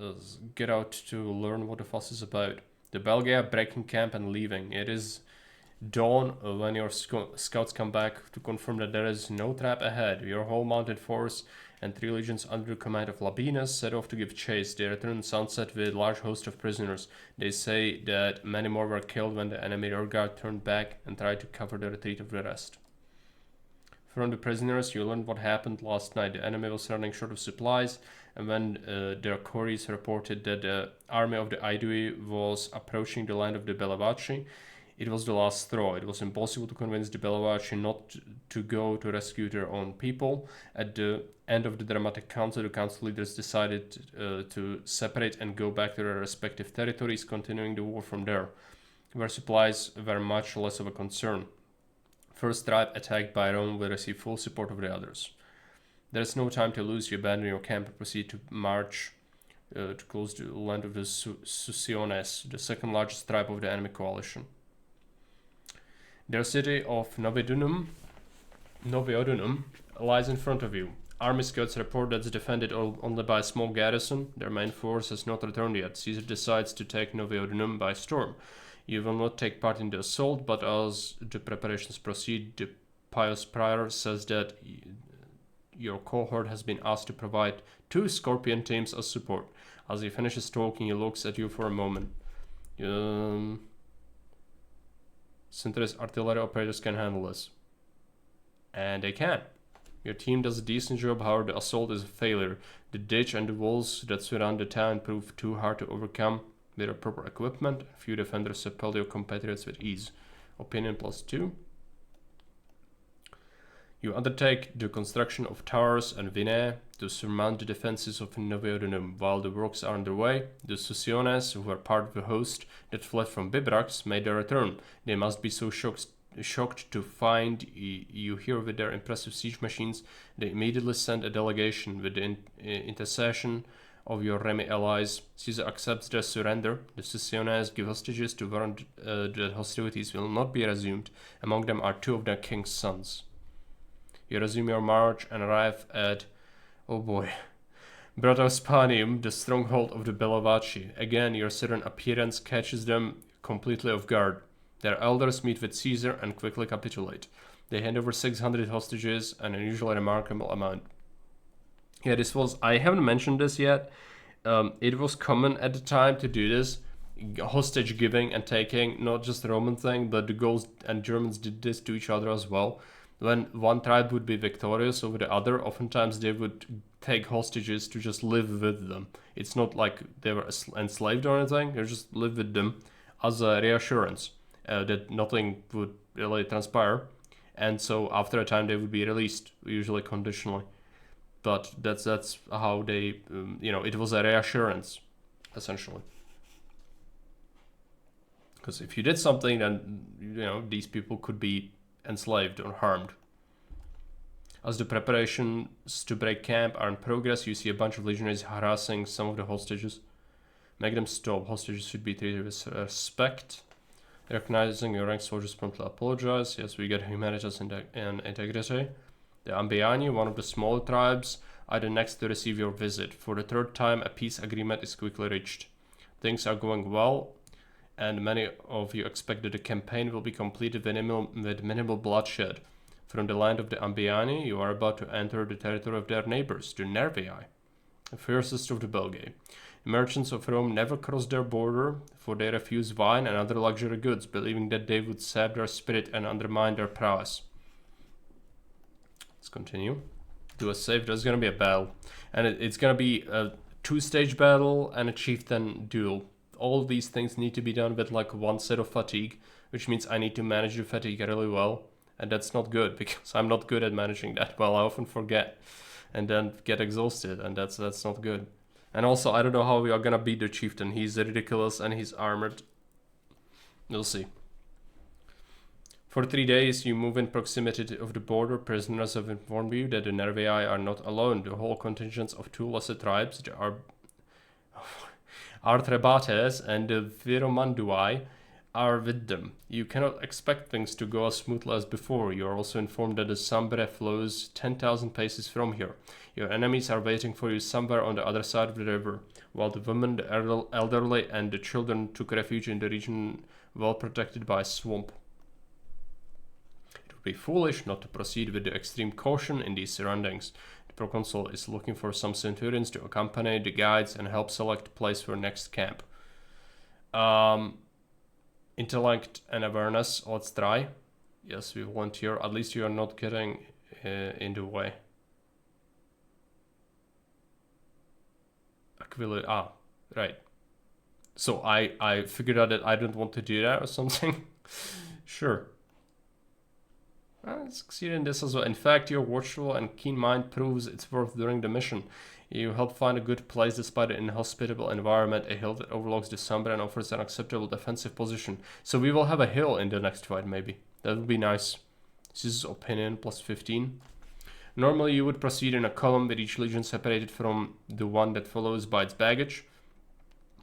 get out to learn what the fuss is about. The Belgae are breaking camp and leaving. It is Dawn, when your scouts come back to confirm that there is no trap ahead, your whole mounted force and 3 legions under the command of Labinas set off to give chase. They return sunset with a large host of prisoners. They say that many more were killed when the enemy rearguard turned back and tried to cover the retreat of the rest. From the prisoners, you learned what happened last night. The enemy was running short of supplies, and when their quarries reported that the army of the Aedui was approaching the land of the Belavaci, it was the last straw. It was impossible to convince the Belavaci not to go to rescue their own people. At the end of the dramatic council, the council leaders decided to separate and go back to their respective territories, continuing the war from there, where supplies were much less of a concern. First tribe attacked by Rome will receive full support of the others. There is no time to lose. You abandon your camp and proceed to march to close the land of the Susiones, the second largest tribe of the enemy coalition. Their city of Noviodunum lies in front of you. Army scouts report that it's defended only by a small garrison. Their main force has not returned yet. Caesar decides to take Noviodunum by storm. You will not take part in the assault, but as the preparations proceed, the pious prior says that your cohort has been asked to provide 2 Scorpion teams as support. As he finishes talking, he looks at you for a moment. Centurion artillery operators can handle this. And they can. Your team does a decent job, however the assault is a failure. The ditch and the walls that surround the town prove too hard to overcome. With proper equipment, few defenders suppel your compatriots with ease. Opinion +2. You undertake the construction of towers and vinnae to surmount the defenses of Noviodunum. While the works are underway, the Susiones, who were part of the host that fled from Bibrax, made their return. They must be so shocked to find you here with their impressive siege machines. They immediately send a delegation with the intercession of your Remi allies. Caesar accepts their surrender. The Susiones give hostages to warrant that hostilities will not be resumed. Among them are 2 of their king's sons. You resume your march and arrive at, Bratospanium, the stronghold of the Belavaci. Again, your sudden appearance catches them completely off guard. Their elders meet with Caesar and quickly capitulate. They hand over 600 hostages, an unusually remarkable amount. Yeah, I haven't mentioned this yet. It was common at the time to do this, hostage giving and taking, not just a Roman thing, but the Gauls and Germans did this to each other as well. When one tribe would be victorious over the other, oftentimes they would take hostages to just live with them. It's not like they were enslaved or anything, they just live with them as a reassurance that nothing would really transpire. And so after a time they would be released, usually conditionally. But that's how they, it was a reassurance, essentially. Because if you did something, then, these people could be enslaved or harmed. As the preparations to break camp are in progress, you see a bunch of legionaries harassing some of the hostages. Make them stop. Hostages should be treated with respect. Recognizing your rank, soldiers promptly apologize. Yes, we get humanitas and integrity. The Ambiani, one of the smaller tribes, are the next to receive your visit. For the 3rd time, a peace agreement is quickly reached. Things are going well, and many of you expect that the campaign will be completed with minimal bloodshed. From the land of the Ambiani, you are about to enter the territory of their neighbors, the Nervii, the fiercest of the Belgae. Merchants of Rome never cross their border, for they refuse wine and other luxury goods, believing that they would sap their spirit and undermine their prowess. Let's continue. Do a save. There's going to be a battle. And it's going to be a 2-stage battle and a chieftain duel. All these things need to be done with like 1 set of fatigue, which means I need to manage the fatigue really well. And that's not good, because I'm not good at managing that well. I often forget and then get exhausted, and that's not good. And also, I don't know how we are going to beat the chieftain. He's ridiculous and he's armored. We'll see. For 3 days, you move in proximity of the border. Prisoners have informed you that the Nervii are not alone. The whole contingents of 2 lesser tribes, the Artrebates and the Viromandui, are with them. You cannot expect things to go as smoothly as before. You are also informed that the Sambre flows 10,000 paces from here. Your enemies are waiting for you somewhere on the other side of the river, while the women, the elderly, and the children took refuge in the region well protected by a swamp. be foolish not to proceed with the extreme caution in these surroundings. The proconsul is looking for some Centurions to accompany the guides and help select a place for next camp. Intellect and awareness, let's try. Yes, we volunteer. At least you are not getting in the way. Right. So I figured out that I don't want to do that or something. Sure. Succeed in this as well. In fact, your watchful and keen mind proves it's worth during the mission. You help find a good place despite an inhospitable environment, a hill that overlooks the Sombra and offers an acceptable defensive position. So we will have a hill in the next fight, maybe. That would be nice. This is opinion, plus 15. Normally you would proceed in a column with each legion separated from the one that follows by its baggage.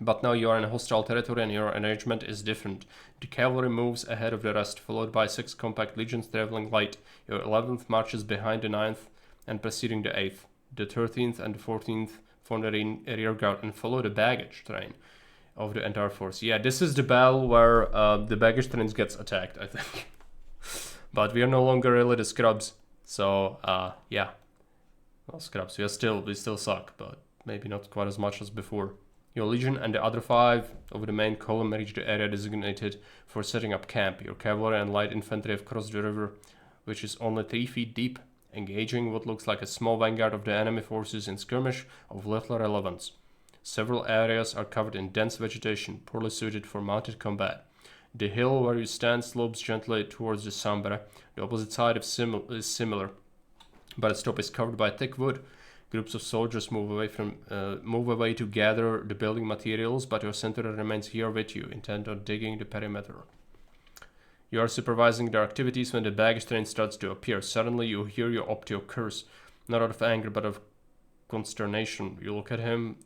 But now you are in hostile territory and your arrangement is different. The cavalry moves ahead of the rest, followed by 6 compact legions traveling light. Your 11th marches behind the 9th and preceding the 8th. The 13th and the 14th form the rear guard and follow the baggage train of the entire force. Yeah, this is the battle where the baggage trains gets attacked, I think. But we are no longer really the scrubs. So, yeah. Well, scrubs, we still suck, but maybe not quite as much as before. Your legion and the other 5 of the main column reach the area designated for setting up camp. Your cavalry and light infantry have crossed the river, which is only 3 feet deep, engaging what looks like a small vanguard of the enemy forces in skirmish of little relevance. Several areas are covered in dense vegetation, poorly suited for mounted combat. The hill where you stand slopes gently towards the Sombra. The opposite side is similar, but its top is covered by thick wood. Groups of soldiers move away to gather the building materials, but your Centurion remains here with you, intent on digging the perimeter. You are supervising their activities when the baggage train starts to appear. Suddenly you hear your Optio curse, not out of anger but of consternation. You look at him,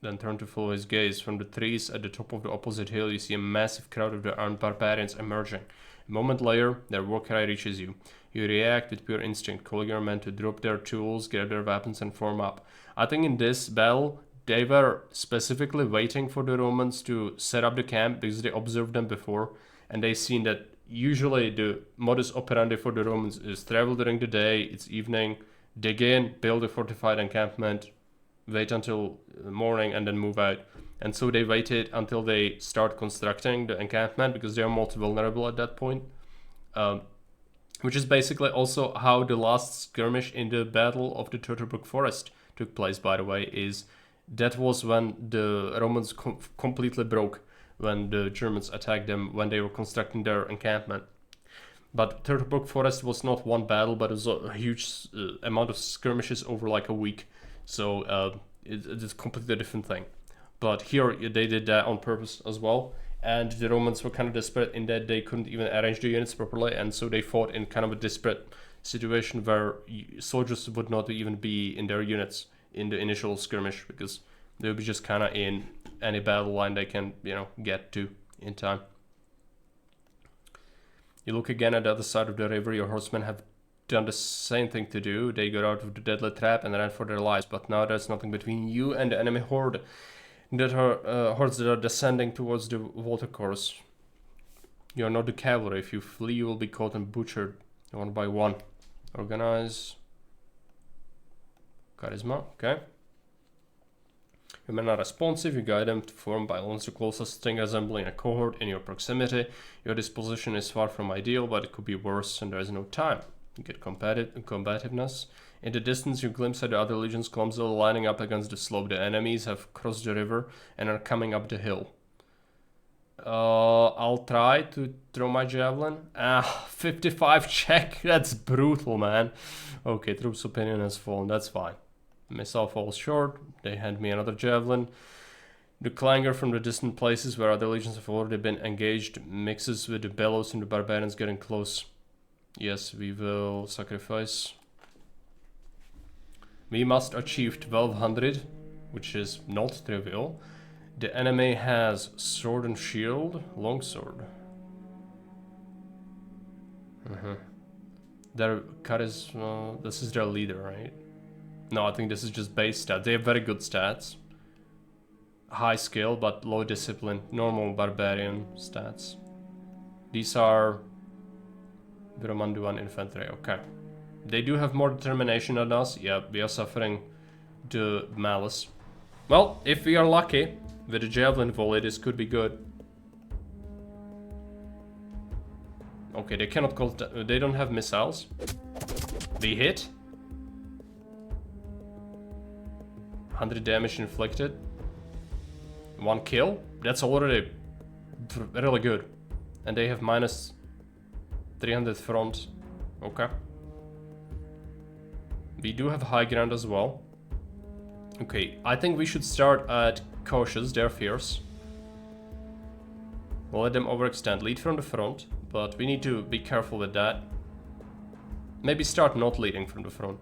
then turn to follow his gaze. From the trees at the top of the opposite hill you see a massive crowd of the armed barbarians emerging. A moment later, their war cry reaches you. You react with pure instinct, calling your men to drop their tools, grab their weapons and form up. I think in this battle, they were specifically waiting for the Romans to set up the camp because they observed them before and they seen that usually the modus operandi for the Romans is travel during the day, it's evening, dig in, build a fortified encampment, wait until morning and then move out. And so they waited until they start constructing the encampment because they are most vulnerable at that point. Which is basically also how the last skirmish in the Battle of the Turtlebrook Forest took place, by the way, is that was when the Romans completely broke, when the Germans attacked them when they were constructing their encampment. But Turtlebrook Forest was not one battle, but it was a huge amount of skirmishes over like a week. So it's a completely different thing. But here they did that on purpose as well. And the Romans were kind of desperate in that they couldn't even arrange the units properly. And so they fought in kind of a desperate situation where soldiers would not even be in their units in the initial skirmish because they would be just kind of in any battle line they can, get to in time. You look again at the other side of the river. Your horsemen have done the same thing to do. They got out of the deadly trap and ran for their lives. But now there's nothing between you and the enemy horde. That are hordes that are descending towards the watercourse. You are not the cavalry. If you flee, you will be caught and butchered one by one. Organize. Charisma, okay. Your men are responsive. You guide them to form by lines the closest thing resembling a cohort in your proximity. Your disposition is far from ideal, but it could be worse, and there is no time. You get combativeness. In the distance, you glimpse at the other legions clumsily lining up against the slope. The enemies have crossed the river and are coming up the hill. I'll try to throw my javelin. 55 check. That's brutal, man. Okay, troops' opinion has fallen. That's fine. Missile falls short. They hand me another javelin. The clangor from the distant places where other legions have already been engaged mixes with the bellows from the barbarians getting close. Yes, we will sacrifice. We must achieve 1200, which is not trivial. The enemy has sword and shield, longsword. Their charisma, this is their leader, right? No, I think this is just base stats. They have very good stats. High skill, but low discipline. Normal barbarian stats. These are Romanduan infantry, okay. They do have more determination than us. Yeah, we are suffering the malice. Well, if we are lucky with the javelin volley, this could be good. Okay, they cannot call. They don't have missiles. We hit. 100 damage inflicted. 1 kill. That's already really good. And they have minus 300 front. Okay. We do have high ground as well. Okay, I think we should start at cautious. They're fierce. We'll let them overextend. Lead from the front, but we need to be careful with that. Maybe start not leading from the front.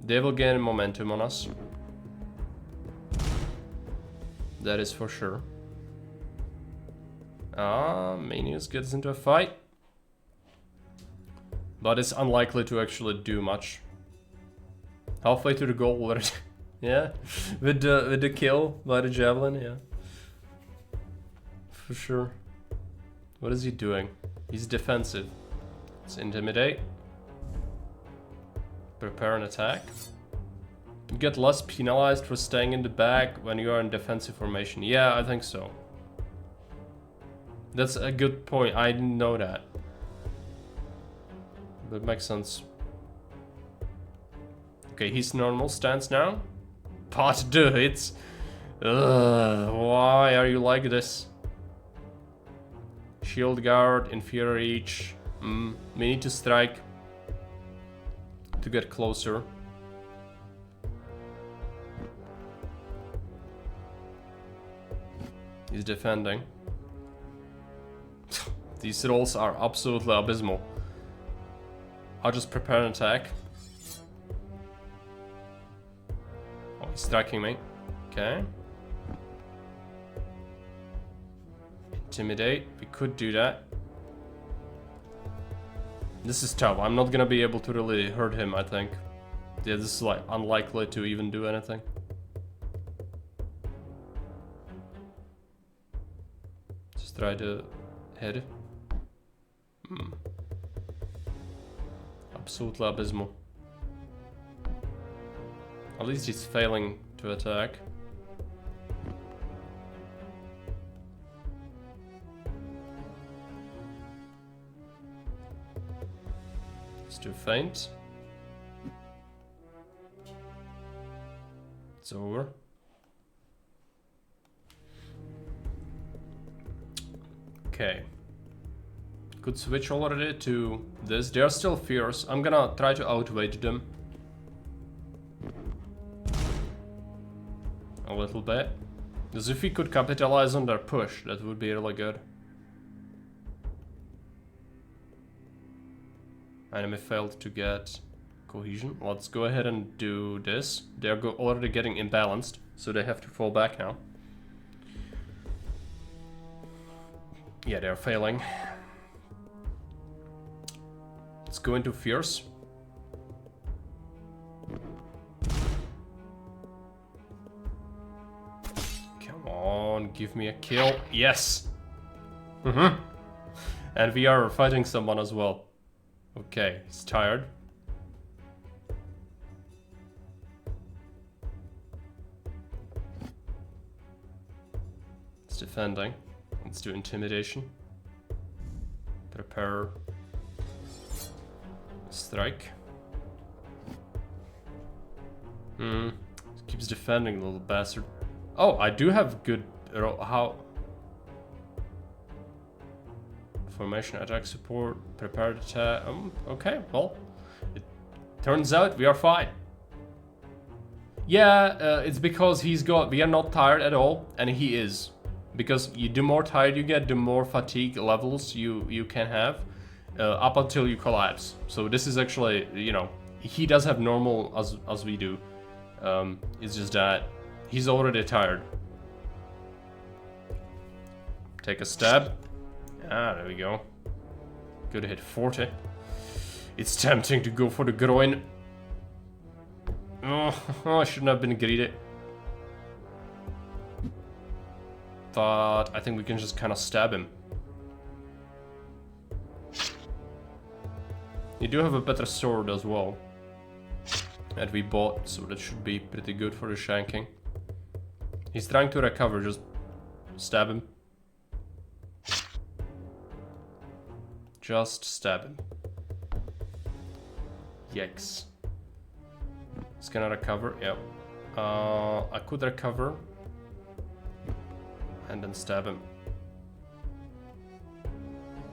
They will gain momentum on us. That is for sure. Manius gets into a fight. But it's unlikely to actually do much. Halfway to the goal already. Yeah, with the kill by the javelin, yeah. For sure. What is he doing? He's defensive. Let's intimidate. Prepare an attack. You get less penalized for staying in the back when you are in defensive formation. Yeah, I think so. That's a good point. I didn't know that. That makes sense. Okay, he's normal stance now. Part 2 hits. Why are you like this? Shield guard, inferior reach. We need to strike to get closer. He's defending. These rolls are absolutely abysmal. I'll just prepare an attack. Oh, he's striking me. Okay. Intimidate. We could do that. This is tough. I'm not gonna be able to really hurt him, I think. Yeah, this is like unlikely to even do anything. Just try to hit. Absolutely abysmal. At least he's failing to attack. It's too faint. It's over. Okay. Could switch already to this. They're still fierce. I'm gonna try to outweight them. A little bit. Because if we could capitalize on their push, that would be really good. Enemy failed to get cohesion. Let's go ahead and do this. They're already getting imbalanced, so they have to fall back now. Yeah, they're failing. Let's go into fierce. Come on, give me a kill. Yes! And we are fighting someone as well. Okay, he's tired. It's defending. Let's do intimidation. Prepare. Strike. Keeps defending, little bastard. Oh, I do have good. How? Formation attack support. Prepared attack. Okay, well, it turns out we are fine. Yeah, it's because he's got. We are not tired at all, and he is. Because the more tired you get, the more fatigue levels you can have. Up until you collapse. So this is actually, you know, he does have normal as we do. It's just that he's already tired. Take a stab. Ah, there we go. Good hit, 40. It's tempting to go for the groin. Oh, I shouldn't have been greedy. But I think we can just kind of stab him. You do have a better sword as well that we bought, so that should be pretty good for the shanking. He's trying to recover, just stab him. Just stab him. Yikes. He's gonna recover, yep. I could recover and then stab him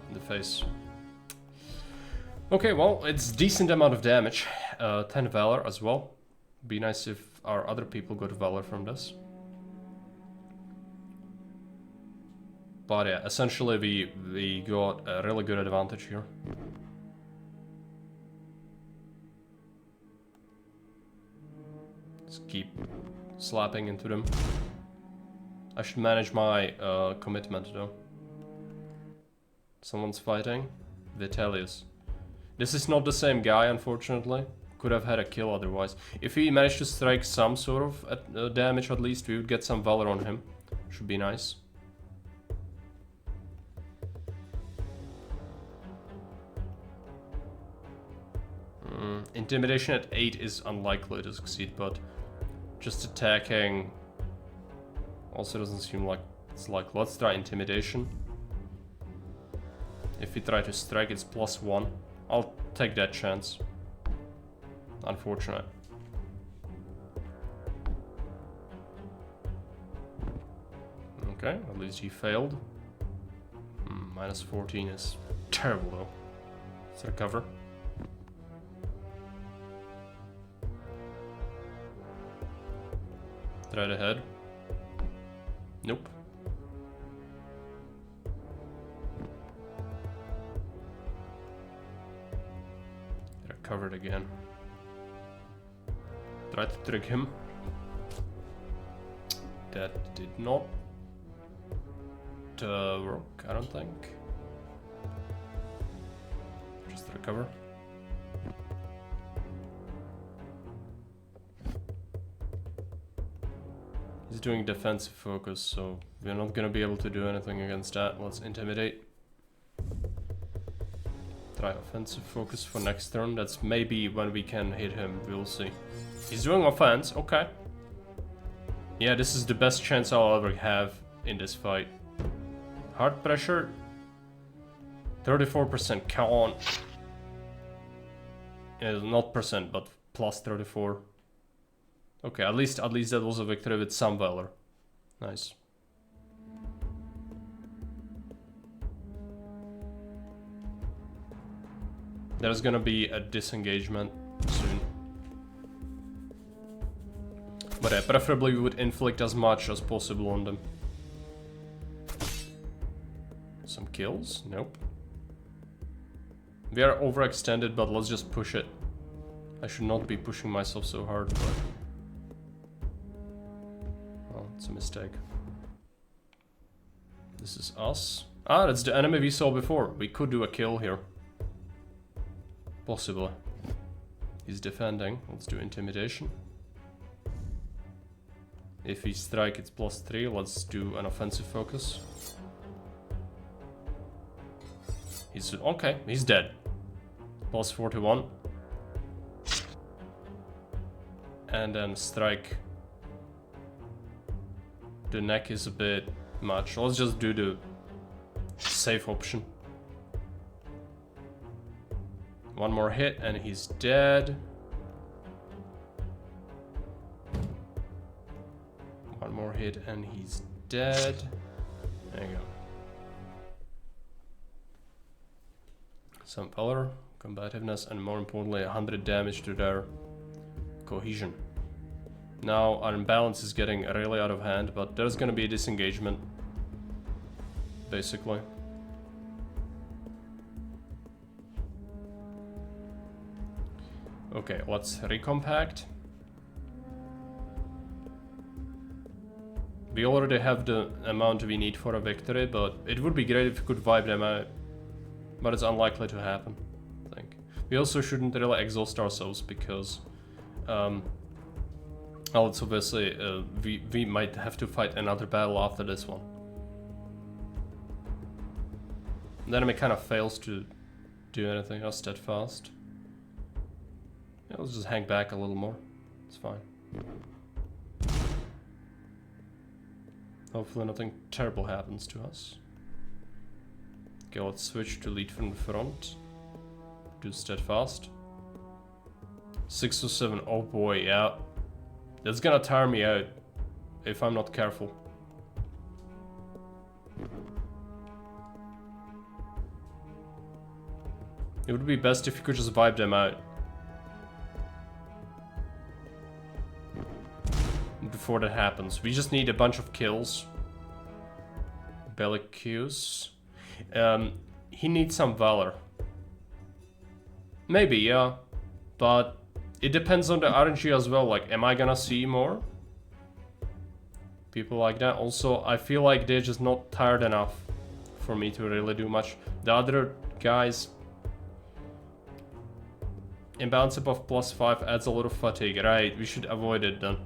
in the face. Okay, well, it's decent amount of damage. 10 Valor as well. Be nice if our other people got Valor from this. But yeah, essentially we got a really good advantage here. Just keep slapping into them. I should manage my commitment though. Someone's fighting. Vitellius. This is not the same guy, unfortunately. Could have had a kill otherwise. If he managed to strike some sort of damage at least, we would get some Valor on him. Should be nice. Intimidation at 8 is unlikely to succeed, but just attacking also doesn't seem like it's like. Let's try Intimidation. If we try to strike, it's +1. I'll take that chance. Unfortunate. Okay, at least he failed. -14 is terrible though. Let's recover. Right ahead. Nope. Recovered again. Tried to trick him. That did not work, I don't think. Just recover. He's doing defensive focus, so we're not gonna be able to do anything against that. Let's intimidate. Try offensive focus for next turn. That's maybe when we can hit him, we'll see. He's doing offense, okay. Yeah, this is the best chance I'll ever have in this fight. Hard pressure. 34%, come on. Yeah, not percent, but +34. Okay, at least that was a victory with some Valor. Nice. There's gonna be a disengagement soon. But yeah, preferably we would inflict as much as possible on them. Some kills? Nope. We are overextended, but let's just push it. I should not be pushing myself so hard, but... well, it's a mistake. This is us. Ah, that's the enemy we saw before. We could do a kill here. Possibly. He's defending. Let's do intimidation. If we strike, it's +3. Let's do an offensive focus. He's okay. He's dead. +41. And then strike. The neck is a bit much. Let's just do the safe option. One more hit and he's dead. One more hit and he's dead. There you go. Some power, combativeness, and more importantly 100 damage to their cohesion. Now our imbalance is getting really out of hand, but there's gonna be a disengagement. Basically. Okay, let's recompact. We already have the amount we need for a victory, but it would be great if we could wipe them out. But it's unlikely to happen, I think. We also shouldn't really exhaust ourselves because... well, it's obviously... we might have to fight another battle after this one. The enemy kind of fails to do anything else steadfast. Yeah, let's just hang back a little more. It's fine. Hopefully nothing terrible happens to us. Okay, let's switch to lead from the front. Do steadfast. 6 or 7. Oh boy, yeah. That's gonna tire me out if I'm not careful. It would be best if you could just vibe them out before that happens. We just need a bunch of kills. Bellicuse. He needs some valor. Maybe, yeah. But it depends on the RNG as well. Like, am I gonna see more people like that? Also, I feel like they're just not tired enough for me to really do much. The other guys... Imbalance above +5 adds a lot of fatigue. Right, we should avoid it then.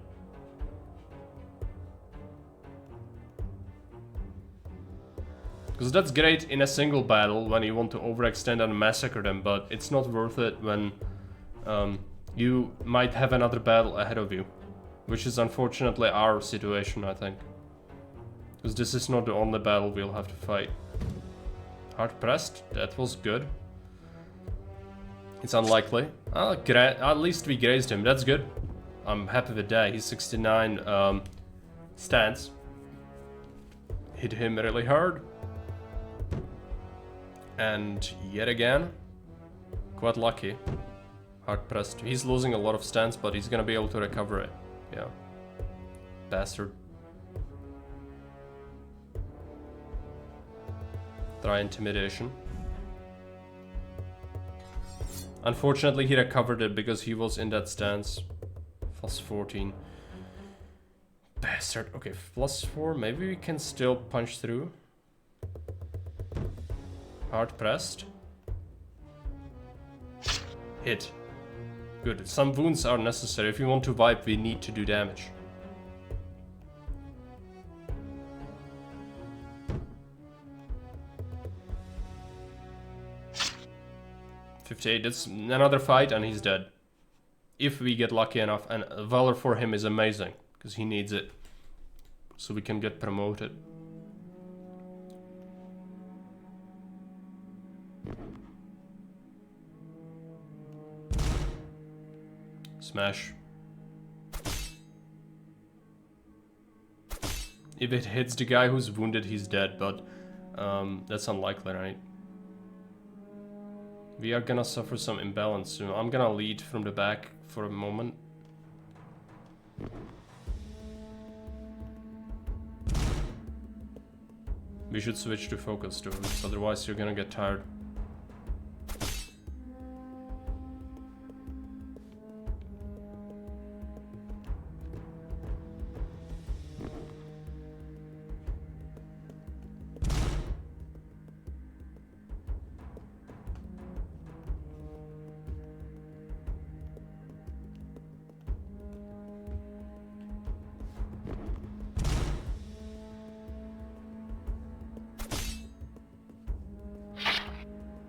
Because that's great in a single battle when you want to overextend and massacre them, but it's not worth it when you might have another battle ahead of you. Which is unfortunately our situation, I think. Because this is not the only battle we'll have to fight. Hard pressed, that was good. It's unlikely. At least we grazed him, that's good. I'm happy with that. He's 69 stance. Hit him really hard. And yet again, quite lucky. Hard pressed. He's losing a lot of stance, but he's gonna be able to recover it. Yeah. Bastard. Try intimidation. Unfortunately, he recovered it because he was in that stance. +14. Bastard. Okay, +4. Maybe we can still punch through. Hard pressed. Hit. Good. Some wounds are necessary. If we want to vibe, we need to do damage. .58. That's another fight and he's dead. If we get lucky enough. And Valor for him is amazing. Because he needs it. So we can get promoted. Smash. If it hits the guy who's wounded, he's dead, but that's unlikely, right? We are gonna suffer some imbalance soon. I'm gonna lead from the back for a moment. We should switch to focus too, otherwise you're gonna get tired.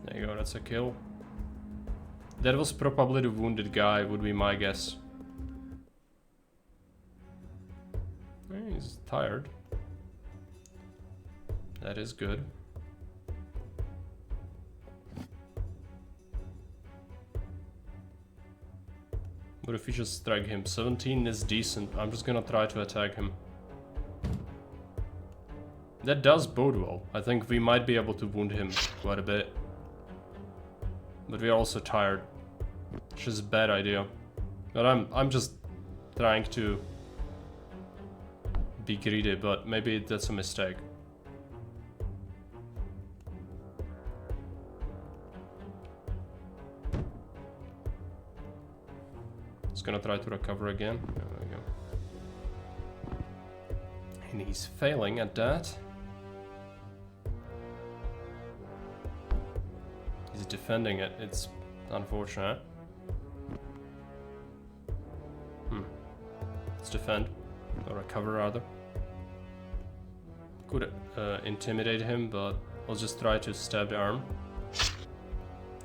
There you go, that's a kill. That was probably the wounded guy, would be my guess. He's tired. That is good. But if we just strike him, 17 is decent. I'm just gonna try to attack him. That does bode well. I think we might be able to wound him quite a bit. But we are also tired, which is a bad idea. But I'm just trying to be greedy, but maybe that's a mistake. Just gonna try to recover again. There we go. And he's failing at that. He's defending it. It's unfortunate. Let's defend. Or recover, rather. Could intimidate him, but I'll just try to stab the arm.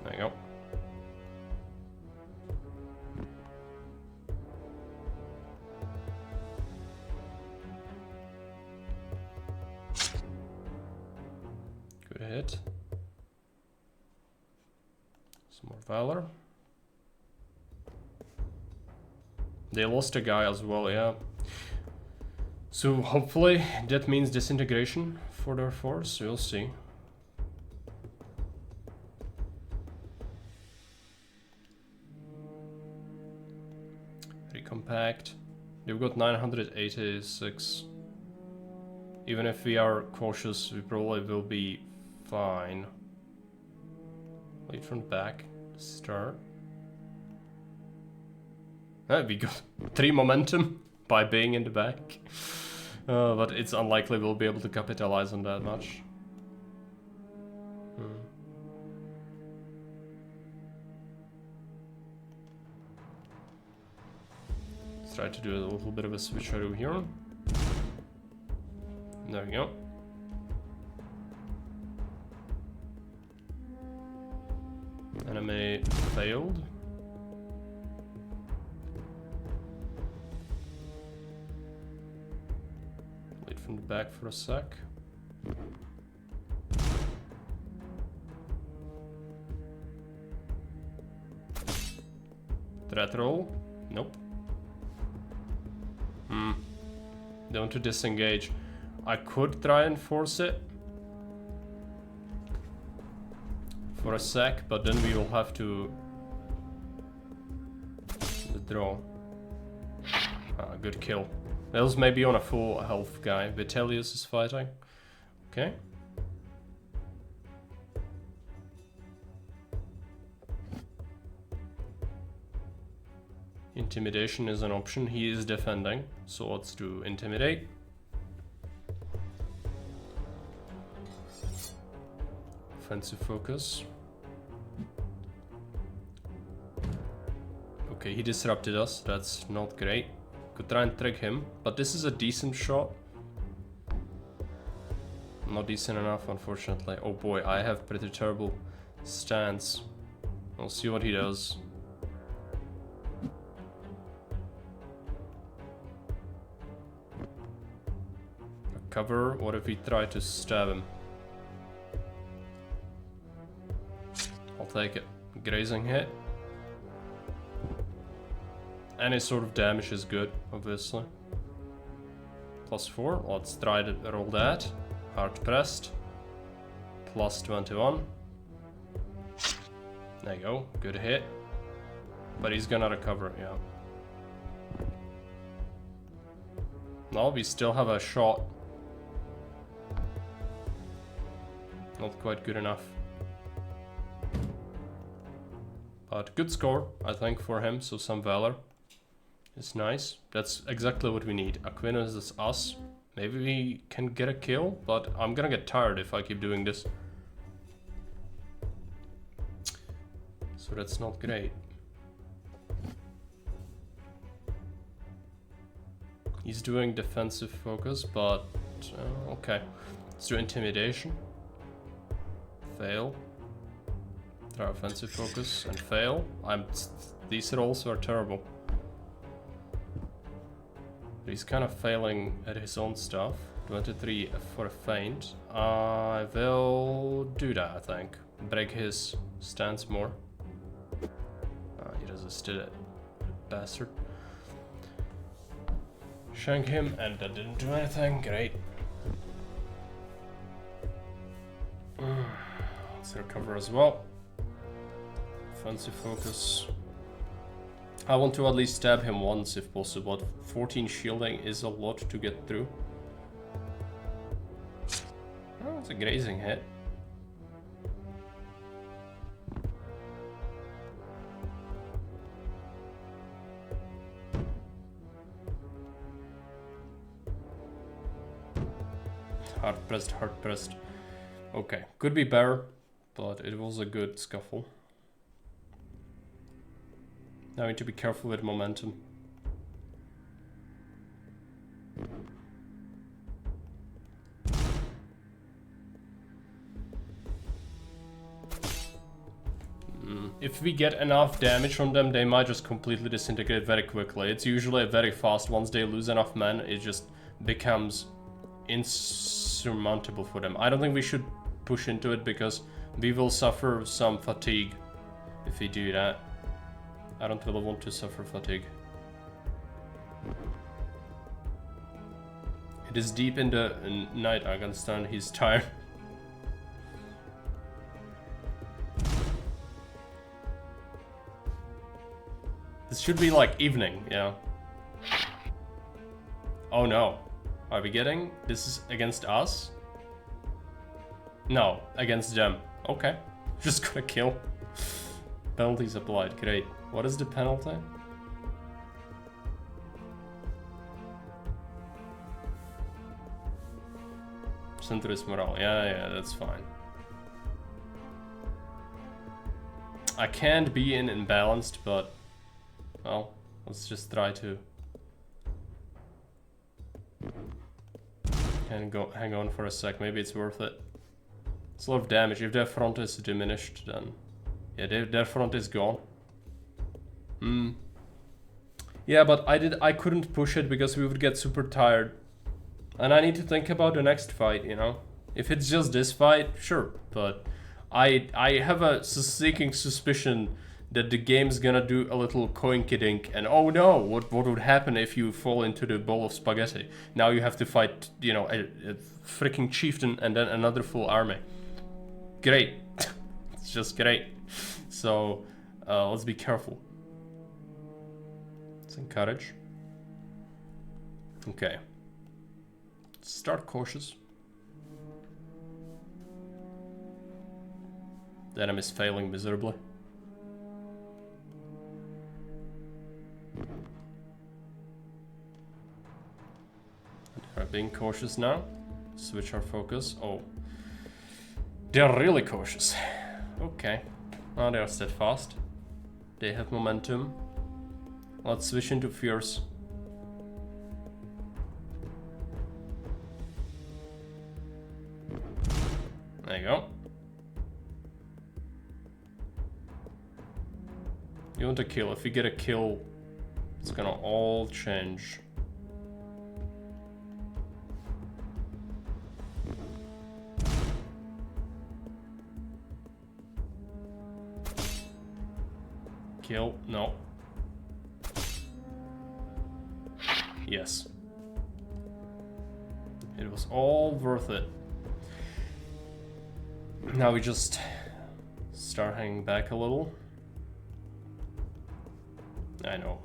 There you go. hit. Some more valor. They lost a guy as well, yeah. So hopefully that means disintegration for their force. We'll see. Recompact. They've got 986. Even if we are cautious, we probably will be fine. Lead from the back. Start. We got 3 momentum by being in the back. But it's unlikely we'll be able to capitalize on that much. Let's try to do a little bit of a switcheroo here. There we go. Enemy failed. Lead from the back for a sec. Threat roll? Nope. They want to disengage. I could try and force it for a sec, but then we will have to withdraw. Good kill. That was maybe on a full health guy. Vitellius is fighting. Okay. Intimidation is an option. He is defending, so let's do intimidate. Offensive focus. Okay, he disrupted us. That's not great. Could try and trick him, but this is a decent shot. Not decent enough, unfortunately. Oh boy, I have pretty terrible stance. We'll see what he does. Cover. What if we try to stab him? I'll take it. Grazing hit. Any sort of damage is good, obviously. +4. Let's try to roll that. Hard pressed. +21. There you go. Good hit. But he's gonna recover, yeah. No, we still have a shot. Not quite good enough. But good score, I think, for him, so some valor is nice. That's exactly what we need. Aquinas is us. Maybe we can get a kill, but I'm gonna get tired if I keep doing this. So that's not great. He's doing defensive focus, but okay. Let's do intimidation. Fail. Try offensive focus and fail. These rolls are terrible. He's kind of failing at his own stuff. 23 for a feint. I will do that, I think. Break his stance more. He resisted it. Bastard. Shank him, and that didn't do anything. Great. Let's recover as well. Offensive focus. I want to at least stab him once if possible. 14 shielding is a lot to get through. Oh, it's a grazing hit. Hard pressed, hard pressed. Okay, could be better, but it was a good scuffle. Now I need to be careful with momentum. If we get enough damage from them, they might just completely disintegrate very quickly. It's usually very fast. Once they lose enough men, it just becomes insurmountable for them. I don't think we should push into it because we will suffer some fatigue if we do that. I don't really want to suffer fatigue. It is deep in the night, I understand he's tired. This should be like evening, yeah. Oh no. Are we getting... This is against us? No, against them. Okay. Just gonna kill. Penalties applied. Great. What is the penalty? Centurion morale. Yeah, that's fine. I can't be in imbalanced, but... Well, let's just try to... And go hang on for a sec, maybe it's worth it. It's a lot of damage. If their front is diminished, then... Yeah, their front is gone. Yeah, but I couldn't push it because we would get super tired. And I need to think about the next fight, you know? If it's just this fight, sure. But I have a sneaking suspicion that the game's gonna do a little coinkydink and oh no, what would happen if you fall into the bowl of spaghetti? Now you have to fight, you know, a freaking chieftain and then another full army. Great. It's just great. So, let's be careful. Let's encourage. Okay. Start cautious. The enemy is failing miserably. They're being cautious now. Switch our focus. Oh. They're really cautious. Okay. Now they are steadfast. They have momentum. Let's switch into fierce. There you go. You want a kill. If you get a kill, it's gonna all change. Kill. No. Yes. It was all worth it. Now we just start hanging back a little. I know.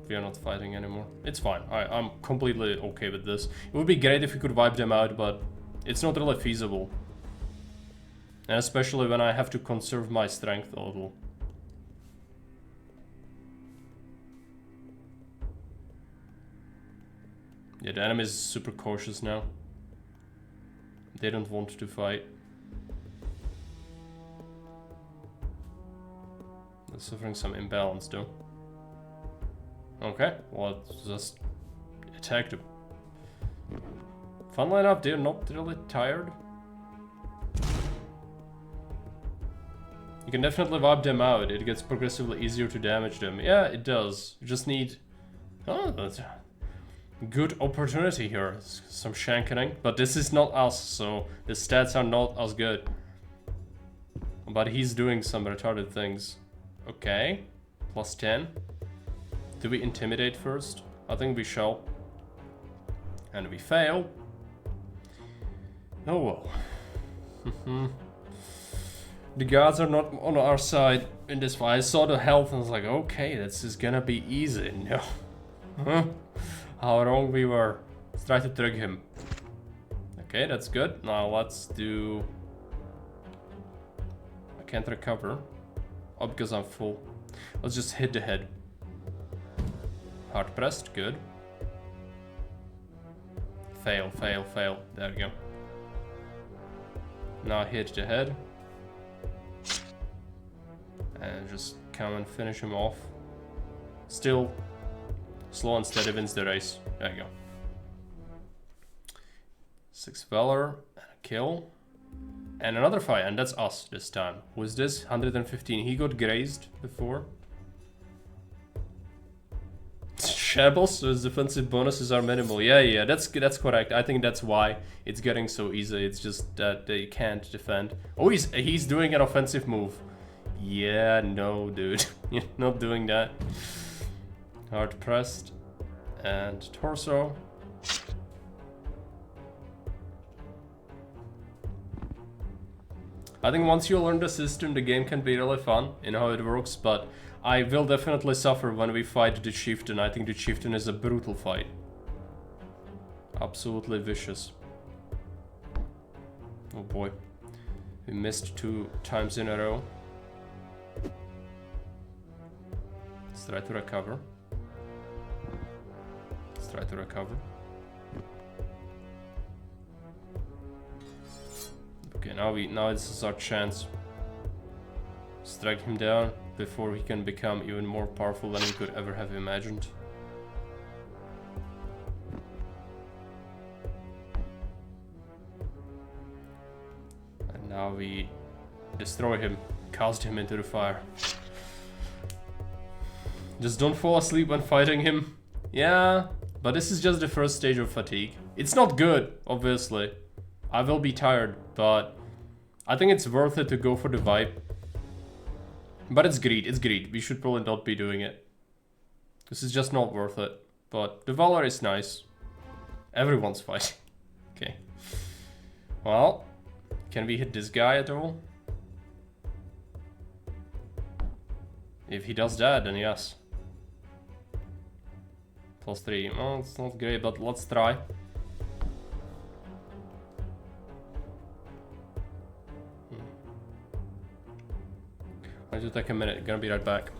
We are not fighting anymore. It's fine. I'm completely okay with this. It would be great if we could wipe them out, but it's not really feasible. And especially when I have to conserve my strength a little. Yeah, the enemy is super cautious now. They don't want to fight. They're suffering some imbalance though. Okay, well, let's just attack them. Funnily enough, they're not really tired. You can definitely wipe them out. It gets progressively easier to damage them. Yeah, it does. You just need... Oh, that's a good opportunity here. Some shanking. But this is not us, so the stats are not as good. But he's doing some retarded things. Okay. Plus 10. Do we intimidate first? I think we shall. And we fail. Oh well. The gods are not on our side in this fight. I saw the health and I was like, okay, this is gonna be easy. No. Huh? How wrong we were. Let's try to trick him. Okay, that's good. Now let's do... I can't recover. Oh, because I'm full. Let's just hit the head. Hard pressed, good. Fail, fail, fail. There we go. Now hit the head. And just come and finish him off. Still, slow and steady wins the race. There you go. 6 Valor, and a kill. And another fight, and that's us this time. Who is this? 115. He got grazed before. shambles, so his defensive bonuses are minimal. Yeah, that's correct. I think that's why it's getting so easy. It's just that they can't defend. Oh, he's doing an offensive move. Yeah, no, dude. You're not doing that. Hard pressed. And torso. I think once you learn the system, the game can be really fun in how it works, but I will definitely suffer when we fight the chieftain. I think the chieftain is a brutal fight. Absolutely vicious. Oh boy. We missed 2 times in a row. Let's try to recover. Let's try to recover. Okay, now this is our chance. Strike him down before he can become even more powerful than we could ever have imagined. And now we destroy him, cast him into the fire. Just don't fall asleep when fighting him. Yeah, but this is just the first stage of fatigue. It's not good, obviously. I will be tired, but I think it's worth it to go for the vibe. But it's greed, it's greed. We should probably not be doing it. This is just not worth it. But the Valor is nice. Everyone's fighting. Okay. Well, can we hit this guy at all? If he does that, then yes. +3. Well, it's not great, but let's try. I'll just take a minute, gonna be right back.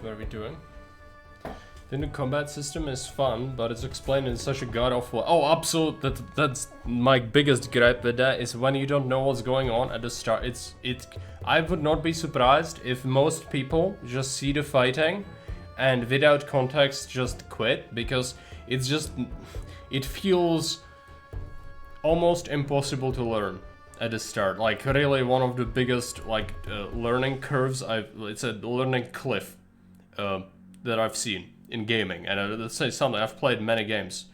What are we doing? The new combat system is fun, but it's explained in such a god-awful... Oh, absolutely. That's my biggest gripe with that, is when you don't know what's going on at the start. I would not be surprised if most people just see the fighting and without context just quit, because it's just... It feels almost impossible to learn at the start. Like, really one of the biggest, like, learning curves it's a learning cliff that I've seen in gaming, and let's say something, I've played many games.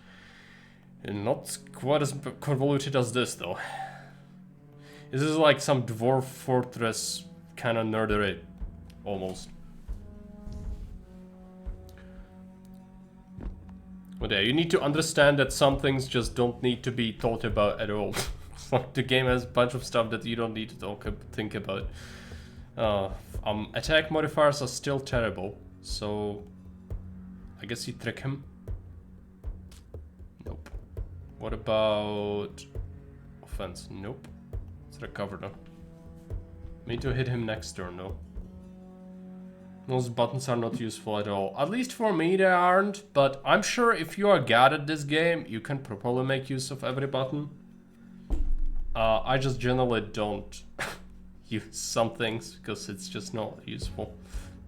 And not quite as convoluted as this, though. This is like some dwarf fortress kind of nerdery, almost. But yeah, you need to understand that some things just don't need to be thought about at all. Like the game has a bunch of stuff that you don't need to think about. Attack modifiers are still terrible, so I guess you trick him. Nope. What about offense? Nope. It's recover though. Need to hit him next turn though. Those buttons are not useful at all. At least for me they aren't, but I'm sure if you are good at this game, you can properly make use of every button. I just generally don't use some things because it's just not useful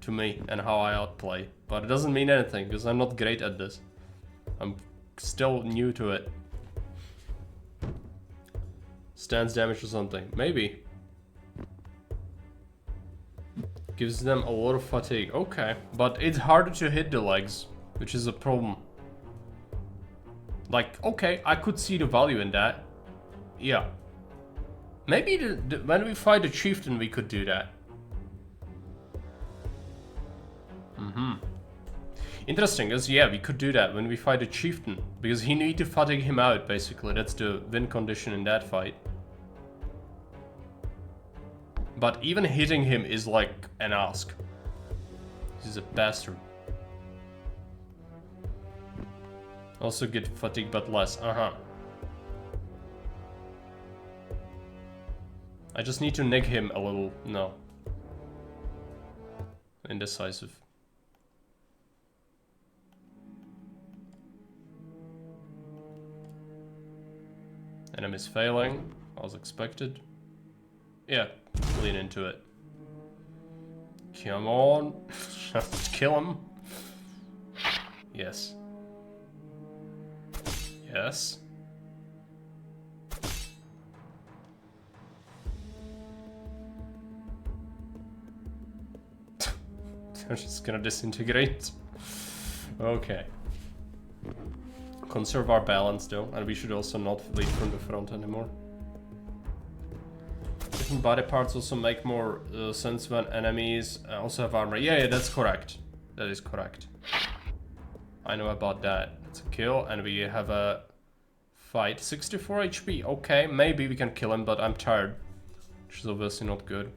to me and how I outplay. But it doesn't mean anything because I'm not great at this. I'm still new to it. Stance damage or something. Maybe. Gives them a lot of fatigue. Okay. But it's harder to hit the legs, which is a problem. Like, okay, I could see the value in that. Yeah. Maybe when we fight the chieftain we could do that. Interesting, because yeah, we could do that when we fight a chieftain. Because he need to fatigue him out, basically. That's the win condition in that fight. But even hitting him is like an ask. He's a bastard. Also get fatigue but less, I just need to neg him a little, no. Indecisive. Enemy's failing, as expected. Yeah, lean into it. Come on, just kill him. Yes. Yes. They're just gonna disintegrate. Okay. Conserve our balance though, and we should also not lead from the front anymore. Different body parts also make more sense when enemies also have armor. Yeah, that's correct. That is correct. I know about that. It's a kill, and we have a fight. 64 HP. Okay, maybe we can kill him, but I'm tired, which is obviously not good.